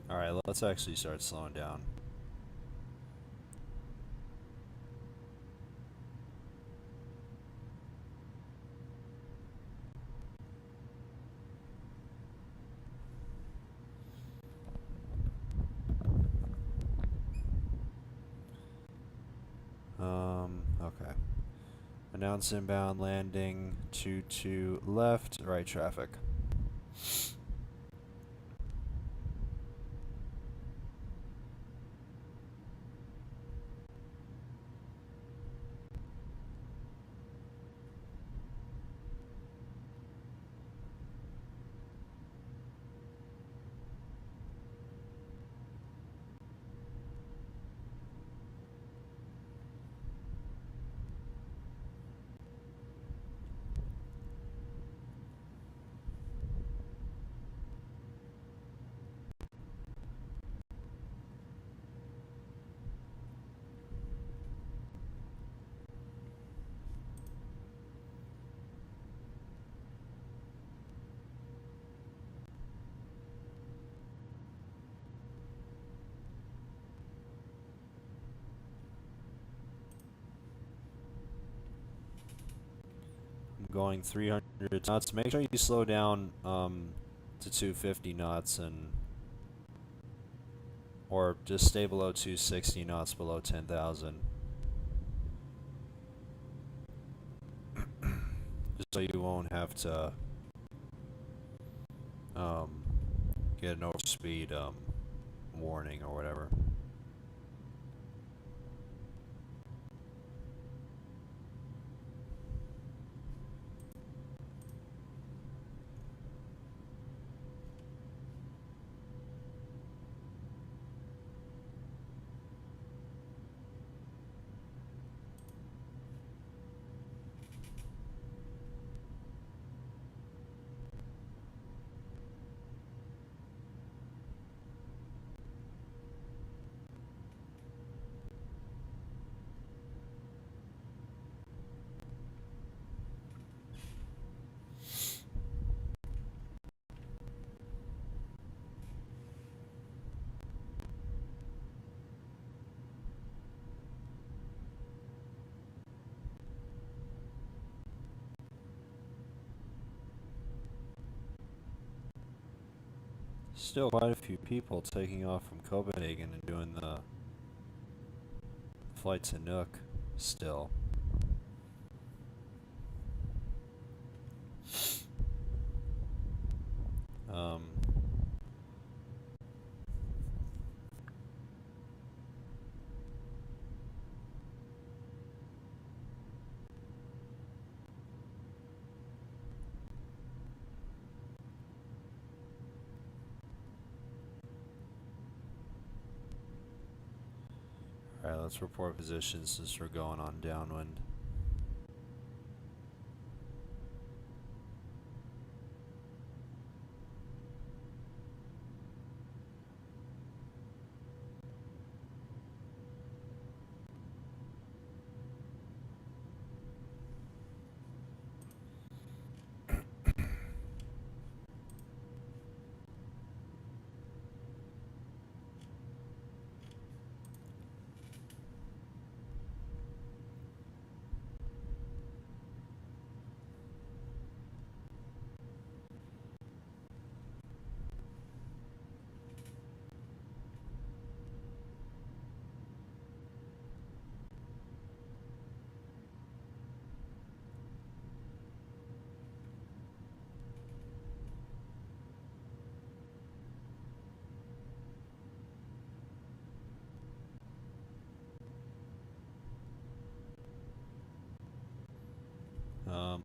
Alright, let's actually start slowing down. Okay. Announce inbound landing 22 left, right traffic. going 300 knots. Make sure you slow down to 250 knots or just stay below 260 knots below 10,000. Just so you won't have to get an overspeed warning or whatever. Still quite a few people taking off from Copenhagen and doing the flight to Nuuk still. Alright, let's report positions since we're going on downwind.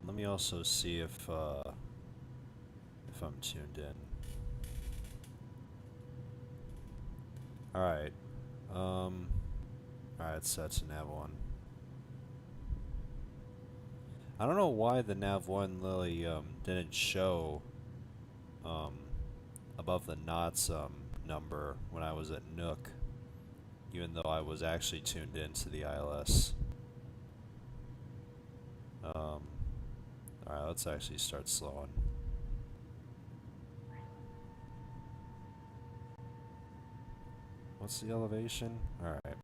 Let me also see if I'm tuned in. Alright. Alright, set to nav1. I don't know why the nav1 Lily didn't show above the knots number when I was at Nuuk, even though I was actually tuned into the ILS. Alright, let's actually start slowing. What's the elevation? Alright.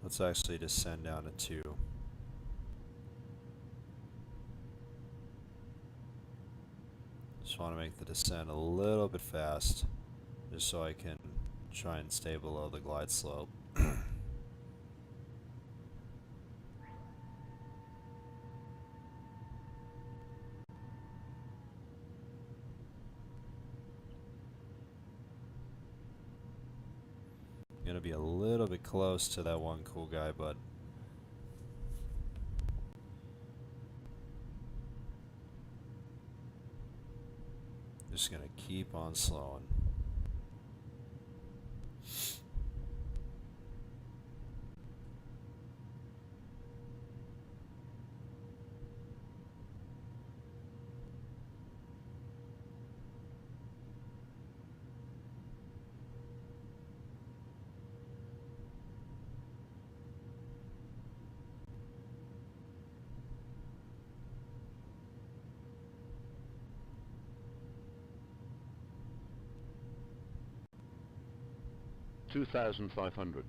Let's actually descend down to 2. Just want to make the descent a little bit fast, just so I can try and stay below the glide slope. Gonna be a little bit close to that one cool guy, but just gonna keep on slowing. 2,500.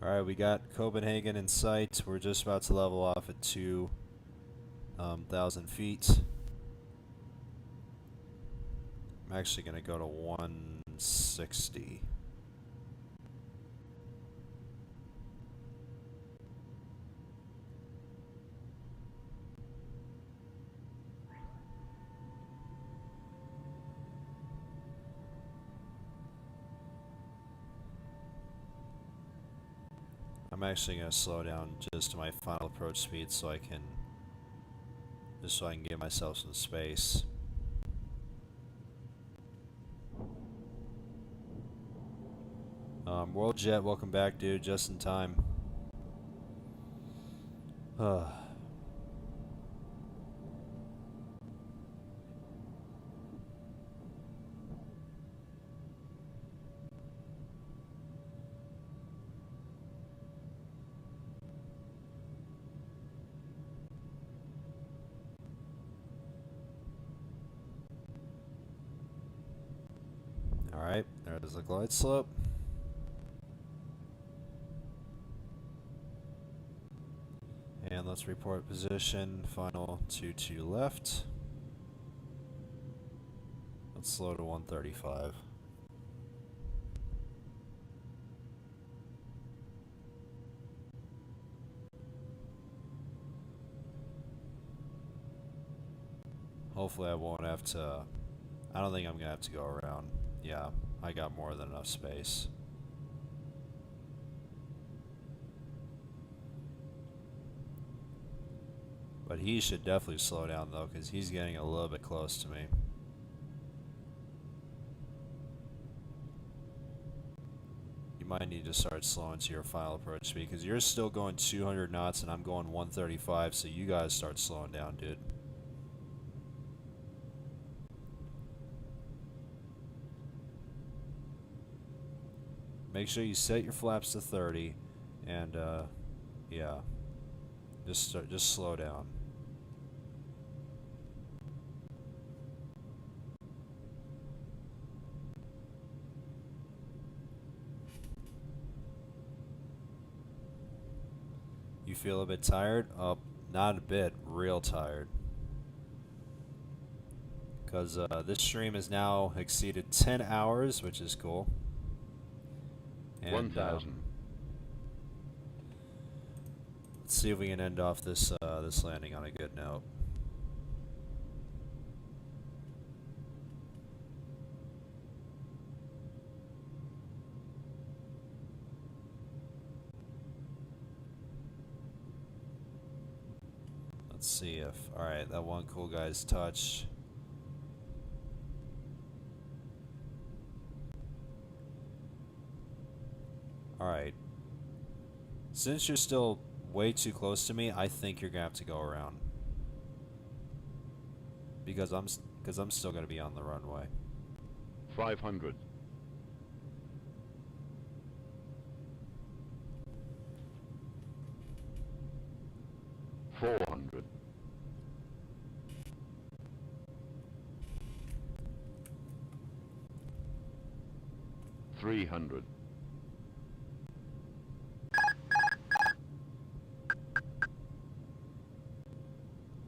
Alright, we got Copenhagen in sight. We're just about to level off at 2,000 feet. I'm actually going to go to 160. I'm actually going to slow down just to my final approach speed so I can give myself some space. World Jet, welcome back, dude, just in time. Alright, there's the glide slope. And let's report position. Final 2-2 left. Let's slow to 135. Hopefully I won't have to... I don't think I'm going to have to go around. Yeah, I got more than enough space. But he should definitely slow down though, because he's getting a little bit close to me. You might need to start slowing to your final approach speed, because you're still going 200 knots and I'm going 135, so you guys start slowing down, dude. Make sure you set your flaps to 30, and yeah, just slow down. You feel a bit tired? Not a bit, real tired. Because this stream has now exceeded 10 hours, which is cool. And, 1,000. let's see if we can end off this this landing on a good note. Let's see if... Alright, that one cool guy's touch. Alright. Since you're still way too close to me, I think you're gonna have to go around. Because I'm still gonna be on the runway. 500. 400. 300.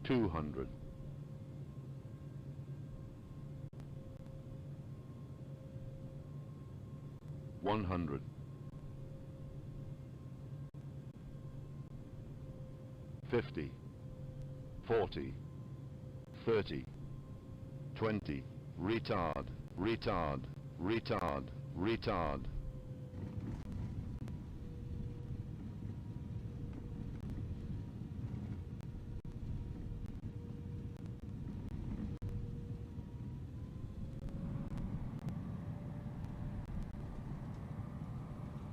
200. 100. 50. 40. 30. 20. Retard. Retard. Retard. Retard.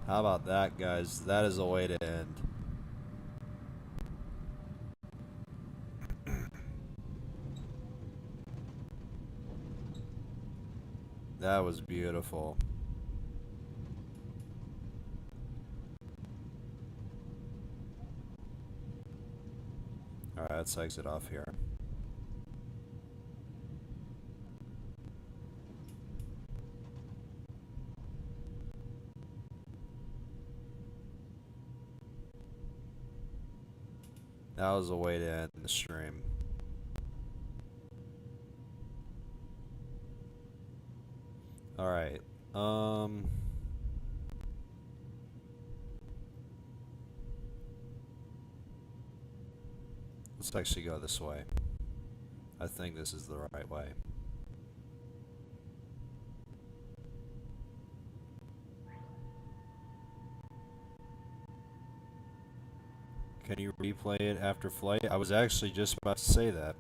How about that, guys? That is a way to end. That was beautiful. Alright, let's exit off here. That was a way to end the stream. Alright. Let's actually go this way. I think this is the right way. Can you replay it after flight? I was actually just about to say that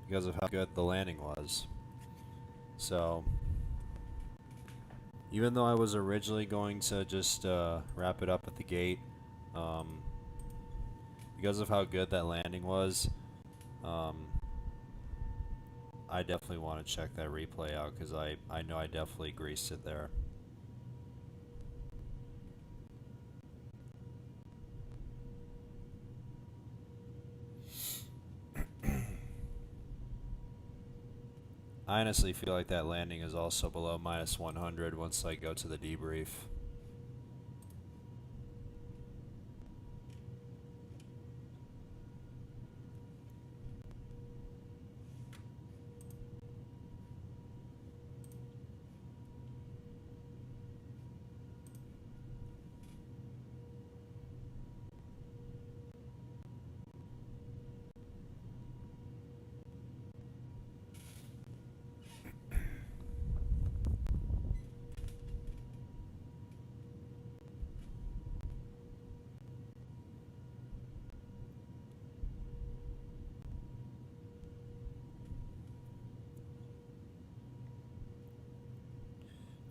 because of how good the landing was. So, even though I was originally going to just wrap it up at the gate, because of how good that landing was, I definitely want to check that replay out because I know I definitely greased it there. I honestly feel like that landing is also below minus 100 once I go to the debrief.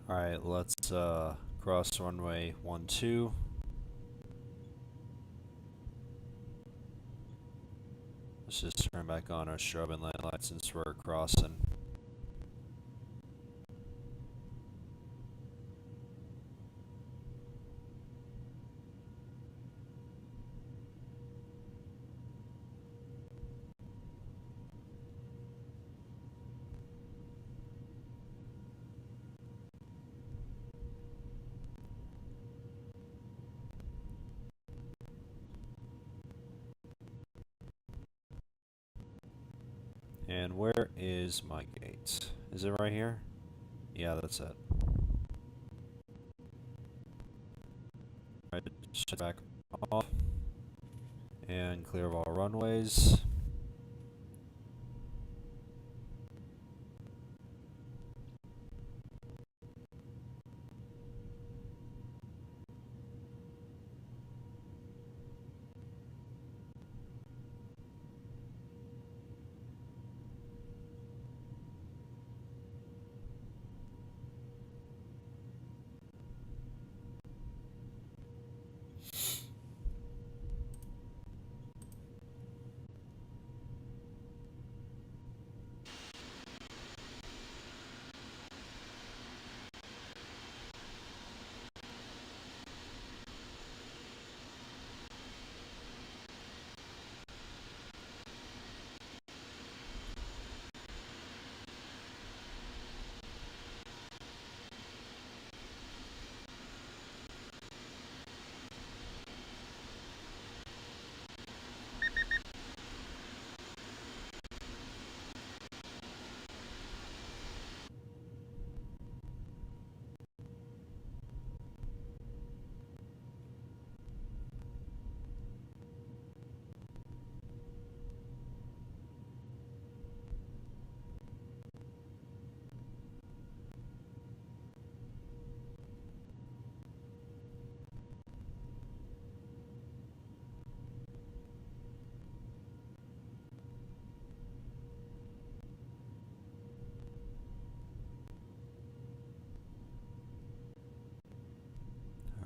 Alright, let's cross runway 12. Let's just turn back on our shrub and land lights since we're crossing. And where is my gate? Is it right here? Yeah, that's it. Alright, shut back off. And clear of all runways.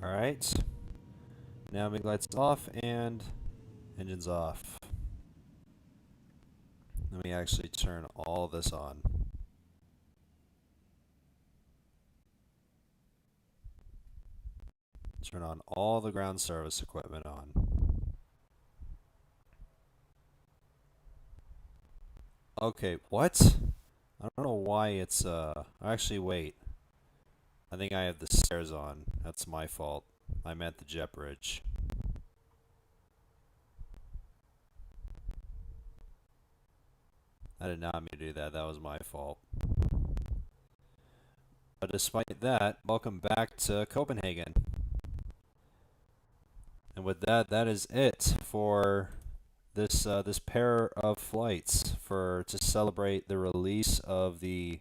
Alright. Now make lights off and engines off. Let me actually turn all this on. Turn on all the ground service equipment on. Okay, what? I don't know why it's, actually wait. I think I have the stairs on. That's my fault. I meant the jet bridge. I did not mean to do that. That was my fault. But despite that, welcome back to Copenhagen. And with that, that is it for this this pair of flights to celebrate the release of the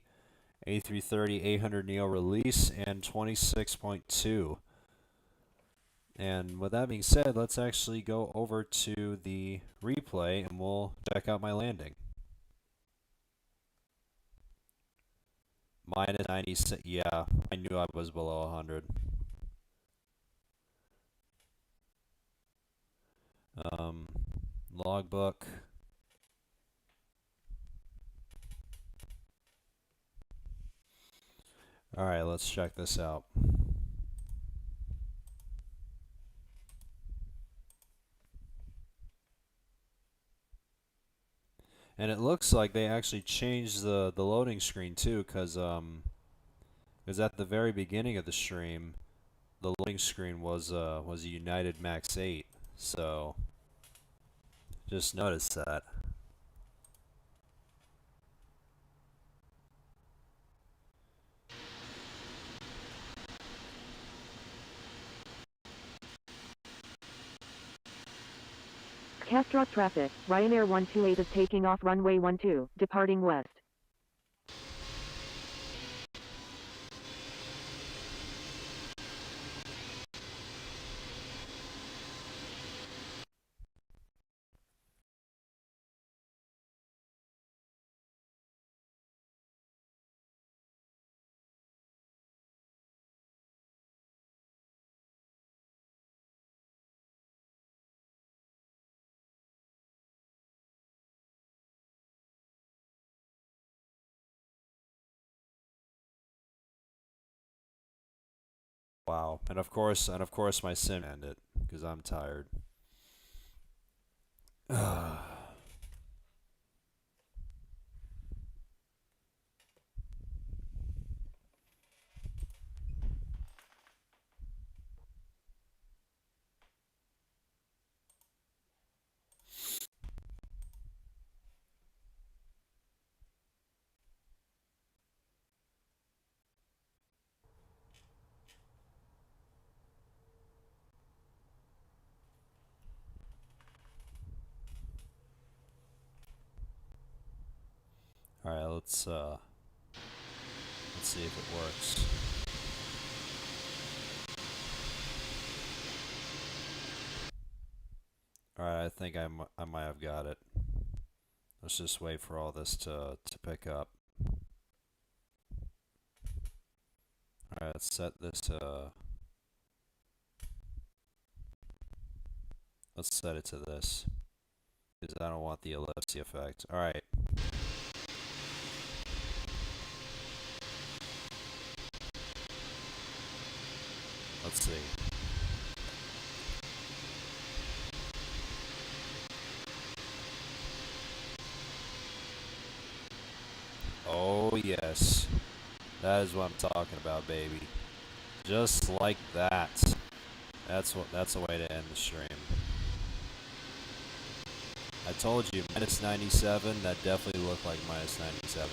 A330-800neo release and 26.2. And with that being said, let's actually go over to the replay and we'll check out my landing. Minus 96, yeah, I knew I was below 100. Logbook. Alright, let's check this out. And it looks like they actually changed the loading screen too, because at the very beginning of the stream, the loading screen was a United Max 8. So just noticed that. Castro traffic. Ryanair 128 is taking off runway 12, departing west. Wow. And of course my sim ended because I'm tired. All right, let's see if it works. All right, I think I might have got it. Let's just wait for all this to pick up. All right, let's set this to. Let's set it to this because I don't want the ellipse effect. All right. Let's see. Oh yes, that is what I'm talking about, baby. Just like that. That's the way to end the stream. I told you, minus 97. That definitely looked like minus 97.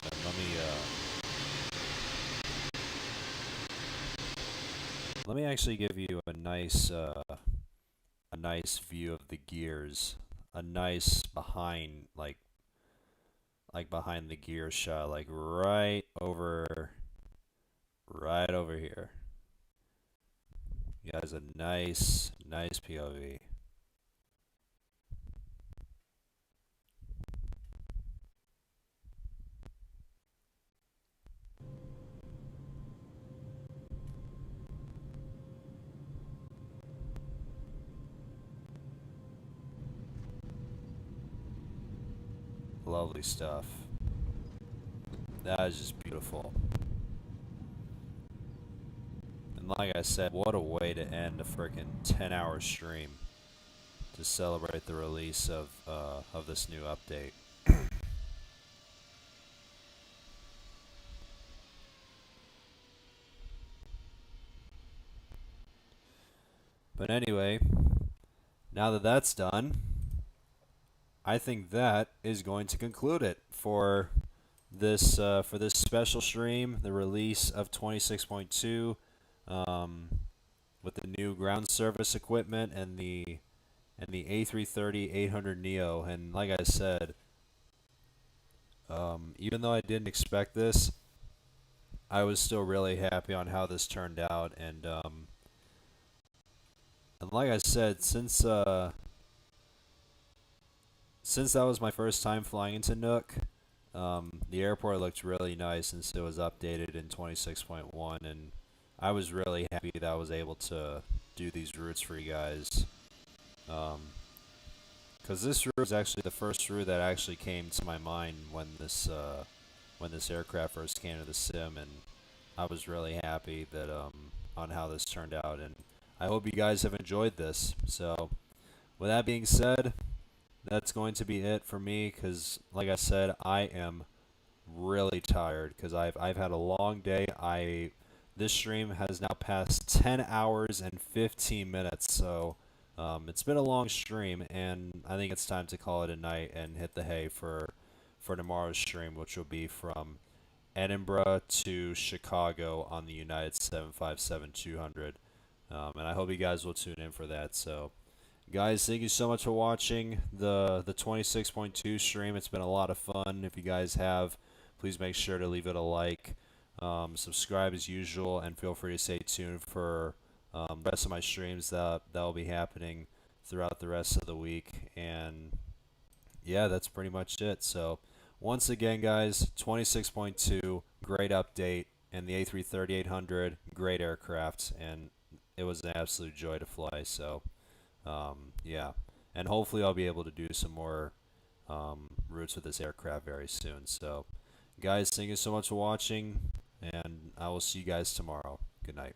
Let me actually give you a nice view of the gears, a nice behind behind the gear shot, like right over here. You guys, a nice POV. Lovely stuff. That is just beautiful. And like I said, what a way to end a freaking 10-hour stream to celebrate the release of this new update. But anyway, now that that's done, I think that is going to conclude it for this special stream, the release of 26.2 with the new ground service equipment and the A330-800neo. And like I said, even though I didn't expect this, I was still really happy on how this turned out. And like I said, since that was my first time flying into Nuuk, the airport looked really nice since it was updated in 26.1, and I was really happy that I was able to do these routes for you guys. Because this route was actually the first route that actually came to my mind when this aircraft first came to the sim, and I was really happy that on how this turned out, and I hope you guys have enjoyed this. So, with that being said, that's going to be it for me. Because, like I said, I am really tired because I've had a long day. This stream has now passed 10 hours and 15 minutes, so it's been a long stream, and I think it's time to call it a night and hit the hay for tomorrow's stream, which will be from Edinburgh to Chicago on the United 757-200. And I hope you guys will tune in for that. So, guys, thank you so much for watching the 26.2 stream. It's been a lot of fun. If you guys have, please make sure to leave it a like, subscribe as usual, and feel free to stay tuned for the rest of my streams that will be happening throughout the rest of the week. And yeah, that's pretty much it. So once again, guys, 26.2, great update, and the A330-800, great aircraft, and it was an absolute joy to fly. So yeah, and hopefully I'll be able to do some more routes with this aircraft very soon. So guys, thank you so much for watching, and I will see you guys tomorrow. Good night.